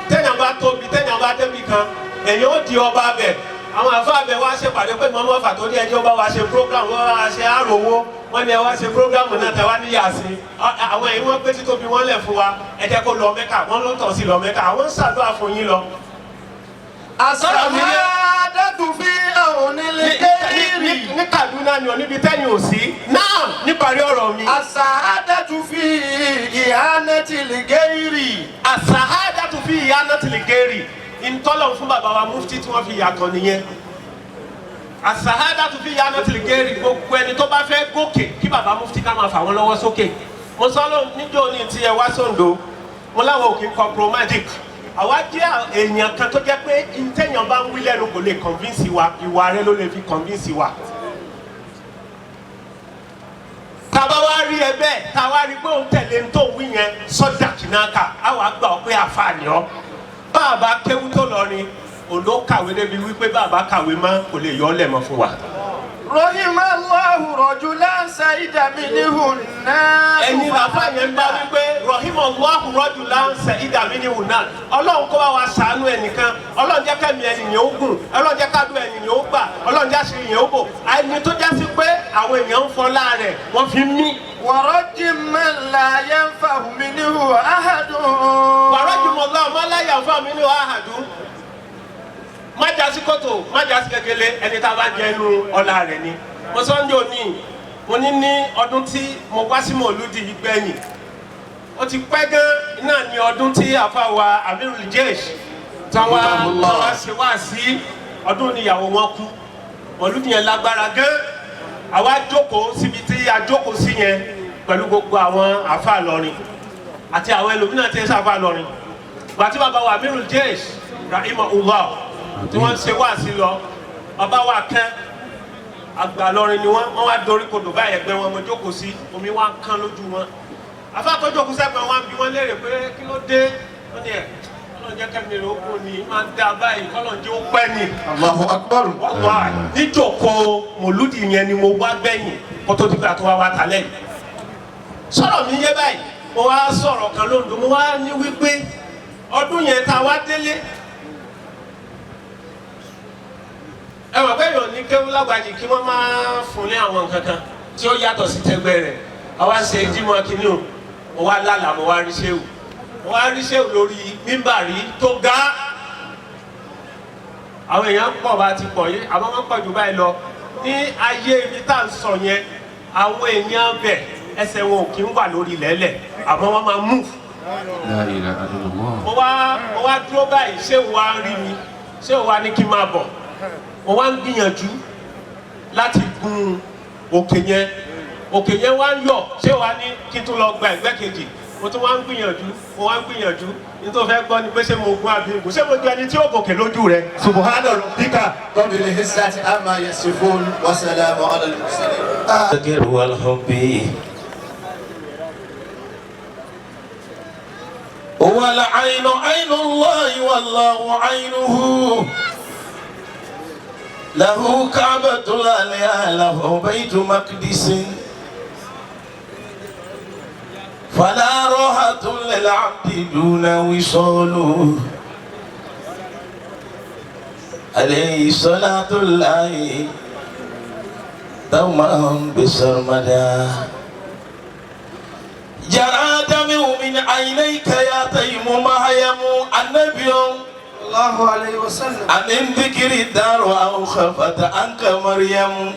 Speaker 17: tẹ́yàn bá tóbi tẹ́yàn bá débi kan èyàn ó di ọba bẹ̀ àwọn àfa bẹ̀ wá ṣèpàdé pé mọ́mọ́ fà tó ní ẹjọ́ bá wa ṣe program wọ́n wá ṣe àròwó wọ́n ní ẹ wá ṣe program náà tẹ wá ní Yàsí àwọn èyí wọ́n gbé títóbi wọ́n lẹ̀ fún wa ẹ jẹ́ kó lọ Mẹ́kà wọ́n ló tọ̀ sí lọ Mẹ́kà àwọn ń ṣàdúrà fún yín lọ.
Speaker 18: as-sa'adatu fi awnil ghayri.
Speaker 17: ní Kaduna ni oníbi tẹ́yìn ò sí náà níparí ọ̀rọ̀ mi.
Speaker 18: as-sa'adatu fi ihanatil ghayri.
Speaker 17: as-sa'adatu fi ihanatil ghayri ntọ́lọ̀ fún bàbá wa mufti tí wọ́n fi yàtọ̀ nìyẹn. as-sa'adatu fi ihanatil ghayri gbogbo ẹni tó bá fẹ́ gòkè kí bàbá mufti ká máa fà wọ́n lọ́wọ́ sókè. mo sọ lọ níjọ́ ní ti ẹ wá sóńdó mo láwọn òkè compromatic àwa jẹ́ èèyàn kan tó jẹ́ pé ntẹ̀yàn bá ń wí lẹ́nu kò lè convince wa ìwà rẹ ló lè fi convince wa. tàbá wá rí ẹ bẹ́ẹ̀ tàwa rí pé òun tẹ̀lé ń tó wí yẹn sọ́jà kìnnàkà àwa gbà ọ́ pé àfààní ọ́ bàbá kéwú tó lọ ni òun kàwé débi wípé bàbá kàwé mọ́ kò lè yọ ọ́ lẹ̀ mọ́ fún wa.
Speaker 18: rahimallahu rajulan sa'ida minhu an-nas.
Speaker 17: ẹ̀yin bàbá yẹn ń bá wípé rahimallahu rajulan sa'ida minhu an-nas ọlọ́run kó bá wa ṣàánú ẹnìkan ọlọ́run jẹ́ kẹ́mi ẹnìyàn ó gùn ọlọ́run jẹ́ kádùn ẹnìyàn ó gbà ọlọ́run jẹ́ àṣírí yẹn ó bò àìní tó já sí pé àwọn èèyàn ń fọlá rẹ̀ wọ́n fi mí.
Speaker 18: warajim man la yanfahu minhu ahadun.
Speaker 17: warajim man la yanfahu minhu ahadun. má jásí kòtò má jásí kékeré ẹni tá a bá jẹ inú ọlá rẹ̀ ni. mo sọ ní òní mo ní ọdún tí mo wá sí mọ̀lúdì gbẹ̀yìn ó ti pẹ́ gan náà ní ọdún tí àfàwà Amirul Jaysh táwa ṣe wá sí ọdún níyàwó wọn kú mọ̀lúdì yẹn lágbára gan àwa jókòó síbi tí a jókòó sí yẹn pẹ̀lú gbogbo àwọn àfà lọrin àti àwọn ẹlòmíràn tí ń sáfà lọrin gbàtí bàbá wa Amirul Jaysh rahimahullah tí wọ́n ṣe wá sí lọ bàbá wa kán àgbà lọrin ni wọ́n wá dorí kodò báyìí ẹgbẹ́ wọn mo jókòó sí omi wá kán lójú wọn afáàtọ́ jókòó sẹ́gbẹ̀ẹ́ wọn bí wọ́n léèrè pé kí ló dé wọ́n ní ẹ̀ kọ́lọ̀ jẹ́ kẹ́mi rẹ̀ ó kú ni máa ń dá báyìí kọ́lọ̀ jẹ́ ó pẹ́ ni.
Speaker 1: Allahu Akbar.
Speaker 17: wà níjòkó mòlúdì yẹn ni mo wá gbẹ̀yìn kó tó dìgbà tó wá wá talẹ̀ sọ̀rọ̀ mi yé báyìí mo wá sọ̀rọ̀ kan lóńdó mo wá ní wípé ọdún yẹn tá a wá délé ẹ wọ pé yóò ní kéwú lágbàjì kí wọ́n máa fún ní àwọn nǹkan kan tí ó yàtọ̀ sí tẹgbẹ́ rẹ̀ àwa ń ṣe jímọ̀ kínní o mo wá lálà mo wá rí ṣéwù lórí mímbàrí tó ga àwọn èèyàn pọ̀ bá ti pọ̀ yìí àwọn máa ń pọ̀ jù báyìí lọ ní ayé ibi tá à ń sọ yẹn àwọn èèyàn bẹ̀ ẹsẹ̀ wọn ò kí ń wà lórí lẹ́lẹ̀ àmọ́ wọ́n máa move
Speaker 2: La ilaha illallah.
Speaker 17: mo wá dúró báyìí ṣé wàá rí mi ṣé wàá ní kí n máa bọ̀ mo wá ń gbìyànjú láti gun òkè yẹn wá ń yọ̀ ṣé wàá ní kí n tún lọ gba ẹ̀gbẹ́ kejì mo tún wá ń gbìyànjú nítorí fẹ́ gbọ́ ni pé ṣé mo gun àbí ìgùn ṣé mo jẹ́ ẹni tí ó gòkè lójú rẹ̀.
Speaker 18: سبحان ربك رب العزة عما يصفون وسلام على المرسلين.
Speaker 19: الذكر والحب هو العين عين الله والله عينه له كعبة العليا له بيت مقدس فلا راحة للعبد دون وصال عليه صلاة الله دوما بسرمدا جرى دمع من عينيك يا تيم مهيم النبي
Speaker 7: الله عليه وسلم
Speaker 19: أمن ذكر الدار أو خفت عنك مريم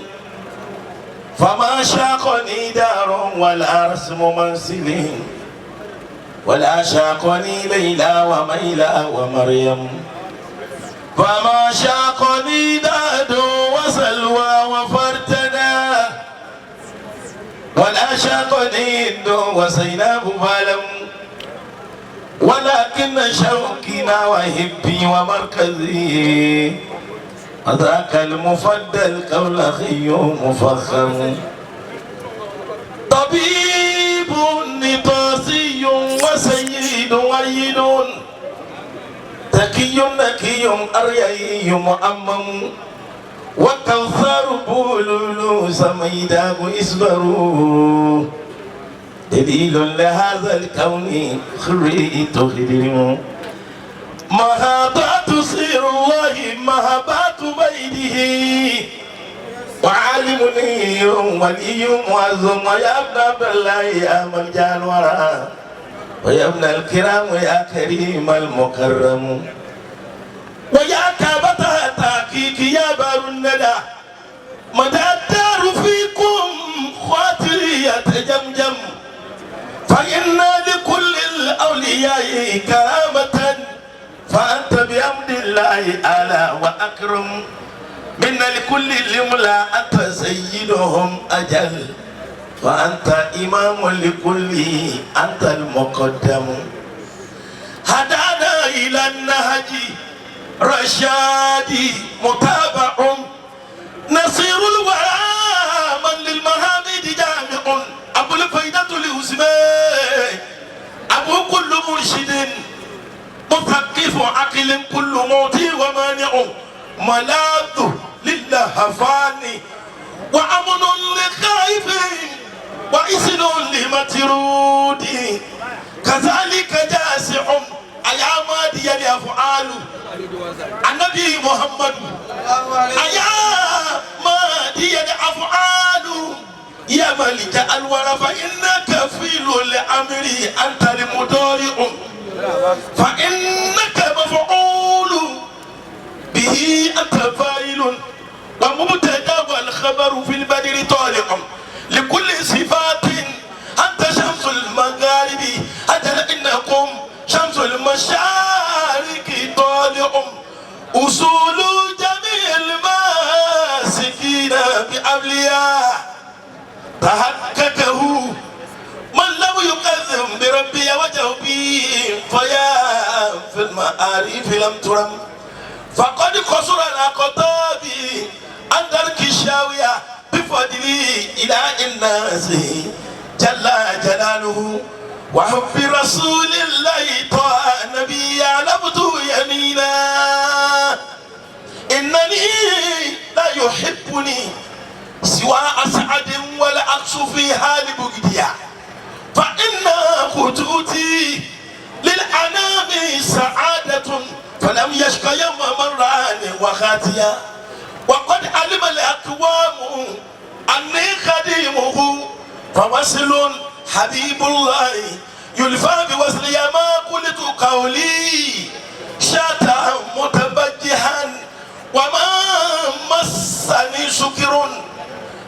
Speaker 19: فما شاقني دار ولا رسم منزل ولا شاقني ليلى وميلى ومريم فما شاقني داد وسلوى وفرتنا ولا شاقني هند وزينب فلم ولكن شوقنا وهبي ومركزي ذاك المفضل قول أخي مفخم طبيب نطاسي وسيد ويد تكي نكي أريي مؤمم وكوثر بولولو سميداه إسبرو دليل لهذا الكون خريت خدر مهابات سير الله مهابات بيده وعالمني ولي معظم ويا ابن عبد الله يا ملجا الورى ويا ابن الكرام يا كريم المكرم ويا كعبة تحقيق يا بار الندى مدى الدار فيكم خاطري يتجمجم فإن لكل الأولياء كرامة فأنت بأمر الله أعلى وأكرم من لكل اليملى أنت سيدهم أجل وأنت إمام لكل أنت المقدم هدانا إلى النهج رشادي متابع نصير الورى من للمهامد جامع أبو الفيدة لأسماء أبو كل مرشد مثقف عقل كل موتي ومانع ملاذ للهفان وأمن لخائف وإسن لمترود كذلك جاسع أيا مادي الأفعال النبي محمد أيا مادي الأفعال يا ملك الورى فإنك فيل الأمر أنت المضارع فإنك مفعول به أنت فاعل ومبتدأ والخبر في البدر طالع لكل صفات أنت شمس المغارب أجل إنكم شمس المشارق طالع أصول جميع الماسكين بأولياء تحققه من لم يقدم بربي وجه به فيا في المعارف لم ترم فقد قصر الأقطاب عن درك الشاوية بفضله إلى الناس جل جلاله وحب رسول الله طه النبي علمت يمينا إنني لا يحبني سوى أسعد ولا أقص في حال بغديا فإن خطوتي للأنام سعادة فلم يشق يوم مران وخاتيا وقد علم الأقوام أني خديمه فوصل حبيب الله يلفى بوصل يا ما قلت قولي شاتا متبجحا وما مسني شكر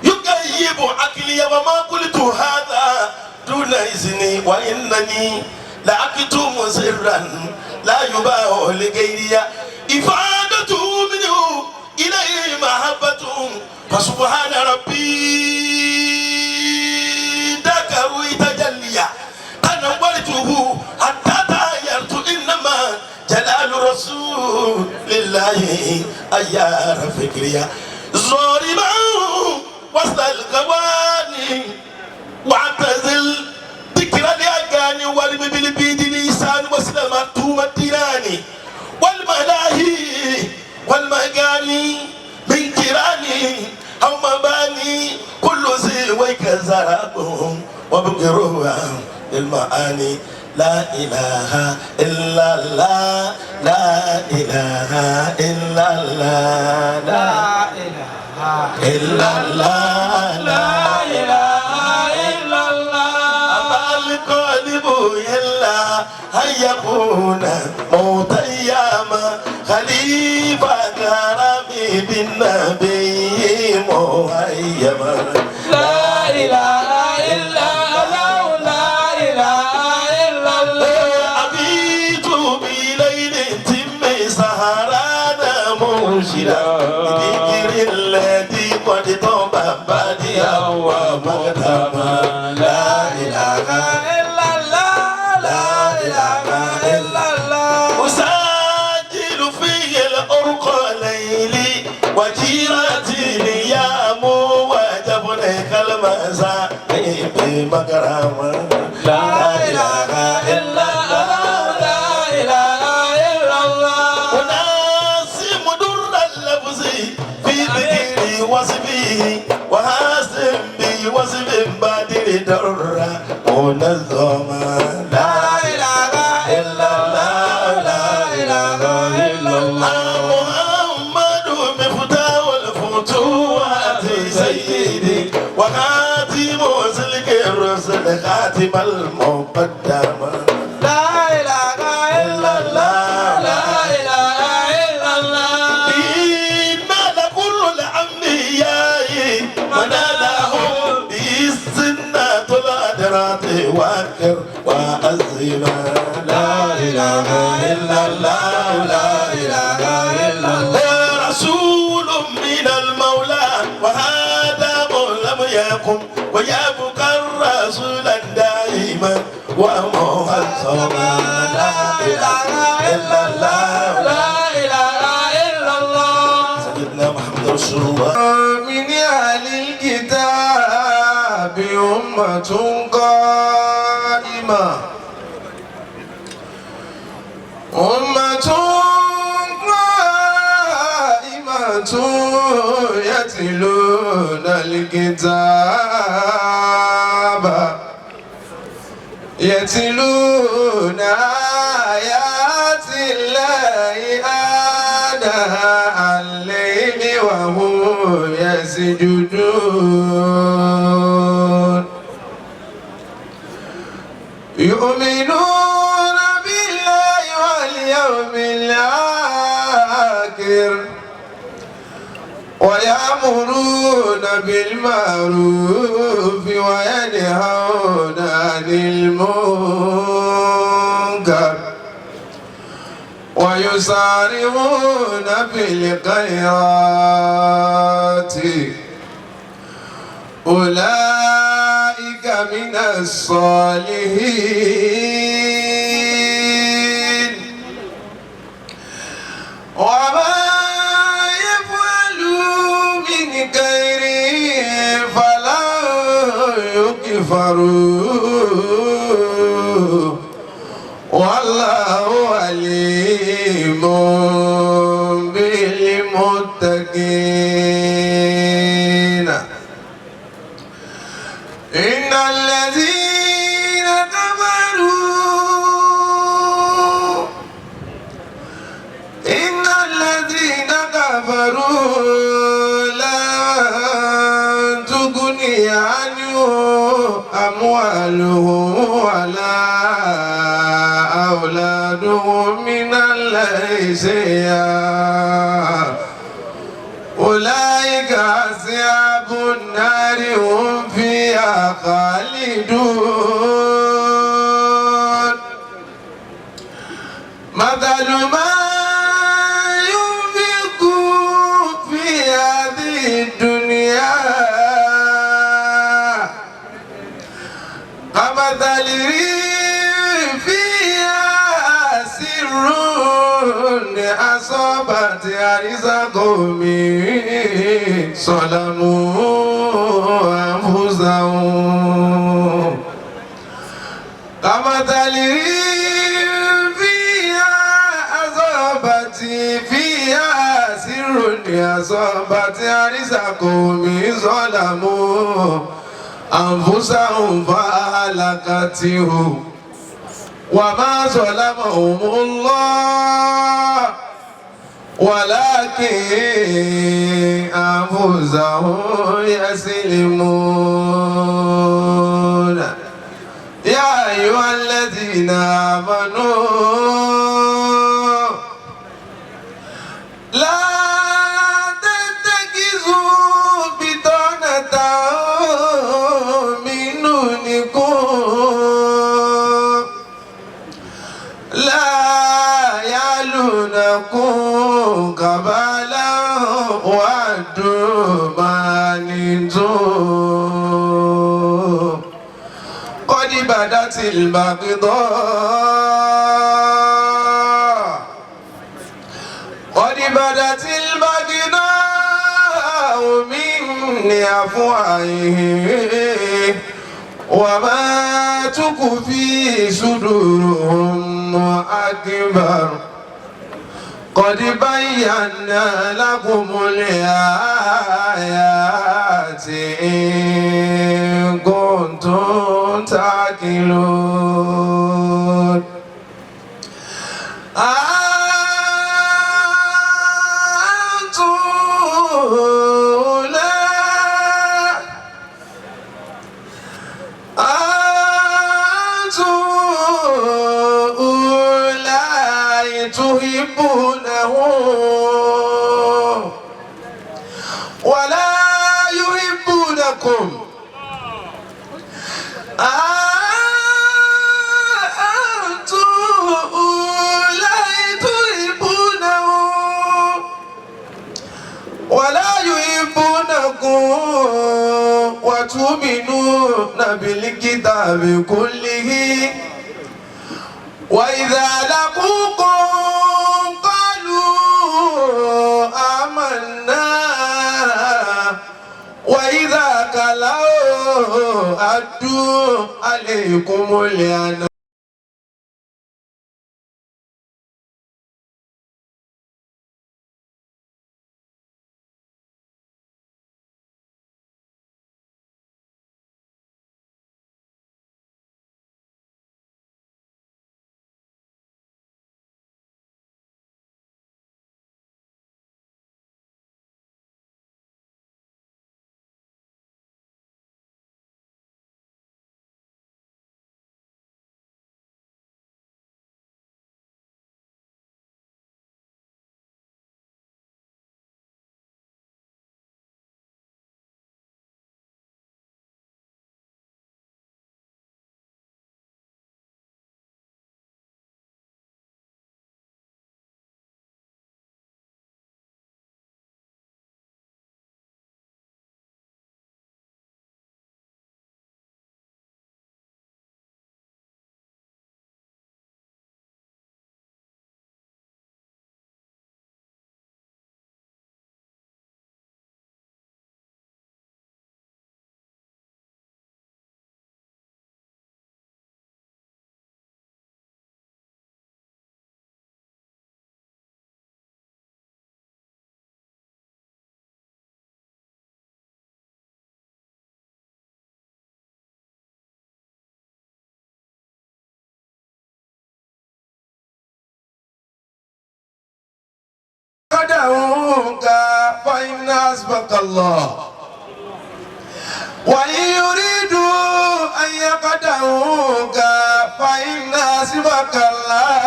Speaker 19: يغيب عقلي وما قلت هذا دون إذني وإنني لا أكتم سرا لا يباع لغيري إفادة منه إليه محبة فسبحان ربي ذكروا تجليا أنا ولته حتى تغيرت إنما جلال رسول لله أيار فكريا ظالما وسط القواني واعتزل ذكر الأغاني والم بالبيد لسان وسلمة الديراني والملاهي والمغاني من جيراني أو مباني كل ذي ويكزرابهم وبقروها المعاني لا إله إلا الله لا إله إلا الله لا إله إلا الله لا إله إلا الله أما القلب إلا أن يكون متيما خليفة كرامي بالنبي مهيما لا إله إلا الله لا إله إلا الله أبيت بليل تم سهرانا مرشدا بذكر الذي قد طاب بديا ومقدما لا إله إلا الله لا إله إلا الله أسجل فيه الأرق ليلي وجيرتي نيام وجبني كالمزا بمكرما لا إله إلا الله لا إله إلا الله وناسم در اللفظ في ذكري وصفه وحاسم بوصف بدر در منظما لا إله إلا الله لا إله إلا الله محمد مفتاح الفتوحات سيدي وخاتم سلك الرسل خاتم المقدم لا إله إلا الله لا إله إلا الله إنا لكل الأنبياء منالهم بالسنة الأدرات وأكر وأزما لا إله إلا الله لا إله إلا الله رسول من المولى وهذا لم يكن ويبقى الرسول دائما ومعظما لا إله إلا الله لا إله إلا الله سيدنا محمد رسول الله
Speaker 20: من أهل الكتاب أمة قائمة أمة قائمة يتلون الكتاب يتلون آيات الله آناء الليل وهم يسجدون يؤمنون بالله واليوم الآخر ويأمرون بالمعروف وينهون عن المنكر ويسارعون في الخيرات أولئك من الصالحين وما يفعلوا من خير فلا يكفروا والله عليم بالمتقين إن الذين كفروا لن تغني عنهم أموالهم ولا أولادهم من الله شيئا أولئك أصحاب النار هم فيها خالدون مثل ما ينفق في هذه الدنيا كمثل ريح فيها سر أصابت أرض قوم ظلموا أنفسهم كمثل ريح فيها سر أصابت أرض قوم ظلموا أنفسهم فأهلكته وما ظلمهم الله ولكن أنفسهم يسلمون يا أيها الذين آمنوا لا تتخذوا بطانة من دونكم لا يعلونكم خبالا ودوا ما عنتم قد بدت البغضاء من أفواههم وما تخفي صدورهم أكبر قد بينا لكم الآيات إن كنتم تعقلون تحبونه ولا يحبونكم أنتم أولئك تحبونه ولا يحبونكم وتؤمنون بالكتاب كله وإذا لقوكم قالوا آمنا وإذا خلوا أدوا عليكم الأنامل خدعوك فإن حسبك الله وإن يريدوا أن يخدعوك فإن حسبك الله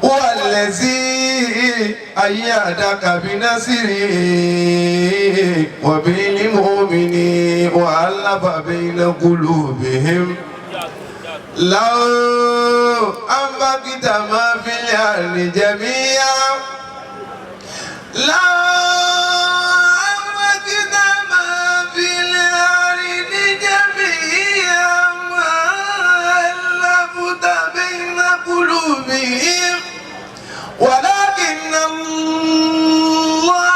Speaker 20: هو الذي أيدك بنصره وبالمؤمنين وألف بين قلوبهم لو أنفقت ما في الأرض جميعا لو أنفقت ما في الأرض جميعا ما ألفت بين قلوبهم ولكن الله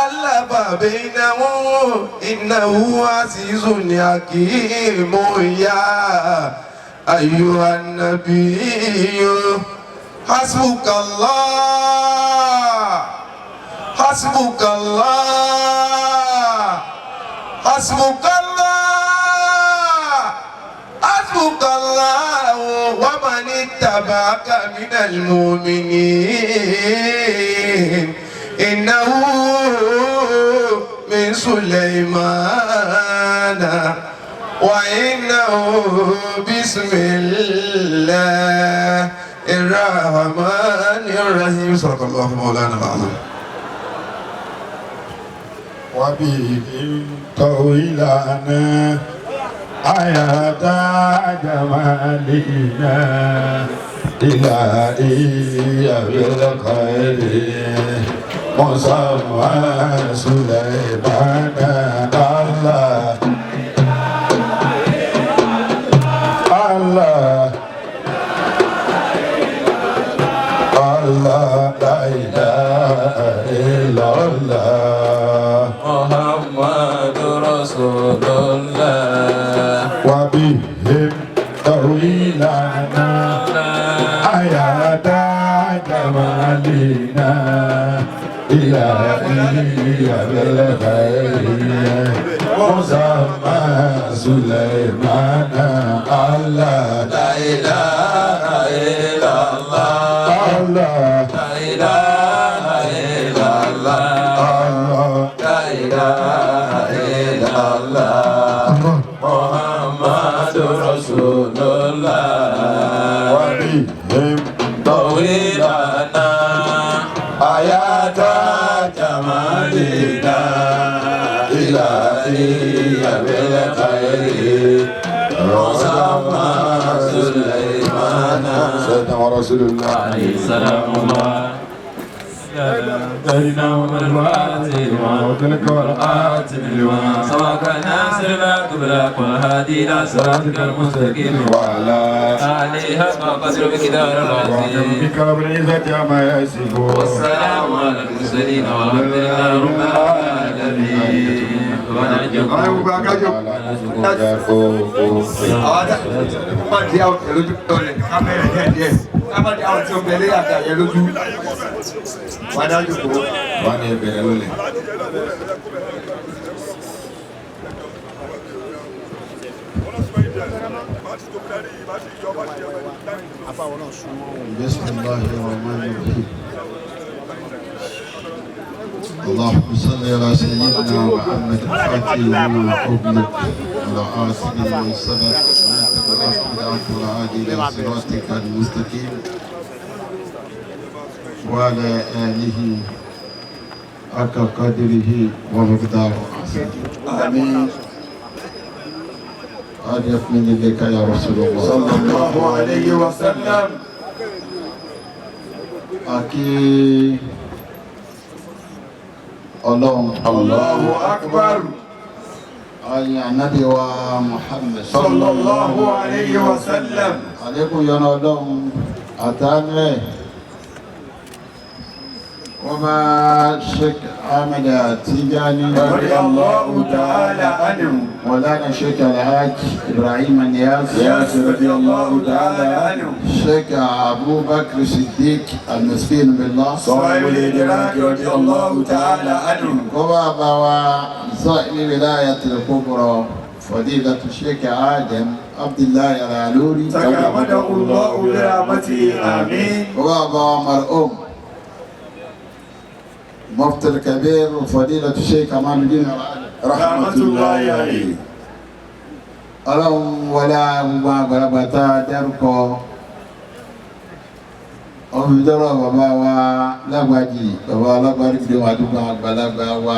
Speaker 20: ألف بينهم إنه عزيز حكيم يا أيها النبي حسبك الله حسبك الله حسبك الله حسبك الله ومن اتبعك من المؤمنين إنه من سليمان وإنه بسم الله الرحمن الرحيم صدق الله مولانا العظيم
Speaker 1: وبه طويلنا آيات جمالنا إلهي بالخير مسمى سليمان الله الله الله لا إله إلا الله
Speaker 4: محمد رسول الله
Speaker 1: وبهم طويلنا آيات جمالنا إلهي بالخير مسمى سليمان الله
Speaker 4: لا إله إلا الله
Speaker 1: الله
Speaker 4: لا إله إلا الله لا إله إلا الله محمد رسول الله
Speaker 1: وبهم
Speaker 4: طويلنا آيات جمالنا إلهي بالخير مسمى سليمان
Speaker 1: سيدنا رسول الله
Speaker 4: عليه السلام الله بيننا ومن الواتي وتلك ورقات لما سواك ناصر لا تبلغ والهادي الى صراطك المستقيم
Speaker 1: وعلى
Speaker 4: عليها قدر بكدار العظيم
Speaker 1: بك رب العزة عما يصفون
Speaker 4: والسلام على المرسلين والحمد لله رب العالمين
Speaker 1: بسم الله الرحمن الرحيم اللهم صل على سيدنا محمد الفاتح لما أغلق على آسف من سبق ناتك الأفضل العفو العادي إلى صراطك المستقيم وعلى آله حق قدره ومقداره آمين أجب من إليك يا رسول الله
Speaker 8: صلى الله عليه وسلم
Speaker 1: أكي الله
Speaker 8: أكبر
Speaker 1: أي النبي ومحمد
Speaker 8: صلى الله عليه وسلم
Speaker 1: عليكم يا نودم أتاني وما شك عمل تيجاني
Speaker 8: رضي الله تعالى عنه
Speaker 1: مولانا شيخ الحاج إبراهيم النياس
Speaker 8: رضي الله تعالى عنه
Speaker 1: شيخ أبو بكر الصديق المسكين بالله
Speaker 8: صاحب الإدراك رضي الله تعالى عنه
Speaker 1: وبابا وصائب الولاية الكبرى فضيلة الشيخ آدم عبد الله العلوري
Speaker 8: تكرمه الله برحمته آمين
Speaker 1: وبابا مرؤوم مفتي الكبير وفضيلة الشيخ كمال الدين
Speaker 8: رحمة الله عليه
Speaker 1: ọlọ́run wọlé gbogbo àgbàlagbà tá a dárúkọ ọmọdéjọ́rọ̀ bàbá wa lágbàjì bàbá alágbàrí gbé wọn àdúgbò àgbàlagbà wa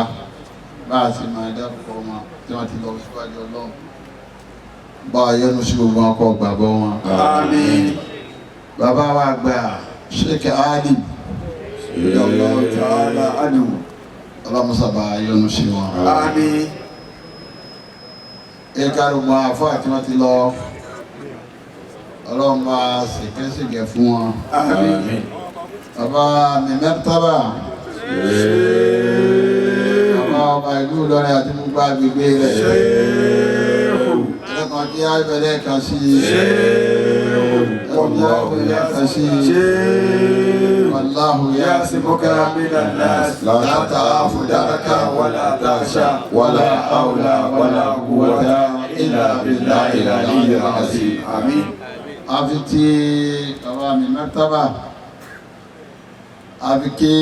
Speaker 1: bá a sì máa dárúkọ wọn tí wọ́n ti lọ síwájú ọlọ́run bá a yọ́nú sí gbogbo wọn kó gbàgbọ́ wọn.
Speaker 8: Àmín.
Speaker 1: Bàbá wa gbà Sheikh Ali
Speaker 8: Allahu ta'ala anhu.
Speaker 1: ọlọ́mọsá bá a yọ́nú sí wọn.
Speaker 8: Àmín.
Speaker 1: Ìkàrùmọ̀ àfọ́ àti wọn ti lọ ọlọ́run bá ṣèkẹ́ṣèkẹ́ fún wọn.
Speaker 8: Àmín.
Speaker 1: Bàbá mi mẹ́tàbà bàbá ọba ìlú Ìlọrin àti gbogbo agbègbè rẹ̀ ẹlẹ́kan kí á bẹ̀rẹ̀ kan sí Wallahu ya'simuka minan nas la takhafu daraka wala takhsha wala hawla wala quwwata illa billahil aliyyil azim. Àmín. Àfi tí bàbá mi mẹ́tàbà àfi kí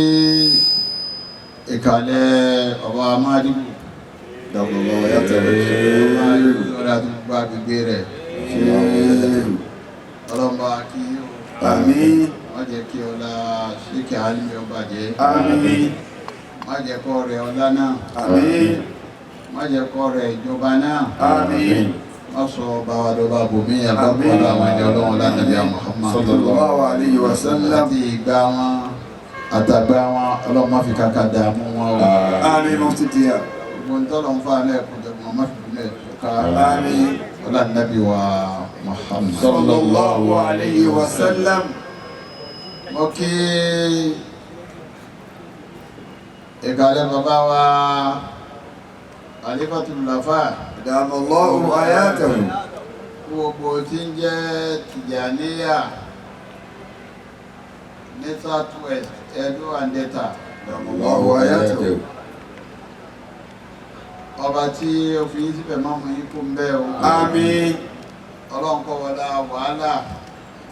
Speaker 1: ìkàlẹ̀ ọba amádìbò dàgbọ̀gbọ̀ yàtọ̀rọ̀ lọ́dà tó gbá gbígbé rẹ̀ ọlọ́mbà kí yóò.
Speaker 8: Àmín.
Speaker 1: Má jẹ́ kí ọlá ṣíkẹ̀ alìmẹ̀ ọba jẹ́.
Speaker 8: Àmín.
Speaker 1: Má jẹ́ kọ́ rẹ̀ ọlá náà.
Speaker 8: Àmín.
Speaker 1: Má jẹ́ kọ́ rẹ̀ ìjọba náà.
Speaker 8: Àmín.
Speaker 1: Má sọ ọba wa lọ́ba bòmí àbábọ̀ àwọn ẹni ọlọ́run lánàbí Muhammad
Speaker 8: sallallahu alayhi wa sallam.
Speaker 1: Àti ìgbà wọn àtàgbà wọn ọlọ́run má fi kàkà dààmú wọn o.
Speaker 8: Àmín. Mo ti di à.
Speaker 1: Gbogbo ń tọ́lọ̀ ń fa alẹ́ ẹ̀kọ́ jẹ́ wọn má fi bílẹ̀ ká.
Speaker 8: Àmín.
Speaker 1: Ọlọ́nàbí wa Muhammad
Speaker 8: sallallahu alayhi wa sallam.
Speaker 1: Mo kí ìkàlẹ̀ bàbá wa Khalifatul Lafa
Speaker 8: Damallahu hayatahu.
Speaker 1: Gbogbo tí ń jẹ́ Tìjàníyà ní South West Edo and Delta.
Speaker 8: Damallahu hayatahu.
Speaker 1: Ọba tí ó fi yín síbẹ̀ máa mú yín kó ń bẹ́ o.
Speaker 8: Àmín.
Speaker 1: Ọlọ́run kọ́ wọlá wàhálà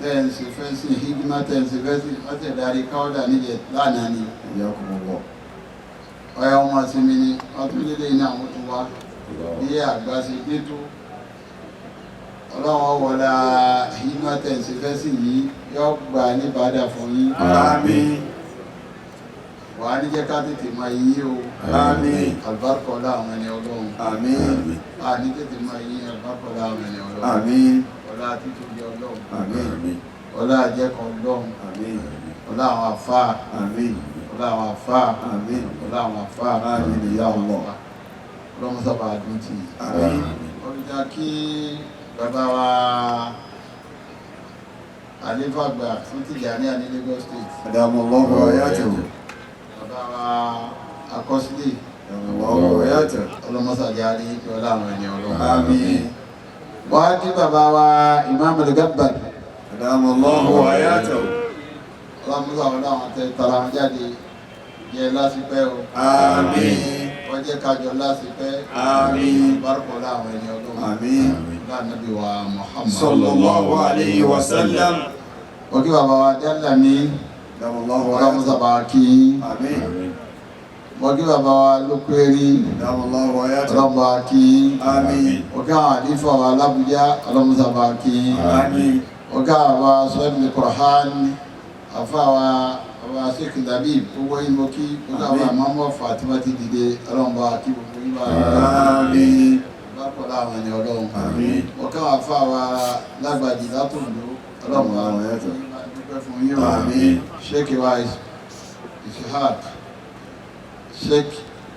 Speaker 1: tẹ́ǹsì fẹ́sì hígbímá tẹ́ǹsì fẹ́sì ọ̀tẹ̀ darí káwọ́dà níjẹ̀ lánàá ni. Ọ̀yà ọmọ sinmi ni ọdún lílé iná àwọn tó wá bí àgbà sí gbẹ́tò. Ọlọ́run wọlá hígbímá tẹ́ǹsì fẹ́sì yìí yóò gbà ní bàdà fún yín.
Speaker 8: Àmín.
Speaker 1: Wàá ní jẹ́ ká tètè máa yí o.
Speaker 8: Àmín.
Speaker 1: Àlùbáríkà ọlá àwọn ẹni Ọlọ́run.
Speaker 8: Àmín.
Speaker 1: Wàá ní tètè máa yí àlùbáríkà ọlá àwọn ẹni Ọlọ́run.
Speaker 8: Àmín.
Speaker 1: Ọlá títóbi Ọlọ́run.
Speaker 8: Àmín.
Speaker 1: Ọlá àjẹkọ̀ Ọlọ́run.
Speaker 8: Àmín.
Speaker 1: Ọlá àwọn àfáà.
Speaker 8: Àmín.
Speaker 1: Ọlá àwọn àfáà.
Speaker 8: Àmín.
Speaker 1: Ọlá àwọn àfáà.
Speaker 8: Àmín.
Speaker 1: Ìyá Allah. Ọlọ́run sábà dùn tì í.
Speaker 8: Àmín.
Speaker 1: Ọlọ́jà kí bàbá wa àlefa gbà fún Tìjàníyà ní Lagos State.
Speaker 8: Damallahu hayatahu.
Speaker 1: Bàbá wa akọ́sílẹ̀.
Speaker 8: Damallahu hayatahu.
Speaker 1: Ọlọ́mọsàjà rí kí ọlá àwọn ẹni Ọlọ́run.
Speaker 8: Àmín.
Speaker 1: Wọ́n á kí bàbá wa Imam al-Gabbar.
Speaker 8: Damallahu hayatahu.
Speaker 1: Ọlọ́mọsà wọn láwọn tẹ tara wọn jáde jẹ lásìpẹ́ o.
Speaker 8: Àmín.
Speaker 1: Wọ́n jẹ́ kájọ lásìpẹ́.
Speaker 8: Àmín.
Speaker 1: Bárúkọ láwọn ẹni Ọlọ́run.
Speaker 8: Àmín.
Speaker 1: Láàánábì wa Muhammad.
Speaker 8: Sallallahu alayhi wa sallam.
Speaker 1: Wọ́n kí bàbá wa Jalla ní.
Speaker 8: Damallahu
Speaker 1: Ọlọ́mọsà
Speaker 8: hayatahu.
Speaker 1: bá kí.
Speaker 8: Àmín.
Speaker 1: Wọ́n kí bàbá wa Lókèrí.
Speaker 8: Damallahu hayatahu.
Speaker 1: Ọlọ́mọba kí.
Speaker 8: Àmín.
Speaker 1: Wọ́n kí àwọn àlífà wa Lábújá. Ọlọ́mọsà bá kí.
Speaker 8: Àmín.
Speaker 1: Wọ́n kí àwọn bàbá Sọ́ọ̀bì Kùrán. Àfáwa bàbá Sheikh Labib gbogbo yín mo kí gbogbo àwọn àmọ́mọ́ fà tí wọ́n ti dìde ọlọ́mọba kí gbogbo yín bá rí.
Speaker 8: Àmín.
Speaker 1: Bá pọ̀ láwọn ẹni Ọlọ́run.
Speaker 8: Àmín.
Speaker 1: Wọ́n kí àwọn àfáwa Lágbàjì látòǹdó ọlọ́mọba dúpẹ́ fún yín o.
Speaker 8: Àmín.
Speaker 1: Sheikh wa Ishaq Sheikh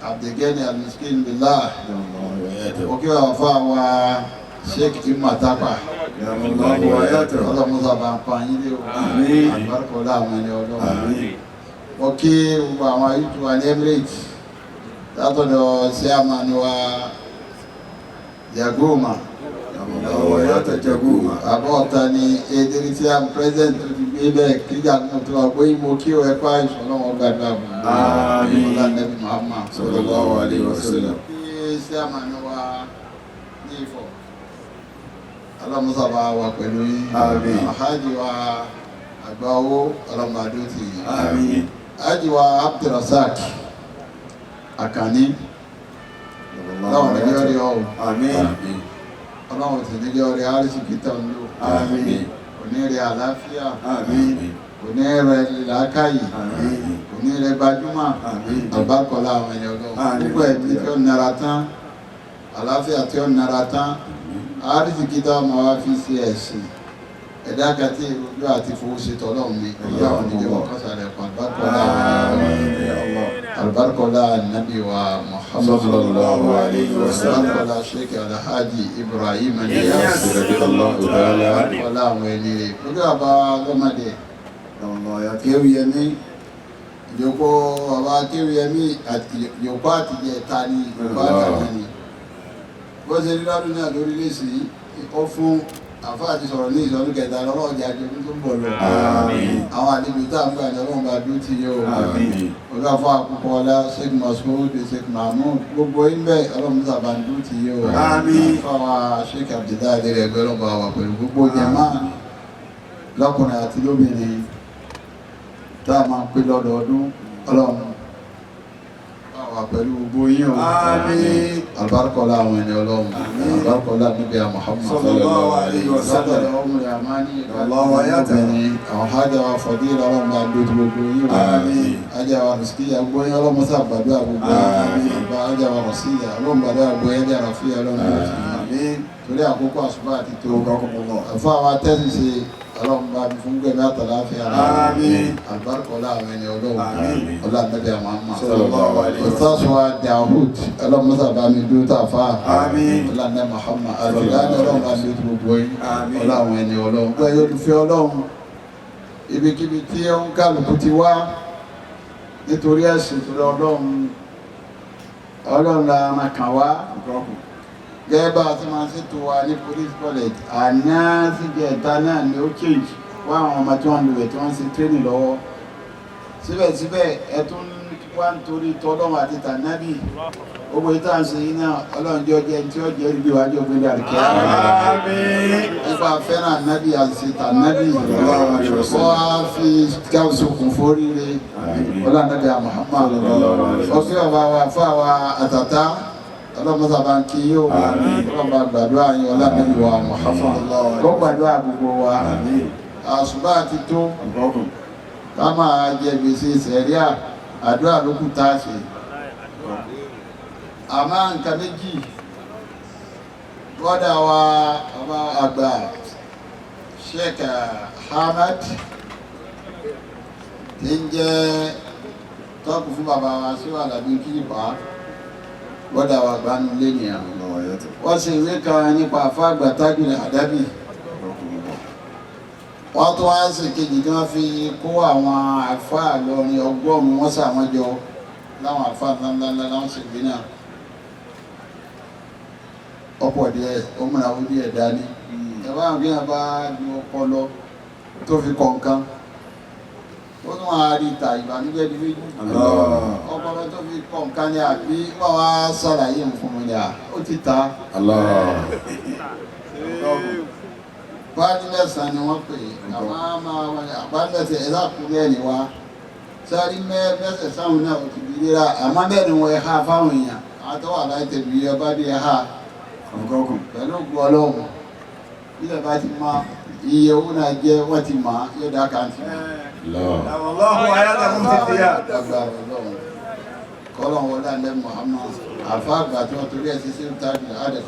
Speaker 1: Abdulgani Al-Miskin Billah. Wọ́n kí àwọn àfáwa Sheikh Imatapa.
Speaker 8: Damallahu hayatahu.
Speaker 1: Ọlọ́mọba bá ń pa yín lé o.
Speaker 8: Àmín.
Speaker 1: Àgbàrúkọ láwọn ẹni Ọlọ́run.
Speaker 8: Àmín.
Speaker 1: Wọ́n kí gbogbo àwọn ayútu wa ní Emirates látọ̀dọ̀ chairman wa Jagoma.
Speaker 8: Damallahu hayatahu Jagoma.
Speaker 1: Àbọ̀ọ̀ta ni Ediritiam president tó ti gbé bẹ́ẹ̀ kí Jagoma tó wà pé mo kí o ẹ̀kọ́ àìsàn lọ́wọ́ gbàdúrà bò.
Speaker 8: Àmín.
Speaker 1: Ọlá Nẹ́bí Muhammad.
Speaker 8: Sallallahu alayhi wa sallam.
Speaker 1: Kí chairman wa ní Ifọ̀. Ọlọ́mùsàbà wà pẹ̀lú yín.
Speaker 8: Àmín.
Speaker 1: Alhaji wa àgbà owó ọlọ́mọdé ti yín.
Speaker 8: Àmín.
Speaker 1: Alhaji wa Abdulrasaq Akani. Ọlọ́run ní yọrí ọ̀hún.
Speaker 8: Àmín.
Speaker 1: Ọlọ́run sì ní yọrí arísìkí tán lò.
Speaker 8: Àmín.
Speaker 1: Kò ní rẹ àlàáfíà.
Speaker 8: Àmín.
Speaker 1: Kò ní rẹ làákàyè.
Speaker 8: Àmín.
Speaker 1: Kò ní rẹ gbajúmọ̀.
Speaker 8: Àmín.
Speaker 1: Àbákọ́lá àwọn ẹni Ọlọ́run.
Speaker 8: Àmín.
Speaker 1: Púpọ̀ ẹ̀mí tí ó nara tán. Àlàáfíà tí ó nara tán. àrísìkí tá a máa wá fi sí ẹ̀sìn ẹ̀dá kàtí ìrújú àti fowóṣètò ọlọ́run ní ìyá àwọn ìjọba kọ́sàrẹ̀ kan albarkola nabi wa muhammad sallallahu alayhi wa sallam albarkola sheikh alhaji ibrahim niyas albarkola àwọn ẹni rẹ̀ lórí àbá lọ́mọdé kéwìyẹmí ìjòkó àbá kéwìyẹmí ìjòkó àtijọ́ ẹ̀ta ní ìjòkó àtàwọn ni bó ṣe rí lọ́dún náà lórí lẹ́sì ó fún àfáà ti sọ̀rọ̀ ní ìsọdún kẹta lọ́wọ́ ọjà àjọyọ̀ tó ń bọ̀ lọ. àwọn àlejò tá à ń gbà ní ọlọ́run bá dúró ti yé o. olú àfọ àkókò ọlá sheikh masoud sheikh mahmoud gbogbo ilẹ̀ ọlọ́run sábà ń dúró ti yé o. fáwọn sheikh abdullahi adé rẹ̀ gbẹ́rọ̀ bá wà pẹ̀lú gbogbo jẹ̀má lọ́kùnrin àti lóbìnrin tá a máa ń pè lọ́dọọdún ọlọ́run wà pẹ̀lú gbogbo yín o. Albarkola àwọn ẹni ọlọ́run. Albarkola níbi Muhammad sallallahu alayhi wa sallam. Lọ́dọ̀ ọmọ rẹ̀ àmá ní ìbẹ̀rẹ̀ àwọn hajj wa fọdí ọlọ́run bá dó tó gbogbo yín o. Hajj wa rìsíkìyà gbogbo yín ọlọ́run sá gbàdúrà gbogbo yín. Hajj wa rọ̀síyà ọlọ́run gbàdúrà gbogbo yín hajj rafiya ọlọ́run bá ti yín. Torí àkókò àṣùbà àti tó ẹ̀fọ́ àwọn atẹ́sí ṣe ọlọ́run bá mi fún gbẹ̀mí àtàláfíà rẹ̀. Albarkola àwọn ẹni ọlọ́run. Ọlá nàbí Muhammad sallallahu alayhi wa sallam. Ọ̀sásùwà Dawud ọlọ́run mọ́sá bá mi dúró tà fà. Ọlá nàbí Muhammad àtìláni ọlọ́run bá mi dúró gbogbo yín. Ọlá àwọn ẹni ọlọ́run. Gbé yóò fi ọlọ́run ibikíbi tí ó ń kálukú ti wá nítorí ẹ̀sìn tó lọ ọlọ́run la máa kàn wá. Gẹ́gẹ́ bá a ti máa ṣètò wa ní police college àná síbi ẹ̀ta náà ni ó change wá àwọn ọmọ tí wọ́n ń lò ẹ̀ tí wọ́n ń ṣe training lọ́wọ́. Síbẹ̀síbẹ̀ ẹ tún wá nítorí tọ́lọ́run àti tànábì gbogbo ìta ń ṣe yín náà ọlọ́run jẹ́ ọjọ́ tí ó jẹ́ ibi ìwájú ògbéni àríkẹ́ nípa fẹ́ràn nábì àti tànábì wọ́n á fi gáàsùkùn fóríire ọlọ́run nábì Muhammad ọ̀fẹ́ ọba wa fún àwa àtàtà ọlọ́mọsá bá ń kí yóò ọlọ́mọ gbàdúrà yín ọlọ́mọdé wa Muhammad kó gbàdúrà gbogbo wa àṣùbà ti tó ká máa jẹ gbèsè sẹ̀ríà àdúrà ló kù tá a ṣe àmọ́ nǹkan méjì bọ́dà wa ọba àgbà Sheikh Ahmad tí ń jẹ́ tọ́kù fún bàbá wa síwájú àbí kírípà bọ́dà wa gbanú lẹ́nìyàn wọ́n sì ìwé kan nípa àfá àgbà Tajul Adabi wọ́n tó wá sí kejì tí wọ́n fi kó àwọn àfá lọrin ọgọ́rùn-ún wọ́n sàwọn jọ láwọn àfá ńláńlá láwọn sì gbé náà ọ̀pọ̀ díẹ̀ ó múra ó díẹ̀ dání ẹ̀bá àwọn bíyàn bá ju ọpọlọ tó fi kọ̀ọ̀kan ó tún máa rí ìta ìbànújẹ́ di méjì ọpọlọ tó fi kọ̀ọ̀kan ní àbí wọ́n wá ṣàlàyé fún mi ní ó ti ta báyìí mẹ́sàn-án ni wọ́n pè àbáyìí mẹ́sàn-án ẹ̀dá kúrẹ́ ẹ̀nì wa sáré mẹ́sàn-án sáwọn náà ó ti di rírà àmọ́ bẹ́ẹ̀ ni wọ́n ẹ̀ha fáwọn èèyàn àtọ́wà láì tẹ̀lé ọba dé ẹ̀ha pẹ̀lú ògbó ọlọ́run ilẹ̀ bá ti máa iye owó náà jẹ́ wọ́n ti máa yóò dá kàntì
Speaker 8: Allahu ayata mú ti fi yà.
Speaker 1: Kọ́lọ̀ wọlé alẹ́ Muhammad àfa àgbà tí wọ́n torí ẹ̀sìn sí Tajul Adabi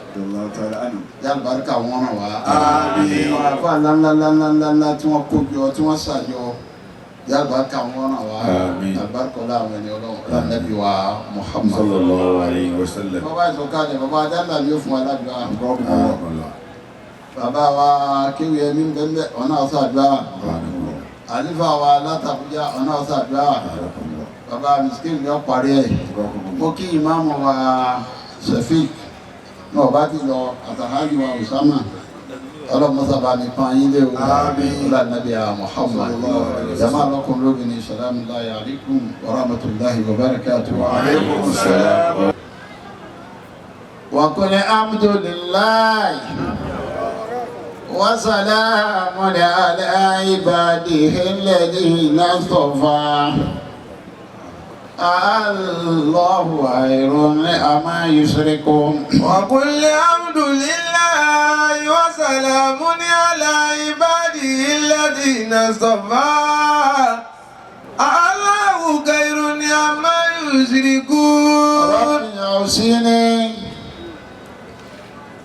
Speaker 1: yálùbáríkà wọn ràn wá. Àwọn àfa ńláńláńláńláńlá tí wọ́n kó jọ tí wọ́n ṣàjọ yálùbáríkà wọn ràn wá. Àlùbáríkà àwọn ẹni ọlọ́run lánàbí wa Muhammad sallallahu alayhi wa sallam. Bàbá ìsọ̀kalẹ̀ bàbá adáńdà yóò fún wa ládùúgbà. Bàbá wa kéwì ẹ̀mí bẹ́ẹ̀ ọ̀nà ọ̀sàdúrà. Àlífà wa látàkújá ọ̀nà ọ̀sàdúrà. Bàbá miskin yóò parí ẹ̀. Mo kí ìmáàmù wa Shafiq náà bá ti lọ àtàhájì wa Usama. Ọlọ́mọsàbà ní pan yín lé o. Ọlá nàbí Muhammad. Jàmá lọ́kùn lóbìnrin salamullahi alaykum wa rahmatullahi wa barakatuh. Wa alaykum salam. Wa qul alhamdulillahi. وسلام على عباده الذين اصطفى الله خير عما يشركون
Speaker 9: وقل الحمد لله وسلام على عباده الذين اصطفى الله خير عما يشركون
Speaker 1: رب اوصني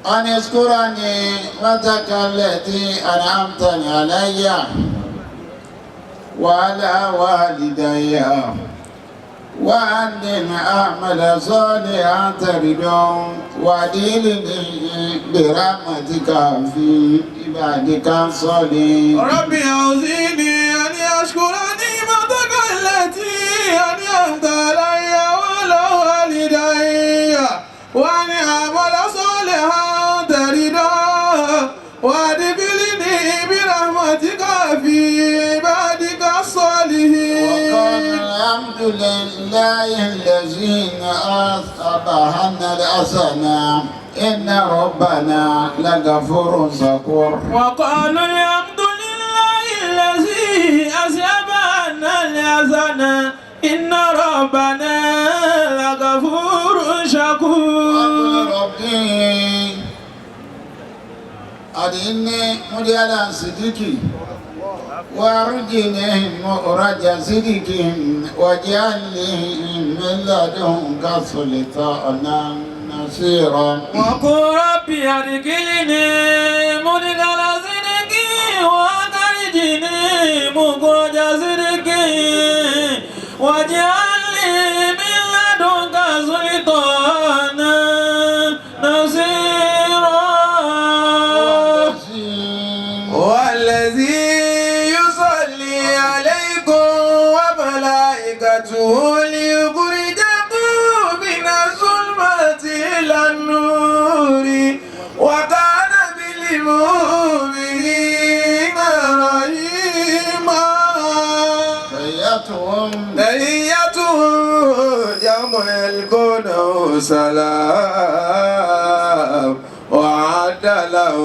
Speaker 1: أن اذكرني نعمتك التي أنعمت علي وعلى والدي وأن أعمل صالحا ترضاه وأدخلني برحمتك في عبادك الصالحين.
Speaker 9: ربي أوزعني أن أشكر نعمتك التي أنعمت علي وعلى والدي وأن أعمل صالحا ترضاه وأدخلني برحمتك في عبادك الصالحين.
Speaker 1: وقال الحمد لله الذي أصابنا الحسنى إن ربنا لغفور شكور.
Speaker 13: وقالوا الحمد لله الذي أذهب عنا الحزن إن ربنا لغفور شكور.
Speaker 1: ربي أدعني مديالا صديقي وأرجني مخرج صديقي واجعلني من لدنك سلطانا نصيرا.
Speaker 13: وقل ربي أدخلني مدخل صدق وأخرجني مخرج صدق واجعل لي من لدنك سلطانا نصيرا.
Speaker 9: والذي يصلي عليكم وملائكته ليخرجكم من الظلمات إلى النور وكان بالمؤمنين رحيما. تحيتهم يوم يلقونه سلام وعد له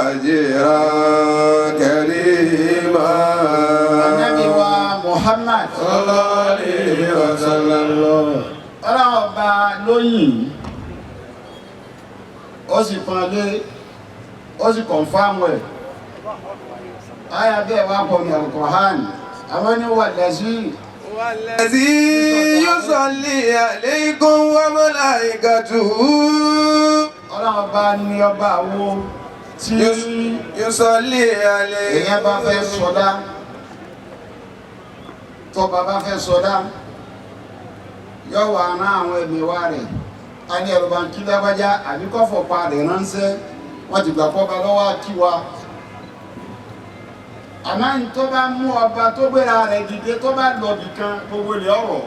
Speaker 9: أجرا كريما.
Speaker 1: النبي محمد
Speaker 9: صلى الله عليه وسلم.
Speaker 1: ọlọ́run ọba lóyìn ó sì pọn lé ó sì kọ̀nfàmù ẹ̀ ayà bẹ́ẹ̀ wá pọ̀ ní Al-Qur'an àwọn ní
Speaker 9: والذي يصلي عليكم وملائكته.
Speaker 1: ọlọ́run ọba ní ọba wo tí
Speaker 9: يصلي عليكم.
Speaker 1: èèyàn bá fẹ́ sọdá tọba bá fẹ́ sọdá yọ wà rán àwọn ẹ̀mẹ̀wá rẹ̀ a ní ẹ̀rọ bá ń kí lágbájá àbí kọ́fọ̀ pa rẹ̀ ránṣẹ́ wọ́n ti gbà pọ́ba lọ́wọ́ kí wa àmọ́ ní tó bá mú ọba tó gbéra rẹ̀ dìde tó bá lọ bìkan gbogbo ilẹ̀ ọ̀rọ̀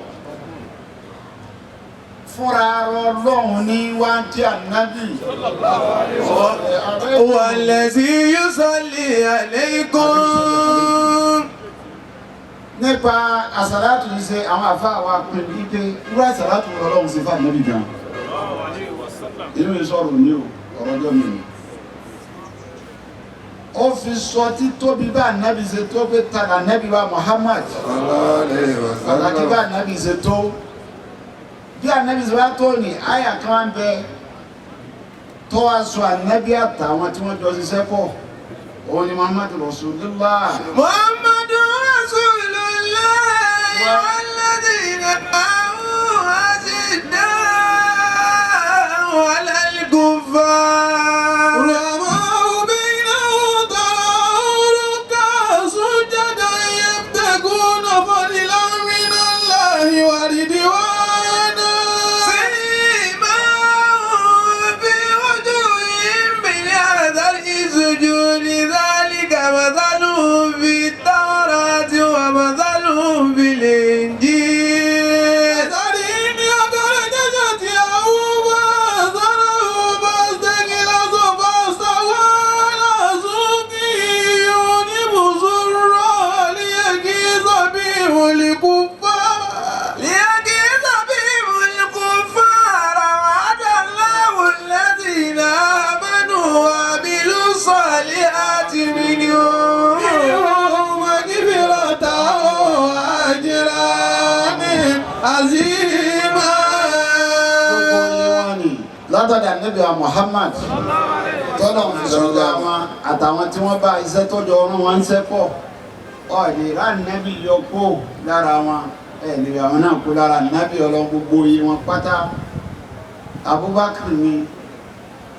Speaker 1: fúnra Ọlọ́run ní wá ń tí ànábì.
Speaker 9: والذي يصلي عليكم.
Speaker 1: nípa àsàlátù yìí ṣe àwọn àfáà wa pè ní pé irú àsàlátù Ọlọ́run ṣe fà nábì gan inú ìṣòro ní ọ̀rọ̀ ọjọ́ mi ó fi sọ títóbi bá nábì ṣe tó pé tàdà nábì wa Muhammad pàtàkì bá nábì ṣe tó bí ànábì ṣe wá tó ní àyà kan ń bẹ tó wá sọ ànábì àtàwọn tí wọ́n jọ ṣiṣẹ́ pọ̀ òun ni Muhammad Rasulullah.
Speaker 9: محمد رسول الله والذين معه أشداء على الكفار رحماء بينهم تراهم ركعا سجدا يبتغون فضلا من الله ورضوانا سيماهم في وجوههم من أثر السجود ذلك مثلهم في التوراة ومثلهم في الإنجيل مثلهم أخرج شطأه فآزره فاستغلظ فاستوى على سوقه يعجب الزراع ليغيظ بهم الكفار وعد الله الذين آمنوا وعملوا الصالحات منهم مغفرة وأجرا عظيما.
Speaker 1: látọ̀dọ̀ ànábì Muhammad tọ́lọ̀ fi sọ́dọ̀ àwọn àtàwọn tí wọ́n bá iṣẹ́ tọ́jọ́ ọrún wọn ń sẹ́pọ̀ ọ̀dẹ̀ ìránnábì yọ kó lára wọn ẹ̀lẹ́ àwọn náà kó lára nábì ọlọ́ gbogbo yìí wọn pátá Abubakar ni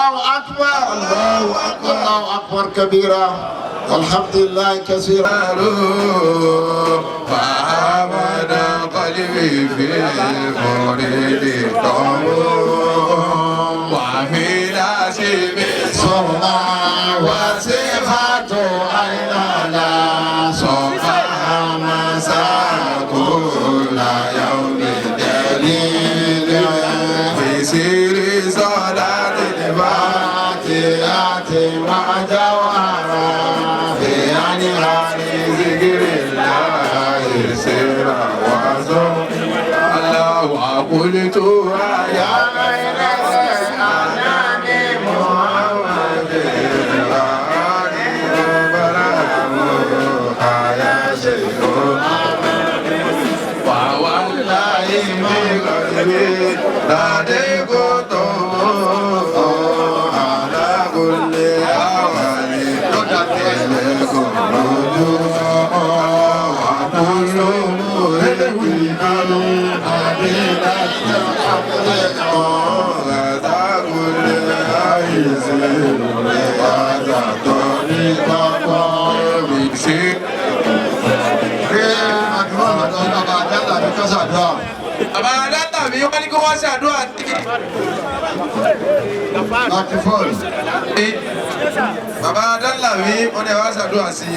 Speaker 1: الله أكبر الله أكبر الله أكبر كبيرا والحمد لله كثيرا
Speaker 20: فآمن قلبي في مريد طهور وفي نسيب
Speaker 1: صلى وصفات أين لا صفى مساء كل يوم دليل
Speaker 20: في سير صلاة
Speaker 1: الفاتحة وجوهرا في أنهار ذكر الله
Speaker 20: سيرا وزوجا الله وقلت يا غير الأنام محمد الغالي برهمك يا شيخ ووالله من قلبي ناديك على كل أول تدلكم رجوع وكل مريد أبينا هذا كل عيز هذا طريق بشيء
Speaker 5: Bàbá Adátà mi wọ́n ní kí wọ́n ṣàdúrà ní. Bàbá Adátà mi wọ́n ní wọ́n ṣàdúrà sí.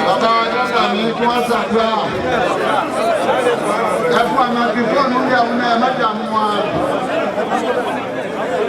Speaker 1: Bàbá Adátà mi kí wọ́n ṣàdúrà. Ẹ fún àmọ́ kí fóònù ń yẹ àwọn ẹ̀ mẹ́ta mú wa.